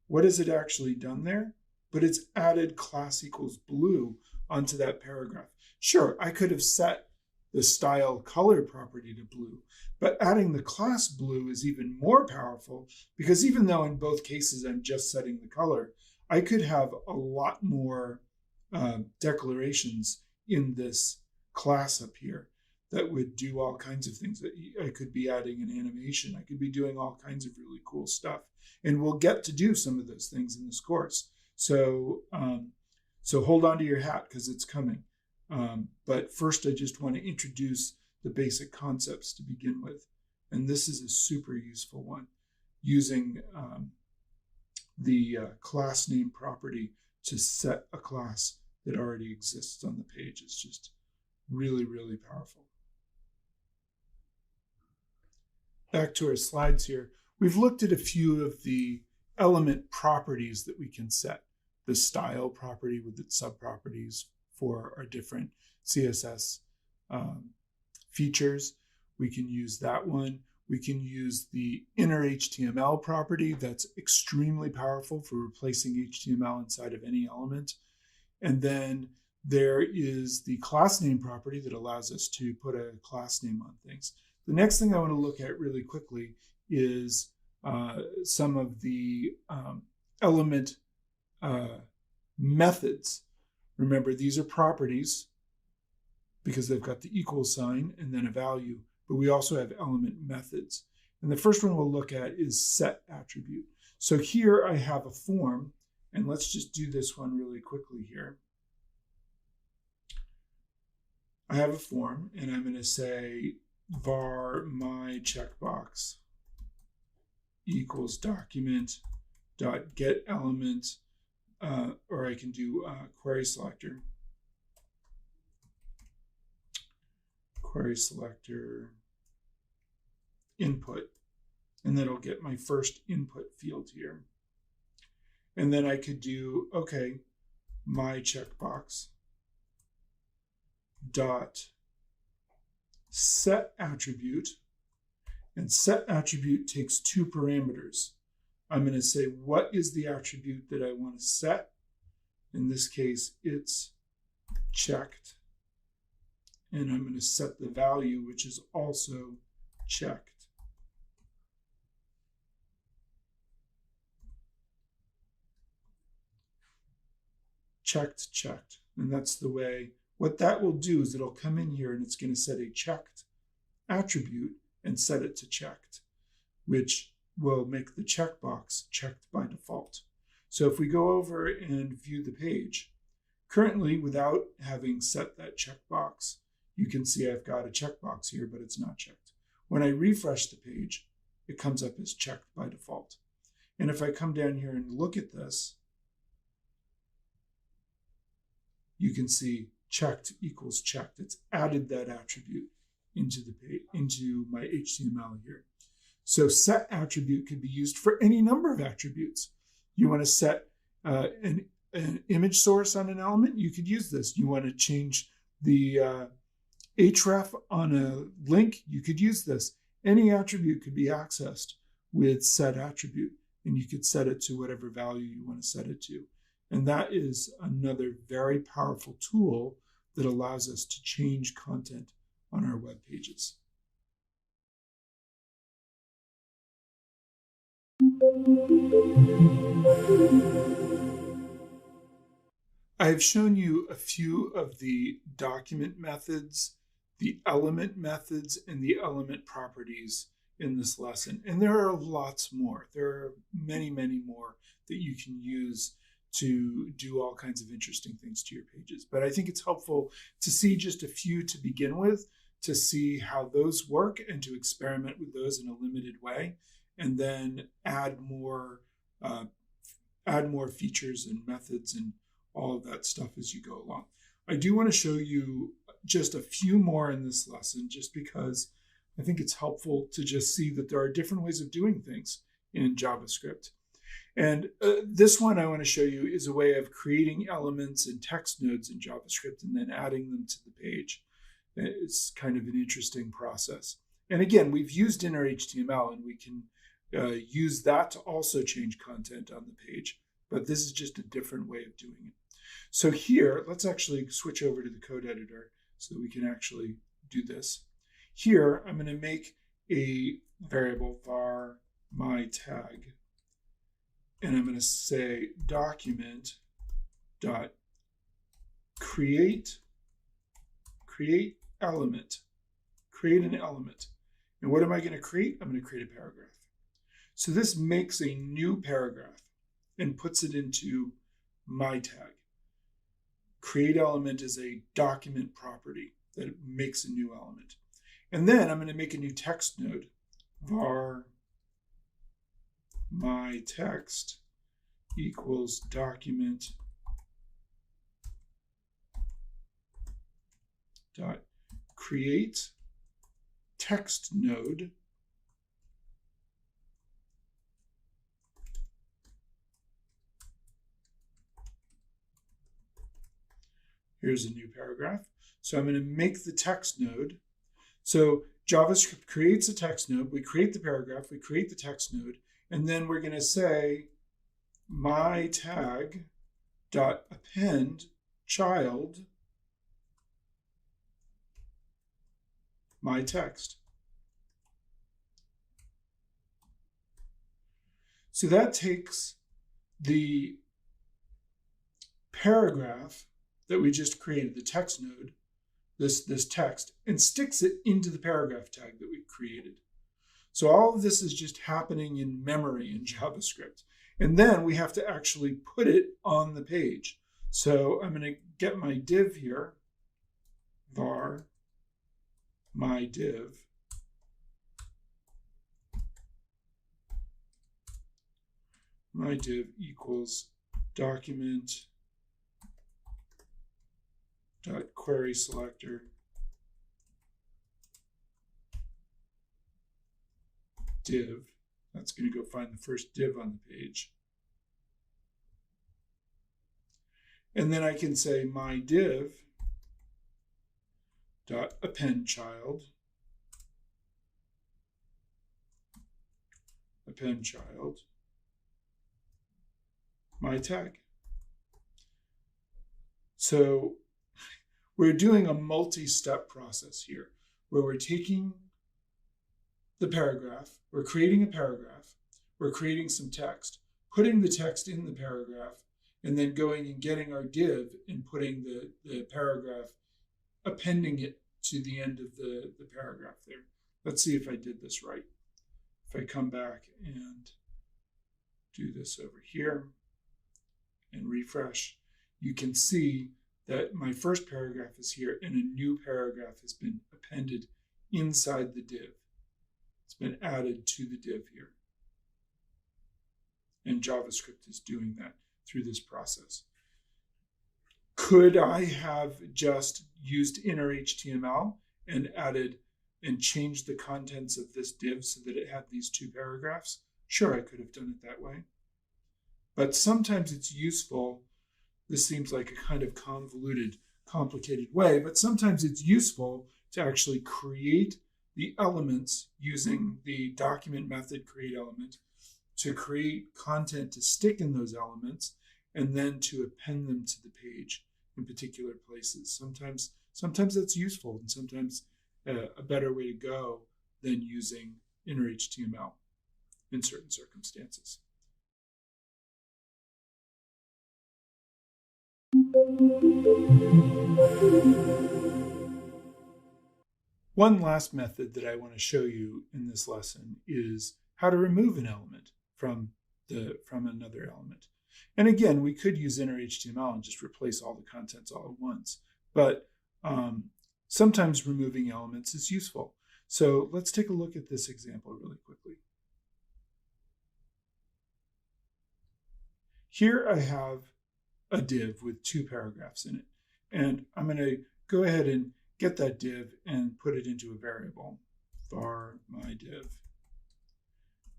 what has it actually done there? But it's added class equals blue onto that paragraph. Sure, I could have set the style color property to blue, but adding the class blue is even more powerful, because even though in both cases I'm just setting the color, I could have a lot more declarations in this class up here that would do all kinds of things. That I could be adding an animation. I could be doing all kinds of really cool stuff. And we'll get to do some of those things in this course. So, so hold on to your hat because it's coming. But first, I just want to introduce the basic concepts to begin with. And this is a super useful one, using the class name property to set a class that already exists on the page. It's just really, really powerful. Back to our slides here. We've looked at a few of the element properties that we can set. The style property with its subproperties for our different CSS features. We can use that one. We can use the inner HTML property. That's extremely powerful for replacing HTML inside of any element. And then there is the class name property that allows us to put a class name on things. The next thing I want to look at really quickly is some of the element methods. Remember, these are properties because they've got the equal sign and then a value, but we also have element methods. And the first one we'll look at is set attribute. So here I have a form, and let's just do this one really quickly here. I have a form, and I'm going to say var my checkbox equals document dot get element, or I can do query selector input, and then it'll get my first input field here. And then I could do, okay, my checkbox dot set attribute, and set attribute takes 2 parameters. I'm going to say, what is the attribute that I want to set? In this case, it's checked. And I'm going to set the value, which is also checked. Checked, checked. And that's the way. What that will do is it'll come in here and it's going to set a checked attribute and set it to checked, which will make the checkbox checked by default. So if we go over and view the page, currently without having set that checkbox, you can see I've got a checkbox here, but it's not checked. When I refresh the page, it comes up as checked by default. And if I come down here and look at this, you can see checked equals checked. It's added that attribute into the page, into my HTML here. So set attribute can be used for any number of attributes. You want to set an image source on an element, you could use this. You want to change the href on a link, you could use this. Any attribute could be accessed with set attribute, and you could set it to whatever value you want to set it to. And that is another very powerful tool that allows us to change content on our web pages. I have shown you a few of the document methods, the element methods, and the element properties in this lesson. And there are lots more. There are many, many more that you can use to do all kinds of interesting things to your pages. But I think it's helpful to see just a few to begin with, to see how those work and to experiment with those in a limited way, and then add more features and methods and all of that stuff as you go along. I do want to show you just a few more in this lesson, just because I think it's helpful to just see that there are different ways of doing things in JavaScript. And this one I want to show you is a way of creating elements and text nodes in JavaScript and then adding them to the page. It's kind of an interesting process. And again, we've used inner HTML, and we can use that to also change content on the page. But this is just a different way of doing it. So here, let's actually switch over to the code editor so that we can actually do this. Here, I'm going to make a variable var my tag. And I'm going to say document dot create element, create an element. And what am I going to create? I'm going to create a paragraph. So this makes a new paragraph and puts it into my tag. Create element is a document property that makes a new element. And then I'm going to make a new text node, var my text equals document dot create text node here's a new paragraph. So I'm going to make the text node. So JavaScript creates a text node. We create the paragraph. We create the text node. And then we're going to say my tag dot append child my text. So that takes the paragraph that we just created, the text node, this text, and sticks it into the paragraph tag that we created. So all of this is just happening in memory in JavaScript. And then we have to actually put it on the page. So I'm going to get my div here, var my div. My div equals document dot query selector div. That's going to go find the first div on the page. And then I can say my div dot append child my tag. So we're doing a multi-step process here where we're taking the paragraph, we're creating a paragraph, we're creating some text, putting the text in the paragraph, and then going and getting our div and putting the paragraph, appending it to the end of the paragraph there. Let's see if I did this right. If I come back and do this over here and refresh, you can see that my first paragraph is here and a new paragraph has been appended inside the div. It's been added to the div here. And JavaScript is doing that through this process. Could I have just used inner HTML and added and changed the contents of this div so that it had these two paragraphs? Sure, I could have done it that way. But sometimes it's useful. This seems like a kind of convoluted, complicated way, but sometimes it's useful to actually create the elements using the document method create element to create content to stick in those elements and then to append them to the page in particular places. Sometimes that's useful, and sometimes a better way to go than using inner HTML in certain circumstances. One last method that I want to show you in this lesson is how to remove an element from another element. And again, we could use inner HTML and just replace all the contents all at once. But sometimes removing elements is useful. So let's take a look at this example really quickly. Here I have a div with two paragraphs in it. And I'm going to go ahead and get that div and put it into a variable. var my div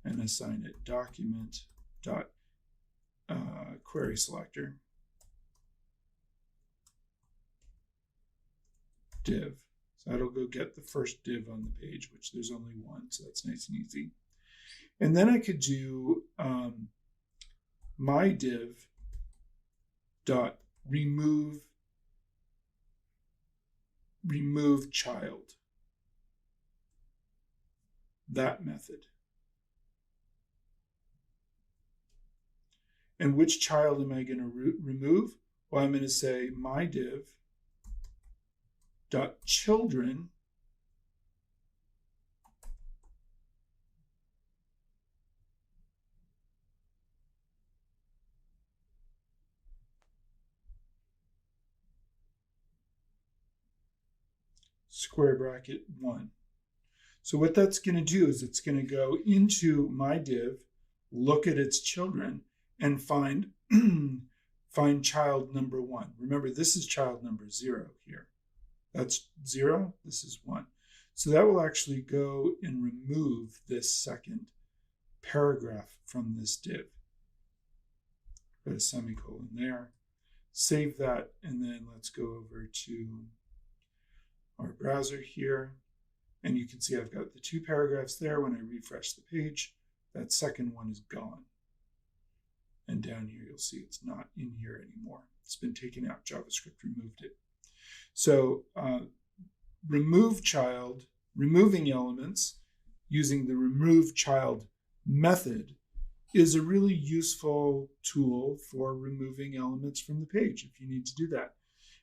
and assign it document dot query selector div. So that'll go get the first div on the page, which there's only one, so that's nice and easy. And then I could do my div dot remove child. That method. And which child am I going to remove? Well, I'm going to say my div dot children square bracket 1. So what that's going to do is it's going to go into my div, look at its children, and find child number 1. Remember, this is child number 0 here. That's 0, this is 1. So that will actually go and remove this second paragraph from this div. Put a semicolon there. Save that, and then let's go over to our browser here. And you can see I've got the 2 paragraphs there. When I refresh the page, that second one is gone. And down here, you'll see it's not in here anymore. It's been taken out. JavaScript removed it. So removing elements using the remove child method is a really useful tool for removing elements from the page if you need to do that.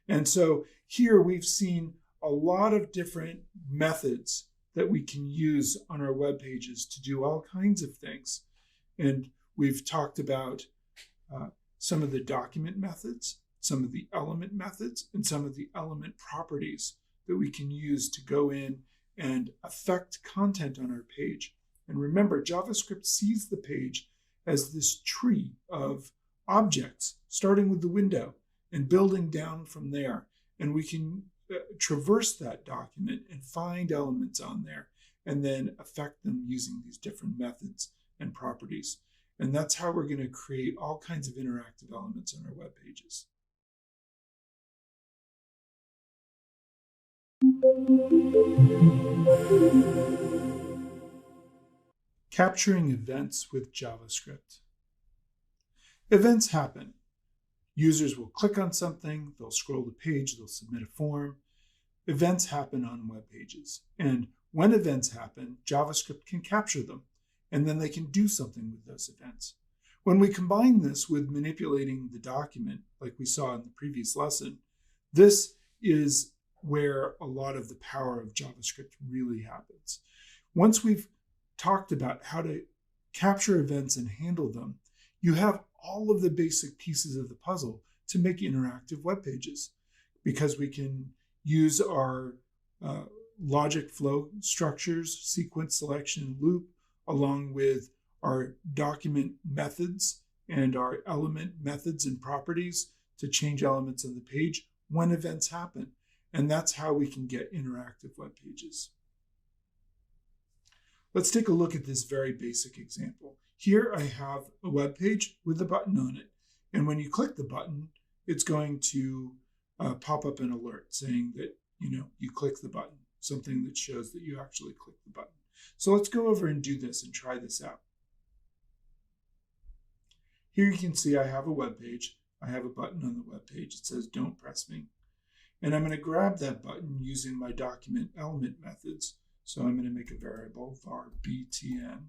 And so here we've seen a lot of different methods that we can use on our web pages to do all kinds of things. And we've talked about some of the document methods, some of the element methods, and some of the element properties that we can use to go in and affect content on our page. And remember, JavaScript sees the page as this tree of objects, starting with the window and building down from there. And we can traverse that document and find elements on there and then affect them using these different methods and properties. And that's how we're going to create all kinds of interactive elements on our web pages. Capturing events with JavaScript. Events happen. Users will click on something, they'll scroll the page, they'll submit a form. Events happen on web pages. And when events happen, JavaScript can capture them, and then they can do something with those events. When we combine this with manipulating the document, like we saw in the previous lesson, this is where a lot of the power of JavaScript really happens. Once we've talked about how to capture events and handle them, you have all of the basic pieces of the puzzle to make interactive web pages, because we can use our logic flow structures, sequence, selection, and loop, along with our document methods and our element methods and properties to change elements on the page when events happen. And that's how we can get interactive web pages. Let's take a look at this very basic example. Here I have a web page with a button on it. And when you click the button, it's going to pop up an alert saying that you click the button, something that shows that you actually clicked the button. So let's go over and do this and try this out. Here you can see I have a web page. I have a button on the web page. It says "Don't press me." And I'm going to grab that button using my document element methods. So I'm going to make a variable var btn,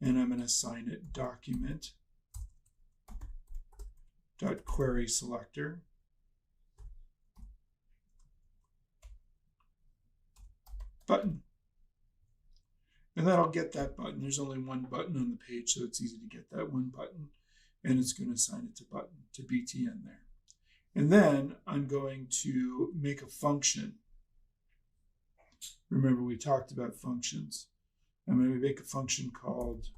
and I'm going to assign it document.query selector button. And that'll get that button. There's only one button on the page, so it's easy to get that one button. And it's going to assign it to btn there. And then I'm going to make a function. Remember, we talked about functions. I'm going to make a function called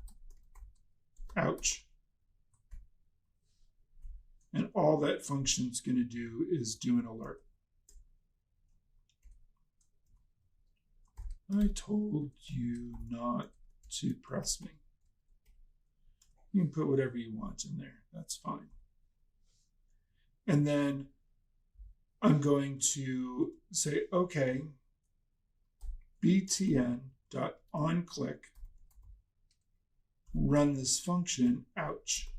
ouch. And all that function's going to do is do an alert. I told you not to press me. You can put whatever you want in there. That's fine. And then I'm going to say, okay, btn.onClick, run this function, ouch.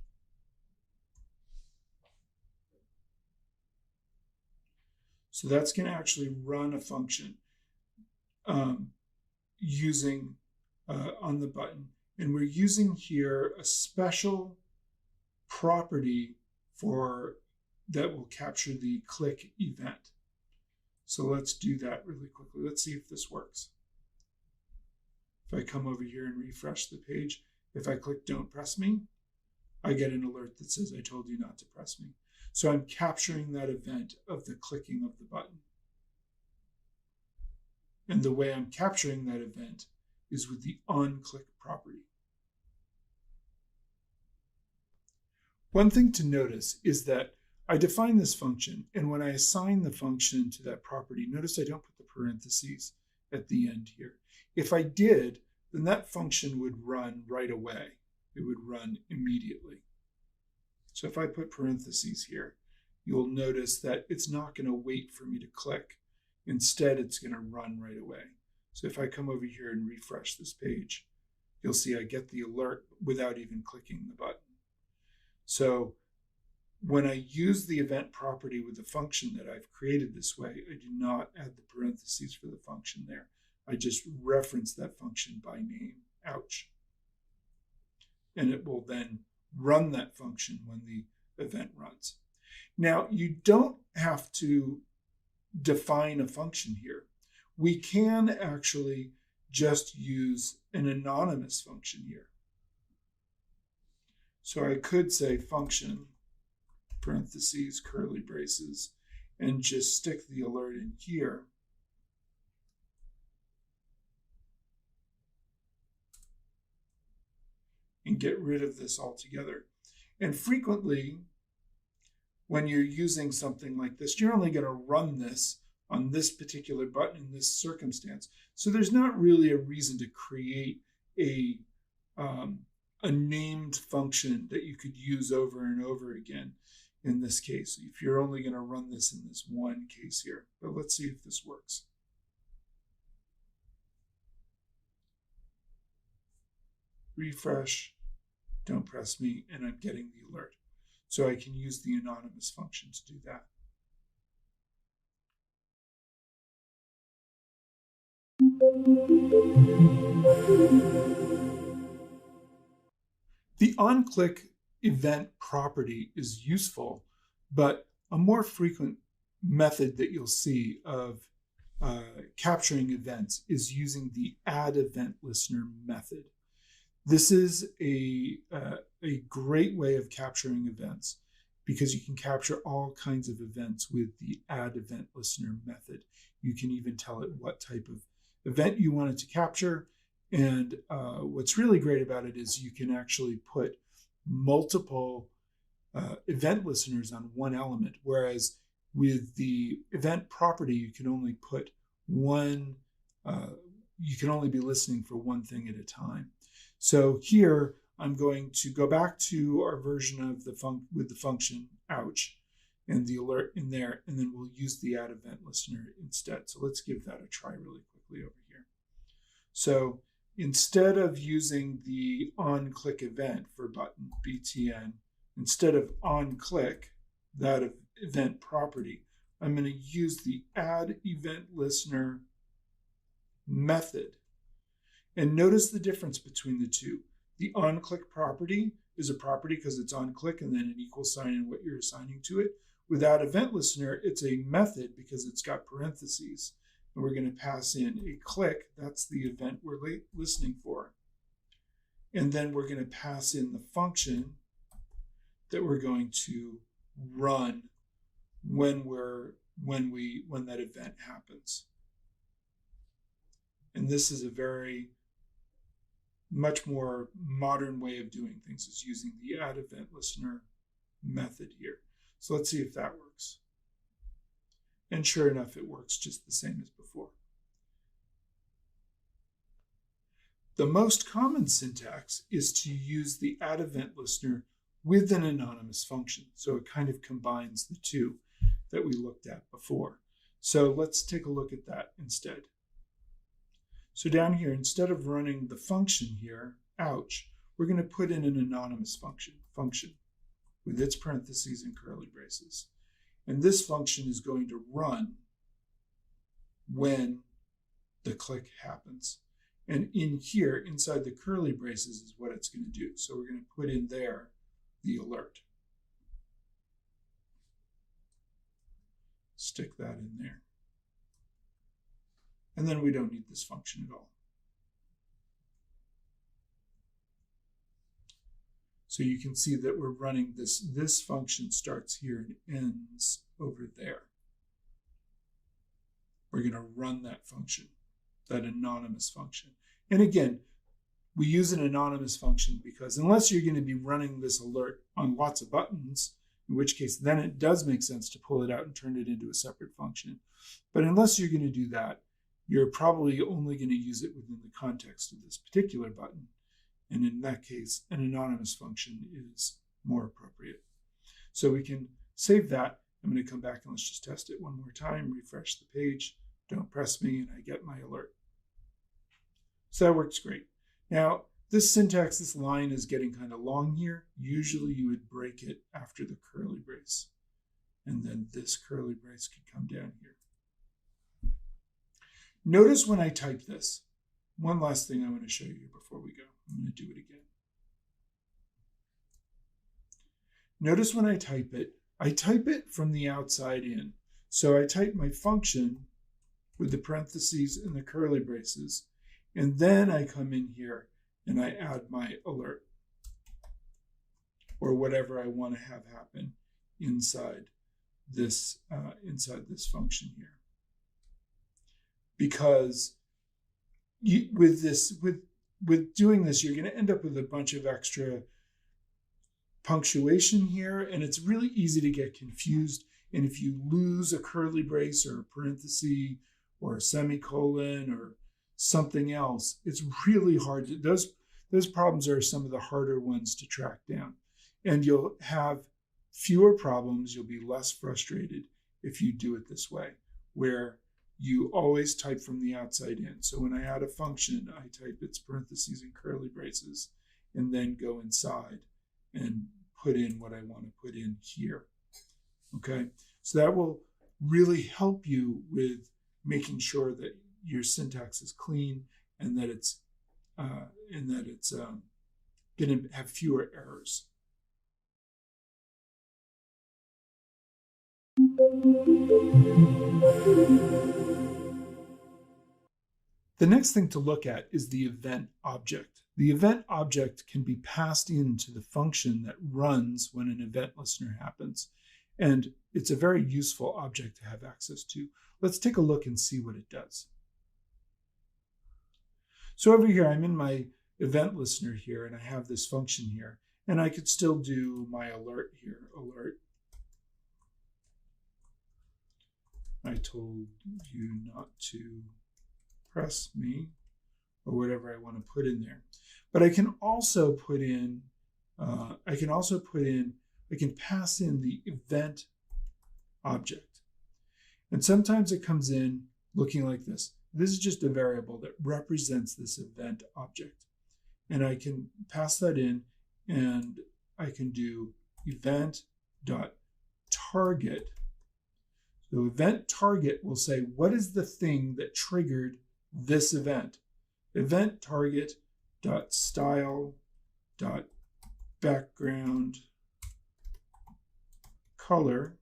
So that's going to actually run a function using on the button. And we're using here a special property for that will capture the click event. So let's do that really quickly. Let's see if this works. If I come over here and refresh the page, if I click don't press me, I get an alert that says I told you not to press me. So I'm capturing that event of the clicking of the button. And the way I'm capturing that event is with the onClick property. One thing to notice is that I define this function, and when I assign the function to that property, notice I don't put the parentheses at the end here. If I did, then that function would run right away. It would run immediately. So if I put parentheses here, you'll notice that it's not going to wait for me to click. Instead, it's going to run right away. So if I come over here and refresh this page, you'll see I get the alert without even clicking the button. So when I use the event property with the function that I've created this way, I do not add the parentheses for the function there. I just reference that function by name, ouch. And it will then run that function when the event runs. Now, you don't have to define a function here. We can actually just use an anonymous function here. So I could say function, parentheses, curly braces, and just stick the alert in here. And get rid of this altogether. And frequently, when you're using something like this, you're only going to run this on this particular button in this circumstance. So there's not really a reason to create a named function that you could use over and over again in this case, if you're only going to run this in this one case here. But let's see if this works. Refresh, don't press me, and I'm getting the alert. So I can use the anonymous function to do that. The onClick event property is useful, but a more frequent method that you'll see of capturing events is using the addEventListener method. This is a great way of capturing events because you can capture all kinds of events with the addEventListener method. You can even tell it what type of event you want it to capture. And what's really great about it is you can actually put multiple event listeners on one element, whereas with the event property, you can only put one, you can only be listening for one thing at a time. So here, I'm going to go back to our version of with the function ouch and the alert in there, and then we'll use the addEventListener instead. So let's give that a try really quickly over here. So instead of using the onClick event for button btn, instead of onClick, that event property, I'm going to use the addEventListener method. And notice the difference between the two. The onClick property is a property because it's onClick and then an equal sign in what you're assigning to it. With addEventListener, it's a method because it's got parentheses. And we're going to pass in a click. That's the event we're listening for. And then we're going to pass in the function that we're going to run when that event happens. And this is a very much more modern way of doing things, is using the addEventListener method here. So let's see if that works. And sure enough, it works just the same as before. The most common syntax is to use the add event listener with an anonymous function. So it kind of combines the two that we looked at before. So let's take a look at that instead. So down here, instead of running the function here, ouch, we're going to put in an anonymous function with its parentheses and curly braces. And this function is going to run when the click happens. And in here, inside the curly braces is what it's going to do. So we're going to put in there the alert. Stick that in there. And then we don't need this function at all. So you can see that we're running this function starts here and ends over there. We're going to run that function, that anonymous function. And again, we use an anonymous function because unless you're going to be running this alert on lots of buttons, in which case then it does make sense to pull it out and turn it into a separate function. But unless you're going to do that, you're probably only going to use it within the context of this particular button. And in that case, an anonymous function is more appropriate. So we can save that. I'm going to come back and let's just test it one more time, refresh the page, don't press me, and I get my alert. So that works great. Now, this syntax, this line is getting kind of long here. Usually you would break it after the curly brace. And then this curly brace could come down here. Notice when I type this, one last thing I want to show you before we go. I'm going to do it again. Notice when I type it from the outside in. So I type my function with the parentheses and the curly braces, and then I come in here and I add my alert or whatever I want to have happen inside this function here. Because with doing this, you're going to end up with a bunch of extra punctuation here, and it's really easy to get confused. And if you lose a curly brace or a parenthesis or a semicolon or something else, it's really hard to, those problems are some of the harder ones to track down. And you'll have fewer problems, you'll be less frustrated if you do it this way, where you always type from the outside in. So when I add a function, I type its parentheses and curly braces, and then go inside and put in what I want to put in here. Okay, so that will really help you with making sure that your syntax is clean and that it's going to have fewer errors. The next thing to look at is the event object. The event object can be passed into the function that runs when an event listener happens. And it's a very useful object to have access to. Let's take a look and see what it does. So over here, I'm in my event listener here, and I have this function here. And I could still do my alert here, alert. I told you not to press me, or whatever I want to put in there. But I can also put in, I can pass in the event object. And sometimes it comes in looking like this. This is just a variable that represents this event object. And I can pass that in, and I can do event.target. So event target will say, what is the thing that triggered this event? Event target dot style dot background color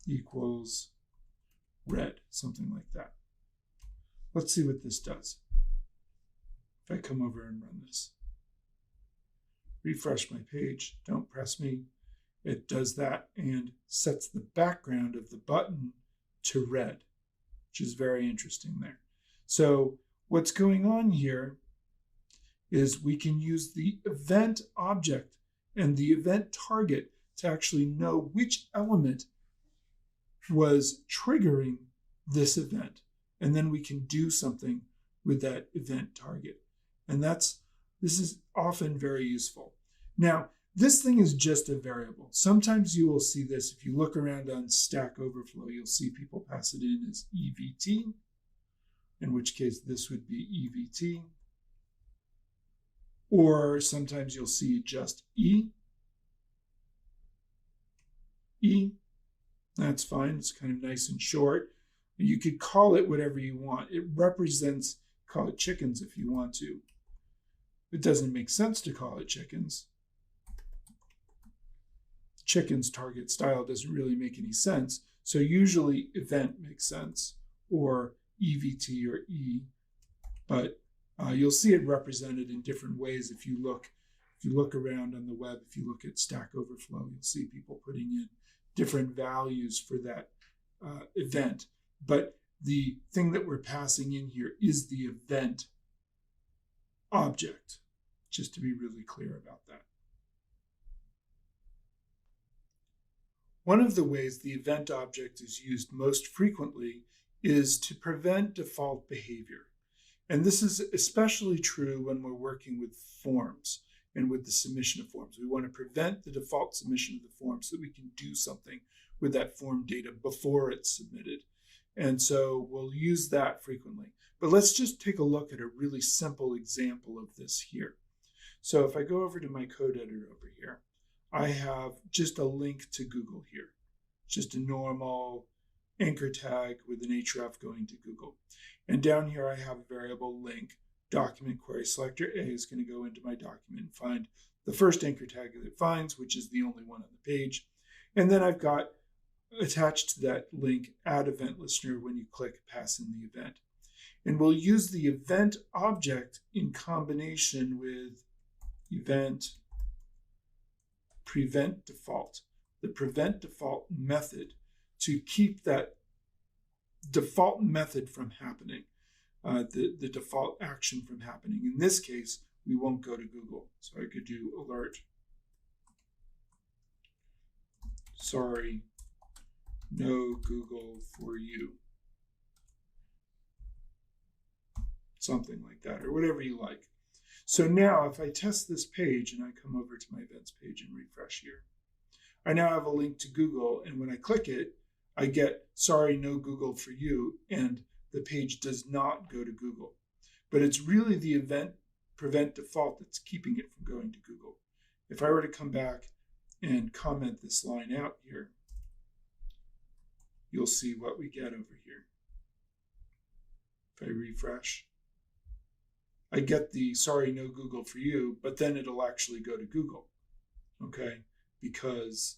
equals red, something like that. Let's see what this does. If I come over and run this, refresh my page, don't press me, it does that and sets the background of the button to red, which is very interesting there. So what's going on here is we can use the event object and the event target to actually know which element was triggering this event. And then we can do something with that event target. And this is often very useful. Now, this thing is just a variable. Sometimes you will see this. If you look around on Stack Overflow, you'll see people pass it in as EVT, in which case this would be EVT. Or sometimes you'll see just E. E, that's fine. It's kind of nice and short. You could call it whatever you want. It represents, call it chickens if you want to. It doesn't make sense to call it chickens. Chickens target style doesn't really make any sense. So usually event makes sense, or EVT or E, but you'll see it represented in different ways. If you look around on the web, if you look at Stack Overflow, you'll see people putting in different values for that event. But the thing that we're passing in here is the event object, just to be really clear about that. One of the ways the event object is used most frequently is to prevent default behavior. And this is especially true when we're working with forms and with the submission of forms. We want to prevent the default submission of the form so that we can do something with that form data before it's submitted. And so we'll use that frequently. But let's just take a look at a really simple example of this here. So if I go over to my code editor over here, I have just a link to Google here. Just a normal anchor tag with an href going to Google. And down here I have a variable link. Document query selector A is going to go into my document and find the first anchor tag that it finds, which is the only one on the page. And then I've got attached to that link, add event listener. When you click, pass in the event. And we'll use the event object in combination with event prevent default, the prevent default method, to keep that default method from happening, the default action from happening. In this case, we won't go to Google. So I could do alert. Sorry, no Google for you. Something like that, or whatever you like. So now if I test this page and I come over to my events page and refresh here, I now have a link to Google, and when I click it, I get sorry, no Google for you, and the page does not go to Google. But it's really the event prevent default that's keeping it from going to Google. If I were to come back and comment this line out here, you'll see what we get over here. If I refresh, I get the sorry, no Google for you, but then it'll actually go to Google, okay? Because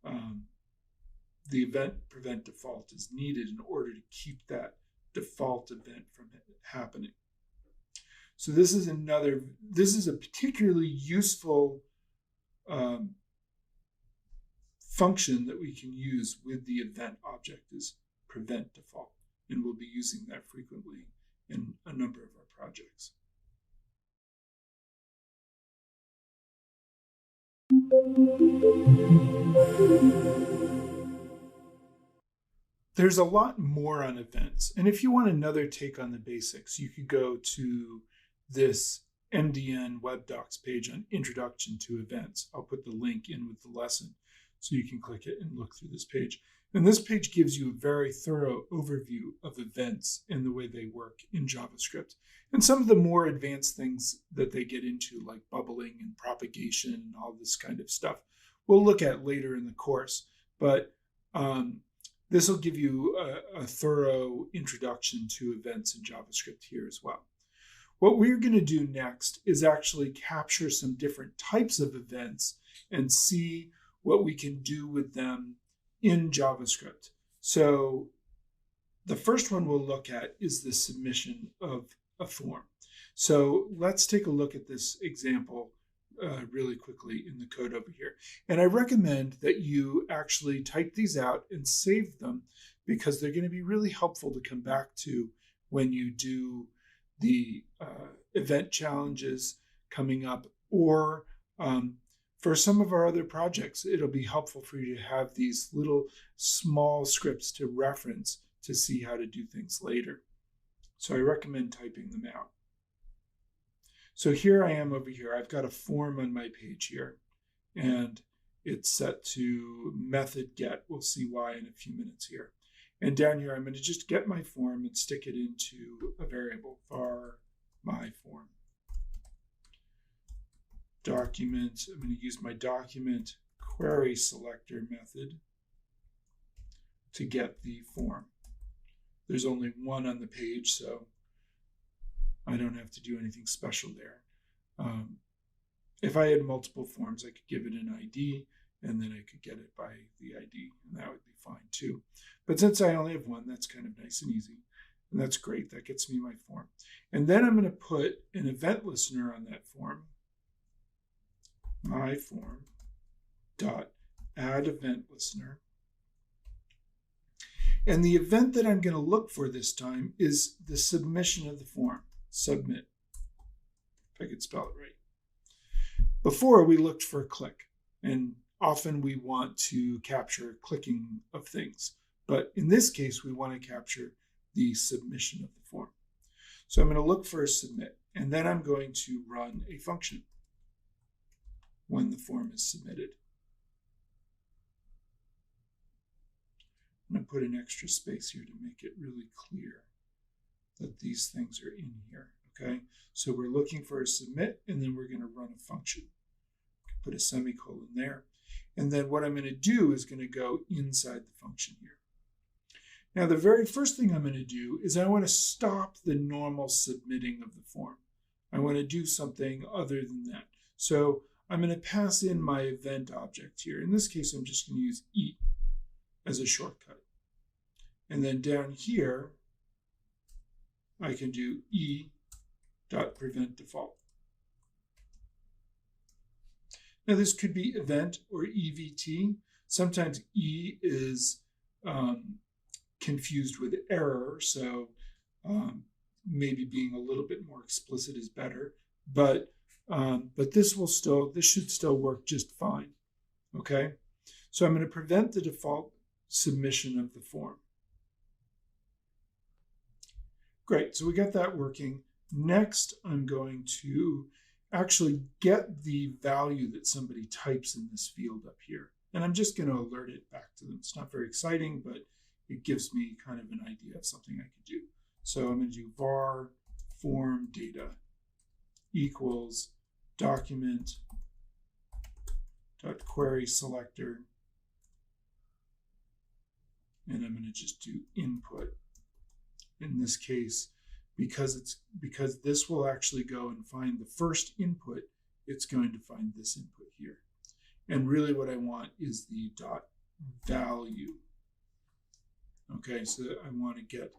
the event prevent default is needed in order to keep that default event from happening. So this is a particularly useful function that we can use with the event object, is prevent default. And we'll be using that frequently in a number of our projects. There's a lot more on events. And if you want another take on the basics, you could go to this MDN web docs page on Introduction to Events. I'll put the link in with the lesson so you can click it and look through this page. And this page gives you a very thorough overview of events and the way they work in JavaScript. And some of the more advanced things that they get into, like bubbling and propagation and all this kind of stuff, we'll look at later in the course. But this will give you a thorough introduction to events in JavaScript here as well. What we're going to do next is actually capture some different types of events and see what we can do with them in JavaScript. So the first one we'll look at is the submission of a form. So let's take a look at this example really quickly in the code over here. And I recommend that you actually type these out and save them, because they're going to be really helpful to come back to when you do the event challenges coming up, or for some of our other projects. It'll be helpful for you to have these little small scripts to reference to see how to do things later. So I recommend typing them out. So here I am over here. I've got a form on my page here, and it's set to method get. We'll see why in a few minutes here. And down here, I'm going to just get my form and stick it into a variable, var my form. Document, I'm going to use my document query selector method to get the form. There's only one on the page, so I don't have to do anything special there. If I had multiple forms, I could give it an ID, and then I could get it by the ID, and that would be fine too. But since I only have one, that's kind of nice and easy, and that's great. That gets me my form. And then I'm going to put an event listener on that form, my form dot add event listener. And the event that I'm going to look for this time is the submission of the form, submit, if I could spell it right. Before, we looked for a click, and often we want to capture clicking of things. But in this case, we want to capture the submission of the form. So I'm going to look for a submit, and then I'm going to run a function when the form is submitted. I'm going to put an extra space here to make it really clear that these things are in here, okay? So we're looking for a submit, and then we're going to run a function. Put a semicolon there. And then what I'm going to do is going to go inside the function here. Now, the very first thing I'm going to do is I want to stop the normal submitting of the form. I want to do something other than that. So I'm going to pass in my event object here. In this case, I'm just going to use E as a shortcut. And then down here, I can do e.prevent default. Now this could be event or EVT. Sometimes E is confused with error, so maybe being a little bit more explicit is better. But this should still work just fine. Okay, so I'm going to prevent the default submission of the form. Great, so we got that working. Next, I'm going to actually get the value that somebody types in this field up here. And I'm just going to alert it back to them. It's not very exciting, but it gives me kind of an idea of something I could do. So I'm going to do var form data equals document dot query selector. And I'm going to just do input. In this case, because this will actually go and find the first input, it's going to find this input here. And really what I want is the dot value. Okay, so I want to get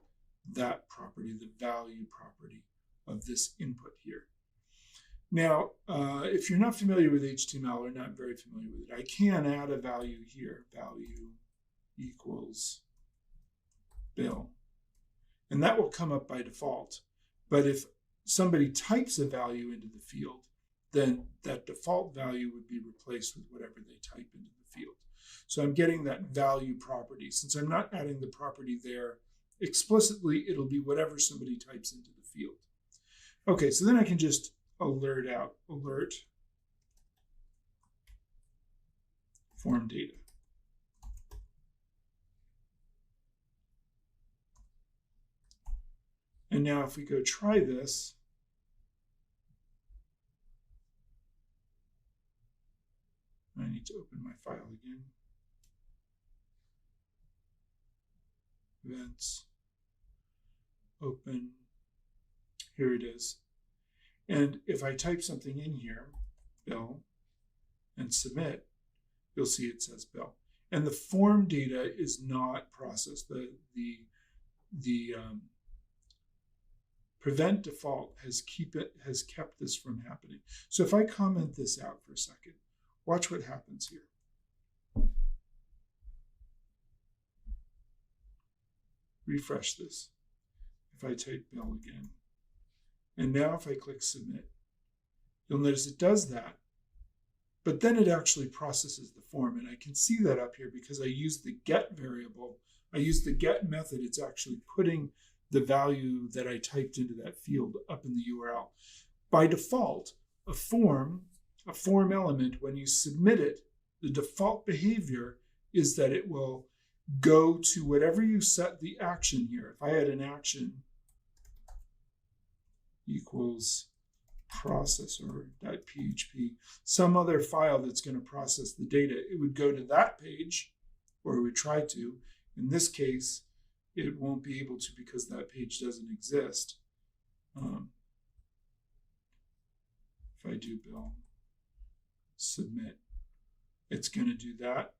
that property, the value property of this input here. Now, if you're not familiar with HTML or not very familiar with it, I can add a value here, value equals Bill. And that will come up by default. But if somebody types a value into the field, then that default value would be replaced with whatever they type into the field. So I'm getting that value property. Since I'm not adding the property there explicitly, it'll be whatever somebody types into the field. Okay, so then I can just alert form data. And now if we go try this, I need to open my file again. Events, open, here it is. And if I type something in here, Bill, and submit, you'll see it says Bill. And the form data is not processed. The prevent default has kept this from happening. So if I comment this out for a second, watch what happens here. Refresh this. If I type Bill again, and now if I click submit, you'll notice it does that, but then it actually processes the form. And I can see that up here because I use the get variable. I use the get method. It's actually putting the value that I typed into that field up in the URL. By default, a form element, when you submit it, the default behavior is that it will go to whatever you set the action here. If I had an action equals processor.php, some other file that's going to process the data, it would go to that page, or it would try to. In this case, it won't be able to because that page doesn't exist. If I do build submit, it's going to do that.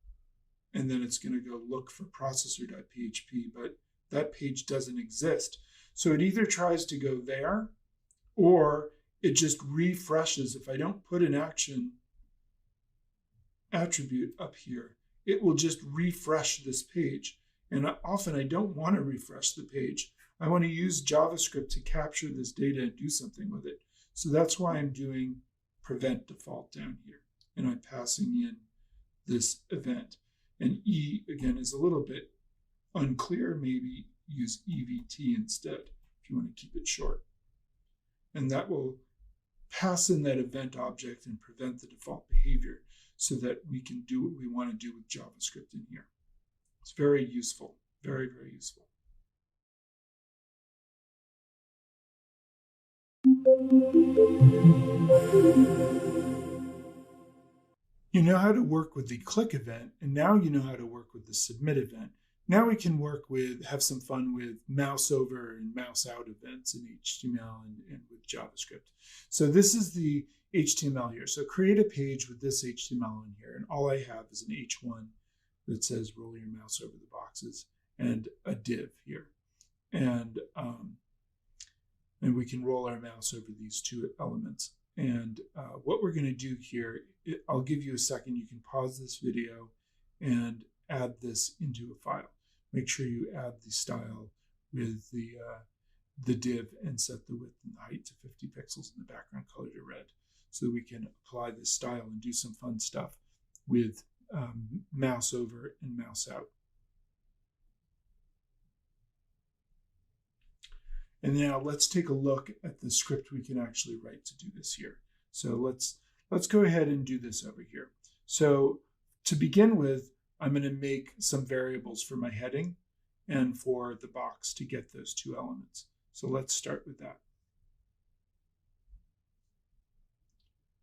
And then it's going to go look for processor.php, but that page doesn't exist. So it either tries to go there, or it just refreshes. If I don't put an action attribute up here, it will just refresh this page. And often I don't want to refresh the page. I want to use JavaScript to capture this data and do something with it. So that's why I'm doing prevent default down here. And I'm passing in this event. And E, again, is a little bit unclear. Maybe use EVT instead if you want to keep it short. And that will pass in that event object and prevent the default behavior so that we can do what we want to do with JavaScript in here. It's very useful, very, very useful. You know how to work with the click event, and now you know how to work with the submit event. Now we can have some fun with mouse over and mouse out events in HTML and with JavaScript. So this is the HTML here. So create a page with this HTML in here, and all I have is an H1 that says roll your mouse over the boxes and a div here. And we can roll our mouse over these two elements. And what we're going to do here, I'll give you a second. You can pause this video and add this into a file. Make sure you add the style with the div and set the width and the height to 50 pixels and the background color to red so that we can apply this style and do some fun stuff with mouse over and mouse out. And now let's take a look at the script we can actually write to do this here. So let's go ahead and do this over here. So to begin with, I'm going to make some variables for my heading and for the box to get those two elements. So let's start with that.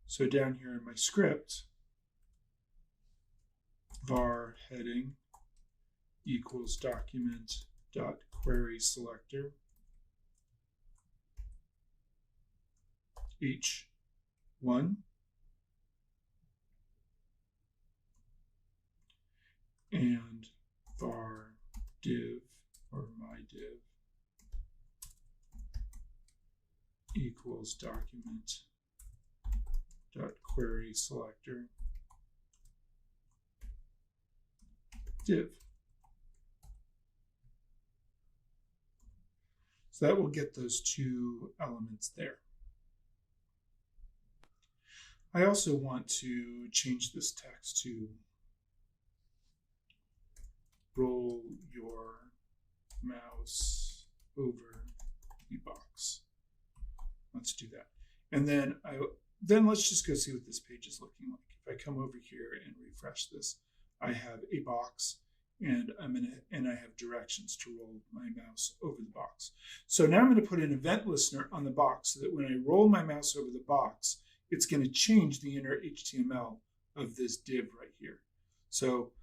So down here in my script, var heading equals document.query selector h1 and var div or my div equals document.query selector div. So that will get those two elements there. I also want to change this text to roll your mouse over the box. Let's do that. And then let's just go see what this page is looking like. If I come over here and refresh this, I have a box and I have directions to roll my mouse over the box. So now I'm going to put an event listener on the box so that when I roll my mouse over the box, it's going to change the inner HTML of this div right here. So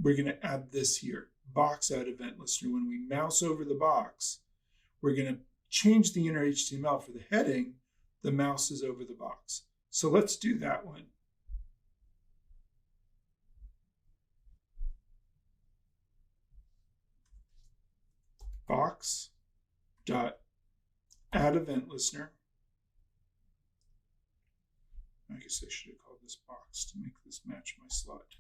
we're going to add this here, box add event listener. When we mouse over the box, we're going to change the inner HTML. For the heading, the mouse is over the box. So let's do that one. Box dot add event listener. I guess I should have called this box to make this match my slide.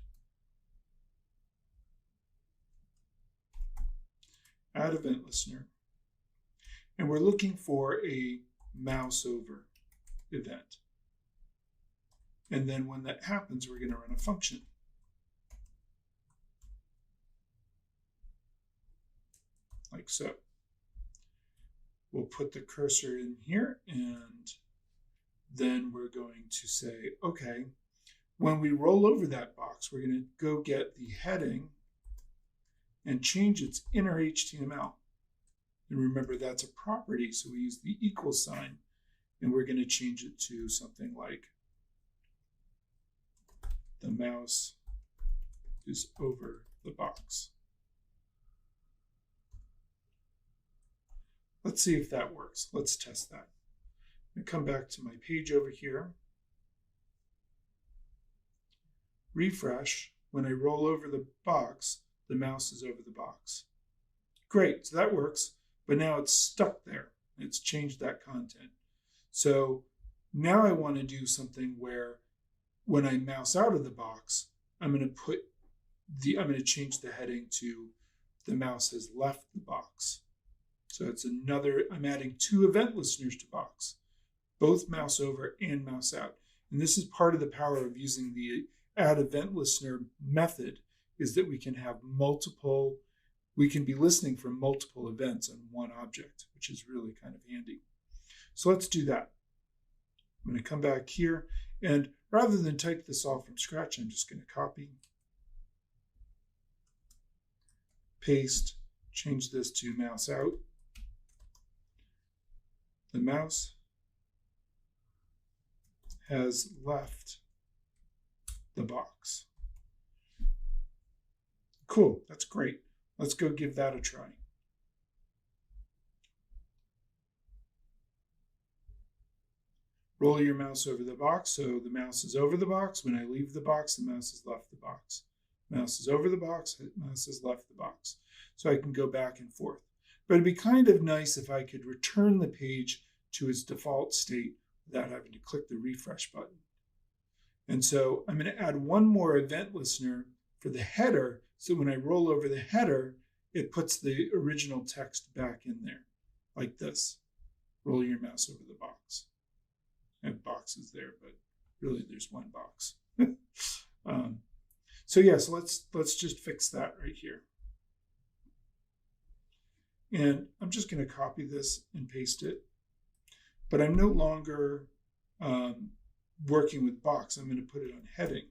Add event listener. And we're looking for a mouse over event. And then when that happens, we're going to run a function. Like so. we'll put the cursor in here, and then we're going to say, okay, when we roll over that box, we're going to go get the heading and change its inner HTML. And remember, that's a property, so we use the equal sign, and we're going to change it to something like the mouse is over the box. Let's see if that works. Let's test that. I'm going to come back to my page over here. Refresh. When I roll over the box, the mouse is over the box. Great, so that works, but now it's stuck there. It's changed that content. So now I want to do something where when I mouse out of the box, I'm going to change the heading to the mouse has left the box. So it's I'm adding two event listeners to box, both mouse over and mouse out. And this is part of the power of using the add event listener method, is that we can be listening for multiple events on one object, which is really kind of handy. So let's do that. I'm going to come back here, and rather than type this all from scratch, I'm just going to copy, paste, change this to mouse out. The mouse has left the box. Cool, that's great. Let's go give that a try. Roll your mouse over the box, so the mouse is over the box. When I leave the box, the mouse has left the box. Mouse is over the box, mouse has left the box. So I can go back and forth. But it'd be kind of nice if I could return the page to its default state without having to click the refresh button. And so I'm going to add one more event listener for the header, so when I roll over the header, it puts the original text back in there, like this. Roll your mouse over the box. I have boxes there, but really there's one box. So let's just fix that right here. And I'm just going to copy this and paste it. But I'm no longer working with box. I'm going to put it on heading.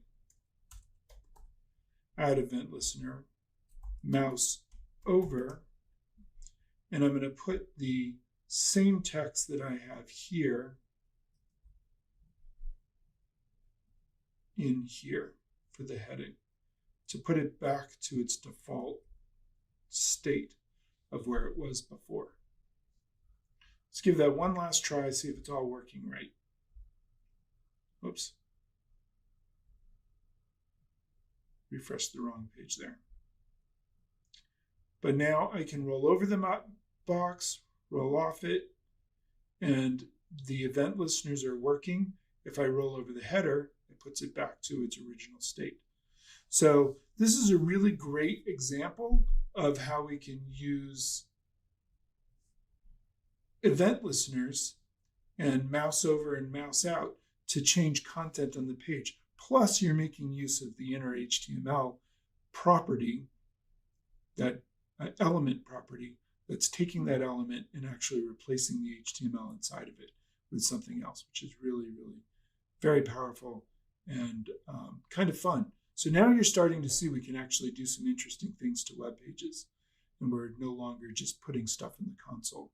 Add event listener, mouse over, and I'm going to put the same text that I have here in here for the heading to put it back to its default state of where it was before. Let's give that one last try, see if it's all working right. Oops. Refresh the wrong page there. But now I can roll over the box, roll off it, and the event listeners are working. If I roll over the header, it puts it back to its original state. So this is a really great example of how we can use event listeners and mouse over and mouse out to change content on the page. Plus, you're making use of the inner HTML property, that element property, that's taking that element and actually replacing the HTML inside of it with something else, which is really, really very powerful and kind of fun. So now you're starting to see we can actually do some interesting things to web pages, and we're no longer just putting stuff in the console.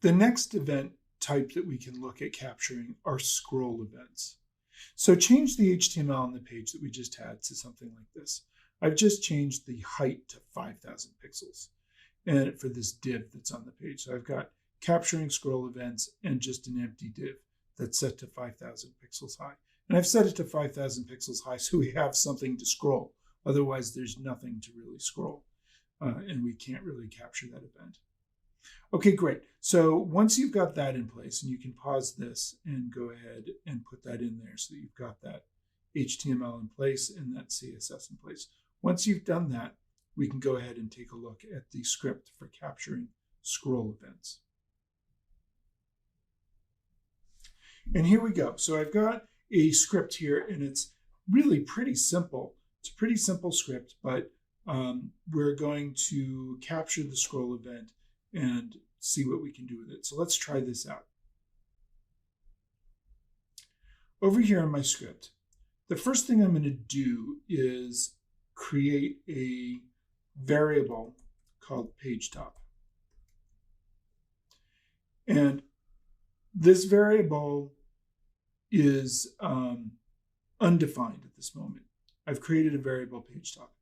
The next event type that we can look at capturing are scroll events. So change the HTML on the page that we just had to something like this. I've just changed the height to 5,000 pixels and for this div that's on the page. So I've got capturing scroll events and just an empty div that's set to 5,000 pixels high. And I've set it to 5,000 pixels high so we have something to scroll. Otherwise, there's nothing to really scroll. And we can't really capture that event. Okay, great. So once you've got that in place, and you can pause this and go ahead and put that in there so that you've got that HTML in place and that CSS in place. Once you've done that, we can go ahead and take a look at the script for capturing scroll events. And here we go. So I've got a script here, and it's really pretty simple. It's a pretty simple script, but we're going to capture the scroll event and see what we can do with it. So let's try this out. Over here in my script, the first thing I'm going to do is create a variable called page top. And this variable is undefined at this moment. I've created a variable page top.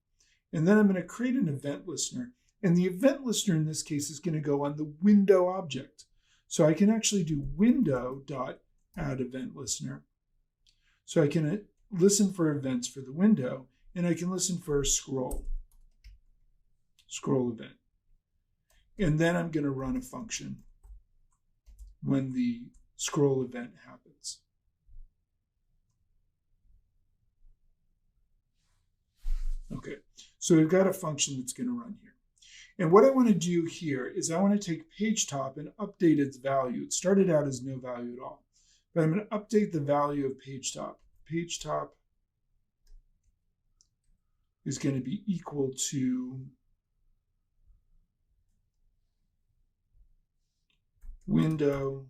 And then I'm going to create an event listener. And the event listener in this case is going to go on the window object. So I can actually do window.addEventListener. So I can listen for events for the window, and I can listen for a scroll event. And then I'm going to run a function when the scroll event happens. Okay, so we've got a function that's going to run here. And what I want to do here is I want to take page top and update its value. It started out as no value at all, but I'm going to update the value of page top. Page top is going to be equal to window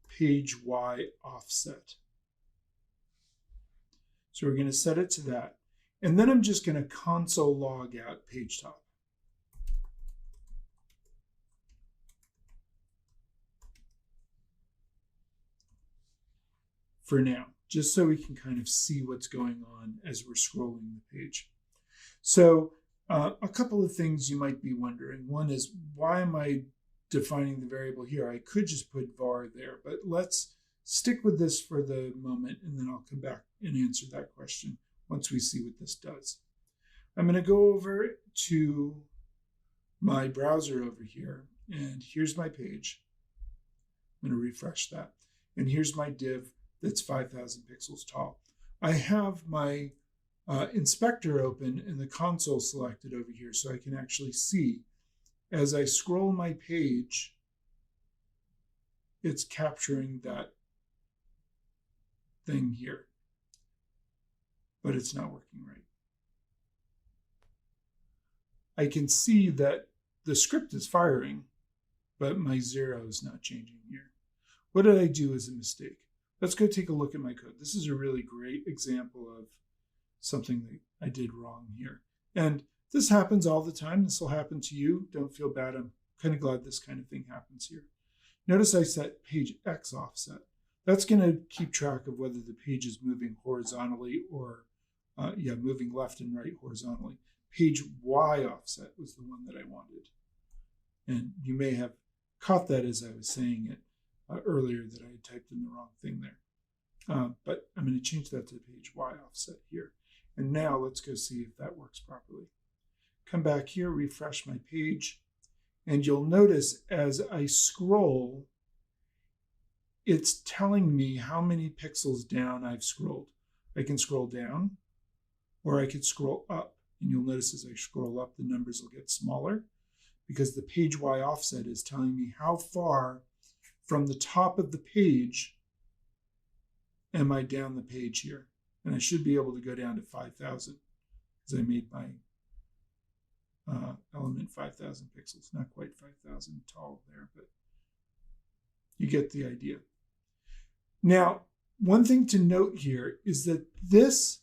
page Y offset. So we're going to set it to that. And then I'm just going to console log out page top. For now, just so we can kind of see what's going on as we're scrolling the page. So a couple of things you might be wondering. One is, why am I defining the variable here? I could just put var there, but let's stick with this for the moment, and then I'll come back and answer that question once we see what this does. I'm going to go over to my browser over here, and here's my page. I'm going to refresh that. And here's my div that's 5,000 pixels tall. I have my inspector open and the console selected over here, so I can actually see as I scroll my page, it's capturing that thing here, but it's not working right. I can see that the script is firing, but my 0 is not changing here. What did I do as a mistake? Let's go take a look at my code. This is a really great example of something that I did wrong here. And this happens all the time. This will happen to you. Don't feel bad. I'm kind of glad this kind of thing happens here. Notice I set page X offset. That's going to keep track of whether the page is moving horizontally or, moving left and right horizontally. Page Y offset was the one that I wanted. And you may have caught that as I was saying it earlier, that I had typed in the wrong thing there. But I'm going to change that to page Y offset here. And now let's go see if that works properly. Come back here, refresh my page, and you'll notice as I scroll, it's telling me how many pixels down I've scrolled. I can scroll down, or I could scroll up. And you'll notice as I scroll up, the numbers will get smaller because the page Y offset is telling me how far from the top of the page am I down the page here. And I should be able to go down to 5,000 because I made my element 5,000 pixels. Not quite 5,000 tall there, but you get the idea. Now, one thing to note here is that this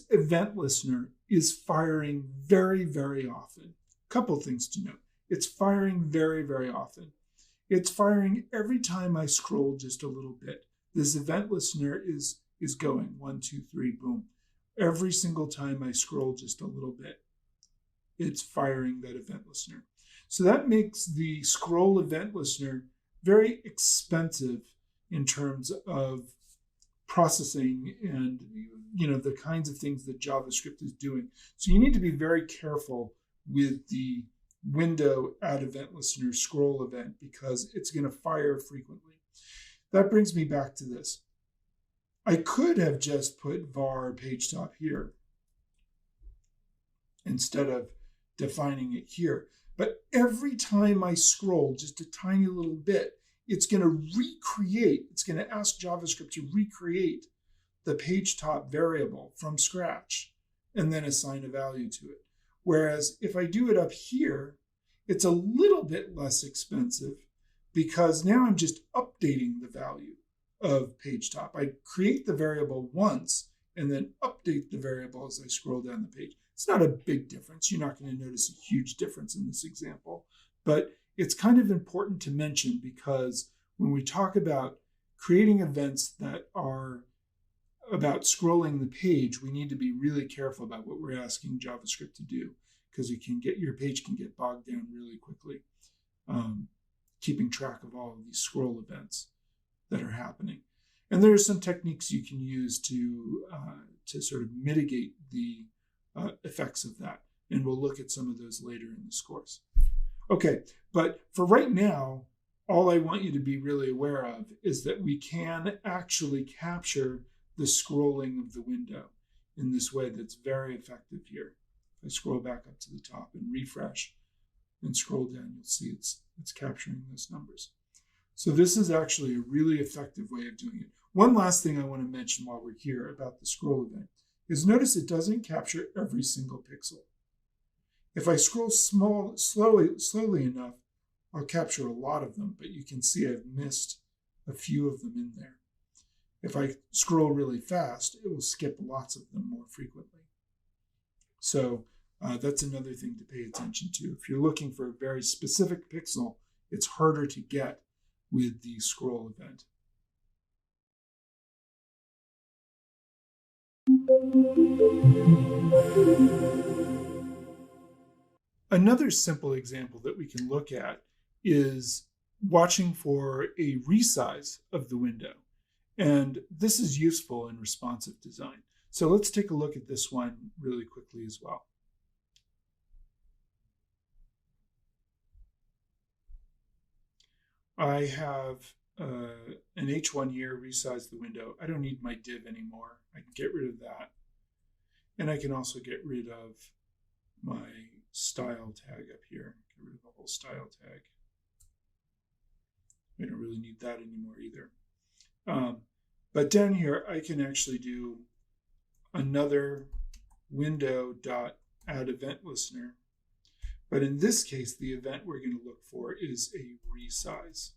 event listener is firing very, very often. A couple things to note. It's firing very, very often. It's firing every time I scroll just a little bit. This event listener is going 1, 2, 3, boom. Every single time I scroll just a little bit, it's firing that event listener. So that makes the scroll event listener very expensive in terms of processing and the kinds of things that JavaScript is doing. So you need to be very careful with the window add event listener scroll event because it's going to fire frequently. That brings me back to this. I could have just put var page top here instead of defining it here. But every time I scroll just a tiny little bit, it's going to recreate, it's going to ask JavaScript to recreate the page top variable from scratch and then assign a value to it. Whereas if I do it up here, it's a little bit less expensive because now I'm just updating the value of page top. I create the variable once and then update the variable as I scroll down the page. It's not a big difference. You're not going to notice a huge difference in this example, but it's kind of important to mention because when we talk about creating events that are about scrolling the page, we need to be really careful about what we're asking JavaScript to do because your page can get bogged down really quickly, keeping track of all of these scroll events that are happening. And there are some techniques you can use to sort of mitigate the effects of that. And we'll look at some of those later in this course. Okay, but for right now, all I want you to be really aware of is that we can actually capture the scrolling of the window in this way that's very effective here. If I scroll back up to the top and refresh and scroll down, you'll see it's capturing those numbers. So this is actually a really effective way of doing it. One last thing I want to mention while we're here about the scroll event is notice it doesn't capture every single pixel. If I scroll slowly enough, I'll capture a lot of them, but you can see I've missed a few of them in there. If I scroll really fast, it will skip lots of them more frequently. So that's another thing to pay attention to. If you're looking for a very specific pixel, it's harder to get with the scroll event. Another simple example that we can look at is watching for a resize of the window. And this is useful in responsive design. So let's take a look at this one really quickly as well. I have an H1 here, resize the window. I don't need my div anymore. I can get rid of that. And I can also get rid of my style tag up here. Get rid of the whole style tag. I don't really need that anymore either. But down here, I can actually do another window.add event listener. But in this case, the event we're going to look for is a resize.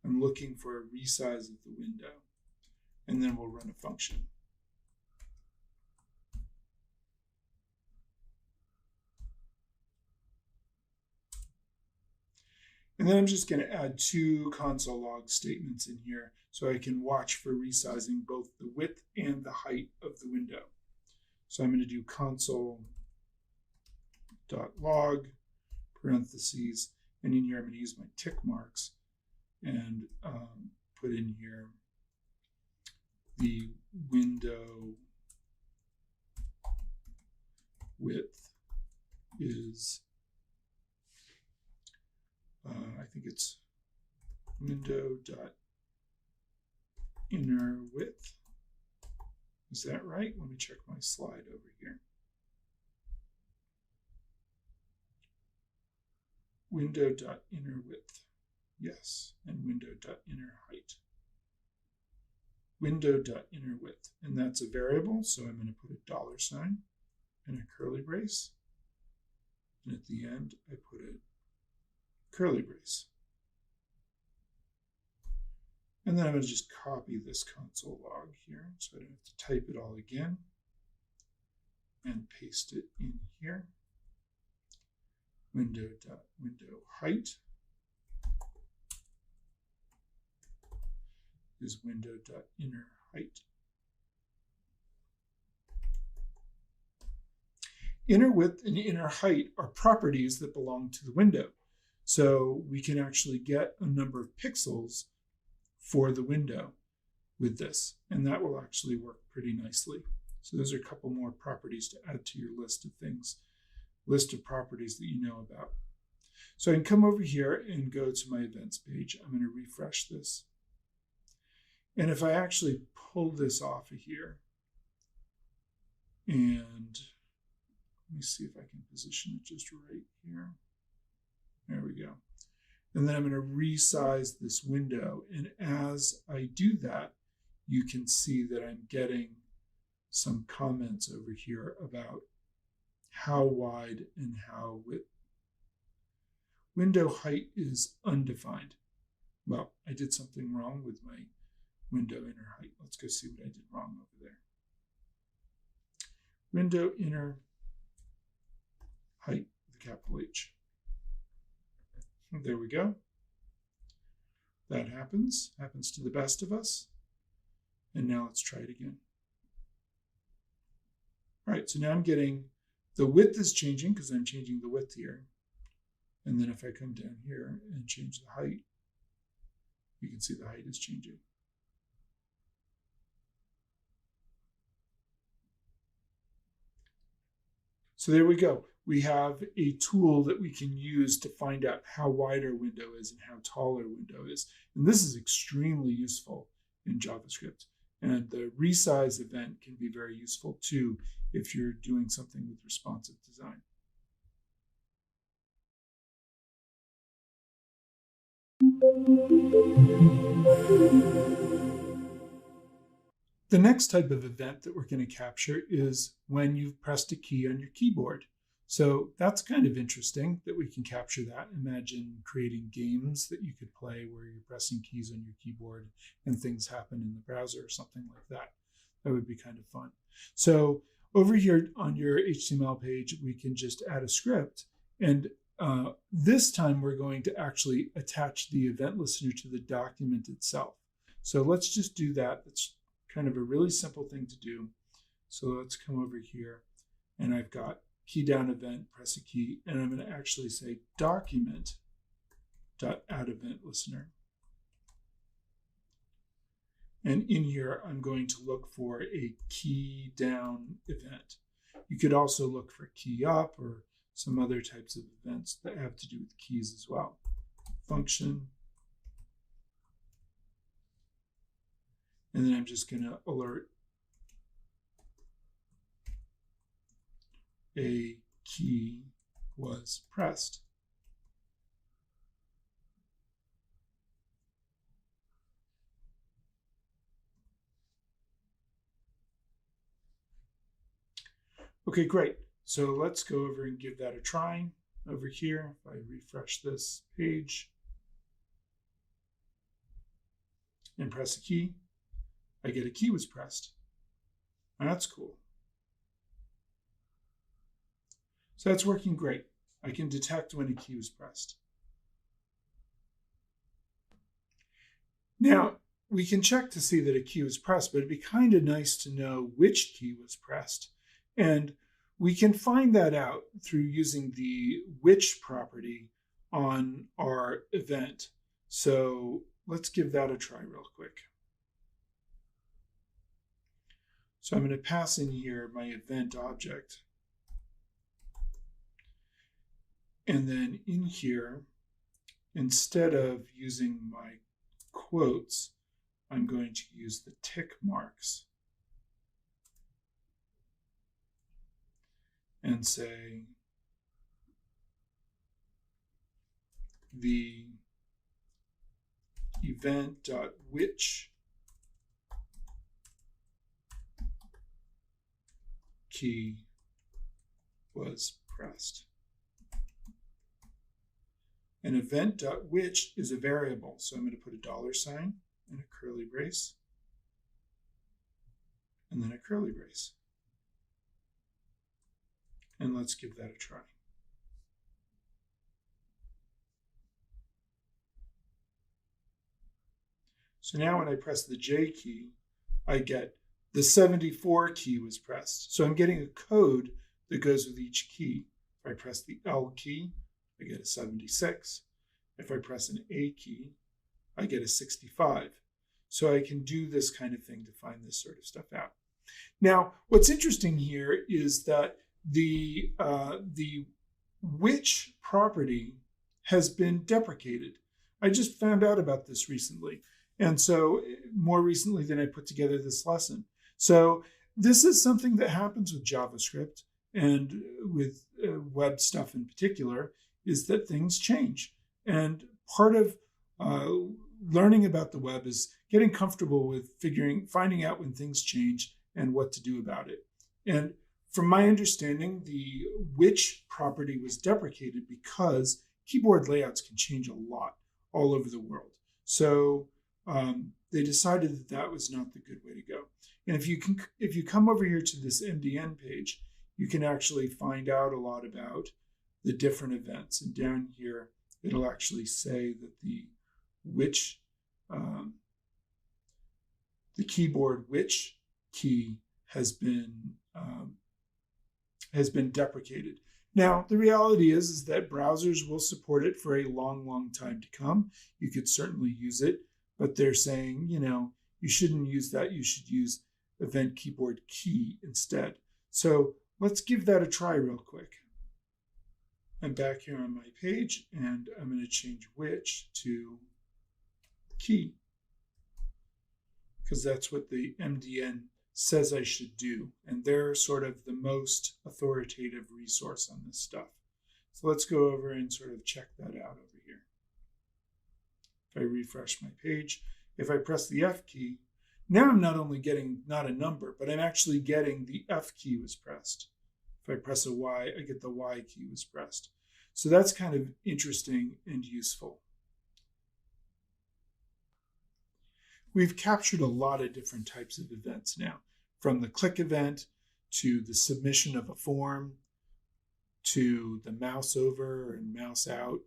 I'm looking for a resize of the window. And then we'll run a function. And then I'm just going to add two console log statements in here so I can watch for resizing both the width and the height of the window. So I'm going to do console.log parentheses, and in here I'm going to use my tick marks and put in here the window width is I think it's window.inner width. Is that right? Let me check my slide over here. Window.inner width. Yes, and window.inner height. Window.inner width. And that's a variable, so I'm going to put a $sign and a curly brace. And at the end, I put a curly brace. And then I'm going to just copy this console log here so I don't have to type it all again and paste it in here. Window height is window.inner height. Inner width and inner height are properties that belong to the window. So we can actually get a number of pixels for the window with this, and that will actually work pretty nicely. So those are a couple more properties to add to your list of things, list of properties that you know about. So I can come over here and go to my events page. I'm going to refresh this. And if I actually pull this off of here, and let me see if I can position it just right here. There we go. And then I'm going to resize this window. And as I do that, you can see that I'm getting some comments over here about how wide and how width. Window height is undefined. Well, I did something wrong with my window inner height. Let's go see what I did wrong over there. Window inner height with a capital H. There we go. That happens to the best of us. And now let's try it again. All right, so now I'm getting, the width is changing because I'm changing the width here. And then if I come down here and change the height, you can see the height is changing. So there we go. We have a tool that we can use to find out how wide our window is and how tall our window is. And this is extremely useful in JavaScript. And the resize event can be very useful too if you're doing something with responsive design. The next type of event that we're going to capture is when you've pressed a key on your keyboard. So that's kind of interesting that we can capture that. Imagine creating games that you could play where you're pressing keys on your keyboard and things happen in the browser or something like that. That would be kind of fun. So over here on your HTML page, we can just add a script. And this time we're going to actually attach the event listener to the document itself. So let's just do that. It's kind of a really simple thing to do. So let's come over here and I've got key down event, press a key, and I'm going to actually say document.addEventListener. And in here, I'm going to look for a key down event. You could also look for key up or some other types of events that have to do with keys as well. Function. And then I'm just going to alert a key was pressed. Okay, great. So let's go over and give that a try over here. If I refresh this page and press a key, I get a key was pressed. And that's cool. So that's working great. I can detect when a key was pressed. Now, we can check to see that a key was pressed, but it'd be kind of nice to know which key was pressed. And we can find that out through using the which property on our event. So let's give that a try real quick. So I'm going to pass in here my event object. And then in here, instead of using my quotes, I'm going to use the tick marks and say the event.which key was pressed. An event.which is a variable, so I'm going to put a $sign and a curly brace, and then a curly brace. And let's give that a try. So now when I press the J key, I get the 74 key was pressed. So I'm getting a code that goes with each key. If I press the L key, I get a 76. If I press an A key, I get a 65. So I can do this kind of thing to find this sort of stuff out. Now, what's interesting here is that the which property has been deprecated. I just found out about this recently. And so more recently than I put together this lesson. So this is something that happens with JavaScript and with web stuff in particular, is that things change. And part of learning about the web is getting comfortable with finding out when things change and what to do about it. And from my understanding, the which property was deprecated because keyboard layouts can change a lot all over the world. So they decided that that was not the good way to go. And if you come over here to this MDN page, you can actually find out a lot about the different events. And down here, it'll actually say that the keyboard which key has been deprecated. Now, the reality is that browsers will support it for a long, long time to come. You could certainly use it, but they're saying, you shouldn't use that. You should use event keyboard key instead. So let's give that a try real quick. I'm back here on my page, and I'm going to change which to key, because that's what the MDN says I should do. And they're sort of the most authoritative resource on this stuff. So let's go over and sort of check that out over here. If I refresh my page, if I press the F key, now I'm not only getting not a number, but I'm actually getting the F key was pressed. If I press a Y, I get the Y key was pressed. So that's kind of interesting and useful. We've captured a lot of different types of events now, from the click event to the submission of a form to the mouse over and mouse out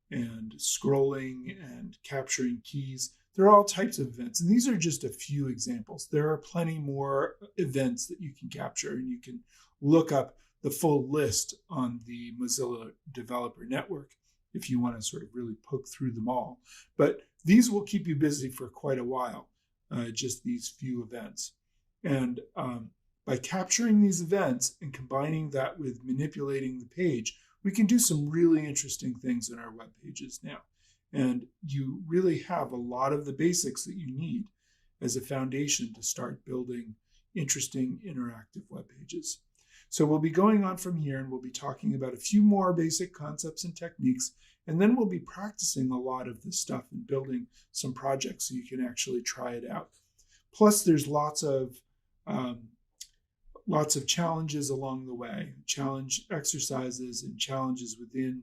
and scrolling and capturing keys. There are all types of events, and these are just a few examples. There are plenty more events that you can capture, and you can look up the full list on the Mozilla Developer Network if you want to sort of really poke through them all. But these will keep you busy for quite a while, just these few events. And by capturing these events and combining that with manipulating the page, we can do some really interesting things in our web pages now. And you really have a lot of the basics that you need as a foundation to start building interesting interactive web pages. So we'll be going on from here, and we'll be talking about a few more basic concepts and techniques, and then we'll be practicing a lot of this stuff and building some projects so you can actually try it out. Plus, there's lots of challenges along the way, challenge exercises and challenges within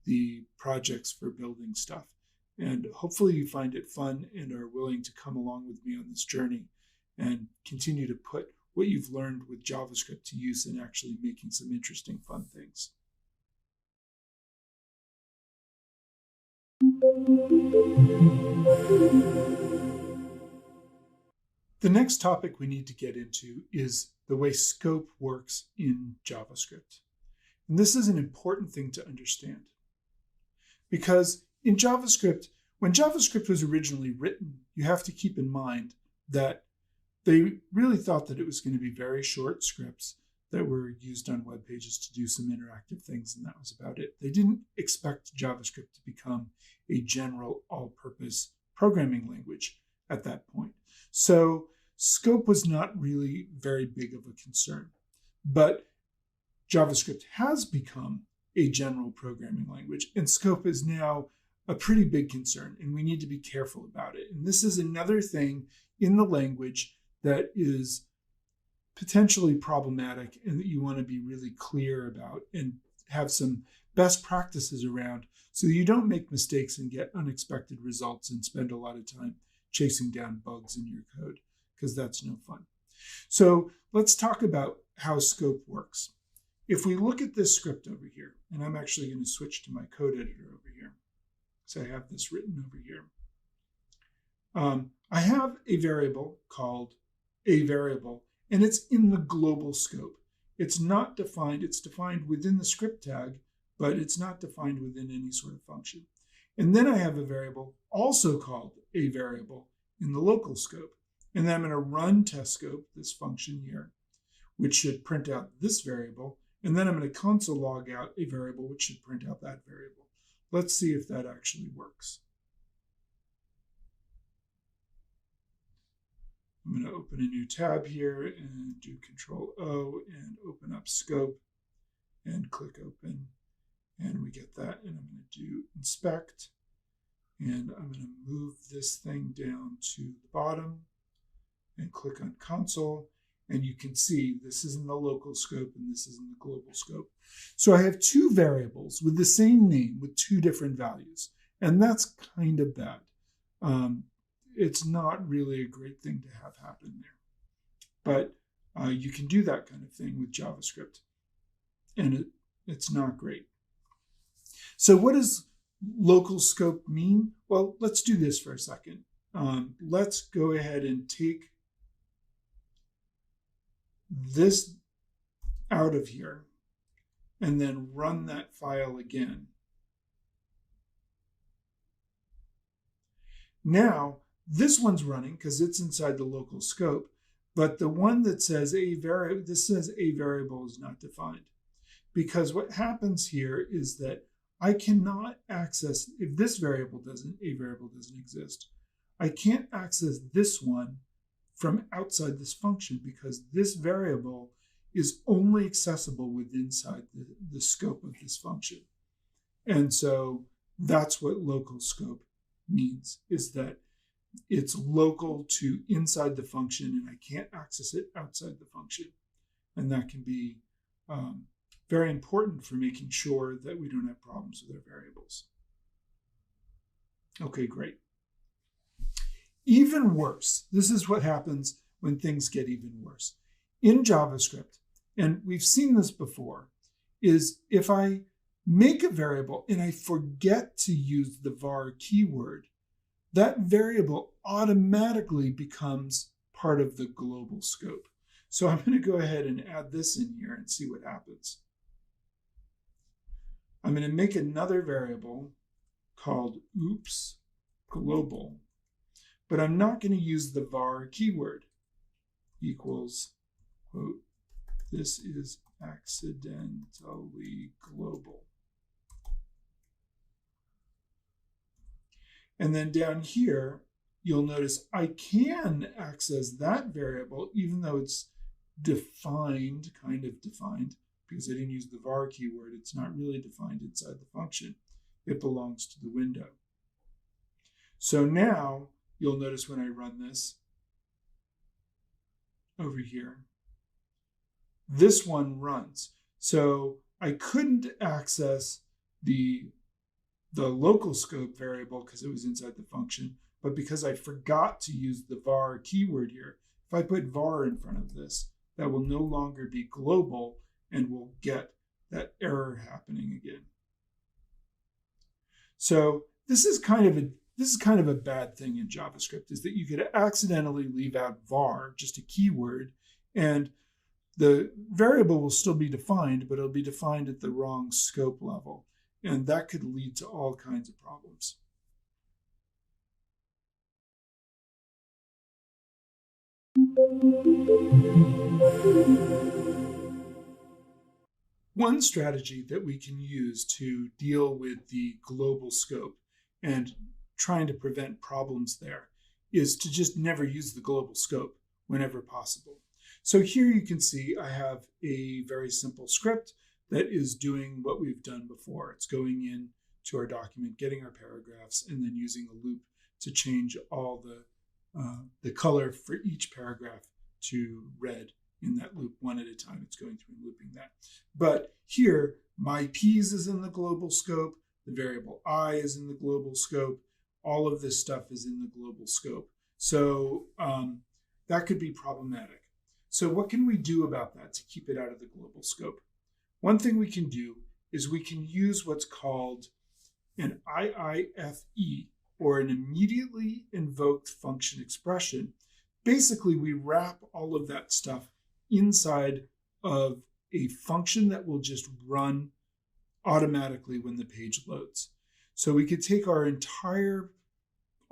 the projects for building stuff. And hopefully you find it fun and are willing to come along with me on this journey and continue to put what you've learned with JavaScript to use in actually making some interesting, fun things. The next topic we need to get into is the way scope works in JavaScript. And this is an important thing to understand, because in JavaScript, when JavaScript was originally written, you have to keep in mind that they really thought that it was going to be very short scripts that were used on web pages to do some interactive things, and that was about it. They didn't expect JavaScript to become a general all-purpose programming language at that point. So scope was not really very big of a concern. But JavaScript has become a general programming language, and scope is now a pretty big concern, and we need to be careful about it. And this is another thing in the language that is potentially problematic and that you want to be really clear about and have some best practices around so you don't make mistakes and get unexpected results and spend a lot of time chasing down bugs in your code, because that's no fun. So let's talk about how scope works. If we look at this script over here, and I'm actually going to switch to my code editor over here, so I have this written over here. I have a variable called a variable, and it's in the global scope. It's not defined, it's defined within the script tag, but it's not defined within any sort of function. And then I have a variable also called a variable in the local scope. And then I'm going to run test scope, this function here, which should print out this variable. And then I'm going to console log out a variable, which should print out that variable. Let's see if that actually works. I'm going to open a new tab here and do Control-O and open up scope and click open. And we get that. And I'm going to do inspect. And I'm going to move this thing down to the bottom and click on console. And you can see this is in the local scope and this is in the global scope. So I have two variables with the same name with two different values. And that's kind of bad. It's not really a great thing to have happen there. But you can do that kind of thing with JavaScript. And it's not great. So what does local scope mean? Well, let's do this for a second. Let's go ahead and take this out of here and then run that file again. Now, this one's running because it's inside the local scope, but the one that says this says a variable is not defined. Because what happens here is that I cannot access, if this variable doesn't exist, I can't access this one from outside this function because this variable is only accessible within the scope of this function. And so that's what local scope means, is that it's local to inside the function and I can't access it outside the function. And that can be very important for making sure that we don't have problems with our variables. Okay, great. Even worse, this is what happens when things get even worse. In JavaScript, and we've seen this before, is if I make a variable and I forget to use the var keyword, that variable automatically becomes part of the global scope. So I'm going to go ahead and add this in here and see what happens. I'm going to make another variable called oops global, but I'm not going to use the var keyword equals, quote, this is accidentally global. And then down here, you'll notice I can access that variable even though it's defined, kind of defined, because I didn't use the var keyword. It's not really defined inside the function. It belongs to the window. So now you'll notice when I run this over here, this one runs. So I couldn't access the local scope variable because it was inside the function, but because I forgot to use the var keyword here, if I put var in front of this, that will no longer be global and we'll get that error happening again. So this is kind of a bad thing in JavaScript, is that you could accidentally leave out var, just a keyword, and the variable will still be defined, but it'll be defined at the wrong scope level. And that could lead to all kinds of problems. One strategy that we can use to deal with the global scope and trying to prevent problems there is to just never use the global scope whenever possible. So here you can see I have a very simple script that is doing what we've done before. It's going in to our document, getting our paragraphs, and then using a loop to change all the color for each paragraph to red in that loop one at a time. It's going through and looping that. But here, my P's is in the global scope, the variable I is in the global scope, all of this stuff is in the global scope. So that could be problematic. So what can we do about that to keep it out of the global scope? One thing we can do is we can use what's called an IIFE, or an immediately invoked function expression. Basically, we wrap all of that stuff inside of a function that will just run automatically when the page loads. So we could take all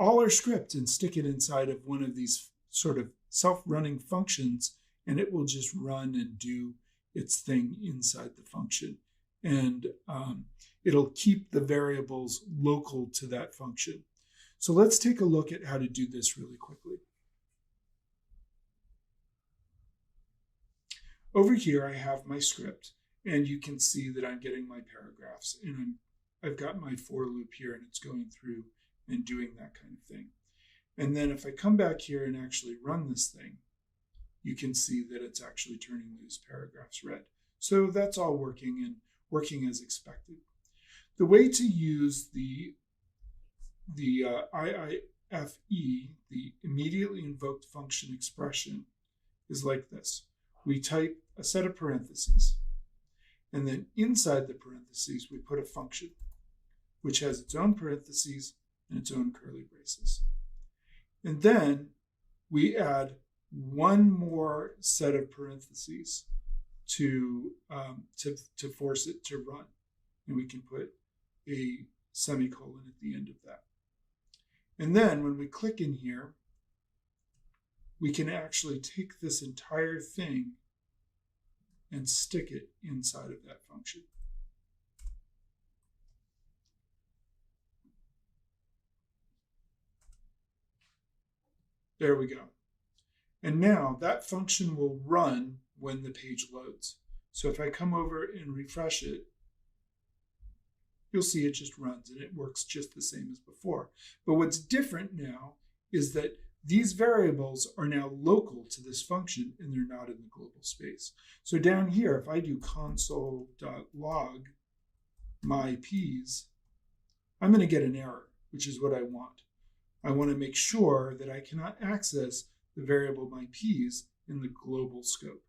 our script and stick it inside of one of these sort of self-running functions, and it will just run and do its thing inside the function. And it'll keep the variables local to that function. So let's take a look at how to do this really quickly. Over here, I have my script, and you can see that I'm getting my paragraphs, and I've got my for loop here, and it's going through and doing that kind of thing. And then if I come back here and actually run this thing, you can see that it's actually turning these paragraphs red. So that's all working and working as expected. The way to use the IIFE, the immediately invoked function expression, is like this. We type a set of parentheses, and then inside the parentheses, we put a function, which has its own parentheses and its own curly braces. And then we add one more set of parentheses to force it to run. And we can put a semicolon at the end of that. And then when we click in here, we can actually take this entire thing and stick it inside of that function. There we go. And now that function will run when the page loads. So if I come over and refresh it, you'll see it just runs and it works just the same as before. But what's different now is that these variables are now local to this function and they're not in the global space. So down here, if I do console.log myPs, I'm going to get an error, which is what I want. I want to make sure that I cannot access the variable myPs in the global scope.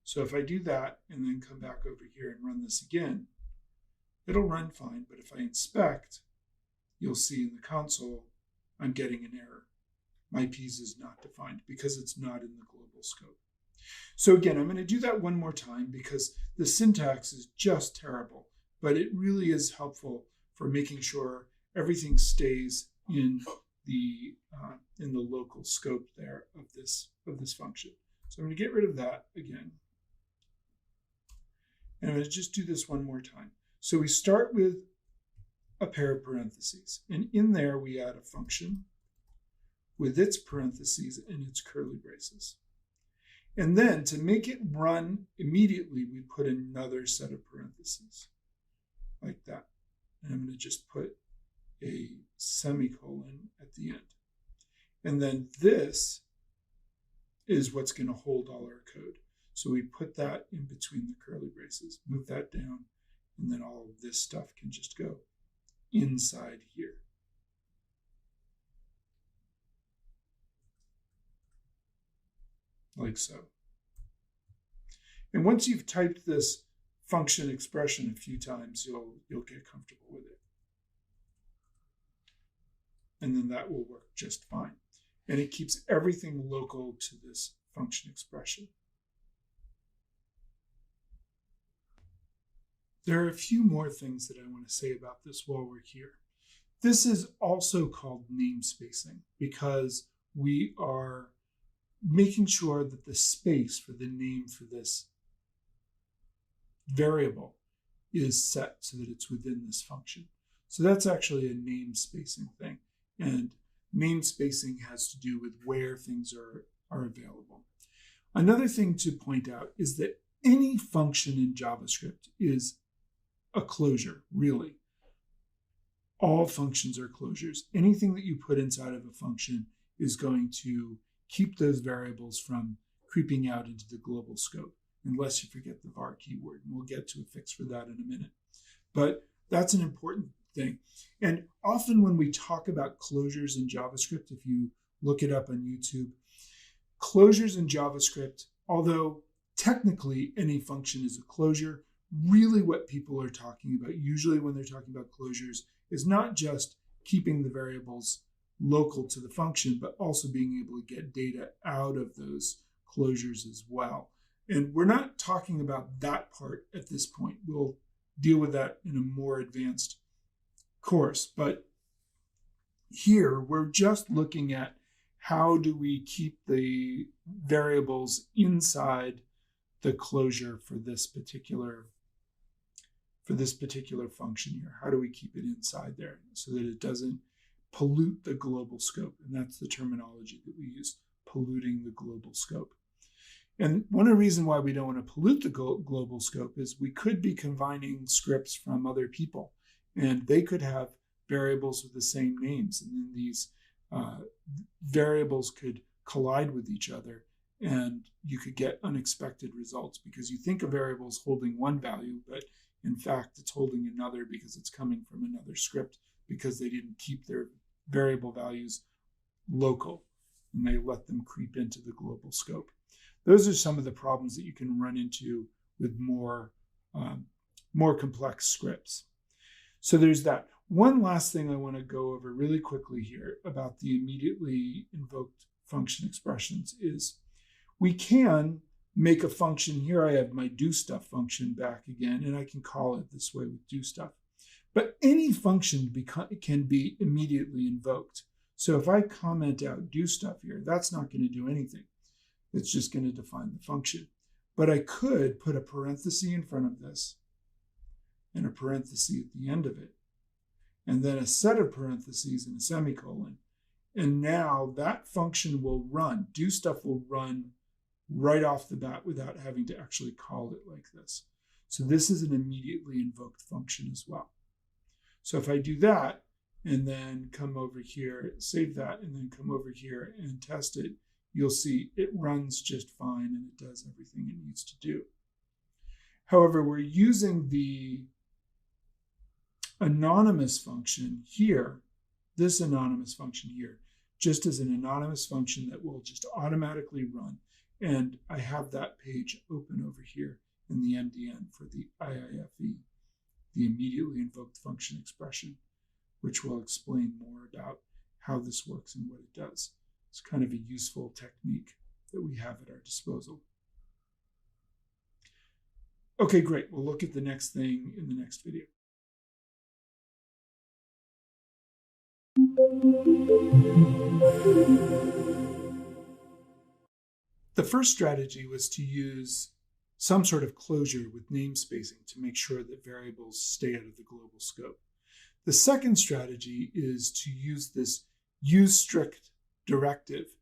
So if I do that and then come back over here and run this again, it'll run fine. But if I inspect, you'll see in the console, I'm getting an error. MyPs is not defined because it's not in the global scope. So again, I'm going to do that one more time because the syntax is just terrible, but it really is helpful for making sure everything stays in the local scope there of this function. So I'm going to get rid of that again. And I'm going to just do this one more time. So we start with a pair of parentheses, and in there we add a function with its parentheses and its curly braces. And then to make it run immediately, we put another set of parentheses like that. And I'm going to just put a semicolon at the end. And then this is what's going to hold all our code. So we put that in between the curly braces, move that down, and then all of this stuff can just go inside here. Like so. And once you've typed this function expression a few times, you'll get comfortable with it. And then that will work just fine. And it keeps everything local to this function expression. There are a few more things that I want to say about this while we're here. This is also called namespacing because we are making sure that the space for the name for this variable is set so that it's within this function. So that's actually a namespacing thing. And namespacing has to do with where things are available. Another thing to point out is that any function in JavaScript is a closure, really. All functions are closures. Anything that you put inside of a function is going to keep those variables from creeping out into the global scope, unless you forget the var keyword. And we'll get to a fix for that in a minute. But that's an important thing. And often when we talk about closures in JavaScript, if you look it up on YouTube, closures in JavaScript, although technically any function is a closure, really what people are talking about, usually when they're talking about closures, is not just keeping the variables local to the function, but also being able to get data out of those closures as well. And we're not talking about that part at this point. We'll deal with that in a more advanced course. But here, we're just looking at how do we keep the variables inside the closure for this particular function here. How do we keep it inside there so that it doesn't pollute the global scope? And that's the terminology that we use, polluting the global scope. And one of the reasons why we don't want to pollute the global scope is we could be combining scripts from other people, and they could have variables with the same names, and then these variables could collide with each other, and you could get unexpected results because you think a variable is holding one value, but in fact it's holding another because it's coming from another script because they didn't keep their variable values local and they let them creep into the global scope. Those are some of the problems that you can run into with more complex scripts. So there's that. One last thing I want to go over really quickly here about the immediately invoked function expressions is we can make a function. Here I have my doStuff function back again, and I can call it this way with doStuff. But any function can be immediately invoked. So if I comment out doStuff here, that's not going to do anything. It's just going to define the function. But I could put a parenthesis in front of this and a parenthesis at the end of it, and then a set of parentheses and a semicolon. And now that function will run. doStuff will run right off the bat without having to actually call it like this. So this is an immediately invoked function as well. So if I do that and then come over here, save that, and then come over here and test it, you'll see it runs just fine and it does everything it needs to do. However, we're using the anonymous function here, this anonymous function here, just as an anonymous function that will just automatically run. And I have that page open over here in the MDN for the IIFE, the immediately invoked function expression, which will explain more about how this works and what it does. It's kind of a useful technique that we have at our disposal. Okay, great. We'll look at the next thing in the next video. The first strategy was to use some sort of closure with namespacing to make sure that variables stay out of the global scope. The second strategy is to use this useStrict directive.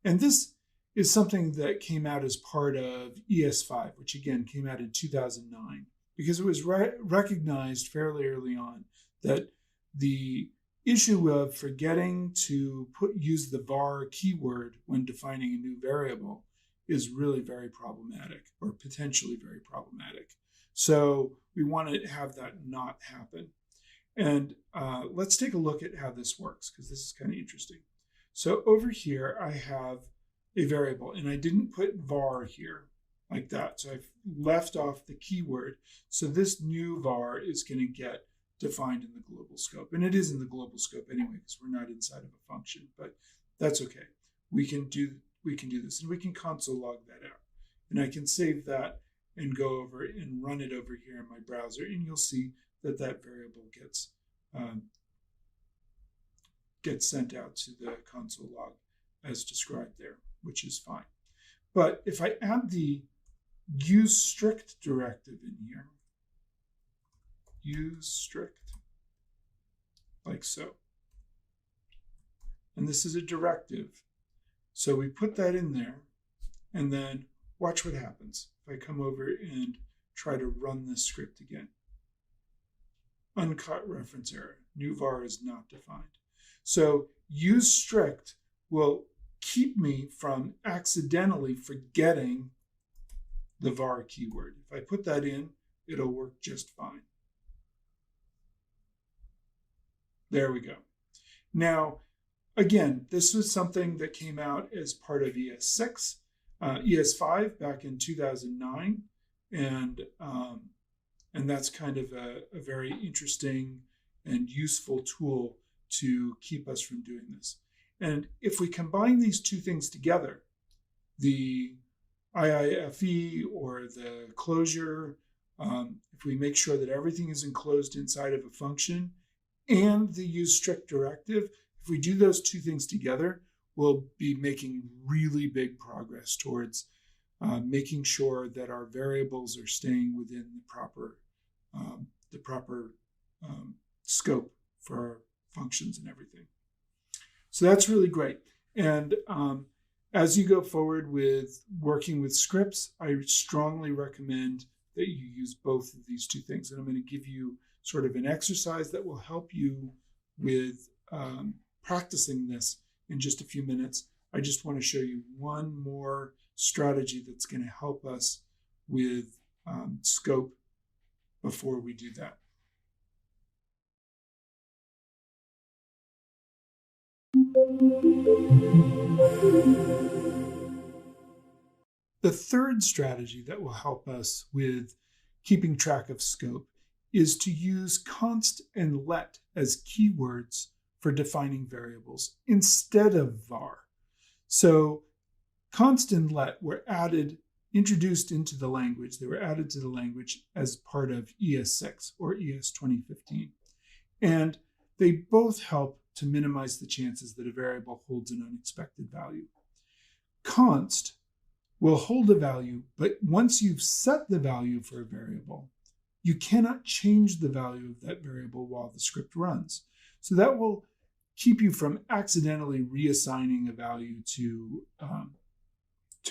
And this is something that came out as part of ES5, which again came out in 2009, because it was recognized fairly early on that the issue of forgetting to use the var keyword when defining a new variable is really very problematic, or potentially very problematic. So we want to have that not happen. And let's take a look at how this works, because this is kind of interesting. So over here, I have a variable, and I didn't put var here like that. So I've left off the keyword. So this new var is going to get defined in the global scope. And it is in the global scope anyway, because we're not inside of a function, but that's okay. We can do this, and we can console log that out. And I can save that and go over and run it over here in my browser, and you'll see that that variable gets sent out to the console log as described there, which is fine. But if I add the useStrict directive in here, useStrict, like so. And this is a directive. So we put that in there, and then watch what happens. If I come over and try to run this script again. Uncut reference error. New var is not defined. So useStrict will keep me from accidentally forgetting the var keyword. If I put that in, it'll work just fine. There we go. Now, again, this was something that came out as part of ES5 back in 2009, and that's kind of a very interesting and useful tool to keep us from doing this. And if we combine these two things together, the IIFE or the closure, if we make sure that everything is enclosed inside of a function, and the useStrict directive, if we do those two things together, we'll be making really big progress towards making sure that our variables are staying within the proper scope for our functions and everything. So that's really great. And as you go forward with working with scripts, I strongly recommend that you use both of these two things. And I'm going to give you sort of an exercise that will help you with practicing this in just a few minutes, I just want to show you one more strategy that's going to help us with scope before we do that. The third strategy that will help us with keeping track of scope is to use const and let as keywords for defining variables instead of var. So const and let were introduced into the language. They were added to the language as part of ES6 or ES 2015. And they both help to minimize the chances that a variable holds an unexpected value. Const will hold a value, but once you've set the value for a variable, you cannot change the value of that variable while the script runs. So that will keep you from accidentally reassigning a value to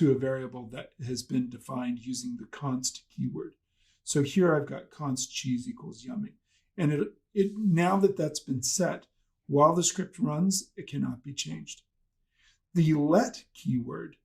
a variable that has been defined using the const keyword. So here I've got const cheese equals yummy. And now that that's been set, while the script runs, it cannot be changed. The let keyword